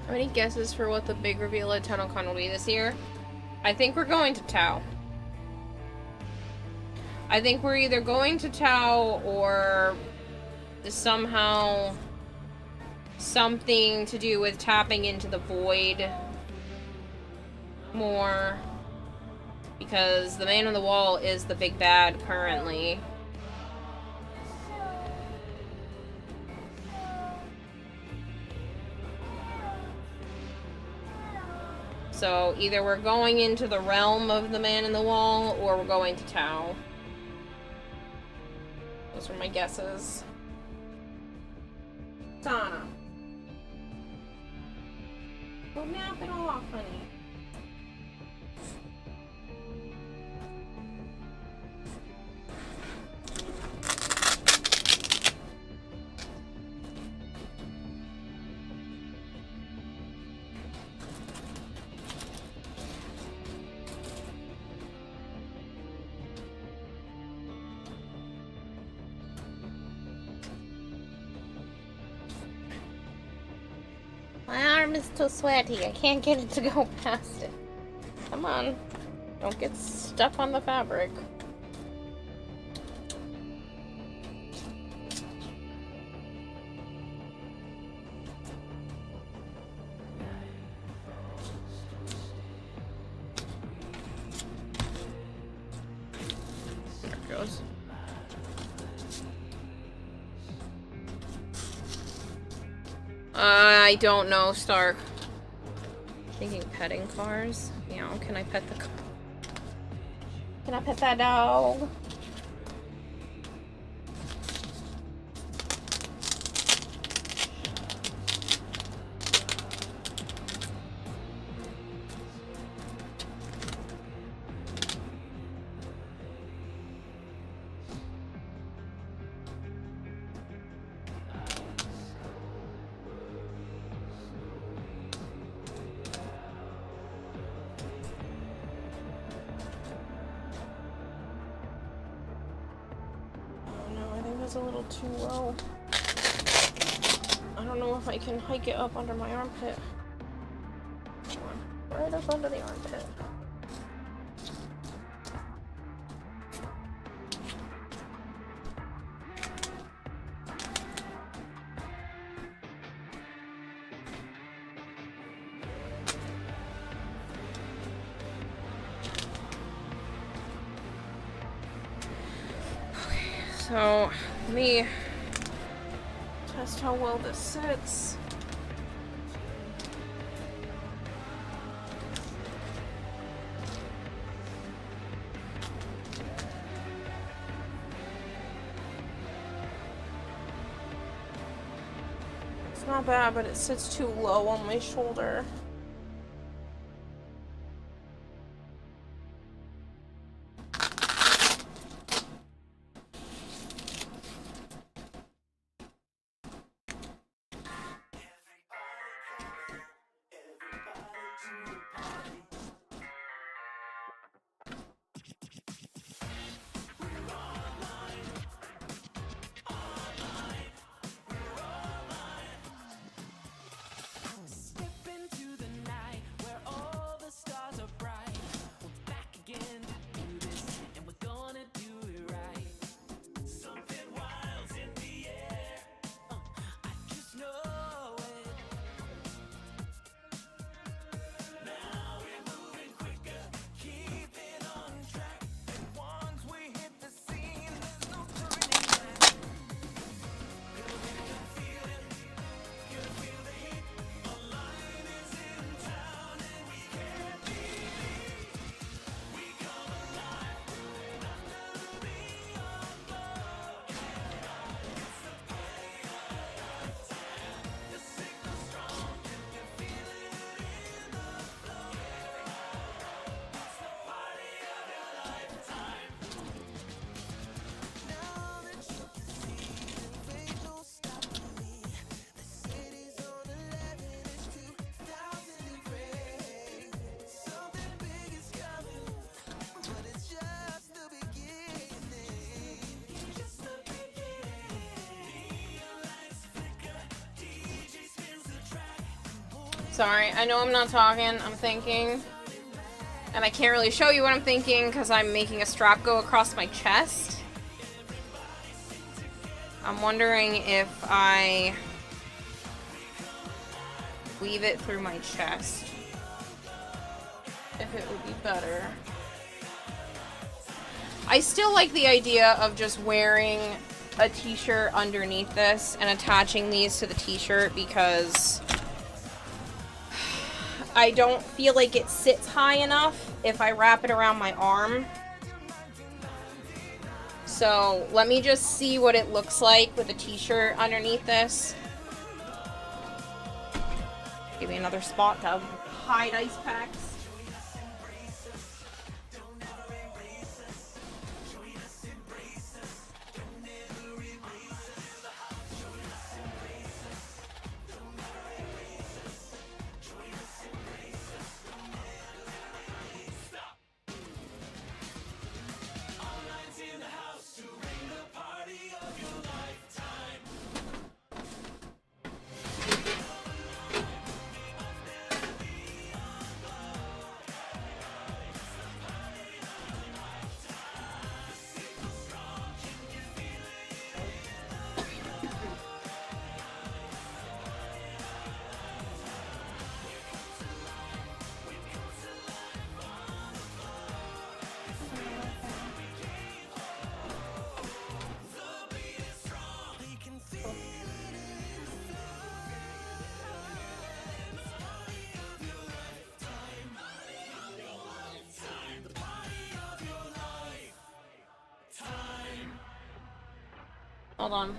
Speaker 1: How many guesses for what the big reveal at TennoCon will be this year? I think we're going to Tau. I think we're either going to Tau or somehow something to do with tapping into the void more. Because the man on the wall is the big bad currently. So either we're going into the realm of the man in the wall or we're going to Tau. Those are my guesses. Sana. Well, nap it off, honey. My arm is too sweaty. I can't get it to go past it. Come on. Don't get stuck on the fabric. There it goes. I don't know, Stark. Thinking petting cars? Meow, can I pet the car? Can I pet that dog? A little too low. I don't know if I can hike it up under my armpit. Come on, right up under the armpit. Okay, so let me test how well this sits. It's not bad, but it sits too low on my shoulder. Sorry, I know I'm not talking, I'm thinking. And I can't really show you what I'm thinking because I'm making a strap go across my chest. I'm wondering if I weave it through my chest. If it would be better. I still like the idea of just wearing a t-shirt underneath this and attaching these to the t-shirt because I don't feel like it sits high enough if I wrap it around my arm. So let me just see what it looks like with a t-shirt underneath this. Give me another spot to hide ice packs. Hold on.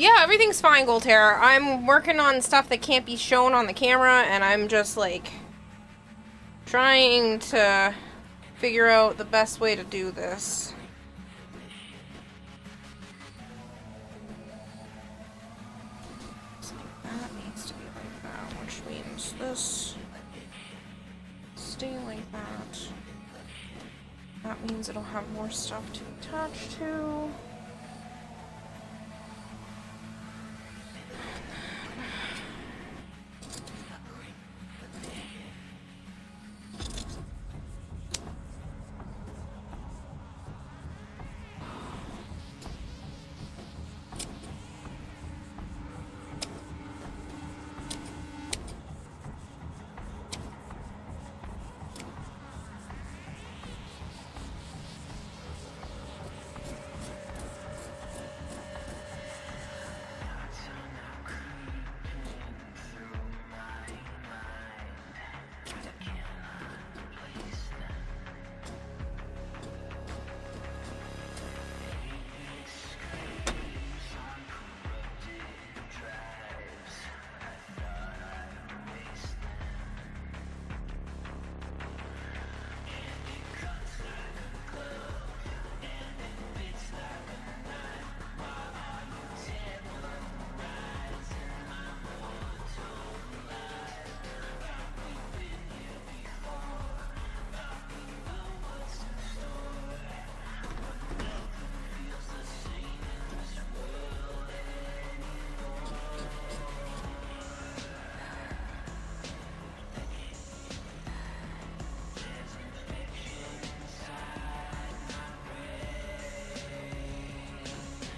Speaker 1: Yeah, everything's fine, Golterra. I'm working on stuff that can't be shown on the camera, and I'm just, like, trying to figure out the best way to do this. That needs to be like that, which means this stay like that. That means it'll have more stuff to attach to.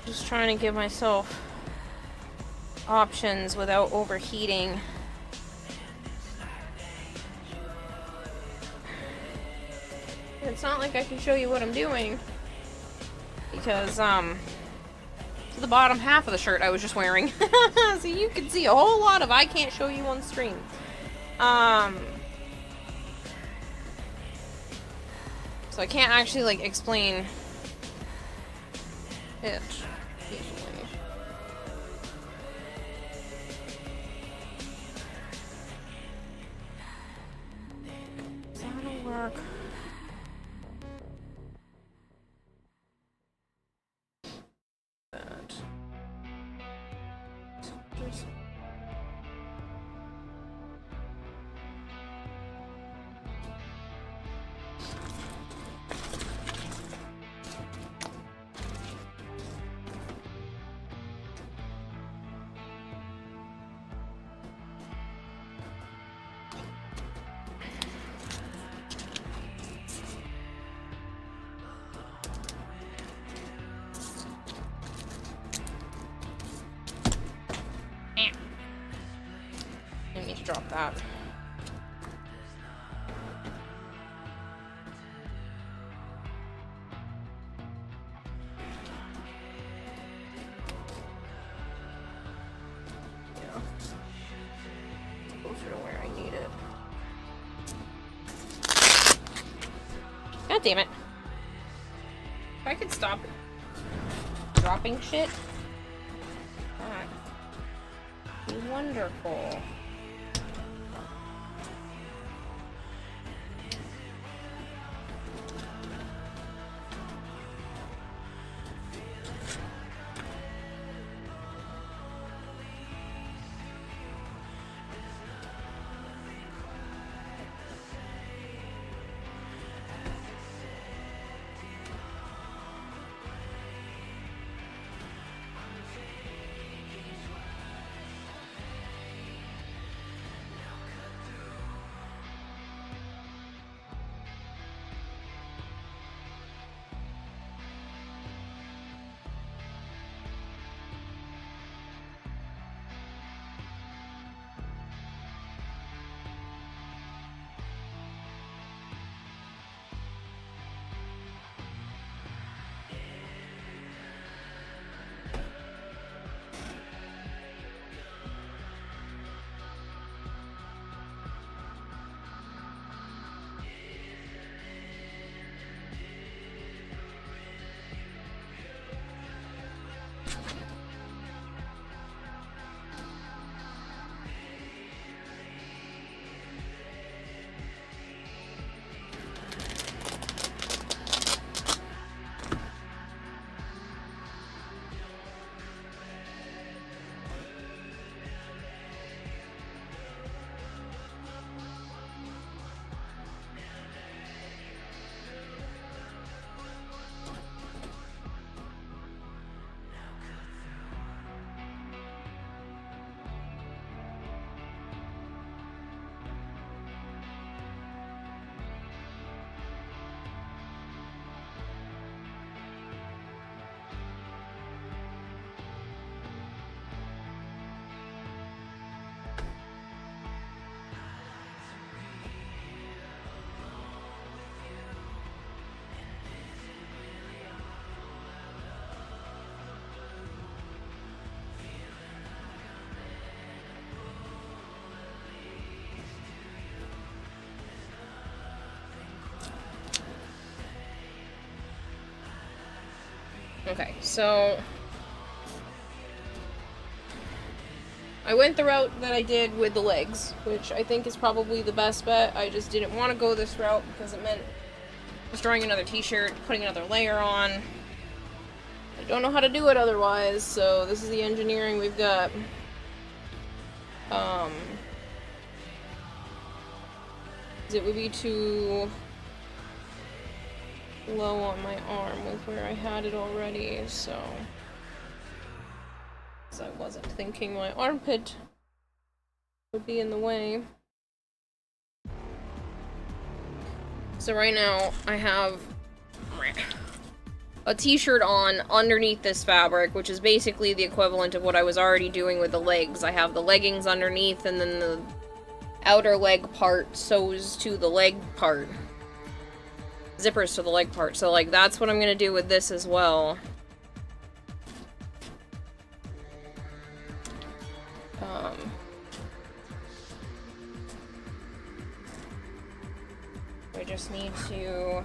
Speaker 1: Just trying to give myself options without overheating. It's not like I can show you what I'm doing because the bottom half of the shirt I was just wearing. So you can see a whole lot of I can't show you on screen. So I can't actually like explain it easily. That'll work. That. Just drop that. Yeah. Closer to where I need it. God damn it. If I could stop dropping shit, that'd be wonderful. Okay, so I went the route that I did with the legs, which I think is probably the best bet. I just didn't want to go this route because it meant destroying another t-shirt, putting another layer on. I don't know how to do it otherwise, so this is the engineering we've got. It would be too low on my arm with where I had it already, so I wasn't thinking my armpit would be in the way. So right now I have a t-shirt on underneath this fabric, which is basically the equivalent of what I was already doing with the legs. I have the leggings underneath, and then the outer leg part sews to the leg part. Zippers to the leg part. So, like, that's what I'm gonna do with this as well. I just need to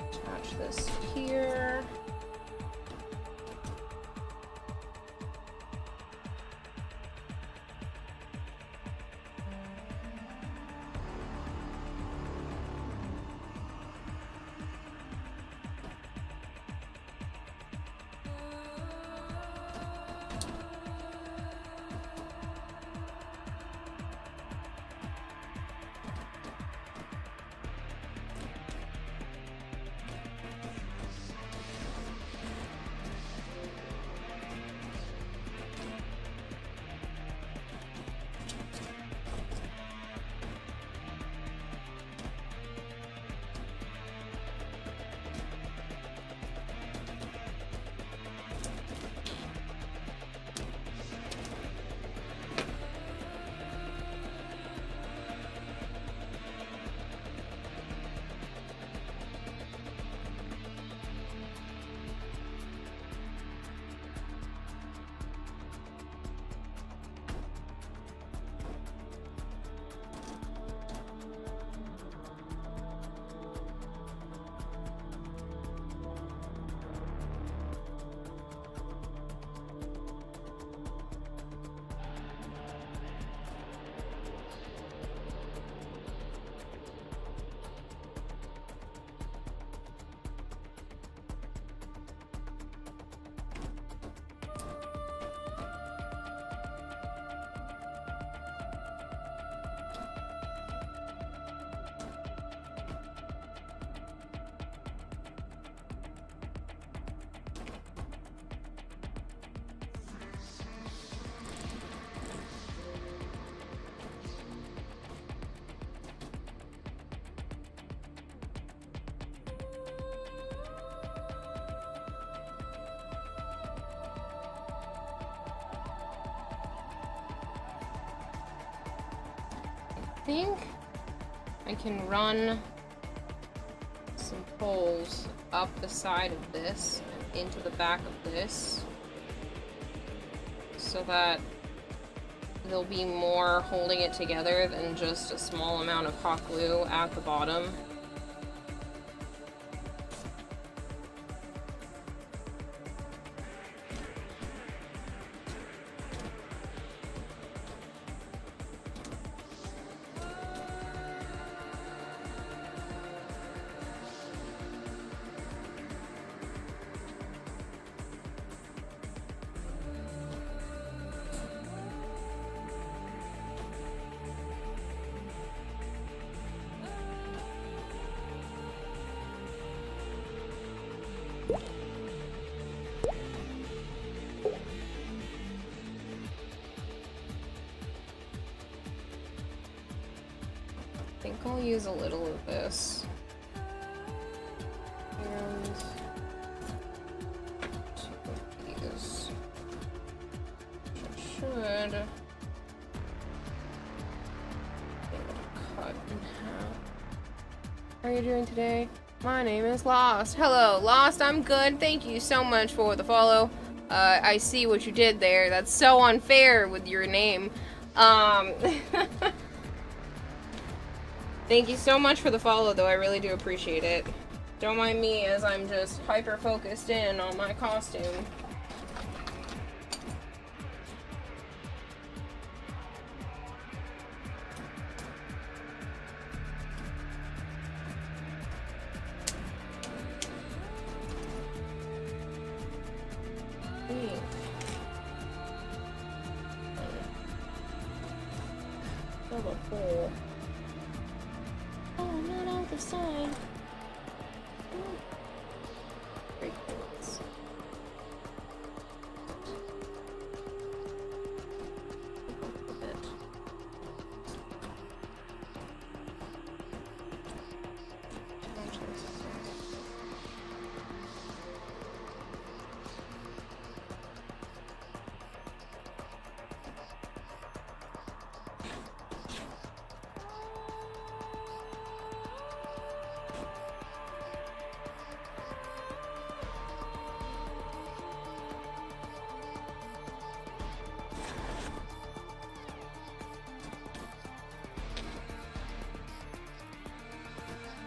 Speaker 1: attach this here. I think I can run some poles up the side of this and into the back of this so that there'll be more holding it together than just a small amount of hot glue at the bottom. I think I'll use a little of this. And two of these. Which I should be able to cut in half. How are you doing today? My name is Lost. Hello, Lost. I'm good. Thank you so much for the follow. I see what you did there. That's so unfair with your name. Thank you so much for the follow, though. I really do appreciate it. Don't mind me as I'm just hyper-focused in on my costume. Fill the hole. Oh, not out the side. Great things.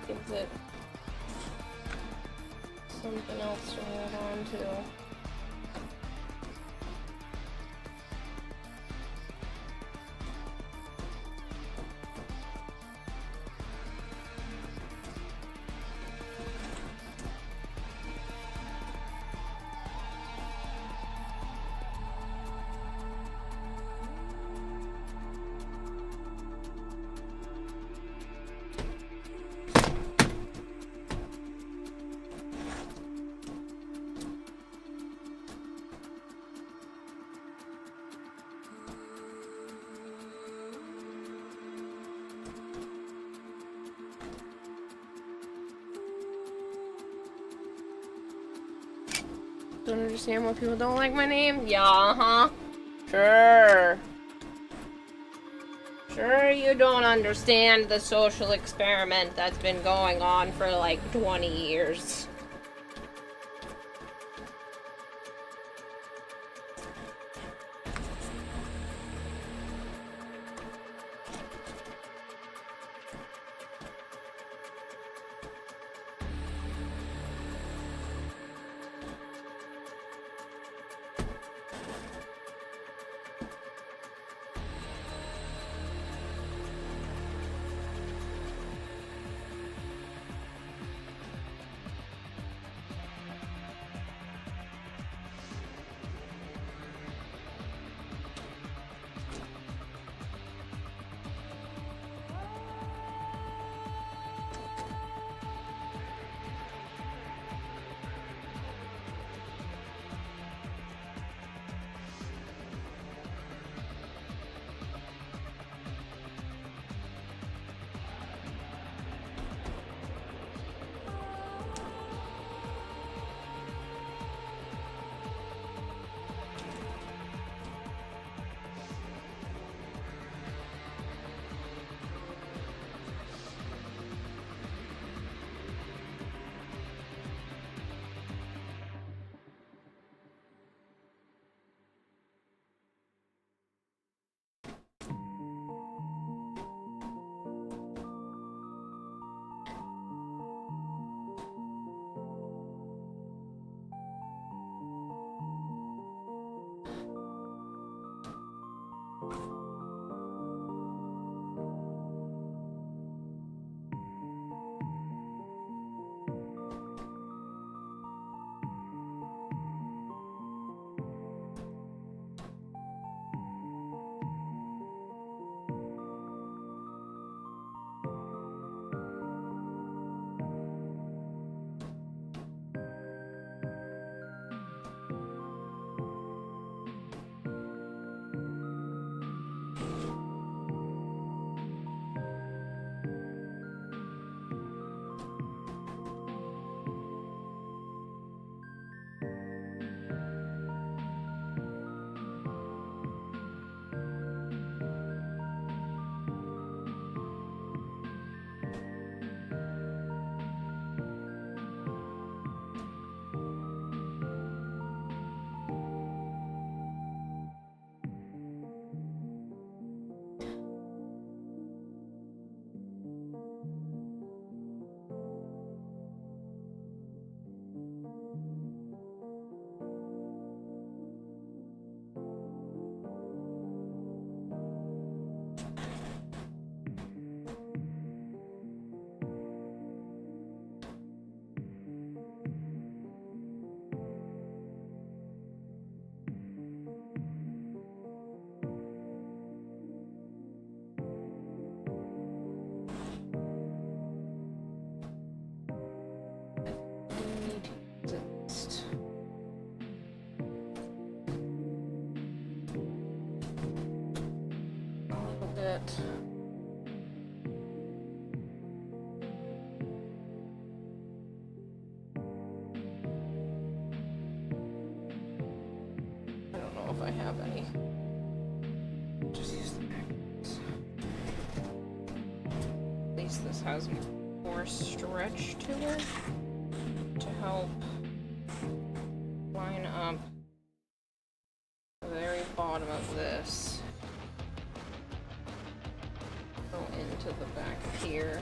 Speaker 1: Gives it something else to hold on to. Don't understand why people don't like my name? Yeah, huh? Sure. Sure you don't understand the social experiment that's been going on for like 20 years. it. I don't know if I have any. Just use the magnets. At least this has more stretch to it to help line up the very bottom of this. Go into the back here.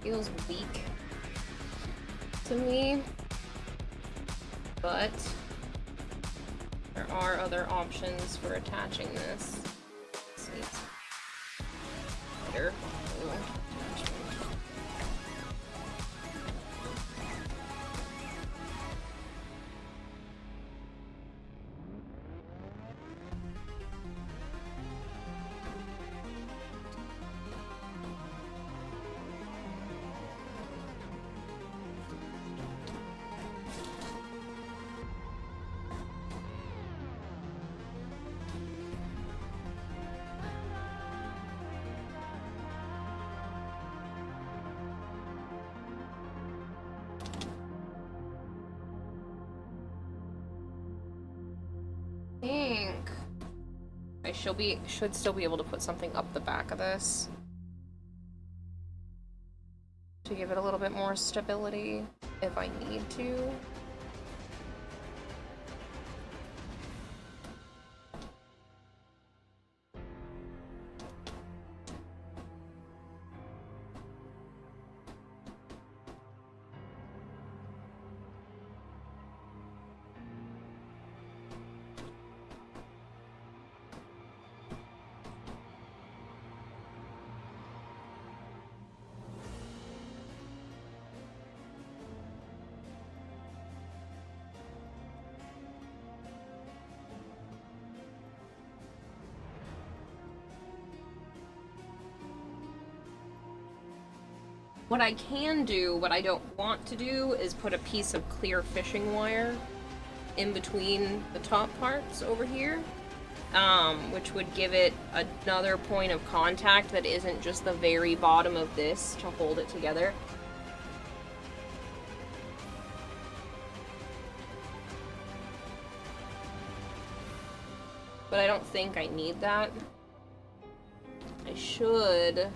Speaker 1: feels weak to me, but there are other options for attaching this. Let's see. Better. I should still be able to put something up the back of this to give it a little bit more stability if I need to. What I can do, what I don't want to do, is put a piece of clear fishing wire in between the top parts over here, which would give it another point of contact that isn't just the very bottom of this to hold it together. But I don't think I need that. I should,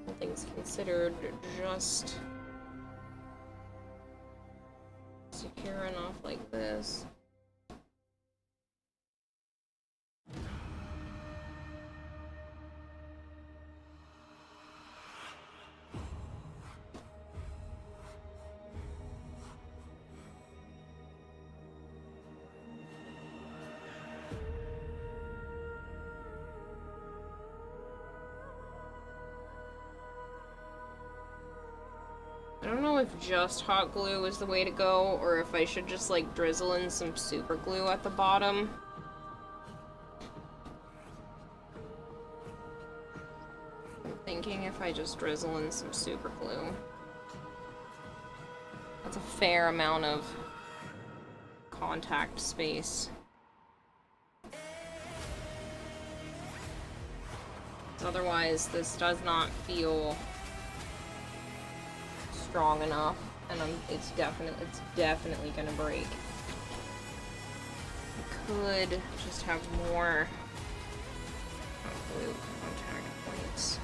Speaker 1: all things considered, just secure enough like this. I don't know if just hot glue is the way to go, or if I should just like drizzle in some super glue at the bottom. I'm thinking if I just drizzle in some super glue. That's a fair amount of contact space. Otherwise, this does not feel strong enough, and it's definitely gonna break. I could just have more glue contact points.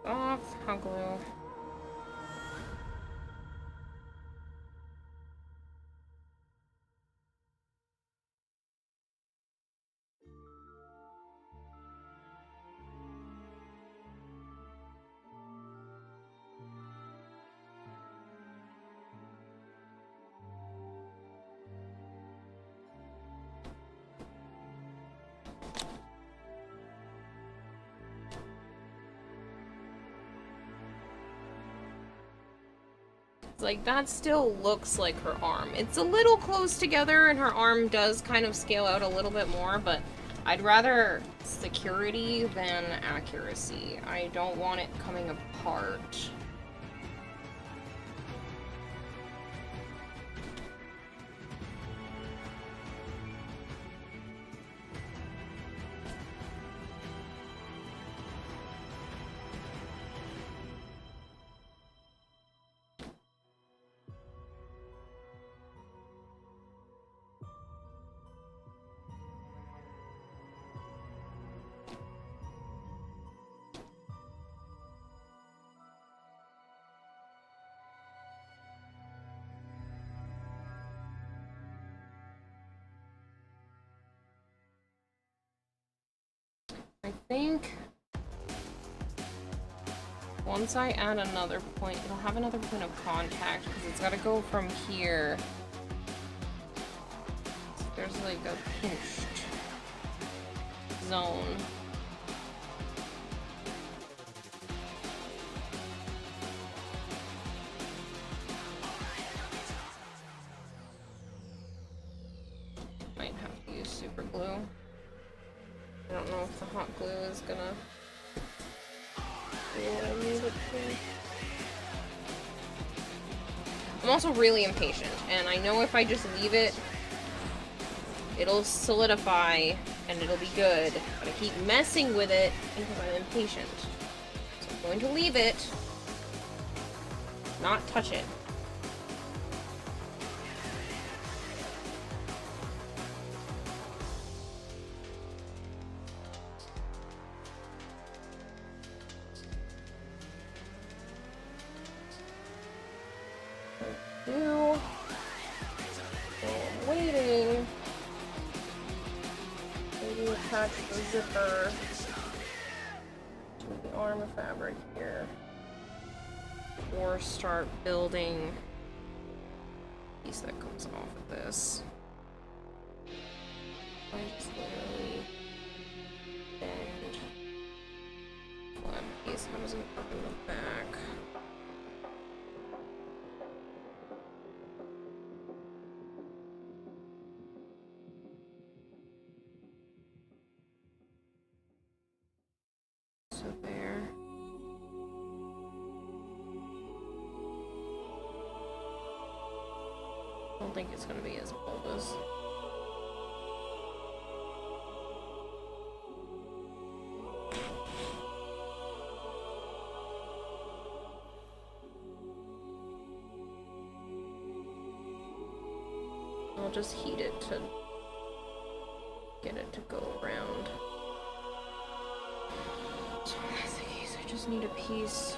Speaker 1: Off hot glue. Like, that still looks like her arm. It's a little close together, and her arm does kind of scale out a little bit more, but I'd rather security than accuracy. I don't want it coming apart. I think once I add another point, it'll have another point of contact because it's got to go from here. So there's like a pinched zone. Might have to use super glue. I don't know if the hot glue is gonna do what I need it to. I'm also really impatient, and I know if I just leave it, it'll solidify and it'll be good, but I keep messing with it because I'm impatient. So I'm going to leave it, not touch it. Attach the zipper to the arm fabric here, or start building the piece that comes off of this. I just literally bend flat piece. How does it work in the back? So there. I don't think it's gonna be as bold as I'll just heat it to get it to go around. So in this case, I just need a piece.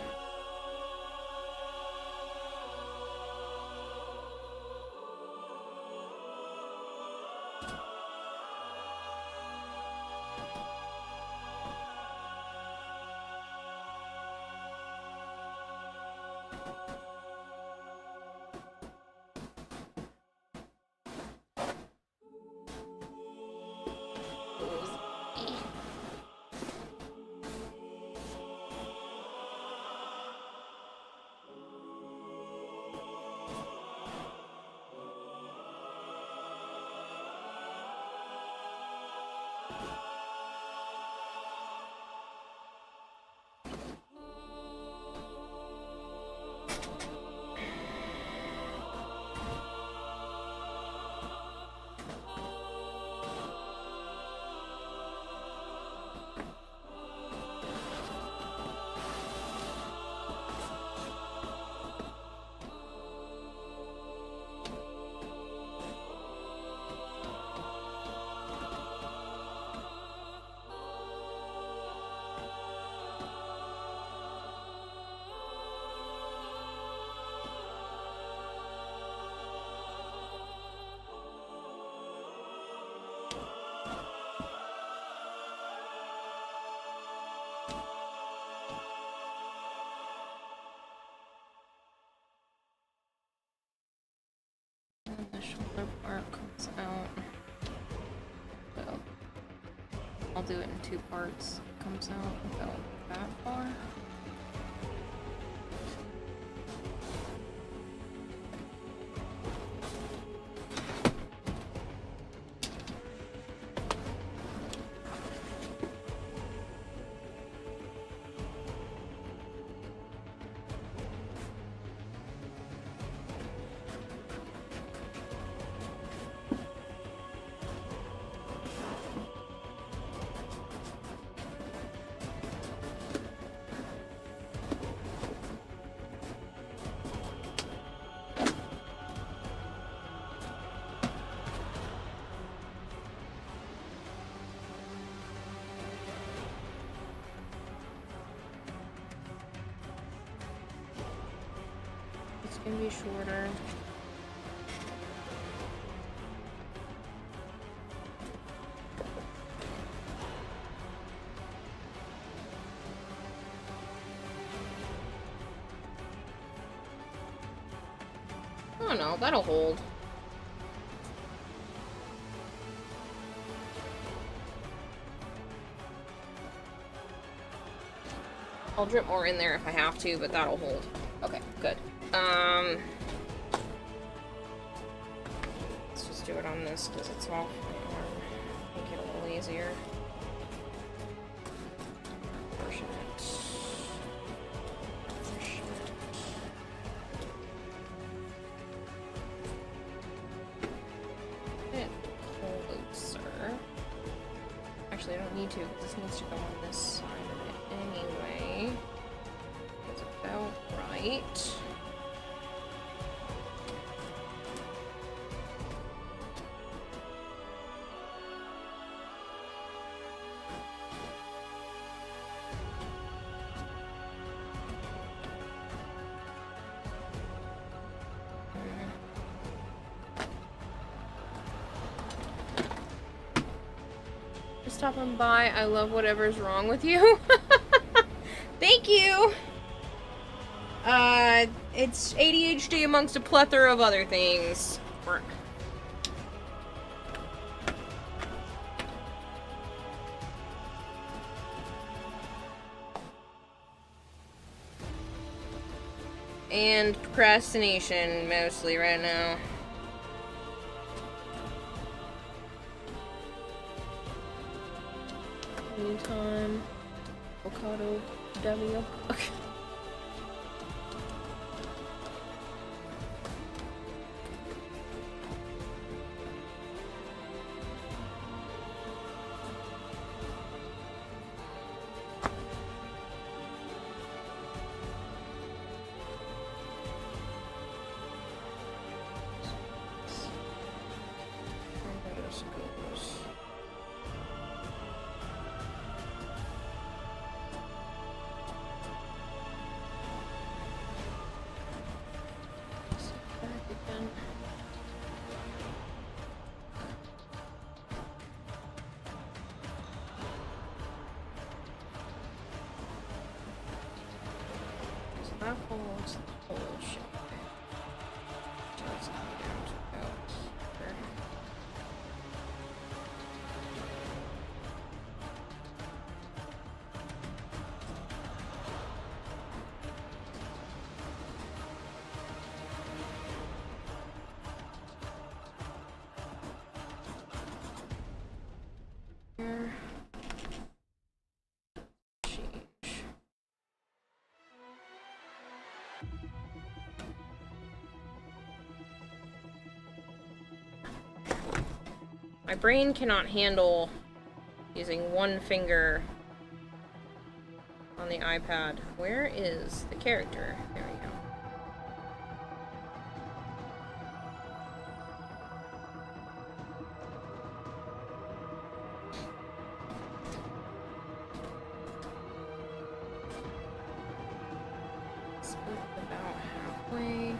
Speaker 1: And the shoulder part comes out. So I'll do it in 2 parts. It comes out about that far. It's gonna be shorter. Oh no, that'll hold. I'll drip more in there if I have to, but that'll hold. Okay, good. Let's just do it on this because it's off my arm. Make it a little easier. Version it. Version it. Closer. Actually, I don't need to because this needs to go on this side of it anyway. That's about right. Stopping by. I love whatever's wrong with you. Thank you. It's ADHD amongst a plethora of other things. Work. And procrastination mostly right now. Meantime, avocado, W. Okay. That holds the whole ship. Just come down to about here. Here. My brain cannot handle using one finger on the iPad. Where is the character? There we go. Split about halfway.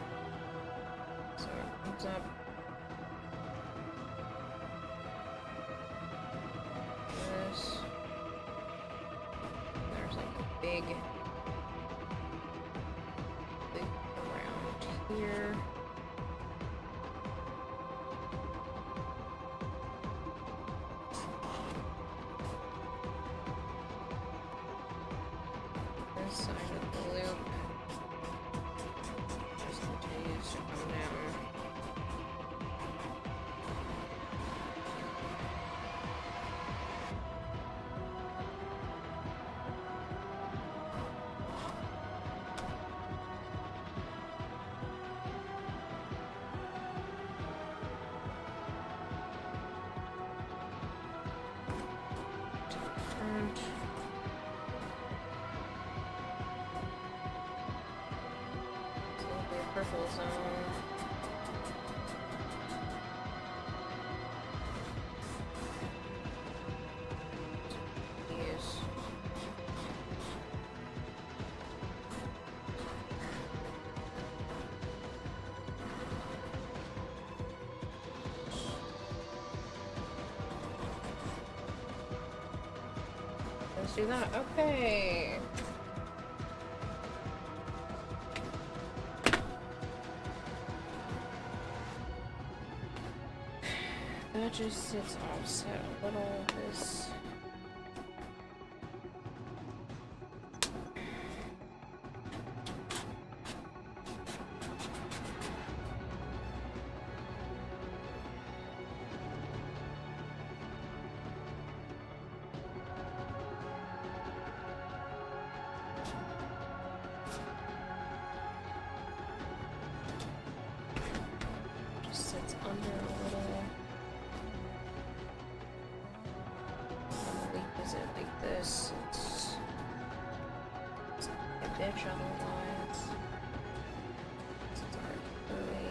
Speaker 1: So it comes up. There's like a big around here. This side of the loop just continues to come down. Purple zone. Yes. Let's do that. Okay. that just sits offset a little. This. Sits under a little. Is it like this? It's a bitch otherwise. It's artillery.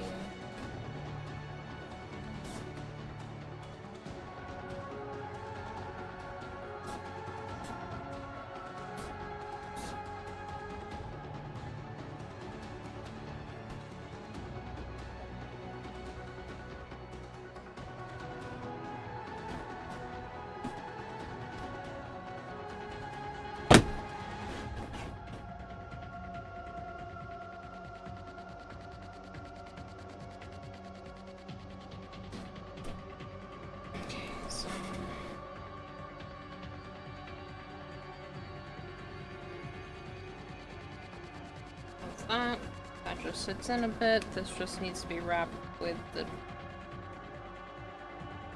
Speaker 1: That just sits in a bit. This just needs to be wrapped with the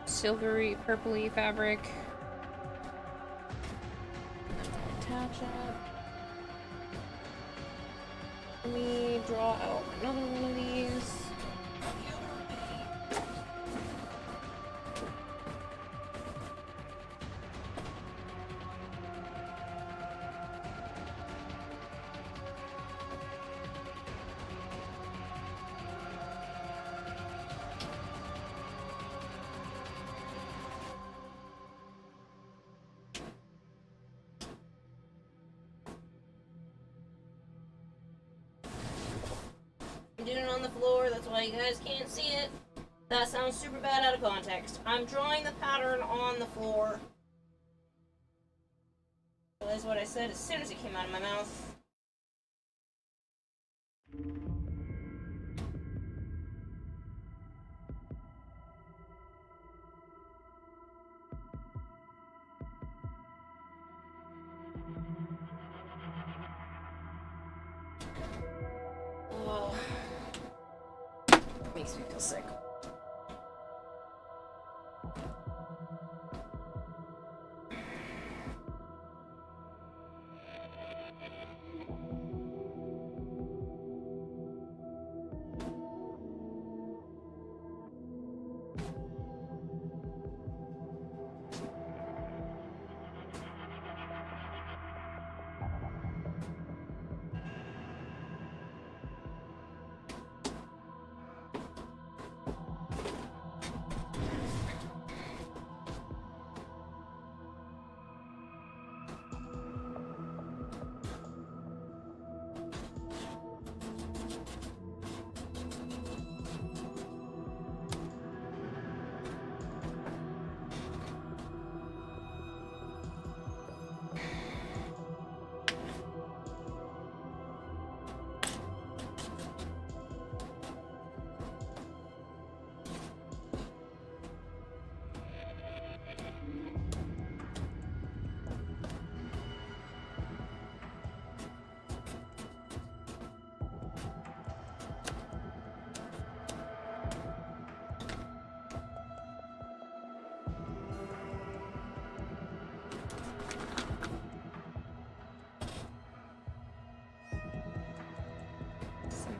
Speaker 1: silvery, purpley fabric. And then attach it. Let me draw out another one of these.
Speaker 15: I'm doing it on the floor, that's why you guys can't see it. That sounds super bad out of context. I'm drawing the pattern on the floor. That's what I said as soon as it came out of my mouth. Oh. Makes me feel sick.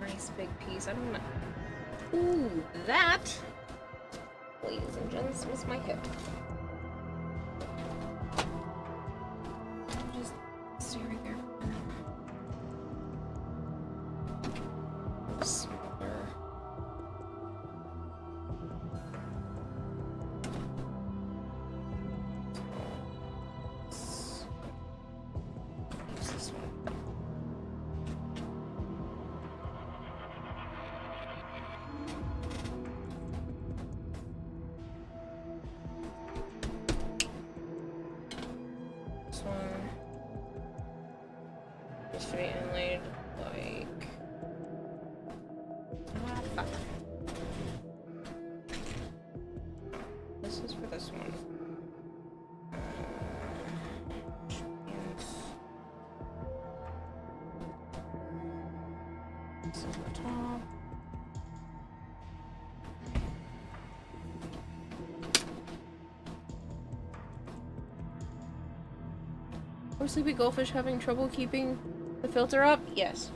Speaker 15: Nice big piece. I don't know. Ooh, that, ladies and gents, was my hip. Just stay right there. Oops. Use this one. This should be inlaid like fuck. This
Speaker 1: is for this one. This is the top. Are Sleepy Goldfish having trouble keeping the filter up? Yes.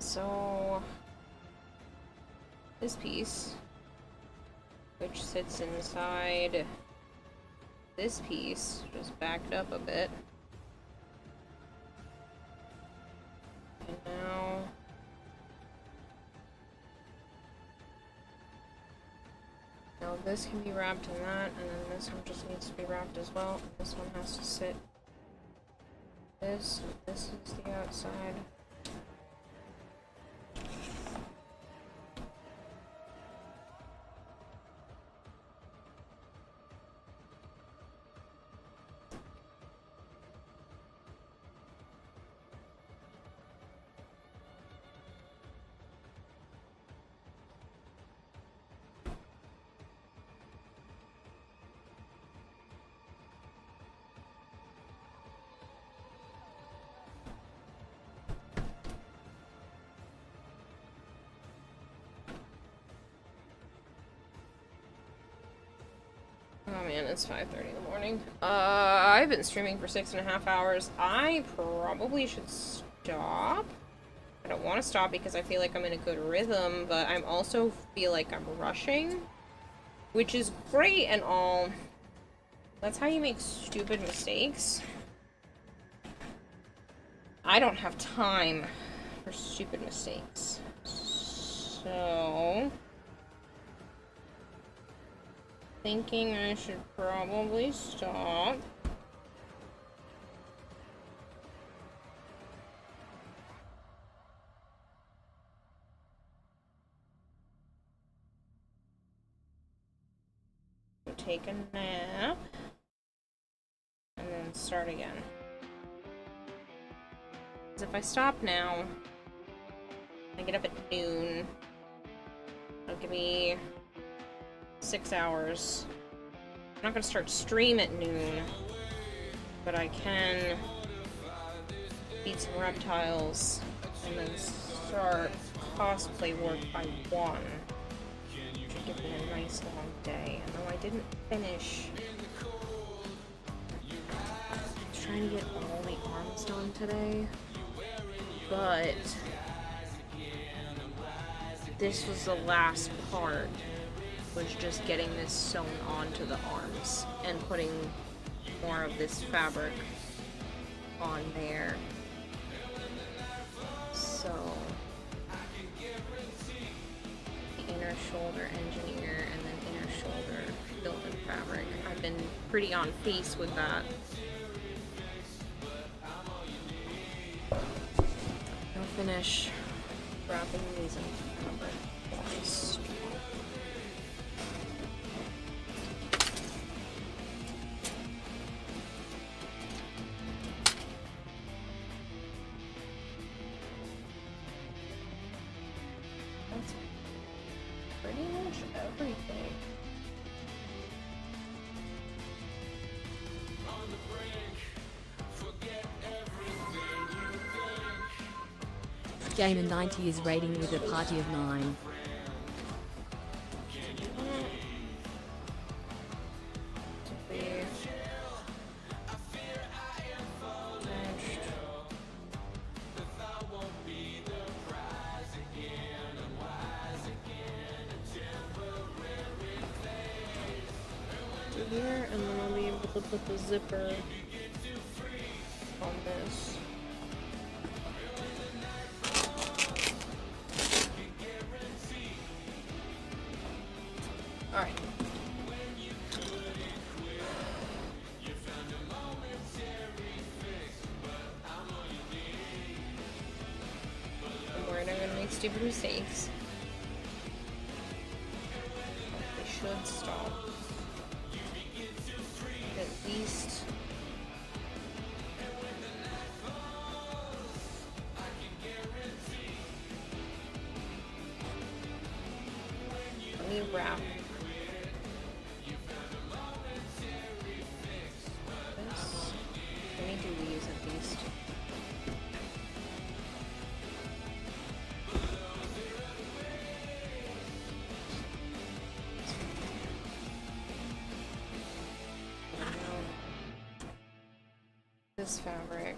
Speaker 1: So this piece, which sits inside this piece, just backed up a bit. And now this can be wrapped in that, and then this one just needs to be wrapped as well. This one has to sit. This is the outside. Oh man, it's 5:30 in the morning. I've been streaming for 6.5 hours. I probably should stop. I don't want to stop because I feel like I'm in a good rhythm, but I also feel like I'm rushing, which is great and all. That's how you make stupid mistakes. I don't have time for stupid mistakes. So thinking I should probably stop. Take a nap and then start again. Because if I stop now, I get up at noon. It'll give me 6 hours. I'm not gonna start stream at noon, but I can beat some reptiles and then start cosplay work by 1. Which would give me a nice long day. And though I didn't finish, I was trying to get all the arms done today, but this was the last part. Was just getting this sewn onto the arms and putting more of this fabric on there. So the inner shoulder engineer and then inner shoulder built-in fabric. I've been pretty on pace with that. No finish wrapping these in fabric twice. That's pretty much everything.
Speaker 5: Gamer 90 is rating with a party of 9.
Speaker 1: Here, and then I'll be able to put the zipper on this. Alright. I'm worried I'm gonna make stupid mistakes. They should stop. At least. Let me wrap. Let me do these at least. This fabric.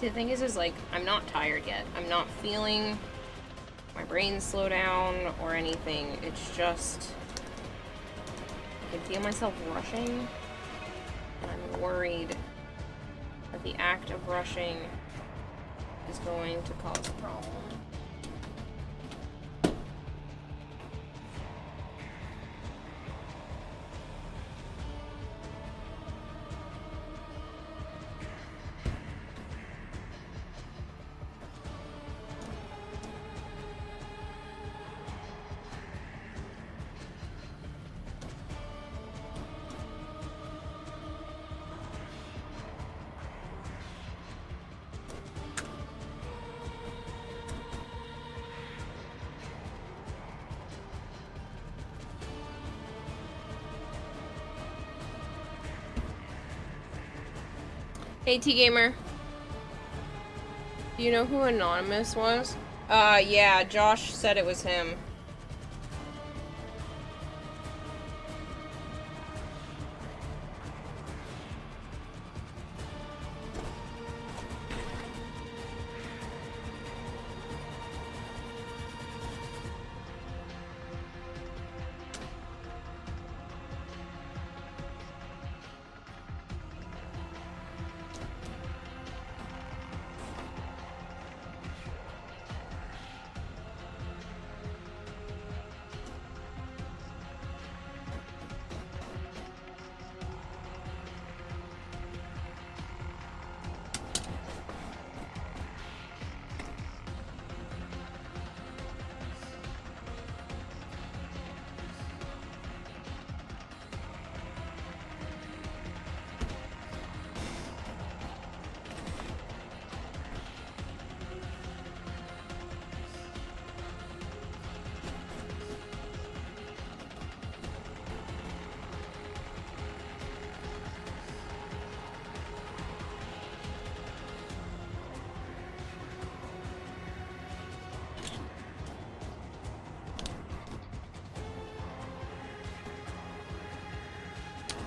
Speaker 1: The thing is like, I'm not tired yet. I'm not feeling my brain slow down or anything. It's just, I can feel myself rushing, and I'm worried that the act of rushing is going to cause a problem. Hey T-Gamer. Do you know who Anonymous was? Yeah, Josh said it was him.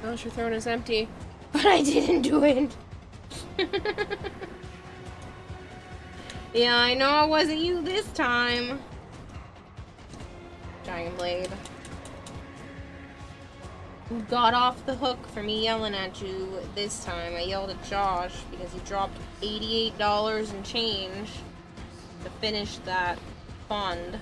Speaker 1: Gosh, your throne is empty. But I didn't do it. Yeah, I know it wasn't you this time. Giant Blade. You got off the hook for me yelling at you this time. I yelled at Josh because he dropped $88 and change to finish that fund.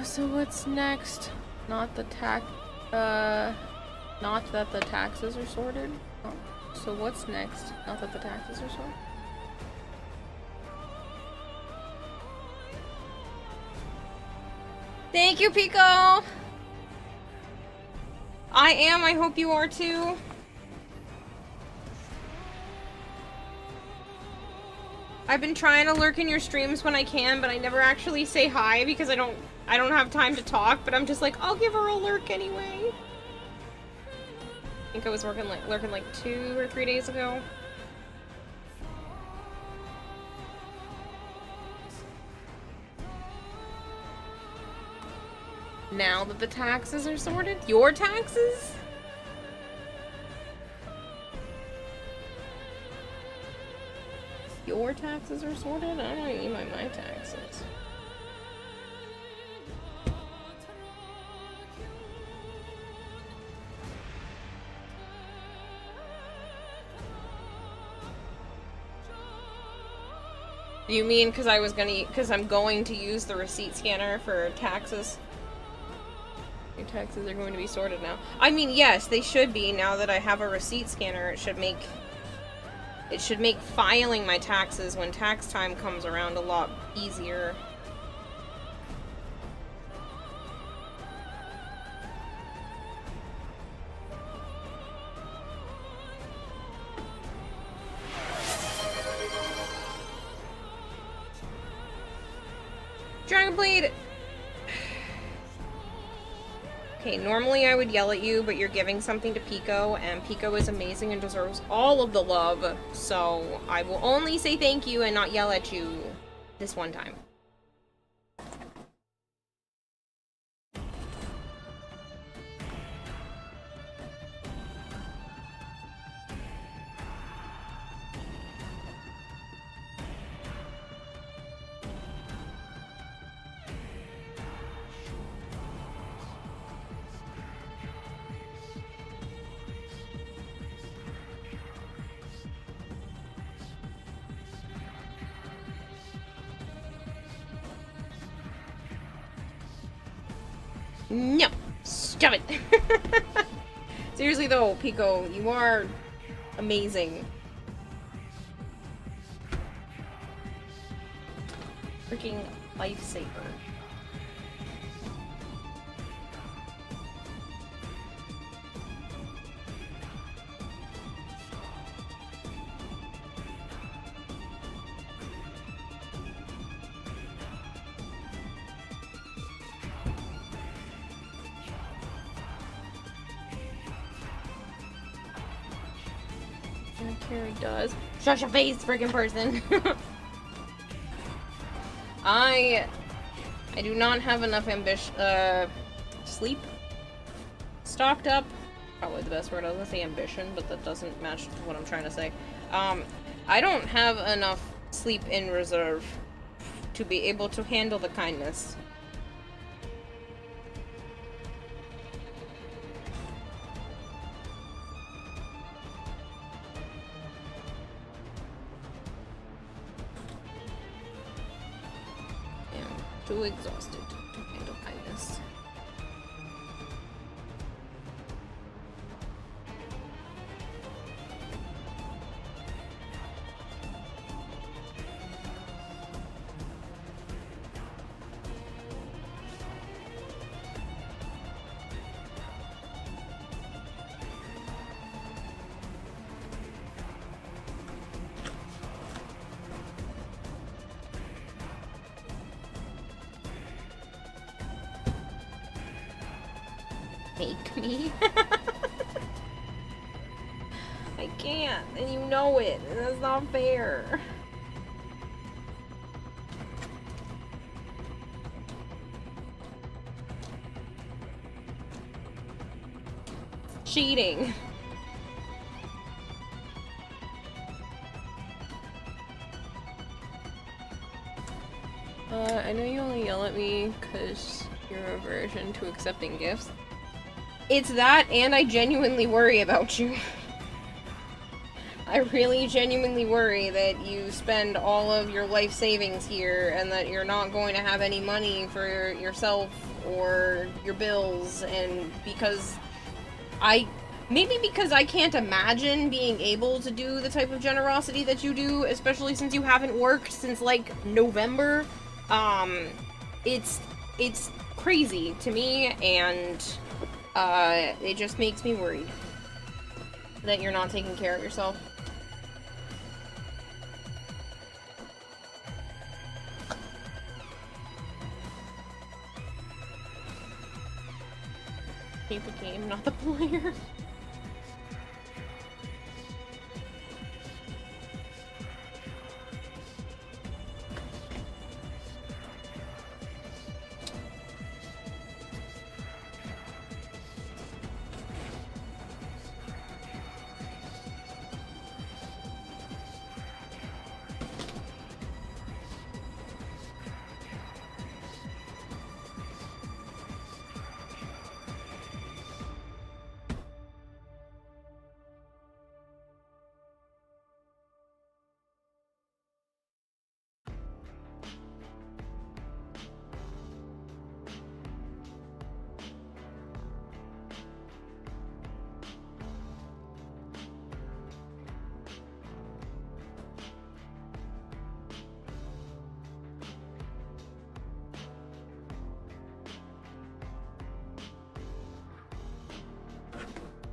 Speaker 1: So what's next? Not that the taxes are sorted? Oh. So what's next? Not that the taxes are sorted? Thank you, Pico! I am, I hope you are too. I've been trying to lurk in your streams when I can, but I never actually say hi because I don't have time to talk, but I'm just like, I'll give her a lurk anyway. I think I was lurking like 2 or 3 days ago. Now that the taxes are sorted? Your taxes? Your taxes are sorted? I don't even mean my taxes. Do you mean because I'm going to use the receipt scanner for taxes? Your taxes are going to be sorted now. I mean, yes, they should be. Now that I have a receipt scanner, it should make filing my taxes when tax time comes around a lot easier. Dragonblade! Okay, normally I would yell at you, but you're giving something to Pico, and Pico is amazing and deserves all of the love, so I will only say thank you and not yell at you this one time. No! Stop it! Seriously though, Pico, you are amazing. Freaking lifesaver. Carrie does. Shut your face, freaking person. I do not have enough sleep stocked up. Probably the best word. I was gonna say ambition, but that doesn't match what I'm trying to say. I don't have enough sleep in reserve to be able to handle the kindness. I'm too exhausted to handle kindness. Make me? I can't, and you know it, and that's not fair. Cheating. I know you only yell at me because you're aversion to accepting gifts. It's that, and I genuinely worry about you. I really genuinely worry that you spend all of your life savings here and that you're not going to have any money for yourself or your bills, and maybe because I can't imagine being able to do the type of generosity that you do, especially since you haven't worked since like November. It's crazy to me, and it just makes me worried that you're not taking care of yourself. Keep the game, not the player.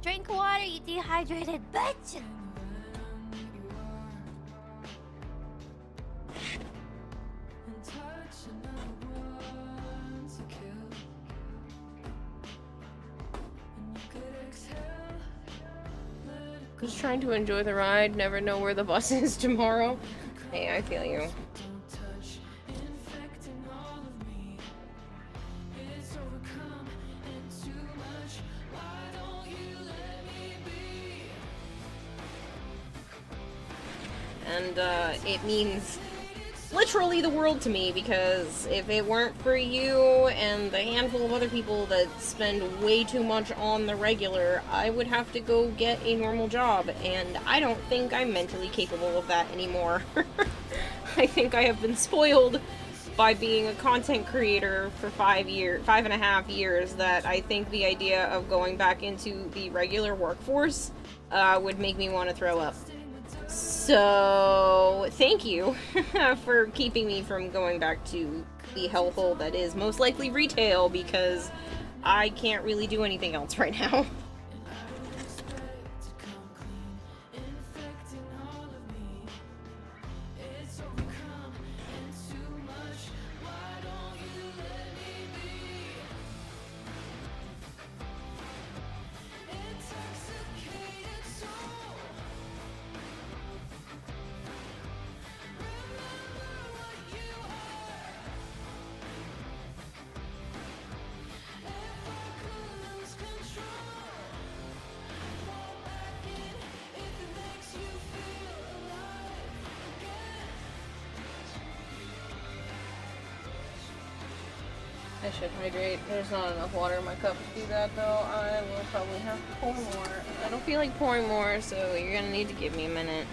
Speaker 3: Drink water, you dehydrated bitch!
Speaker 1: Just trying to enjoy the ride, never know where the bus is tomorrow. Hey, I feel you. And it means literally the world to me, because if it weren't for you and the handful of other people that spend way too much on the regular, I would have to go get a normal job, and I don't think I'm mentally capable of that anymore. I think I have been spoiled by being a content creator for 5.5 years, that I think the idea of going back into the regular workforce would make me want to throw up. So, thank you for keeping me from going back to the hellhole that is most likely retail, because I can't really do anything else right now. should hydrate. There's not enough water in my cup to do that, though. I will probably have to pour more. I don't feel like pouring more, so you're gonna need to give me a minute.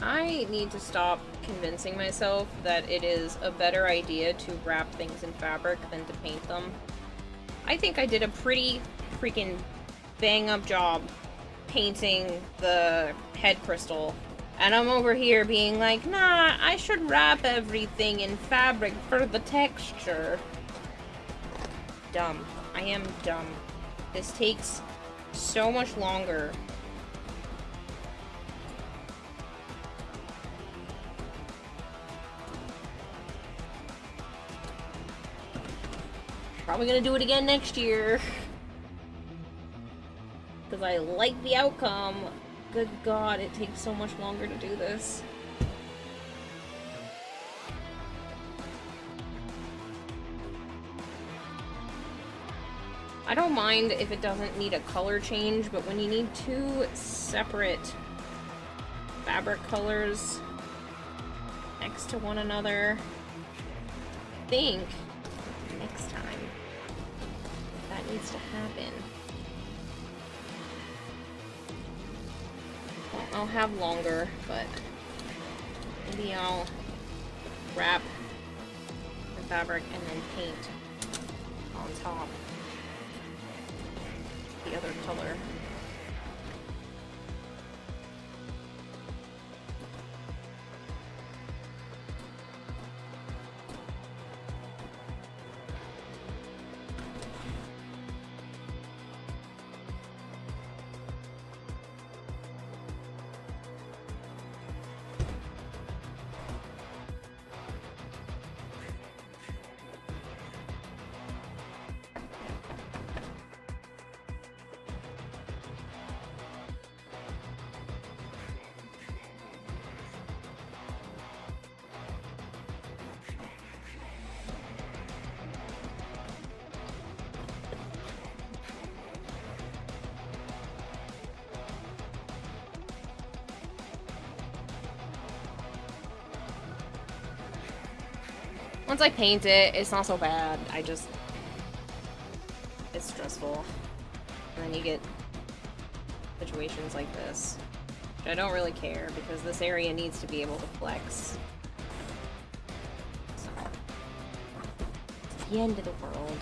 Speaker 1: I need to stop convincing myself that it is a better idea to wrap things in fabric than to paint them. I think I did a pretty freaking bang-up job painting the head crystal, and I'm over here being like, nah, I should wrap everything in fabric for the texture. Dumb. I am dumb. This takes so much longer. Probably gonna do it again next year. Because I like the outcome. Good God, it takes so much longer to do this. I don't mind if it doesn't need a color change, but when you need two separate fabric colors next to one another, I think next time that needs to happen. Well, I'll have longer, but maybe I'll wrap the fabric and then paint on top the other color. Once I paint it, it's not so bad. It's stressful. And then you get situations like this. Which I don't really care, because this area needs to be able to flex. So, it's the end of the world.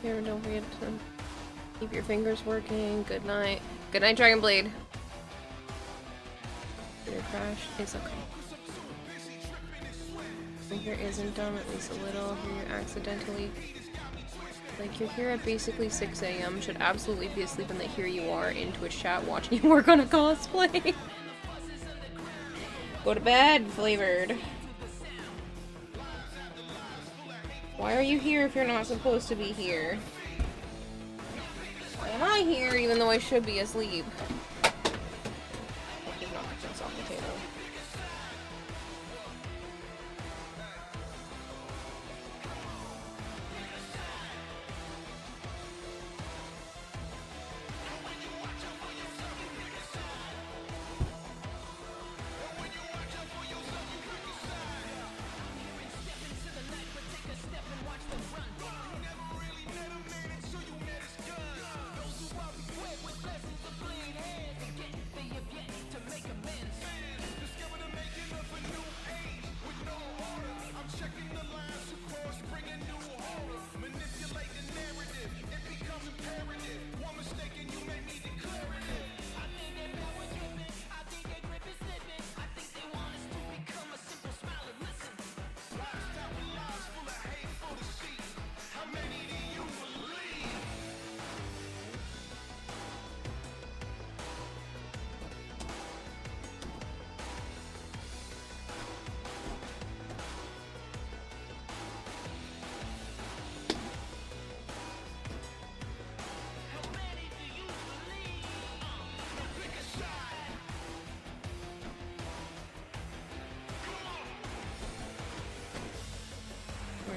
Speaker 1: Here, don't forget to Keep your fingers working. Good night. Good night, Dragon Blade. Did it crash? It's okay. Here isn't dumb, at least a little. Here you accidentally. Like, you're here at basically 6 a.m. Should absolutely be asleep, and that here you are in Twitch chat watching you work on a cosplay. Go to bed, flavored. Why are you here if you're not supposed to be here? Why am I here even though I should be asleep? Keep knocking things off the table.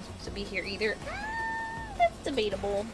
Speaker 1: Supposed to be here either. That's debatable.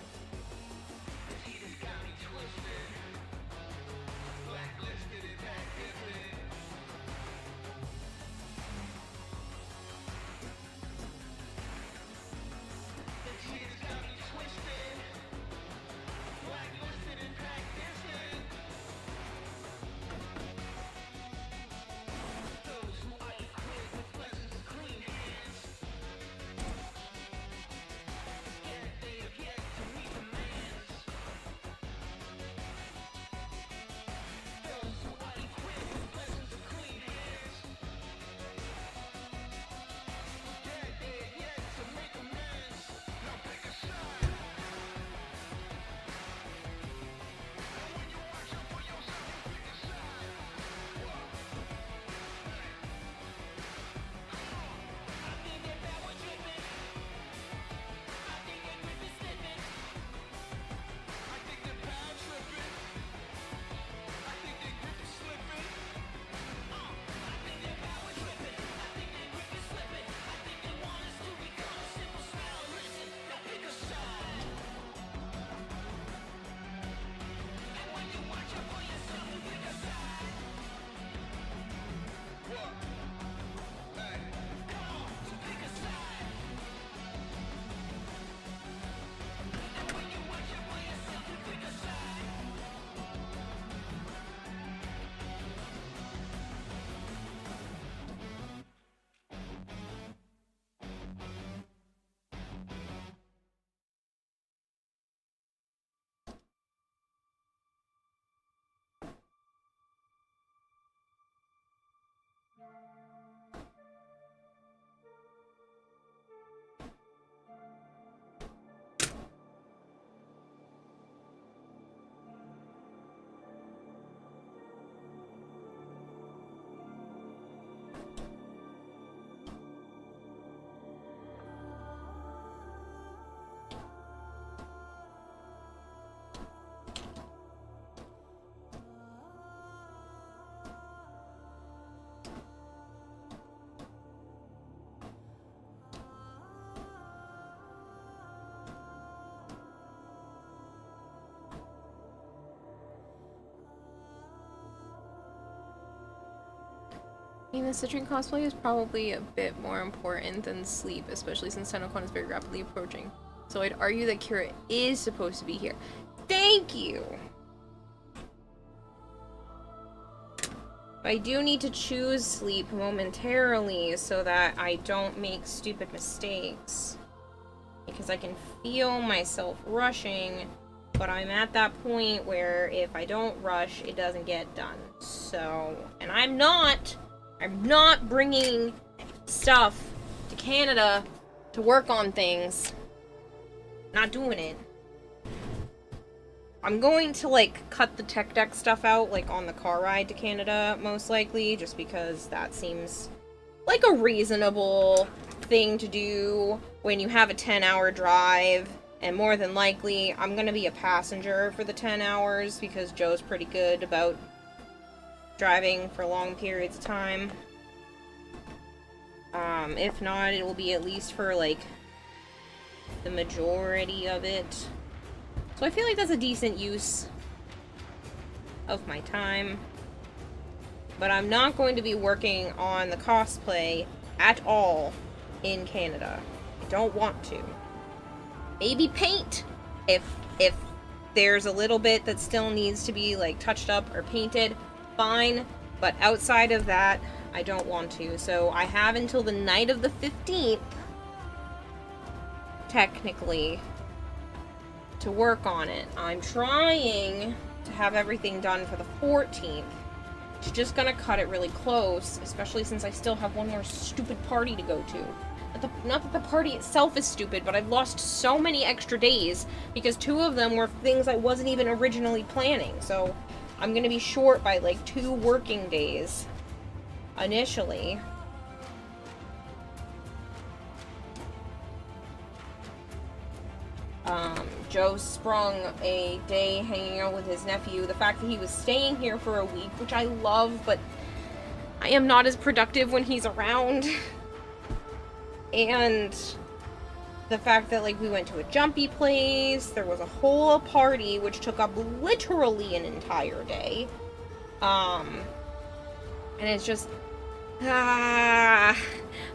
Speaker 1: I mean, the Citrine cosplay is probably a bit more important than sleep, especially since TennoCon is very rapidly approaching. So I'd argue that Kira is supposed to be here. Thank you! I do need to choose sleep momentarily so that I don't make stupid mistakes. Because I can feel myself rushing But I'm at that point where if I don't rush, it doesn't get done. So, and I'm not bringing stuff to Canada to work on things. Not doing it. I'm going to, like, cut the tech deck stuff out, like, on the car ride to Canada, most likely, just because that seems like a reasonable thing to do when you have a 10-hour drive. And more than likely, I'm gonna be a passenger for the 10 hours because Joe's pretty good about driving for long periods of time. If not, it will be at least for, like, the majority of it. So I feel like that's a decent use of my time. But I'm not going to be working on the cosplay at all in Canada. I don't want to. Maybe paint if there's a little bit that still needs to be, like, touched up or painted, fine. But outside of that, I don't want to. So I have until the night of the 15th, technically, to work on it. I'm trying to have everything done for the 14th. It's just gonna cut it really close, especially since I still have one more stupid party to go to. Not that the party itself is stupid, but I've lost so many extra days because 2 of them were things I wasn't even originally planning. So I'm gonna be short by like 2 working days initially. Joe sprung a day hanging out with his nephew. The fact that he was staying here for a week, which I love, but I am not as productive when he's around. And the fact that, like, we went to a jumpy place, there was a whole party, which took up literally an entire day. And it's just,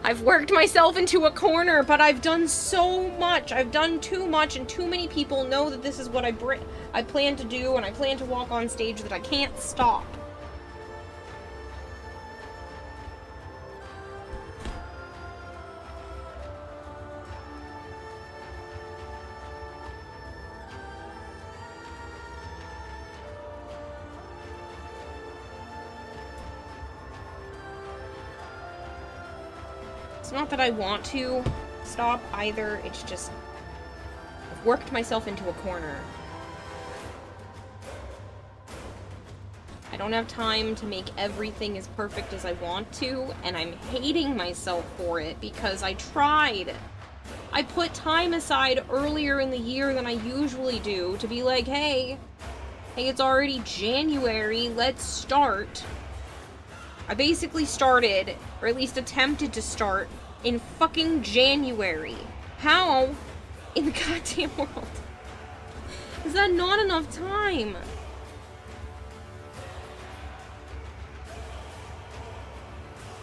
Speaker 1: I've worked myself into a corner, but I've done so much. I've done too much, and too many people know that this is what I plan to do, and I plan to walk on stage, that I can't stop. It's not that I want to stop either, it's just I've worked myself into a corner. I don't have time to make everything as perfect as I want to, and I'm hating myself for it because I tried. I put time aside earlier in the year than I usually do to be like, hey, it's already January, let's start. I basically started, or at least attempted to start, in fucking January. How in the goddamn world is that not enough time?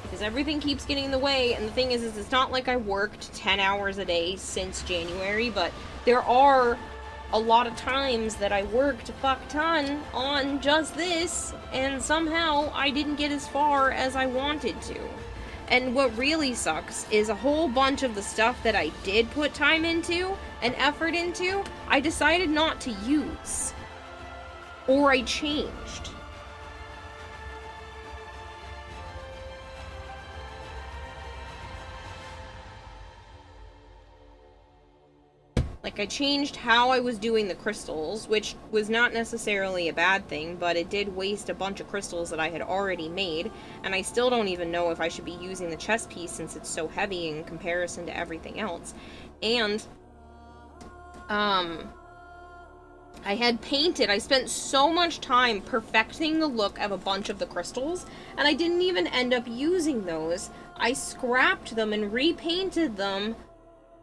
Speaker 1: Because everything keeps getting in the way, and the thing is it's not like I worked 10 hours a day since January, but there are a lot of times that I worked a fuck ton on just this, and somehow I didn't get as far as I wanted to. And what really sucks is a whole bunch of the stuff that I did put time into and effort into, I decided not to use. Or I changed. Like, I changed how I was doing the crystals, which was not necessarily a bad thing, but it did waste a bunch of crystals that I had already made, and I still don't even know if I should be using the chest piece since it's so heavy in comparison to everything else. And, I had painted, I spent so much time perfecting the look of a bunch of the crystals, and I didn't even end up using those. I scrapped them and repainted them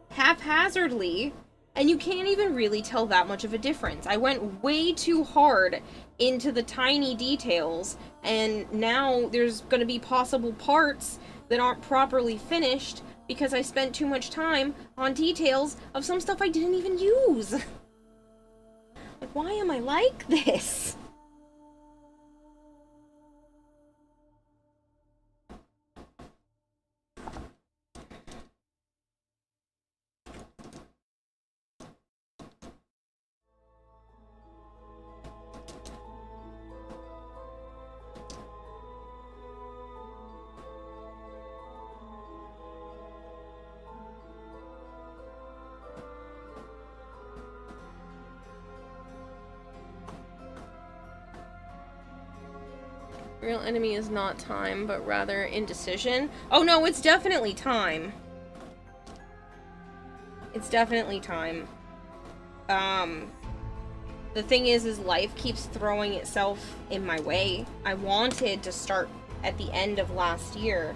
Speaker 1: haphazardly, and you can't even really tell that much of a difference. I went way too hard into the tiny details, and now there's going to be possible parts that aren't properly finished because I spent too much time on details of some stuff I didn't even use. Like, why am I like this? Real enemy is not time, but rather indecision. Oh no, it's definitely time. It's definitely time. The thing is life keeps throwing itself in my way. I wanted to start at the end of last year.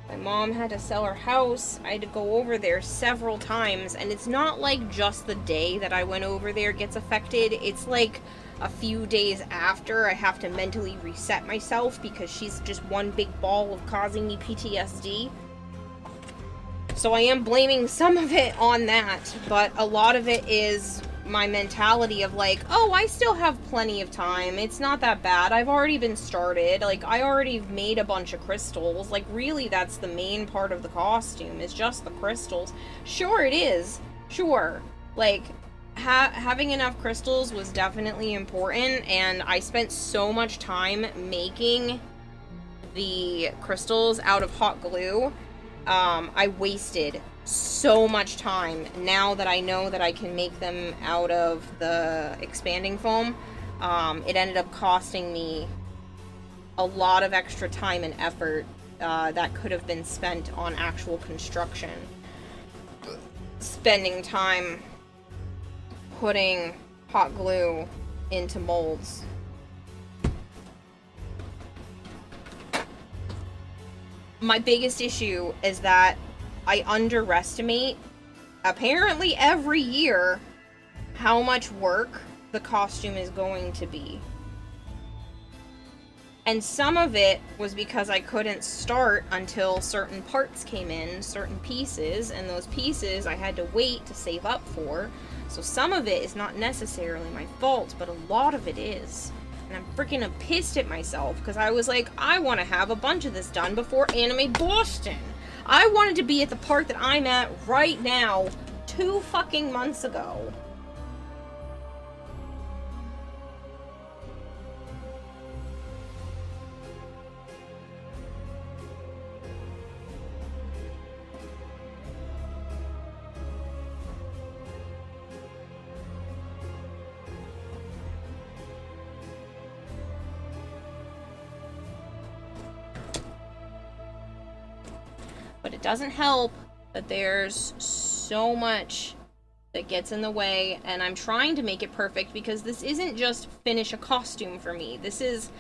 Speaker 1: My mom had to sell her house. I had to go over there several times, and it's not like just the day that I went over there gets affected. It's like a few days after I have to mentally reset myself because she's just one big ball of causing me PTSD. So I am blaming some of it on that, but a lot of it is my mentality of like, oh, I still have plenty of time. It's not that bad. I've already been started. Like, I already made a bunch of crystals. Like, really, that's the main part of the costume, is just the crystals. Sure, it is. Sure. Like, having enough crystals was definitely important, and I spent so much time making the crystals out of hot glue. I wasted so much time. Now that I know that I can make them out of the expanding foam, it ended up costing me a lot of extra time and effort that could have been spent on actual construction. Spending time putting hot glue into molds. My biggest issue is that I underestimate, apparently every year, how much work the costume is going to be. And some of it was because I couldn't start until certain parts came in, certain pieces, and those pieces I had to wait to save up for. So some of it is not necessarily my fault, but a lot of it is. And I'm freaking pissed at myself because I was like, I want to have a bunch of this done before Anime Boston. I wanted to be at the part that I'm at right now 2 fucking months ago. But it doesn't help that there's so much that gets in the way, and I'm trying to make it perfect because this isn't just finish a costume for me. This is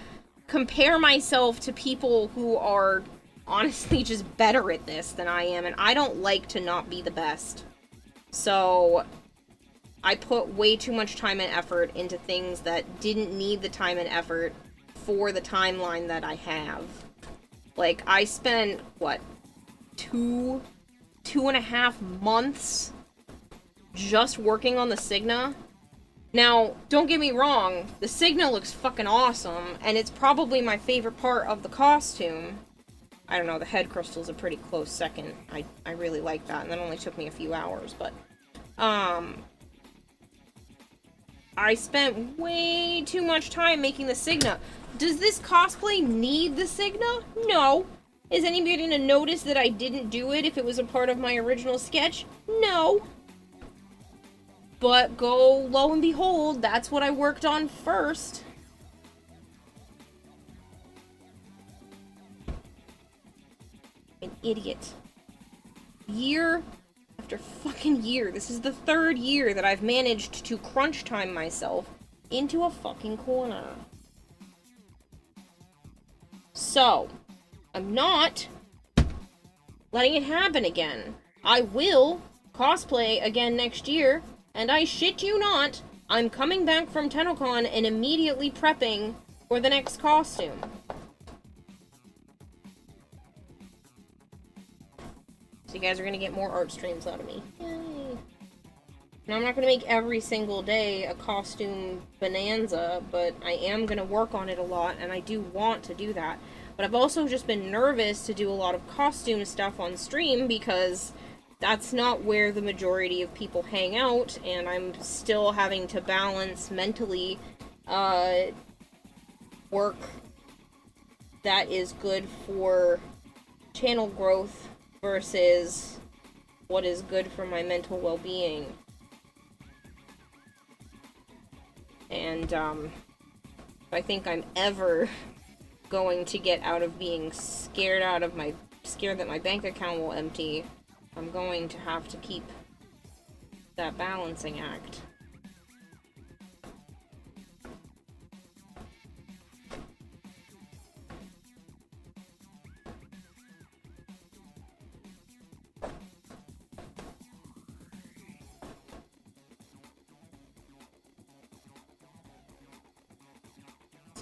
Speaker 1: compare myself to people who are honestly just better at this than I am, and I don't like to not be the best. So I put way too much time and effort into things that didn't need the time and effort for the timeline that I have. Like, I spent, what, 2.5 months just working on the Signa. Now, don't get me wrong, the Signa looks fucking awesome, and it's probably my favorite part of the costume. I don't know, the head crystal's a pretty close second. I really like that, and that only took me a few hours, but, I spent way too much time making the Signa. Does this cosplay need the Signa? No. Is anybody gonna notice that I didn't do it if it was a part of my original sketch? No. But lo and behold, that's what I worked on first. An idiot. Year after fucking year. This is the 3rd year that I've managed to crunch time myself into a fucking corner. So, I'm not letting it happen again. I will cosplay again next year, and I shit you not, I'm coming back from TennoCon and immediately prepping for the next costume. So you guys are gonna get more art streams out of me. Yay. Now, I'm not gonna make every single day a costume bonanza, but I am gonna work on it a lot, and I do want to do that. But I've also just been nervous to do a lot of costume stuff on stream because that's not where the majority of people hang out, and I'm still having to balance mentally work that is good for channel growth versus what is good for my mental well-being. And I think I'm ever going to get out of being scared that my bank account will empty, I'm going to have to keep that balancing act.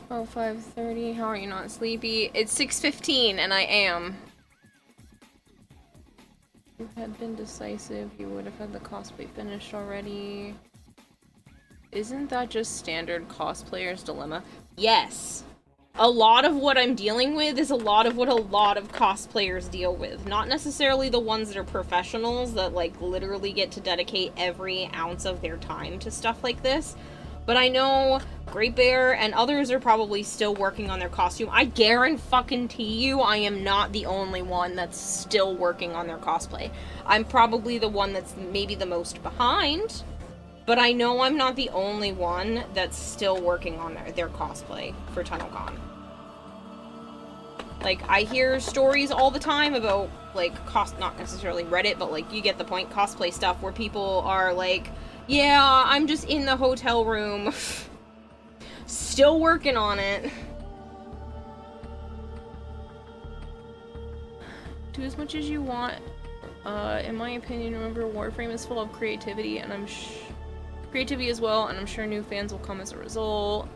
Speaker 1: Oh, 5:30. How are you not sleepy? It's 6:15 and I am. If you had been decisive, you would have had the cosplay finished already. Isn't that just standard cosplayer's dilemma? Yes. A lot of what I'm dealing with is a lot of what a lot of cosplayers deal with. Not necessarily the ones that are professionals that, like, literally get to dedicate every ounce of their time to stuff like this. But I know Great Bear and others are probably still working on their costume. I guarantee you I am not the only one that's still working on their cosplay. I'm probably the one that's maybe the most behind, but I know I'm not the only one that's still working on their cosplay for TunnelCon. Like, I hear stories all the time about, like, not necessarily Reddit, but, like, you get the point, cosplay stuff where people are like, yeah, I'm just in the hotel room, still working on it. Do as much as you want. In my opinion, remember, Warframe is full of creativity, and creativity as well, and I'm sure new fans will come as a result.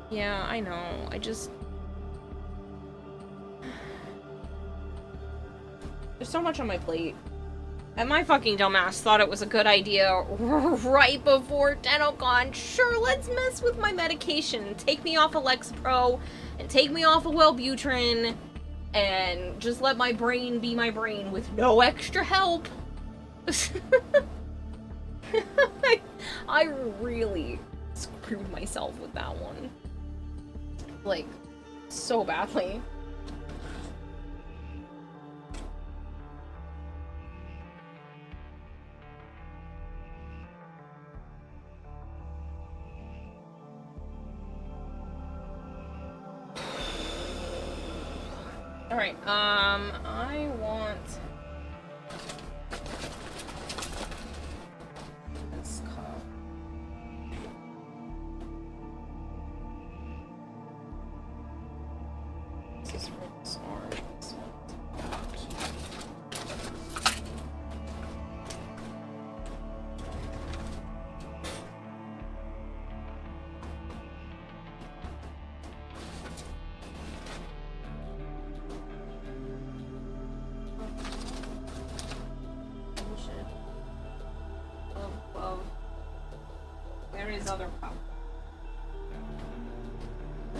Speaker 1: Yeah, I know. There's so much on my plate. And my fucking dumbass thought it was a good idea right before TennoCon. Sure, let's mess with my medication. Take me off of Lexapro, and take me off of Wellbutrin, and just let my brain be my brain with no extra help. I really screwed myself with that one. Like, so badly. Alright, I want this cup. This is for this orange. This other cup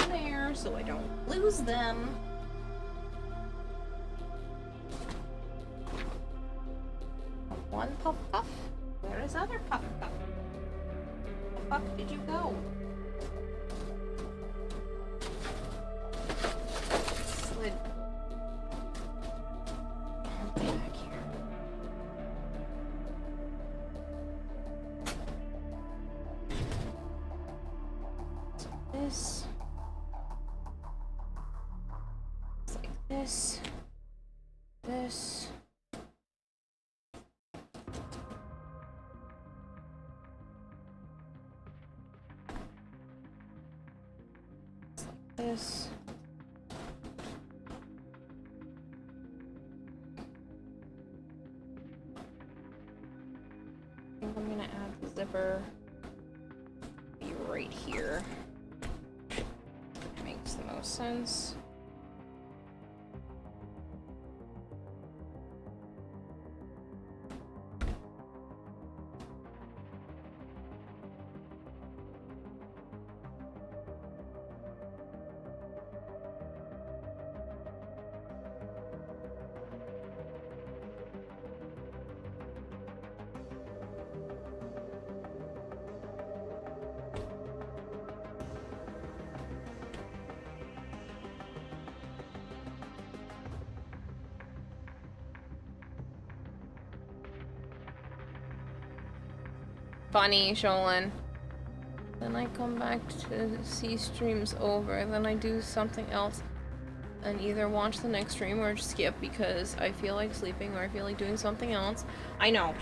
Speaker 1: there, so I don't lose them. One puff puff. Where is other puff puff? Where the fuck did you go? Slid. Back here. This. It's like this. This. It's like this. I think I'm gonna add the zipper. Be right here. Makes the most sense. Funny, Sholin. Then I come back to see streams over, then I do something else and either watch the next stream or skip because I feel like sleeping or I feel like doing something else. I know,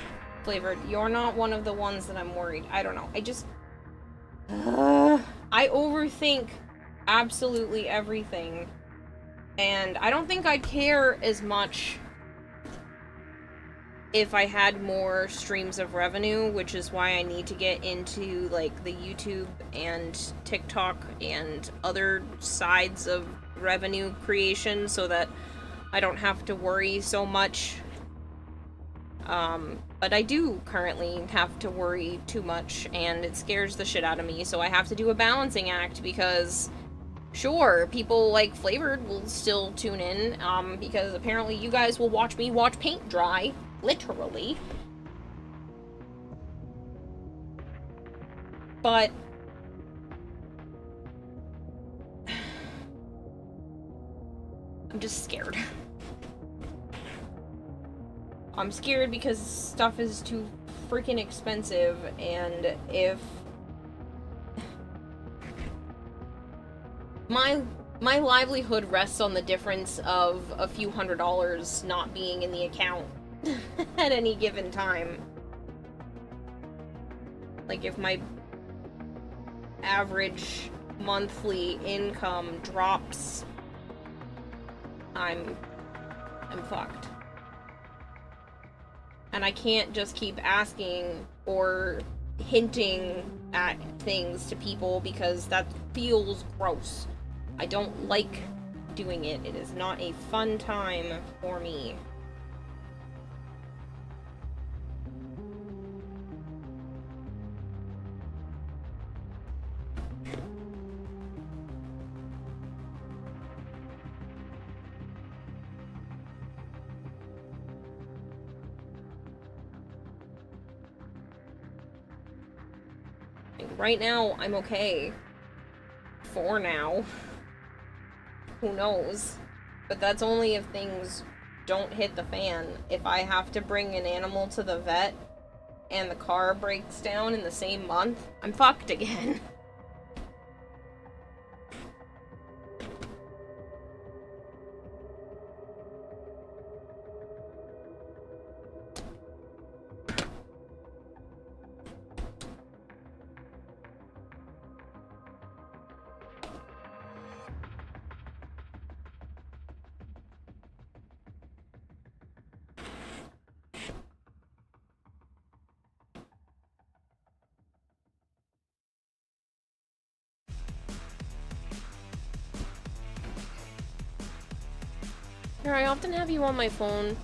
Speaker 1: Flavored, you're not one of the ones that I'm worried. I don't know. I just... I overthink absolutely everything. And I don't think I'd care as much if I had more streams of revenue, which is why I need to get into, like, the YouTube and TikTok and other sides of revenue creation so that I don't have to worry so much. But I do currently have to worry too much, and it scares the shit out of me, so I have to do a balancing act because... Sure, people like Flavored will still tune in, because apparently you guys will watch me watch paint dry. Literally. But... I'm just scared. I'm scared because stuff is too freaking expensive, and if... My livelihood rests on the difference of a few $100s not being in the account at any given time. Like, if my average monthly income drops, I'm fucked. And I can't just keep asking or hinting at things to people because that feels gross. I don't like doing it. It is not a fun time for me. Right now, I'm okay. For now. Who knows? But that's only if things don't hit the fan. If I have to bring an animal to the vet and the car breaks down in the same month, I'm fucked again. I often have you on my phone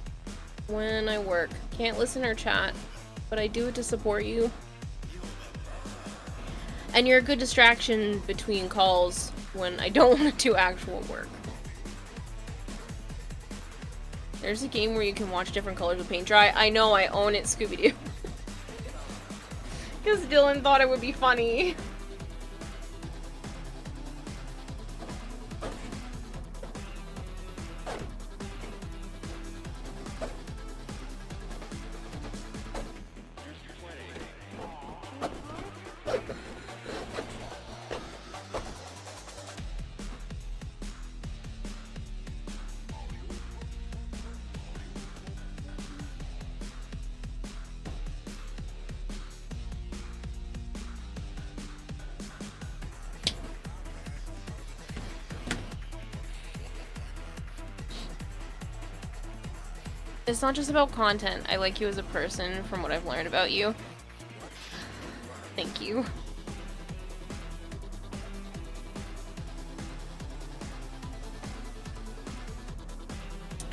Speaker 1: when I work. Can't listen or chat, but I do it to support you. And you're a good distraction between calls when I don't want to do actual work. There's a game where you can watch different colors of paint dry. I know, I own it, Scooby-Doo. Because Dylan thought it would be funny. It's not just about content. I like you as a person from what I've learned about you. Thank you.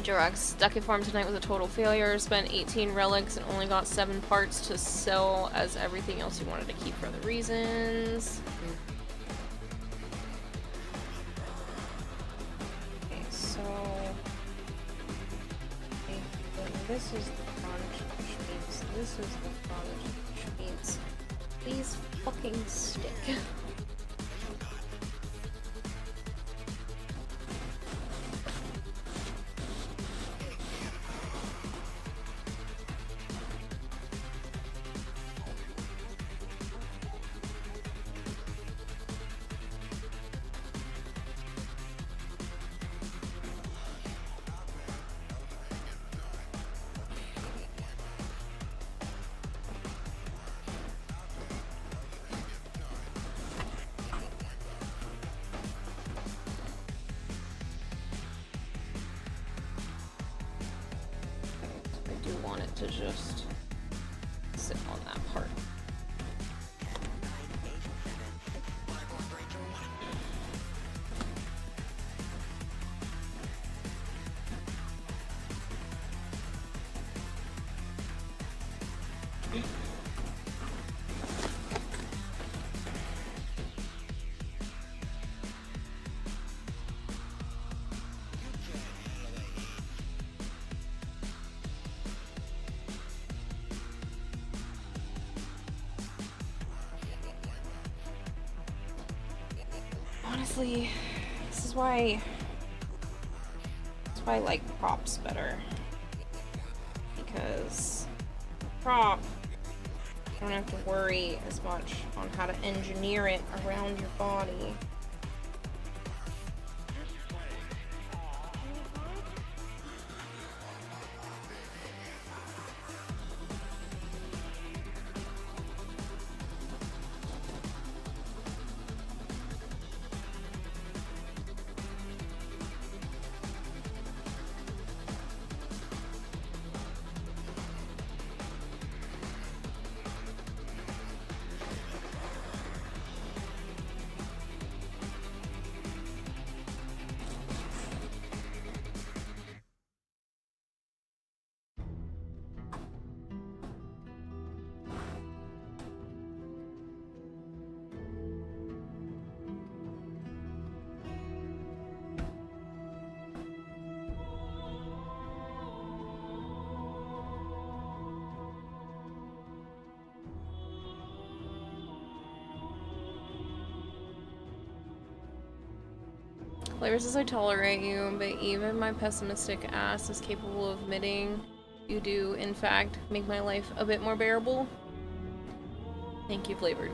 Speaker 1: Jirax, Ducket Farm tonight was a total failure. Spent 18 relics and only got 7 parts to sell as everything else he wanted to keep for other reasons. Okay, so... this is the front, which means this is the front, which means please fucking stick. to just sit on that part. Honestly, this is why I like props better. Because prop, you don't have to worry as much on how to engineer it around your body. Flavor says I tolerate you, but even my pessimistic ass is capable of admitting you do, in fact, make my life a bit more bearable. Thank you, Flavored.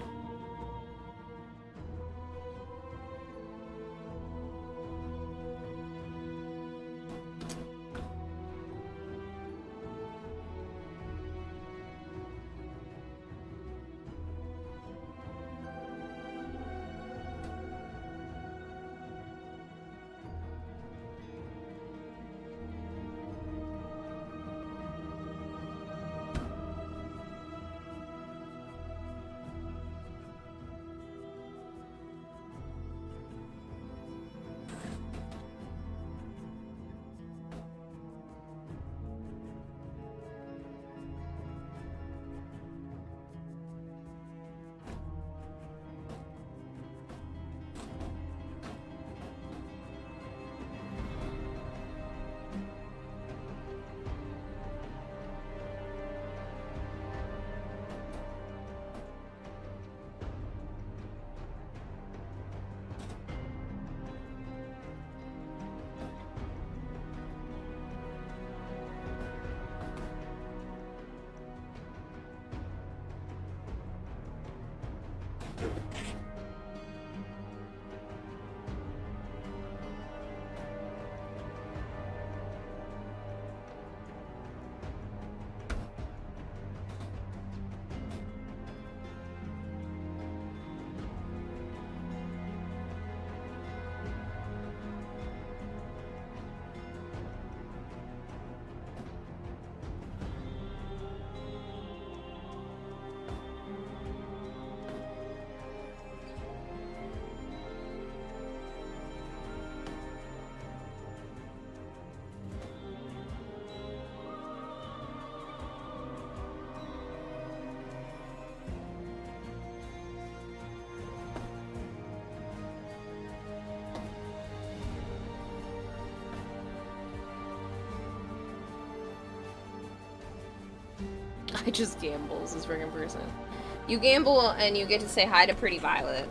Speaker 1: I just gamble as this friggin' person. You gamble and you get to say hi to Pretty Violet.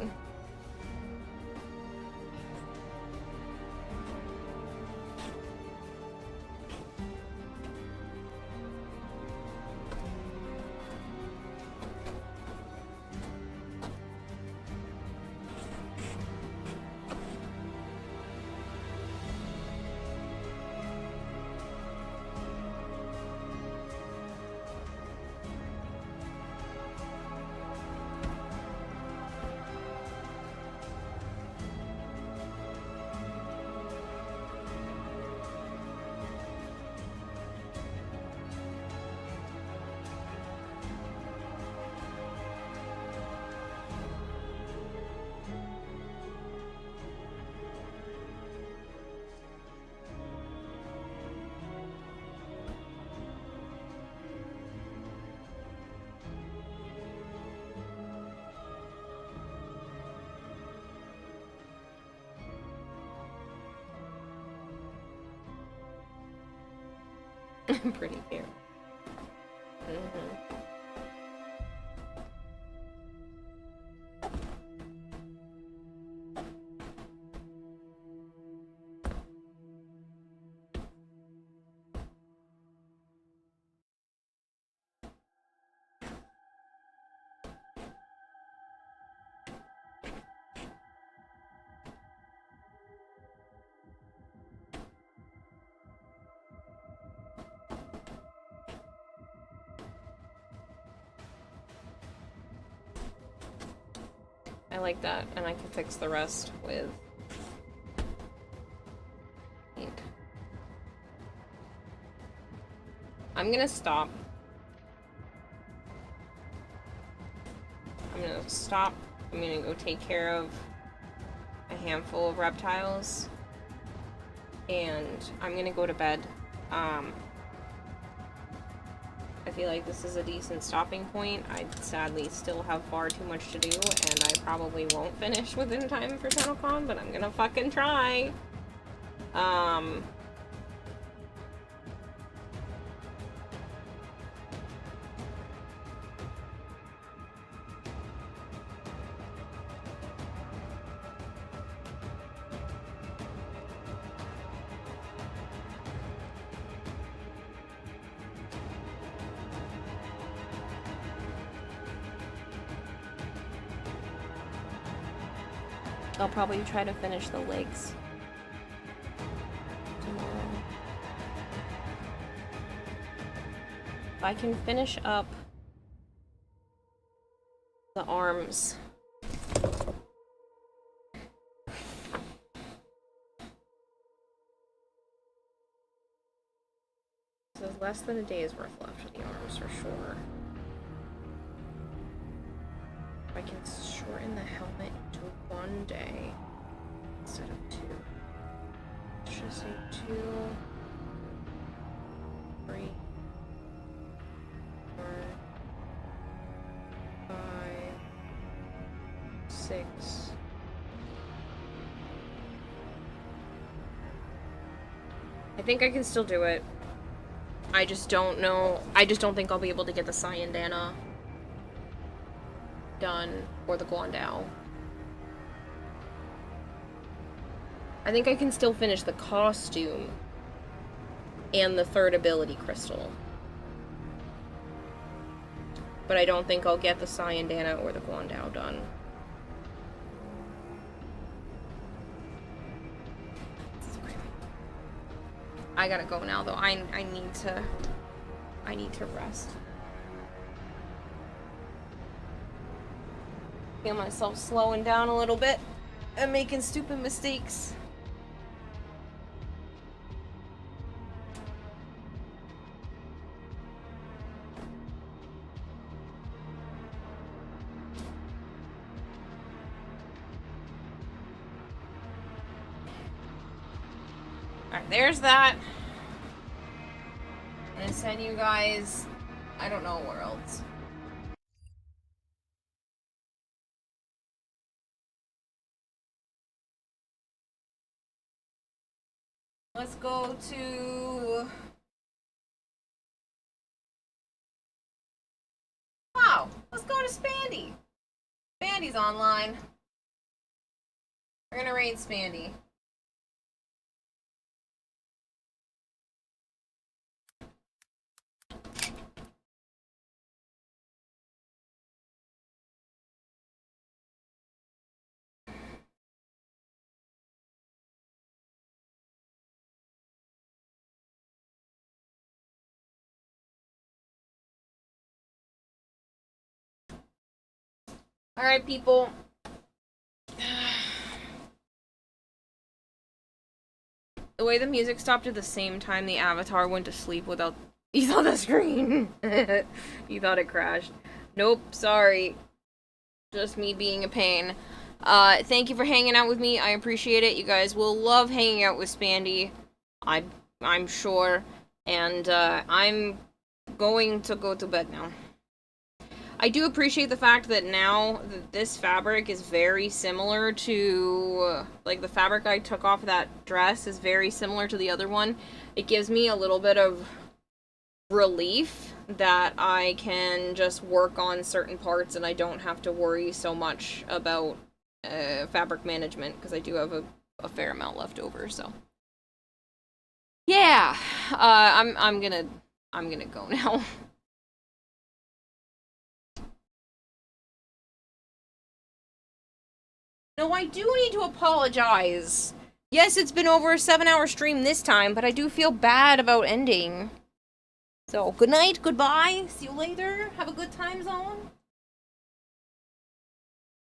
Speaker 1: Pretty cute. I like that, and I can fix the rest with ink. I'm gonna stop. I'm gonna go take care of a handful of reptiles, and I'm gonna go to bed. I feel like this is a decent stopping point. I sadly still have far too much to do, and I probably won't finish within time for TennoCon, but I'm gonna fucking try. I'll probably try to finish the legs tomorrow. If I can finish up the arms. So there's less than a day's worth left of the arms for sure. If I can shorten the helmet to 1 day instead of 2. Should say 2, 3, 4, 5, 6. I think I can still do it. I just don't know. I just don't think I'll be able to get the Sayandana done or the Guandao. I think I can still finish the costume and the third ability crystal. But I don't think I'll get the Sayandana or the Guandao done. I gotta go now though. I need to rest. Feel myself slowing down a little bit and making stupid mistakes. Alright, there's that. I'm gonna send you guys, I don't know where else. Let's go to... Wow, let's go to Spandy. Spandy's online. We're gonna raid Spandy. Alright, people. The way the music stopped at the same time the avatar went to sleep without... You saw the screen! You thought it crashed. Nope, sorry. Just me being a pain. Thank you for hanging out with me. I appreciate it. You guys will love hanging out with Spandy. I'm sure. And, I'm going to go to bed now. I do appreciate the fact that now this fabric is very similar to, like, the fabric I took off that dress is very similar to the other one. It gives me a little bit of relief that I can just work on certain parts and I don't have to worry so much about fabric management, because I do have a fair amount left over, so. Yeah, I'm gonna go now. No, I do need to apologize. Yes, it's been over a 7-hour stream this time, but I do feel bad about ending. So, good night, goodbye, see you later, have a good time zone.